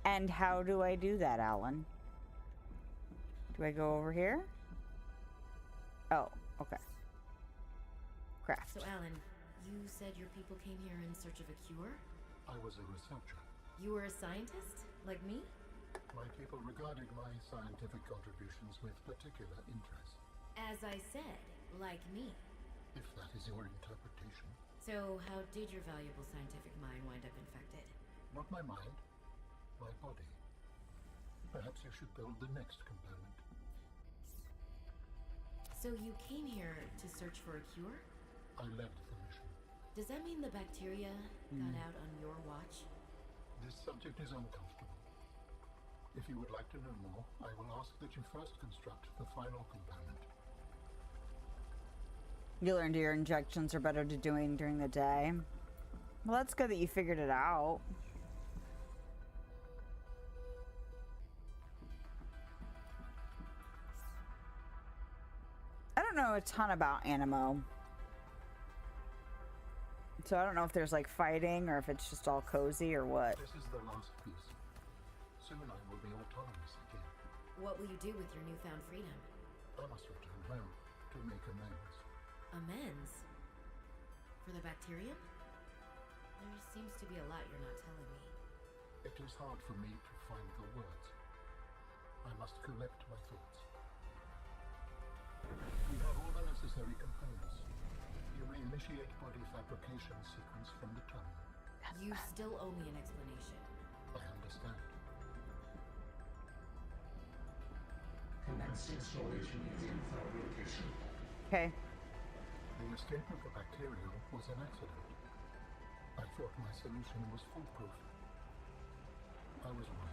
And how do I do that, Alan? Do I go over here? Oh, okay. Craft. So, Alan, you said your people came here in search of a cure? I was a researcher. You were a scientist? Like me? My people regarded my scientific contributions with particular interest. As I said, like me. If that is your interpretation. So, how did your valuable scientific mind wind up infected? Not my mind, my body. Perhaps you should build the next component. So you came here to search for a cure? I led the mission. Does that mean the bacteria got out on your watch? This subject is uncomfortable. If you would like to know more, I will ask that you first construct the final component. You learned your injections are better to doing during the day. Well, that's good that you figured it out. I don't know a ton about Animo. So I don't know if there's like fighting or if it's just all cozy or what. This is the last piece. Soon I will be autonomous again. What will you do with your newfound freedom? I must return home to make amends. Amends? For the bacterium? There seems to be a lot you're not telling me. It is hard for me to find the words. I must collect my thoughts. We have all the necessary components. You may initiate body fabrication sequence from the terminal. You still owe me an explanation. I understand. Commence installation using fabrication. Okay. The escape of the bacterium was an accident. I thought my solution was foolproof. I was wrong.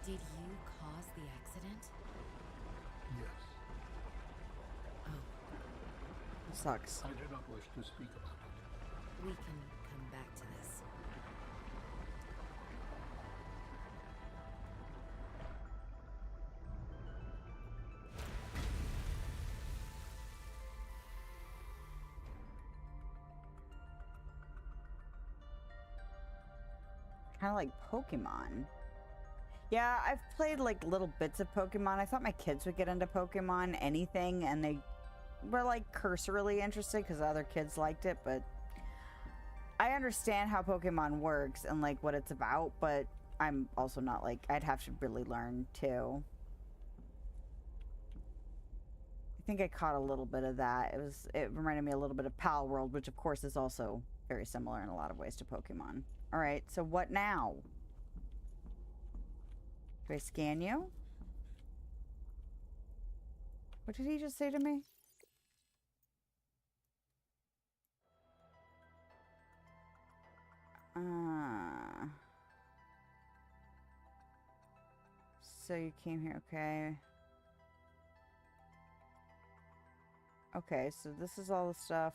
Did you cause the accident? Yes. Oh, Sucks. I do not wish to speak about it. we can come back to this. Kind of like Pokemon. Yeah, I've played like little bits of Pokemon. I thought my kids would get into Pokemon, anything, and they were like cursorily interested because other kids liked it, but I understand how Pokemon works and like what it's about, but I'm also not like, I'd have to really learn too. I think I caught a little bit of that. It reminded me a little bit of Pal World, which of course is also very similar in a lot of ways to Pokemon. All right, so what now? Do I scan you? What did he just say to me? So you came here, okay. Okay, so this is all the stuff.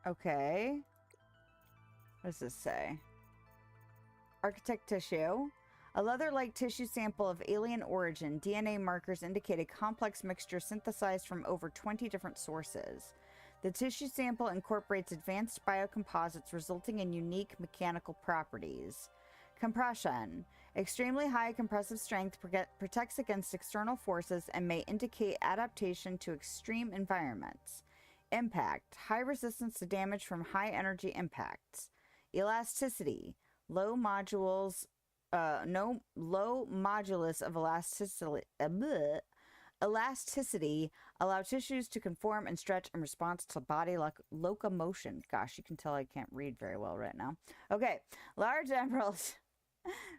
Okay. What does this say? Architect tissue. A leather-like tissue sample of alien origin. DNA markers indicate a complex mixture synthesized from over 20 different sources. The tissue sample incorporates advanced biocomposites resulting in unique mechanical properties. Compression. Extremely high compressive strength protects against external forces and may indicate adaptation to extreme environments. Impact. High resistance to damage from high energy impacts. Elasticity. Low modulus of elasticity allow tissues to conform and stretch in response to body locomotion. Gosh, you can tell I can't read very well right now. Okay, large emeralds.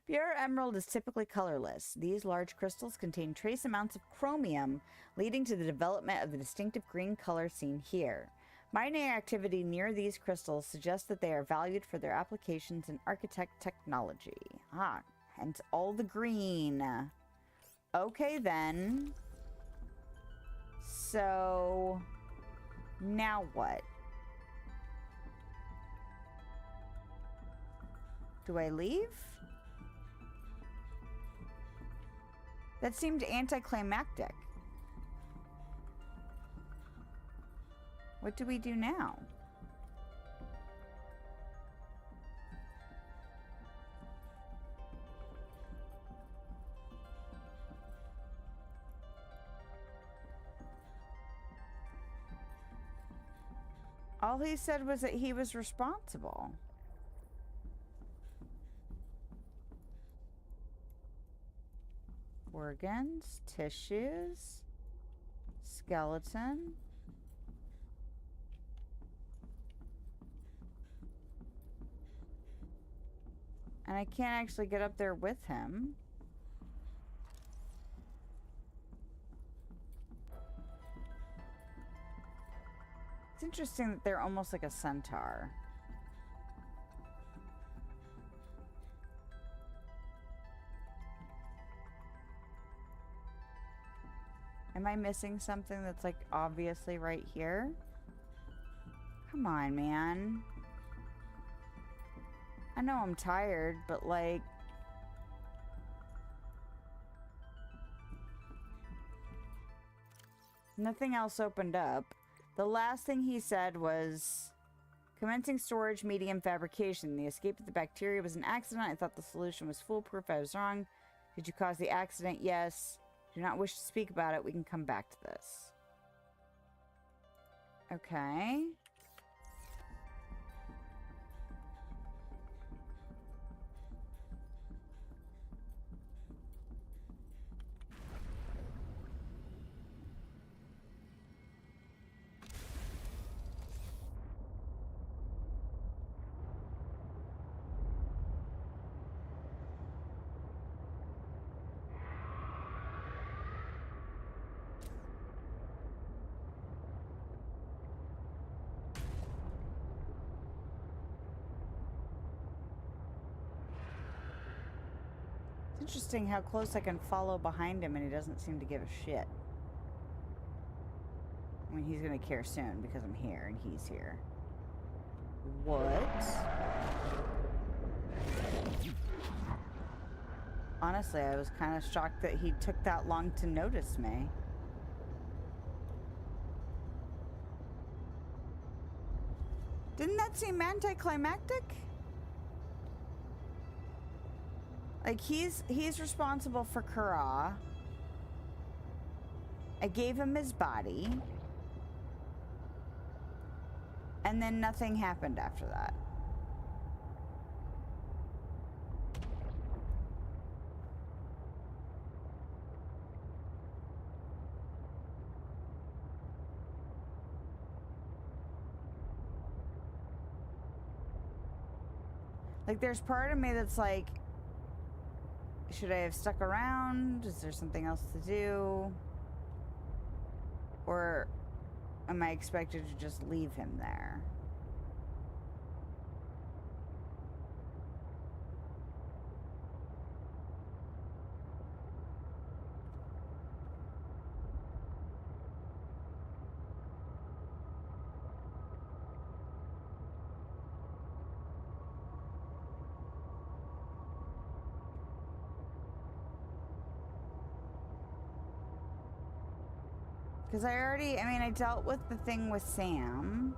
Pure emerald is typically colorless. These large crystals contain trace amounts of chromium, leading to the development of the distinctive green color seen here. Mining activity near these crystals suggests that they are valued for their applications in architect technology. Ah, hence all the green. Okay then. So, now what? Do I leave? That seemed anticlimactic. What do we do now? All he said was that he was responsible. Organs, tissues, skeleton. And I can't actually get up there with him. It's interesting that they're almost like a centaur. Am I missing something that's like obviously right here? Come on, man. I know I'm tired, but like, Nothing else opened up. The last thing he said was commencing storage medium fabrication. The escape of the bacteria was an accident. I thought the solution was foolproof. I was wrong. Did you cause the accident? Yes. Do not wish to speak about it. We can come back to this. Okay. It's interesting how close I can follow behind him and he doesn't seem to give a shit. I mean, he's gonna care soon because I'm here and he's here. What? Honestly, I was kind of shocked that he took that long to notice me. Didn't that seem anticlimactic? Like, he's responsible for Kara. I gave him his body. And then nothing happened after that. Like, there's part of me that's like, should I have stuck around? Is there something else to do? Or am I expected to just leave him there? Because I dealt with the thing with Sam.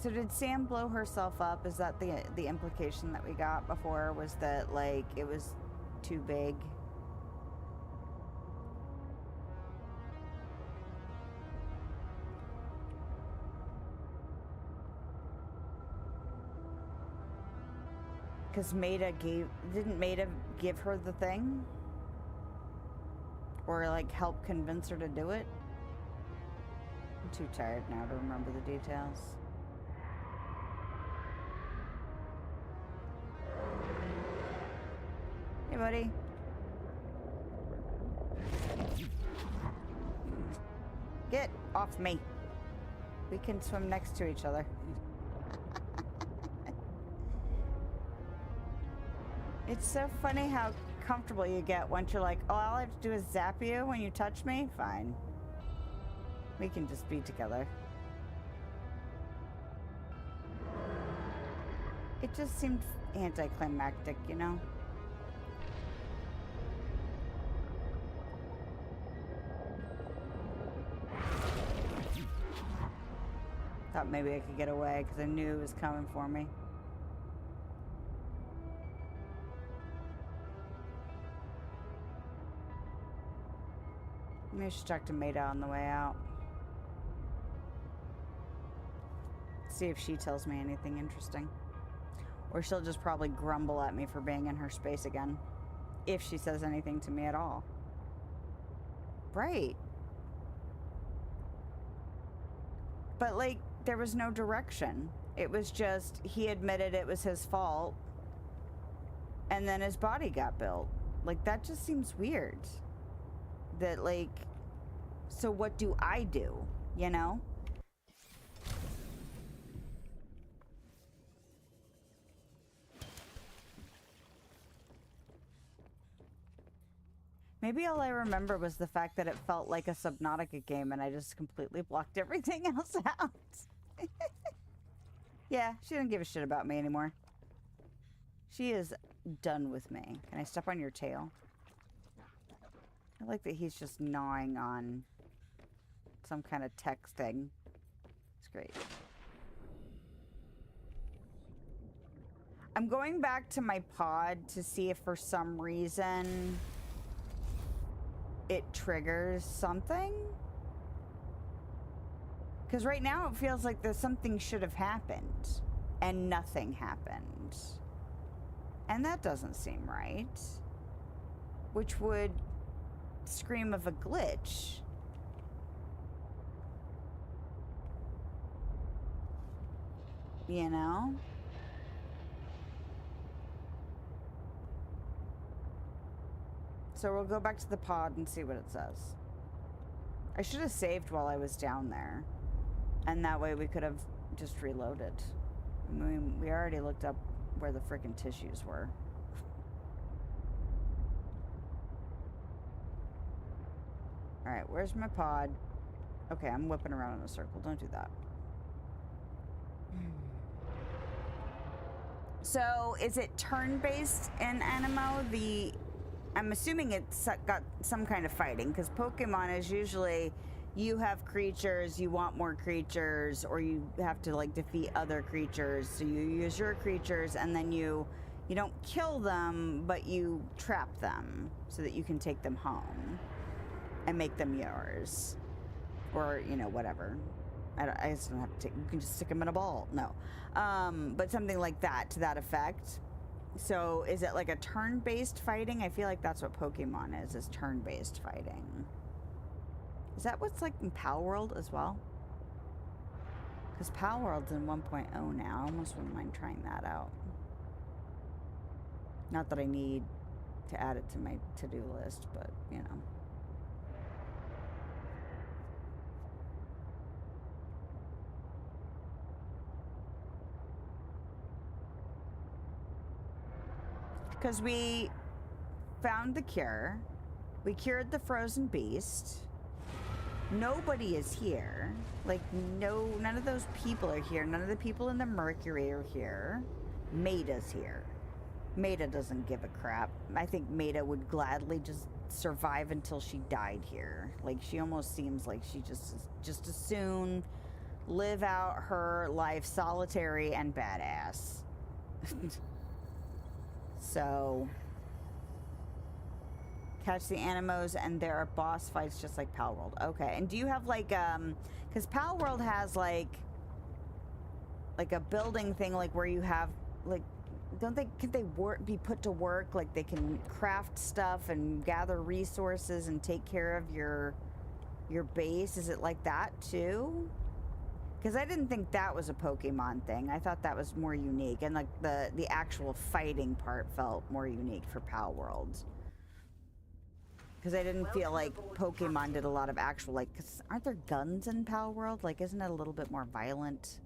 So did Sam blow herself up? Is that the implication that we got before? Was that, like, it was too big? Because didn't Maida give her the thing? Or, like, help convince her to do it? I'm too tired now to remember the details. Hey, buddy. Get off me. We can swim next to each other. It's so funny how comfortable you get once you're like, oh, all I have to do is zap you when you touch me? Fine. We can just be together. It just seemed anticlimactic, you know? Thought maybe I could get away because I knew it was coming for me. Maybe I should talk to Maida on the way out. See if she tells me anything interesting. Or she'll just probably grumble at me for being in her space again. If she says anything to me at all. Right. But, like, there was no direction. It was just, he admitted it was his fault. And then his body got built. Like, that just seems weird. That, like, so what do I do, you know? Maybe all I remember was the fact that it felt like a Subnautica game and I just completely blocked everything else out. Yeah, she doesn't give a shit about me anymore. She is done with me. Can I step on your tail? I like that he's just gnawing on some kind of text thing. It's great. I'm going back to my pod to see if for some reason it triggers something. Because right now it feels like there's something should have happened and nothing happened. And that doesn't seem right. Which would scream of a glitch. You know? So we'll go back to the pod and see what it says. I should have saved while I was down there. And that way we could have just reloaded. I mean, we already looked up where the frickin' tissues were. Alright, where's my pod? Okay, I'm whipping around in a circle. Don't do that. So, is it turn-based in Animo? I'm assuming it's got some kind of fighting, because Pokemon is usually you have creatures, you want more creatures, or you have to like defeat other creatures. So you use your creatures and then you don't kill them, but you trap them so that you can take them home and make them yours. Or, you know, whatever. I just don't have to take, you can just stick them in a ball. No. But something like that, to that effect. So is it like a turn-based fighting? I feel like that's what Pokemon is turn-based fighting. Is that what's like in Pal World as well? Because Pal World's in 1.0 now. I almost wouldn't mind trying that out. Not that I need to add it to my to-do list, but, you know. Because we found the cure. We cured the frozen beast. Nobody is here. Like, none of those people are here. None of the people in the Mercury are here. Maida's here. Maida doesn't give a crap. I think Maida would gladly just survive until she died here. Like, she almost seems like she just as soon live out her life solitary and badass. So, catch the Animos, and there are boss fights just like Pal World. Okay, and do you have like, because Pal World has like a building thing, like where you have like, can they be put to work? Like they can craft stuff and gather resources and take care of your base. Is it like that too? Because I didn't think that was a Pokemon thing. I thought that was more unique. And like the actual fighting part felt more unique for Pal World. Because I didn't feel like Pokemon did a lot of actual, like, cause aren't there guns in Pal World? Like, isn't it a little bit more violent?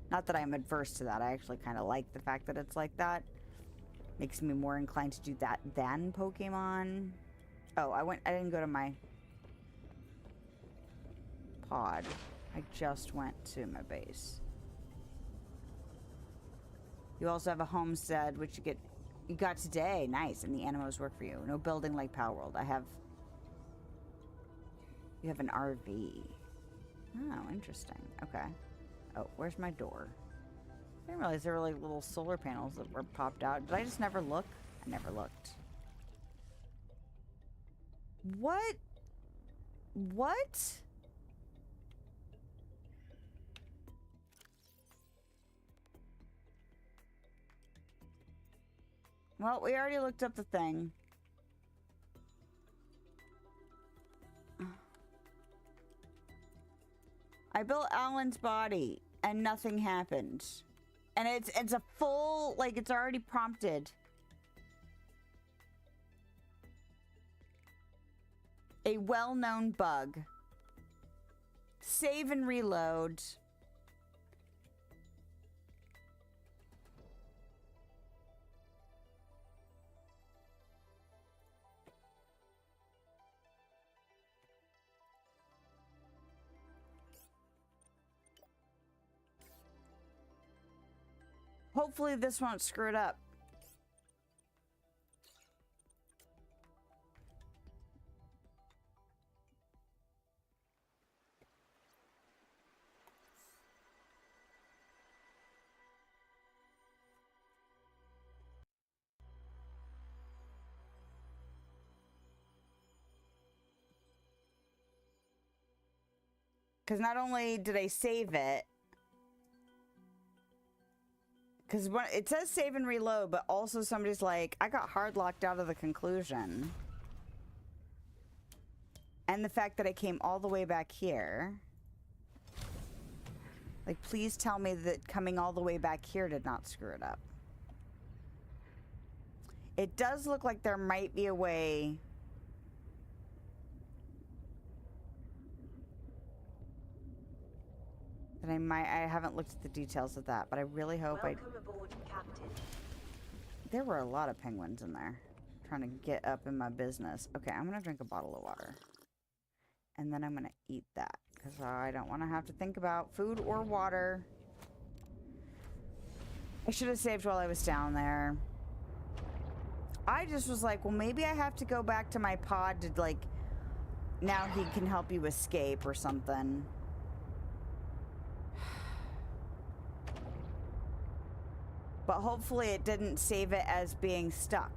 Not that I'm adverse to that. I actually kind of like the fact that it's like that. Makes me more inclined to do that than Pokemon. Oh, I didn't go to my pod. I just went to my base. You also have a homestead, which you got today. Nice. And the Animos work for you. No building like Pal World. You have an RV. Oh, interesting. Okay. Oh, where's my door? I didn't realize there were like little solar panels that were popped out. Did I just never look? I never looked. What? What? Well, we already looked up the thing. I built Alan's body and nothing happened. And it's a full, like, it's already prompted. A well-known bug. Save and reload. Hopefully this won't screw it up. Because not only did I save it, because it says save and reload, but also somebody's like, I got hard locked out of the conclusion. And the fact that I came all the way back here. Like, please tell me that coming all the way back here did not screw it up. It does look like there might be a way. That I haven't looked at the details of that, but I really hope Welcome aboard, Captain. There were a lot of penguins in there. Trying to get up in my business. Okay, I'm gonna drink a bottle of water. And then I'm gonna eat that. Because I don't want to have to think about food or water. I should have saved while I was down there. I just was like, well, maybe I have to go back to my pod to, like, now he can help you escape or something. But hopefully it didn't save it as being stuck,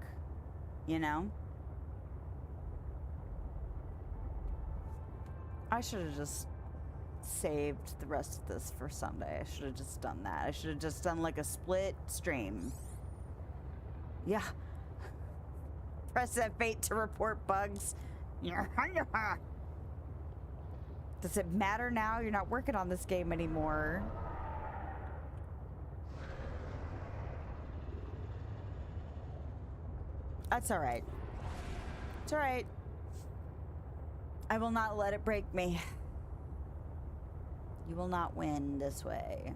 you know? I should have just saved the rest of this for Sunday. I should have just done that. I should have just done like a split stream. Yeah. Press F8 to report bugs. Does it matter now? You're not working on this game anymore. That's all right. It's all right. I will not let it break me. You will not win this way.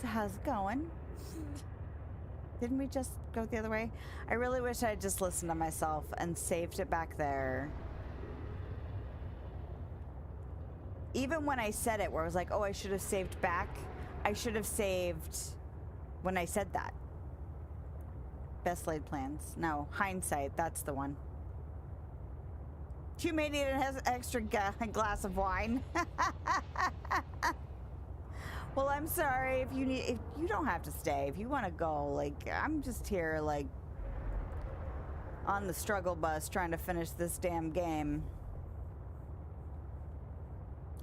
So how's it going? Didn't we just go the other way? I really wish I had just listened to myself and saved it back there. Even when I said it, where I was like, oh, I should have saved back, I should have saved when I said that. Best laid plans. No, hindsight, that's the one. You may need an extra glass of wine. Well, I'm sorry if you don't have to stay. If you want to go, like, I'm just here, like, on the struggle bus trying to finish this damn game.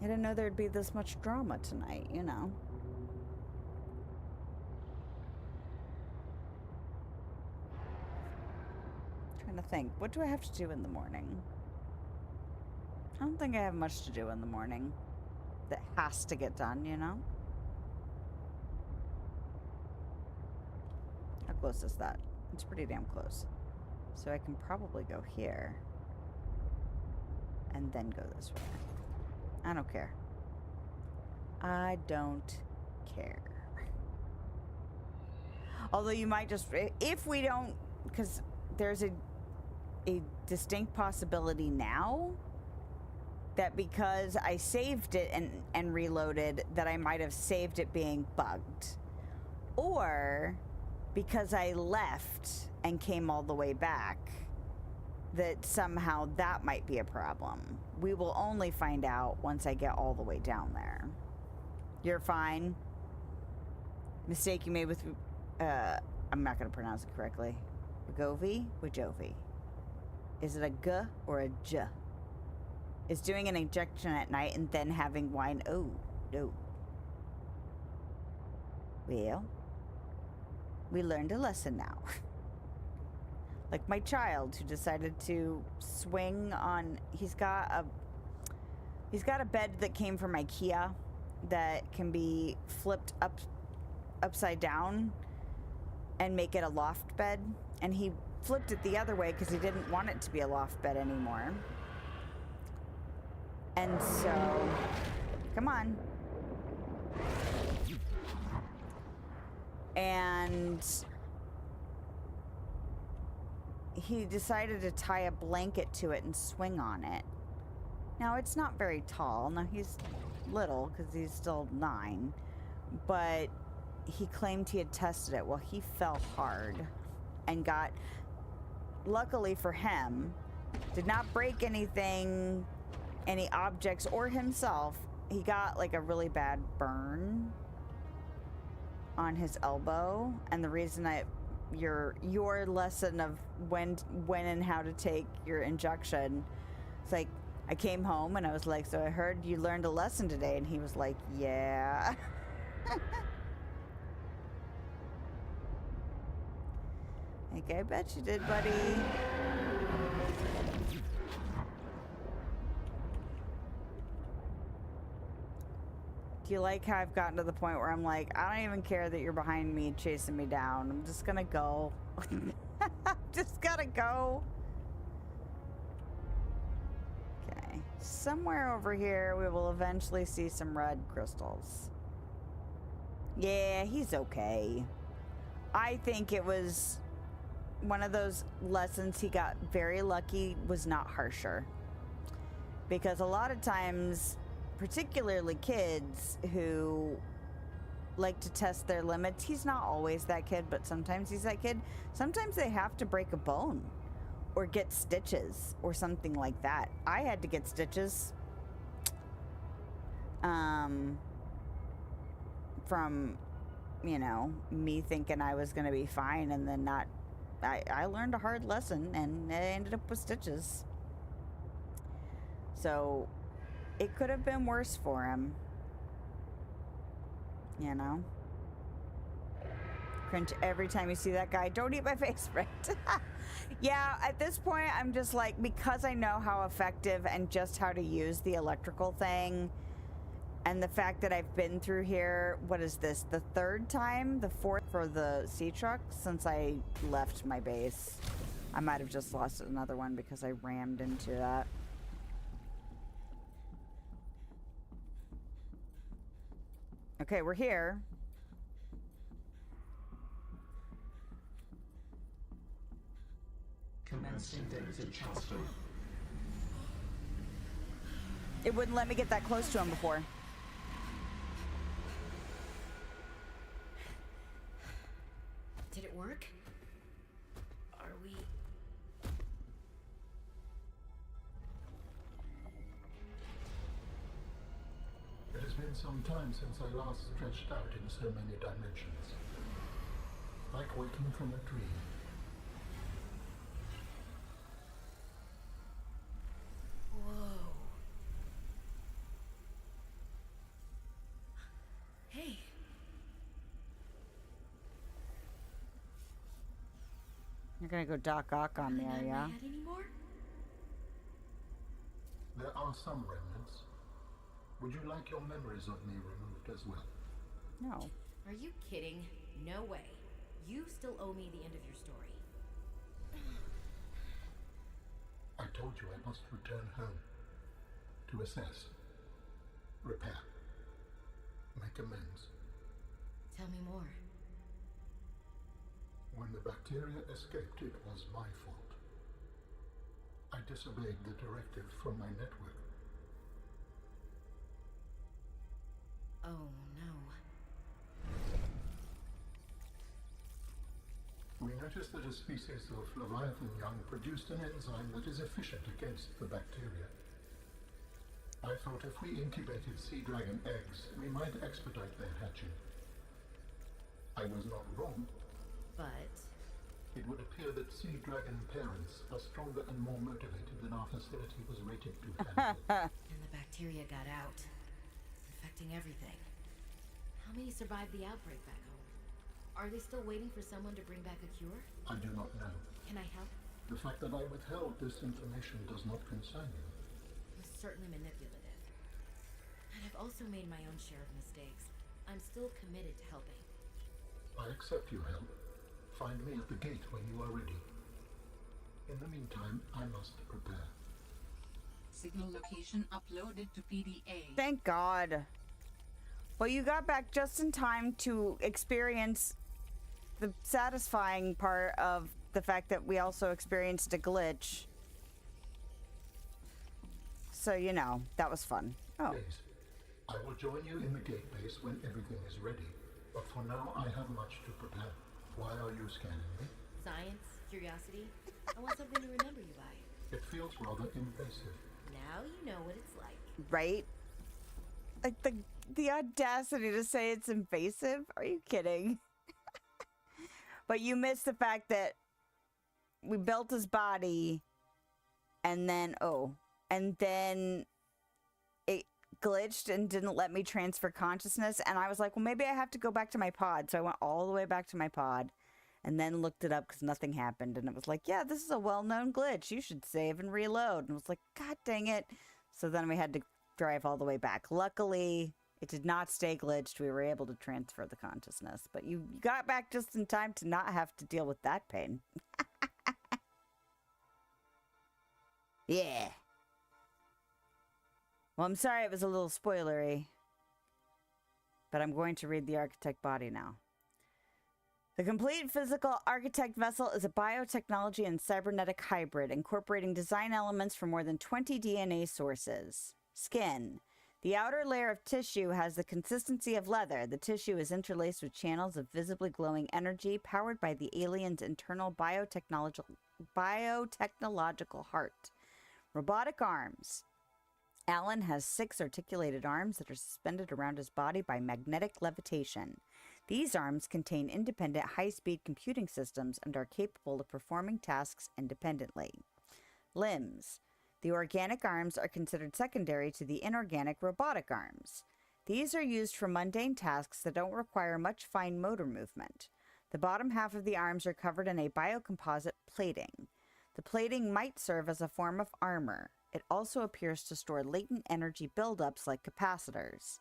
I didn't know there'd be this much drama tonight, you know. Trying to think, what do I have to do in the morning? I don't think I have much to do in the morning that has to get done, you know? How close is that? It's pretty damn close. So I can probably go here and then go this way. I don't care. I don't care. Although you might just, if we don't, because there's a distinct possibility now that because I saved it and reloaded, that I might have saved it being bugged. Or because I left and came all the way back, that somehow that might be a problem. We will only find out once I get all the way down there. You're fine. Mistake you made with, I'm not going to pronounce it correctly. Wajovi? Wajovi. Is it a G or a J? Is doing an injection at night and then having wine. Oh, no. Well, we learned a lesson now. Like my child who decided to swing on, he's got a bed that came from IKEA that can be flipped upside down and make it a loft bed, and he flipped it the other way because he didn't want it to be a loft bed anymore. And so, come on. And he decided to tie a blanket to it and swing on it. Now, it's not very tall. Now, he's little because he's still 9. But he claimed he had tested it. Well, he fell hard and got, luckily for him, did not break anything, any objects or himself. He got like a really bad burn on his elbow. And the reason your lesson of when and how to take your injection. It's like I came home and I was like, so I heard you learned a lesson today, and he was like, yeah. Like, I bet you did, buddy. Do you like how I've gotten to the point where I'm like, I don't even care that you're behind me chasing me down. I'm just gonna go. Just gotta go. Okay. Somewhere over here, we will eventually see some red crystals. Yeah, he's okay. I think it was one of those lessons he got very lucky was not harsher. Because a lot of times, particularly kids who like to test their limits, he's not always that kid, but sometimes he's that kid. Sometimes they have to break a bone or get stitches or something like that. I had to get stitches from, you know, me thinking I was going to be fine and then not. I learned a hard lesson and I ended up with stitches. So it could have been worse for him. You know? Cringe every time you see that guy. Don't eat my face, right? Yeah, at this point, I'm just like, because I know how effective and just how to use the electrical thing, and the fact that I've been through here, what is this, the third time? The fourth for the sea truck since I left my base. I might have just lost another one because I rammed into that. Okay, we're here. Commencing data transfer. It wouldn't let me get that close to him before. Did it work? Are we... It has been some time since I last stretched out in so many dimensions. Like waking from a dream. Whoa. Hey. You're gonna go Doc Ock on there, Not in yeah? my head anymore? There are some remnants. Would you like your memories of me removed as well? No. Are you kidding? No way. You still owe me the end of your story. I told you I must return home. To assess. Repair. Make amends. Tell me more. When the bacteria escaped, it was my fault. I disobeyed the directive from my network. Oh, no. We noticed that a species of Leviathan young produced an enzyme that is efficient against the bacteria. I thought if we incubated sea dragon eggs, we might expedite their hatching. I was not wrong. But... It would appear that sea dragon parents are stronger and more motivated than our facility was rated to handle. And the bacteria got out, infecting everything. How many survived the outbreak back home? Are they still waiting for someone to bring back a cure? I do not know. Can I help? The fact that I withheld this information does not concern you. It was certainly manipulative. And I've also made my own share of mistakes. I'm still committed to helping. I accept your help. Find me at the gate when you are ready. In the meantime, I must prepare. Signal location uploaded to PDA. Thank God. Well, you got back just in time to experience the satisfying part of the fact that we also experienced a glitch. So, you know, that was fun. Oh. Please, I will join you in the gate base when everything is ready. But for now, I have much to prepare. Why are you scanning me? Science, curiosity. I want something to remember you by. It feels rather invasive. Now you know what it's like. Right? Like the audacity to say it's invasive? Are you kidding? But you missed the fact that we built his body and then, and then it glitched and didn't let me transfer consciousness. And I was like, well, maybe I have to go back to my pod. So I went all the way back to my pod and then looked it up because nothing happened. And it was like, yeah, this is a well-known glitch. You should save and reload. And I was like, God dang it. So then we had to drive all the way back. Luckily, it did not stay glitched. We were able to transfer the consciousness. But you got back just in time to not have to deal with that pain. Yeah. Well, I'm sorry it was a little spoilery. But I'm going to read the architect body now. The complete physical architect vessel is a biotechnology and cybernetic hybrid, incorporating design elements from more than 20 DNA sources. Skin. The outer layer of tissue has the consistency of leather. The tissue is interlaced with channels of visibly glowing energy powered by the alien's internal biotechnological heart. Robotic arms. Alan has 6 articulated arms that are suspended around his body by magnetic levitation. These arms contain independent high-speed computing systems and are capable of performing tasks independently. Limbs. The organic arms are considered secondary to the inorganic robotic arms. These are used for mundane tasks that don't require much fine motor movement. The bottom half of the arms are covered in a biocomposite plating. The plating might serve as a form of armor. It also appears to store latent energy buildups like capacitors.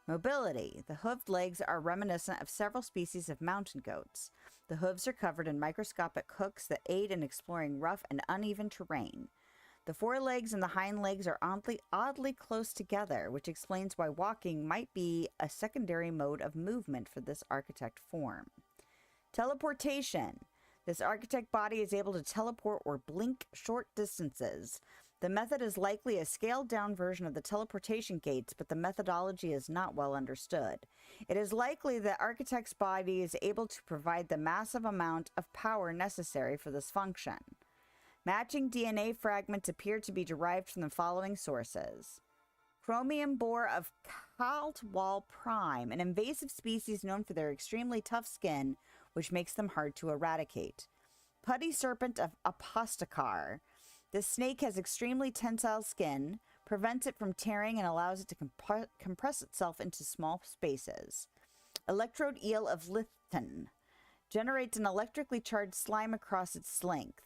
Mobility. The hooved legs are reminiscent of several species of mountain goats. The hooves are covered in microscopic hooks that aid in exploring rough and uneven terrain. The forelegs and the hind legs are oddly close together, which explains why walking might be a secondary mode of movement for this architect form. Teleportation. This architect body is able to teleport or blink short distances. The method is likely a scaled-down version of the teleportation gates, but the methodology is not well understood. It is likely that Architect's body is able to provide the massive amount of power necessary for this function. Matching DNA fragments appear to be derived from the following sources. Chromium boar of Caldwell Prime, an invasive species known for their extremely tough skin, which makes them hard to eradicate. Putty serpent of Apostocar. This snake has extremely tensile skin, prevents it from tearing, and allows it to compress itself into small spaces. Electrode eel of Lithton. Generates an electrically charged slime across its length.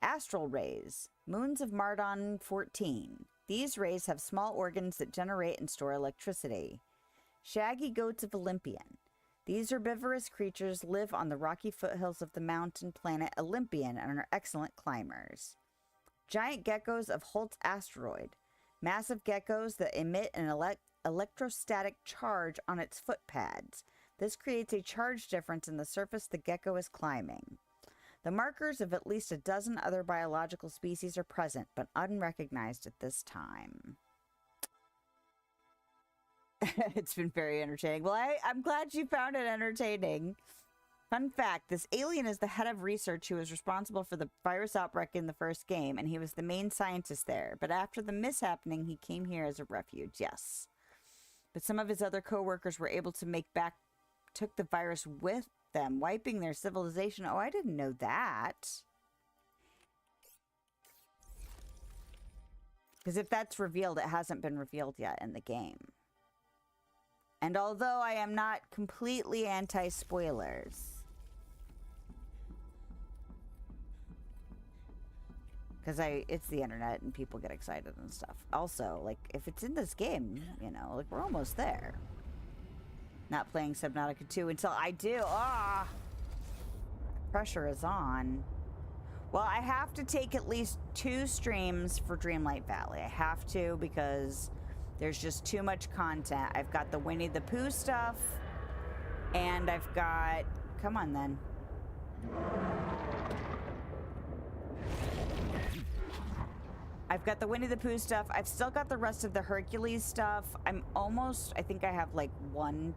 Astral rays. Moons of Mardon 14. These rays have small organs that generate and store electricity. Shaggy goats of Olympian. These herbivorous creatures live on the rocky foothills of the mountain planet Olympian and are excellent climbers. Giant geckos of Holt's asteroid. Massive geckos that emit an electrostatic charge on its foot pads. This creates a charge difference in the surface the gecko is climbing. The markers of at least a dozen other biological species are present, but unrecognized at this time. It's been very entertaining. Well, I'm glad you found it entertaining. Fun fact, this alien is the head of research who was responsible for the virus outbreak in the first game, and he was the main scientist there. But after the mishappening, he came here as a refuge, yes. But some of his other co-workers were able to took the virus with them, wiping their civilization. Oh, I didn't know that. Because if that's revealed, it hasn't been revealed yet in the game. And although I am not completely anti-spoilers, because it's the internet and people get excited and stuff. Also, like, if it's in this game, you know, like, we're almost there. Not playing Subnautica 2 until I do. Ah! Pressure is on. Well, I have to take at least 2 streams for Dreamlight Valley. I have to because there's just too much content. I've got the Winnie the Pooh stuff, and I've got... Come on, then. I've got the Winnie the Pooh stuff. I've still got the rest of the Hercules stuff. I'm almost... I think I have, like, one...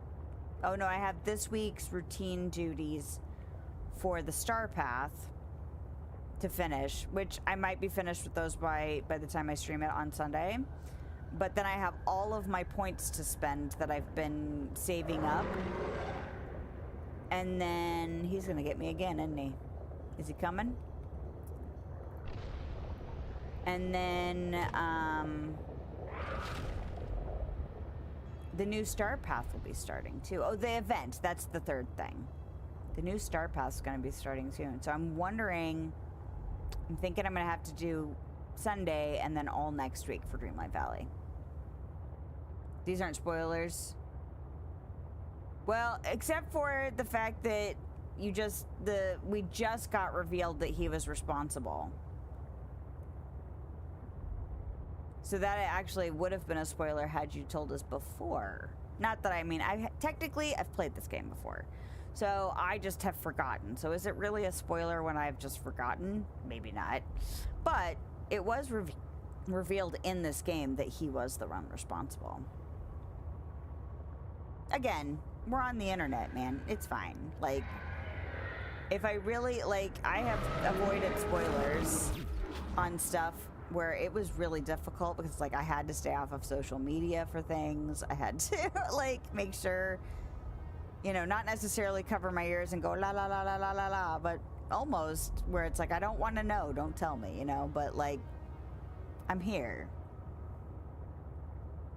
Oh, no, I have this week's routine duties for the Star Path to finish, which I might be finished with those by the time I stream it on Sunday. But then I have all of my points to spend that I've been saving up. And then he's gonna get me again, isn't he? Is he coming? And then, the new Star Path will be starting too. Oh, the event. That's the third thing. The new Star Path is going to be starting soon. So I'm wondering, I'm thinking I'm going to have to do Sunday and then all next week for Dreamlight Valley. These aren't spoilers. Well, except for the fact that we just got revealed that he was responsible. So that actually would have been a spoiler had you told us before. Not that I mean, technically I've played this game before. So I just have forgotten. So is it really a spoiler when I've just forgotten? Maybe not. But it was revealed in this game that he was the one responsible. Again, we're on the internet, man. It's fine. Like, if I really, like, I have avoided spoilers on stuff where it was really difficult because, like, I had to stay off of social media for things. I had to, like, make sure, you know, not necessarily cover my ears and go la la la la la la la, but almost where it's like, I don't want to know, don't tell me, you know, but, like, I'm here.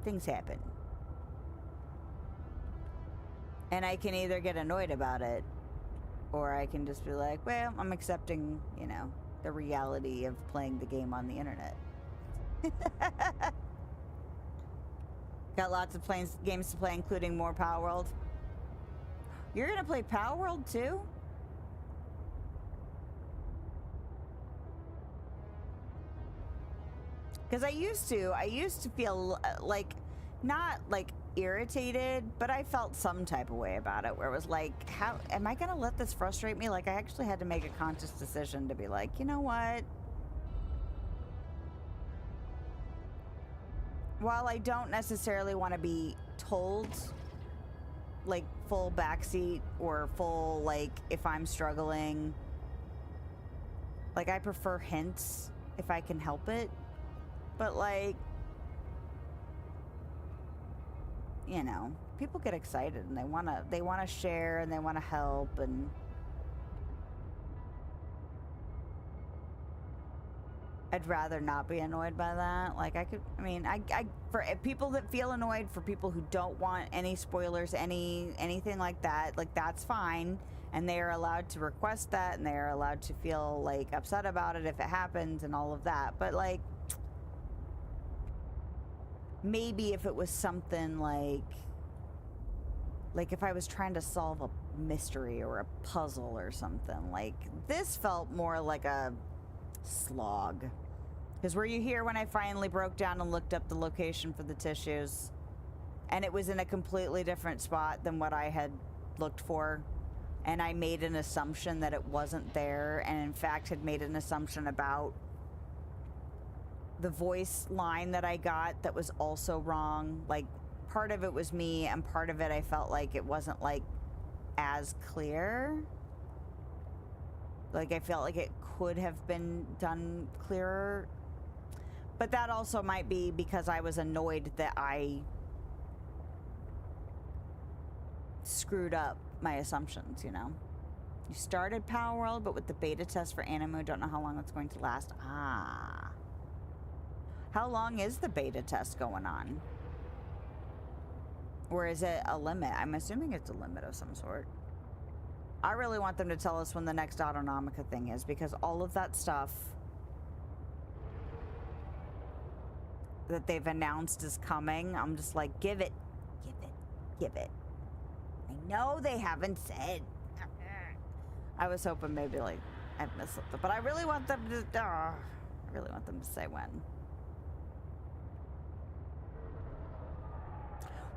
Things happen. And I can either get annoyed about it, or I can just be like, well, I'm accepting, you know, the reality of playing the game on the internet. Got lots of games to play, including more Power World. You're gonna play Power World too? Because I used to feel like, not like irritated, but I felt some type of way about it, where it was like, how am I gonna let this frustrate me? Like, I actually had to make a conscious decision to be like, you know what, while I don't necessarily want to be told like full backseat or full, like, if I'm struggling, like, I prefer hints if I can help it, but, like, you know, people get excited and they want to share and they want to help, and I'd rather not be annoyed by that. Like, I for people that feel annoyed, for people who don't want any spoilers, anything like that, like, that's fine, and they are allowed to request that, and they are allowed to feel, like, upset about it if it happens and all of that. But, like, maybe if it was something like if I was trying to solve a mystery or a puzzle or something, like, this felt more like a slog. Because were you here when I finally broke down and looked up the location for the tissues? And it was in a completely different spot than what I had looked for. And I made an assumption that it wasn't there, and in fact had made an assumption about the voice line that I got that was also wrong. Like, part of it was me, and part of it I felt like it wasn't, like, as clear. Like, I felt like it could have been done clearer. But that also might be because I was annoyed that I screwed up my assumptions, you know? You started Power World, but with the beta test for Animo, don't know how long it's going to last. Ah. How long is the beta test going on? Or is it a limit? I'm assuming it's a limit of some sort. I really want them to tell us when the next Autonomica thing is, because all of that stuff that they've announced is coming, I'm just like, give it. I know they haven't said. I was hoping maybe, like, I've missed something, but I really want them to, I really want them to say when.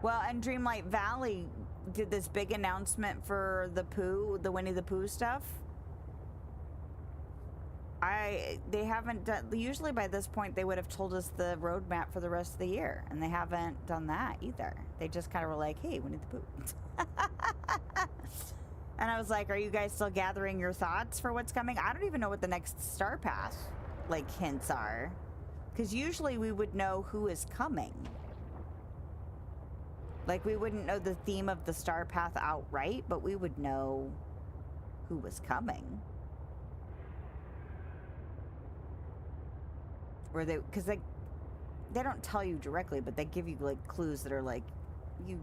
Well, and Dreamlight Valley did this big announcement for the Winnie the Pooh stuff. They haven't done, usually by this point they would have told us the roadmap for the rest of the year, and they haven't done that either. They just kind of were like, hey, Winnie the Pooh. And I was like, are you guys still gathering your thoughts for what's coming? I don't even know what the next Star Path, like, hints are. Because usually we would know who is coming. Like, we wouldn't know the theme of the star path outright, but we would know who was coming. Or they, because they don't tell you directly, but they give you like clues that are like, you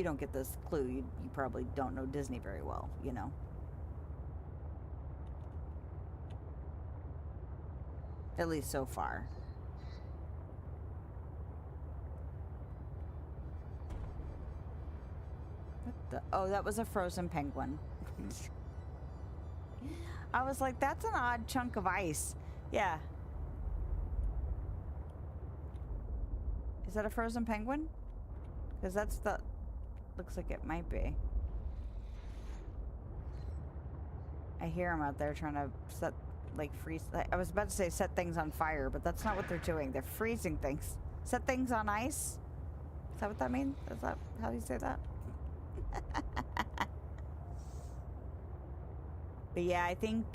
don't get this clue. You probably don't know Disney very well, you know. At least so far. What the? Oh, that was a frozen penguin. I was like, that's an odd chunk of ice. Yeah. Is that a frozen penguin? Because that's the... Looks like it might be. I hear them out there trying to set, like, freeze... I was about to say set things on fire, but that's not what they're doing. They're freezing things. Set things on ice? Is that what that means? Is that... How do you say that? But yeah, I think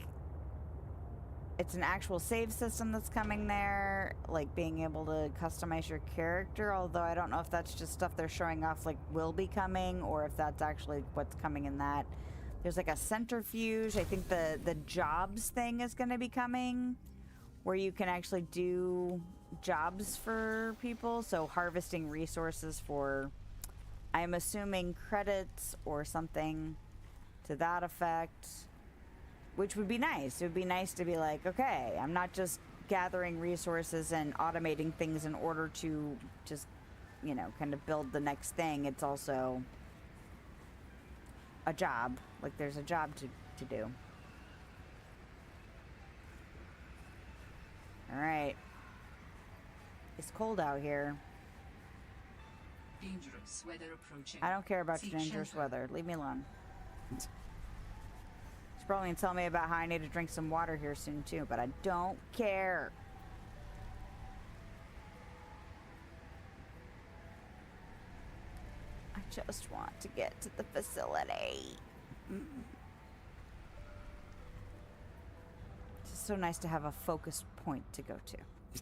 it's an actual save system that's coming there, like being able to customize your character, although I don't know if that's just stuff they're showing off like will be coming, or if that's actually what's coming in that. There's like a centrifuge. I think the jobs thing is going to be coming, where you can actually do jobs for people, so harvesting resources for, I'm assuming, credits or something to that effect. Which would be nice. It would be nice to be like, okay, I'm not just gathering resources and automating things in order to just, you know, kind of build the next thing. It's also a job. Like, there's a job to do. Alright. It's cold out here. Dangerous weather approaching. I don't care about your Seek dangerous shelter. weather. Leave me alone. She's probably gonna tell me about how I need to drink some water here soon too, but I don't care. I just want to get to the facility. It's just so nice to have a focused point to go to.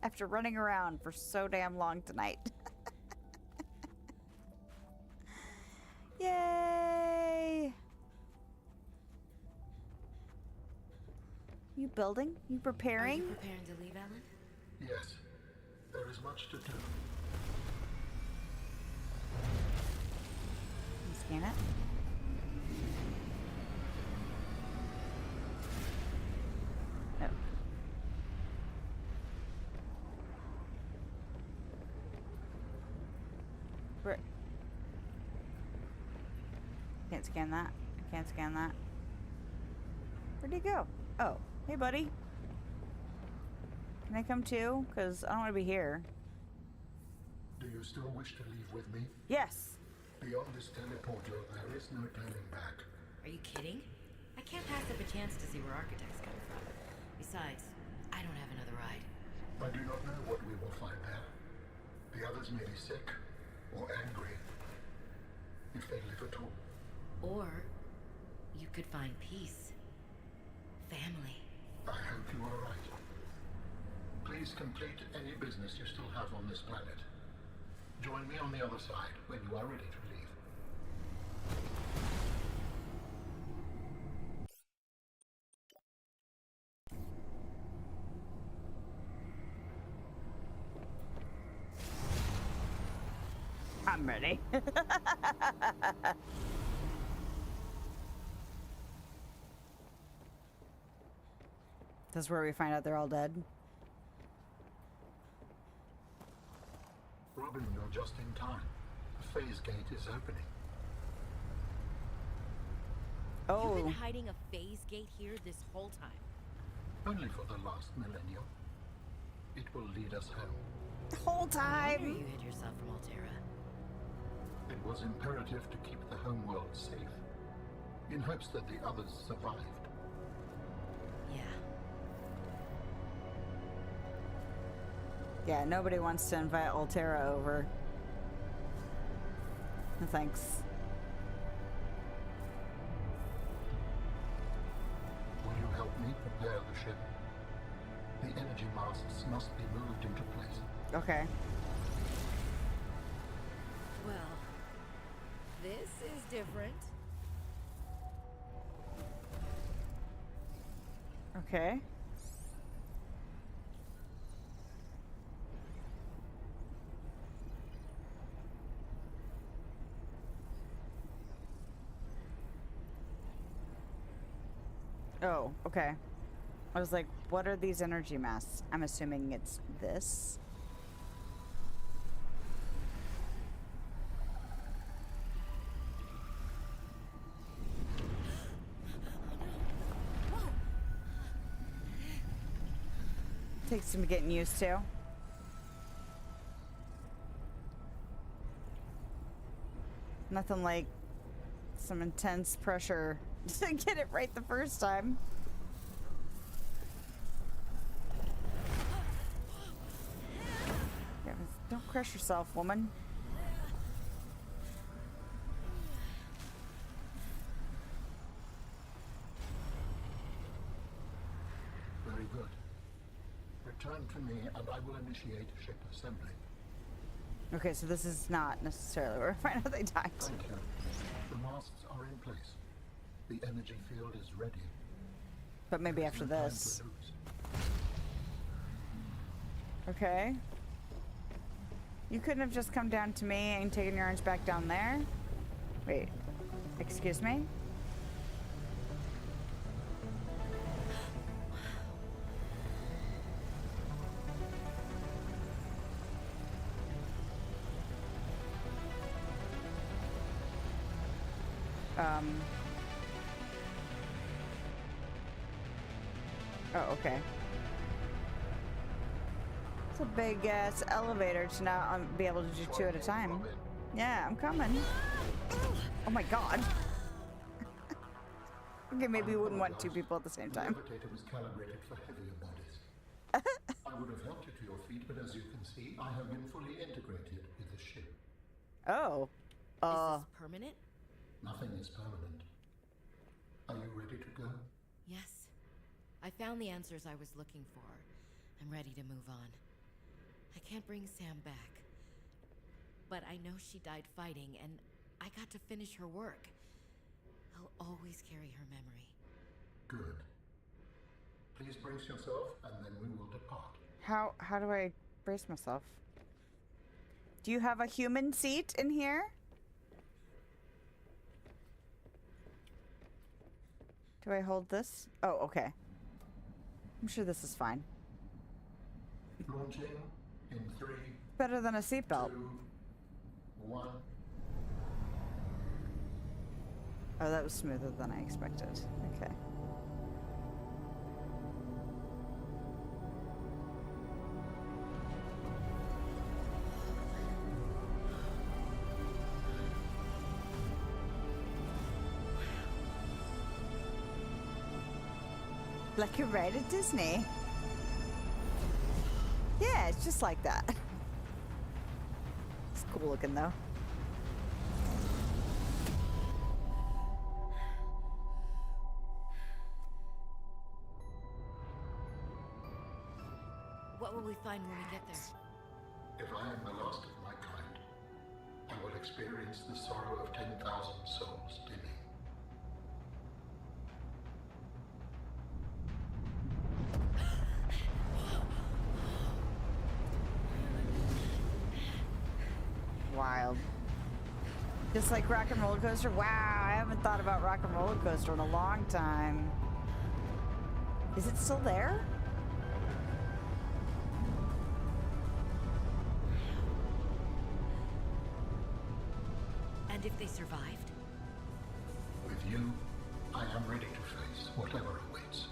After running around for so damn long tonight. Yay! You building? You preparing? Are you preparing to leave, Ellen? Yes, there is much to do. Can you scan it? No. Where? Can't scan that. I can't scan that. Where'd he go? Oh, hey, buddy. Can I come too? Because I don't want to be here. Do you still wish to leave with me? Yes. Beyond this teleporter, there is no turning back. Are you kidding? I can't pass up a chance to see where architects come from. Besides, I don't have another ride. I do not know what we will find there. The others may be sick or angry, if they live at all. Or you could find peace. Family. I hope you are right. Please complete any business you still have on this planet. Join me on the other side when you are ready to leave. I'm ready. This is where we find out they're all dead. Robin, you're just in time. The phase gate is opening. Oh. You've been hiding a phase gate here this whole time. Only for the last millennium. It will lead us home. The whole No wonder time. you hid yourself from Altera. It was imperative to keep the homeworld safe, in hopes that the others survived. Yeah. Yeah, nobody wants to invite Altera over. No thanks. Will you help me prepare the ship? The energy masts must be moved into place. Okay. Well, is different. Okay. Oh, okay. I was like, what are these energy masks? I'm assuming it's this. Takes some getting used to. Nothing like some intense pressure to get it right the first time. Yeah, don't crush yourself, woman. Very good. Return to me and I will initiate ship assembly. Okay, so this is not necessarily where I find out they died. Thank you. The masts are in place. The energy field is ready. But maybe There's after no time this. to lose. Okay. You couldn't have just come down to me and taken your arms back down there? Wait. Excuse me? Oh, okay. It's a big ass elevator to not be able to do two at a time. Yeah, I'm coming. Oh my god. Okay, maybe you wouldn't want two people at the same time. The levitator was calibrated for heavier bodies. I would have helped you to your feet, but as you can see, I have been fully integrated with the ship. Oh. Is this permanent? Nothing is permanent. Are you ready to go? Yes. I found the answers I was looking for. I'm ready to move on. I can't bring Sam back. But I know she died fighting, and I got to finish her work. I'll always carry her memory. Good. Please brace yourself, and then we will depart. How do I brace myself? Do you have a human seat in here? Do I hold this? Oh, okay. I'm sure this is fine. Launching in 3, Better than a seatbelt. 2, 1. Oh, that was smoother than I expected. Okay. Like you're right at Disney. Yeah, it's just like that. It's cool looking though. What will we find when we get there? If I am the last of my kind, I will experience the sorrow of 10,000 souls dimming. Wild. Just like Rock and Roller Coaster. Wow, I haven't thought about Rock and Roller Coaster in a long time. Is it still there? And if they survived? With you, I am ready to face whatever awaits.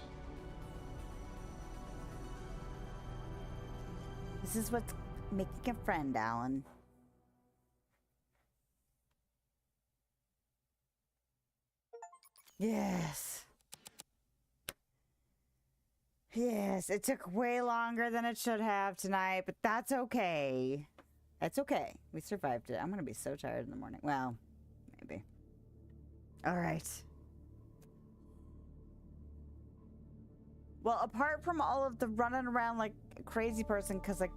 This is what's making a friend, Alan. Yes. Yes, it took way longer than it should have tonight, but that's okay. That's okay. We survived it. I'm gonna be so tired in the morning. Well, maybe. All right. Well, apart from all of the running around like a crazy person because I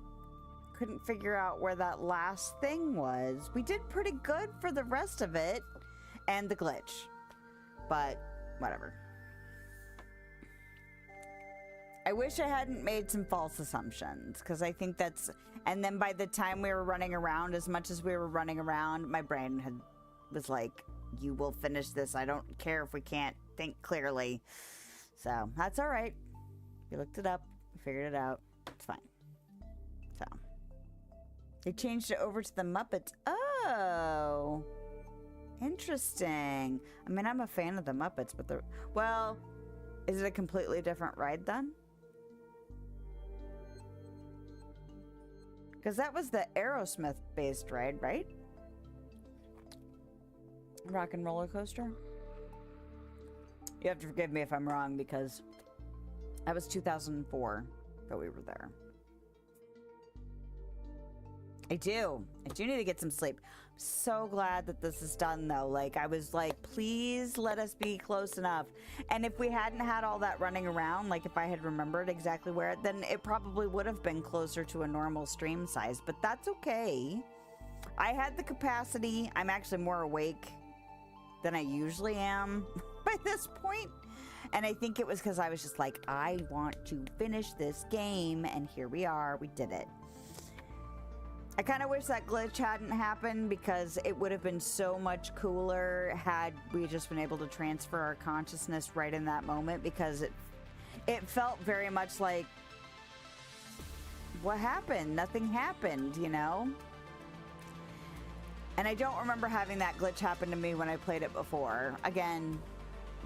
couldn't figure out where that last thing was, we did pretty good for the rest of it. And the glitch. But whatever. I wish I hadn't made some false assumptions, because I think that's... And then by the time we were running around, as much as we were running around, my brain was like, you will finish this. I don't care if we can't think clearly. So, that's all right. We looked it up. We figured it out. It's fine. So. They changed it over to the Muppets. Oh. Interesting. I mean, I'm a fan of the Muppets, but the... Well, is it a completely different ride then? Because that was the Aerosmith-based ride, right? Rock and Roller Coaster? You have to forgive me if I'm wrong, because that was 2004 that we were there. I do need to get some sleep. I'm so glad that this is done, though. Like, I was like, please let us be close enough. And if we hadn't had all that running around, like if I had remembered exactly where, then it probably would have been closer to a normal stream size, but that's okay. I had the capacity. I'm actually more awake than I usually am by this point. And I think it was because I was just like, I want to finish this game, and here we are. We did it. I kind of wish that glitch hadn't happened, because it would have been so much cooler had we just been able to transfer our consciousness right in that moment, because it felt very much like, what happened? Nothing happened, you know? And I don't remember having that glitch happen to me when I played it before. Again,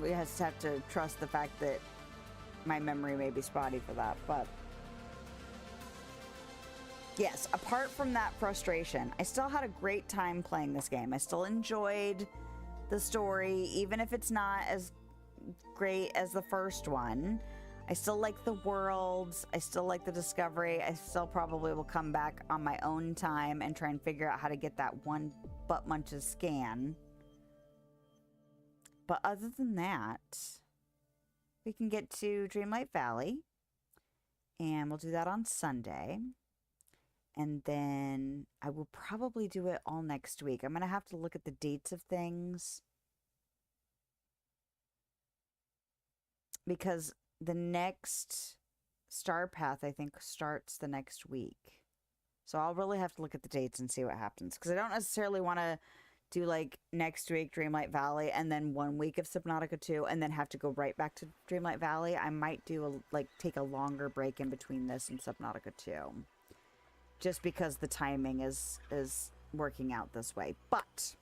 we just have to trust the fact that my memory may be spotty for that, but... Yes, apart from that frustration, I still had a great time playing this game. I still enjoyed the story, even if it's not as great as the first one. I still like the worlds. I still like the discovery. I still probably will come back on my own time and try and figure out how to get that one butt munches scan. But other than that, we can get to Dreamlight Valley, and we'll do that on Sunday. And then I will probably do it all next week. I'm going to have to look at the dates of things, because the next Star Path, I think, starts the next week. So I'll really have to look at the dates and see what happens, because I don't necessarily want to do, like, next week Dreamlight Valley and then 1 week of Subnautica 2 and then have to go right back to Dreamlight Valley. I might do, take a longer break in between this and Subnautica 2. Just because the timing is working out this way. But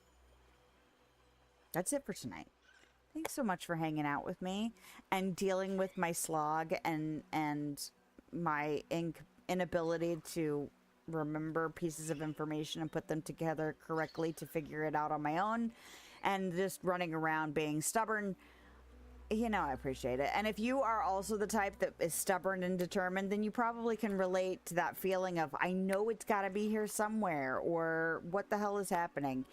that's it for tonight. Thanks so much for hanging out with me and dealing with my slog and my inability to remember pieces of information and put them together correctly to figure it out on my own, and just running around being stubborn. You know, I appreciate it. And if you are also the type that is stubborn and determined, then you probably can relate to that feeling of, I know it's got to be here somewhere, or what the hell is happening?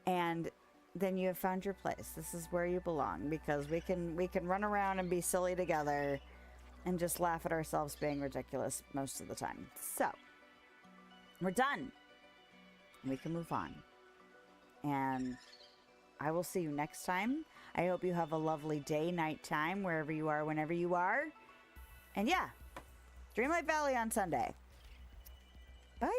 And then you have found your place. This is where you belong, because we can run around and be silly together and just laugh at ourselves being ridiculous most of the time. So, we're done. We can move on. And I will see you next time. I hope you have a lovely day, night time, wherever you are, whenever you are. And yeah, Dreamlight Valley on Sunday. Bye.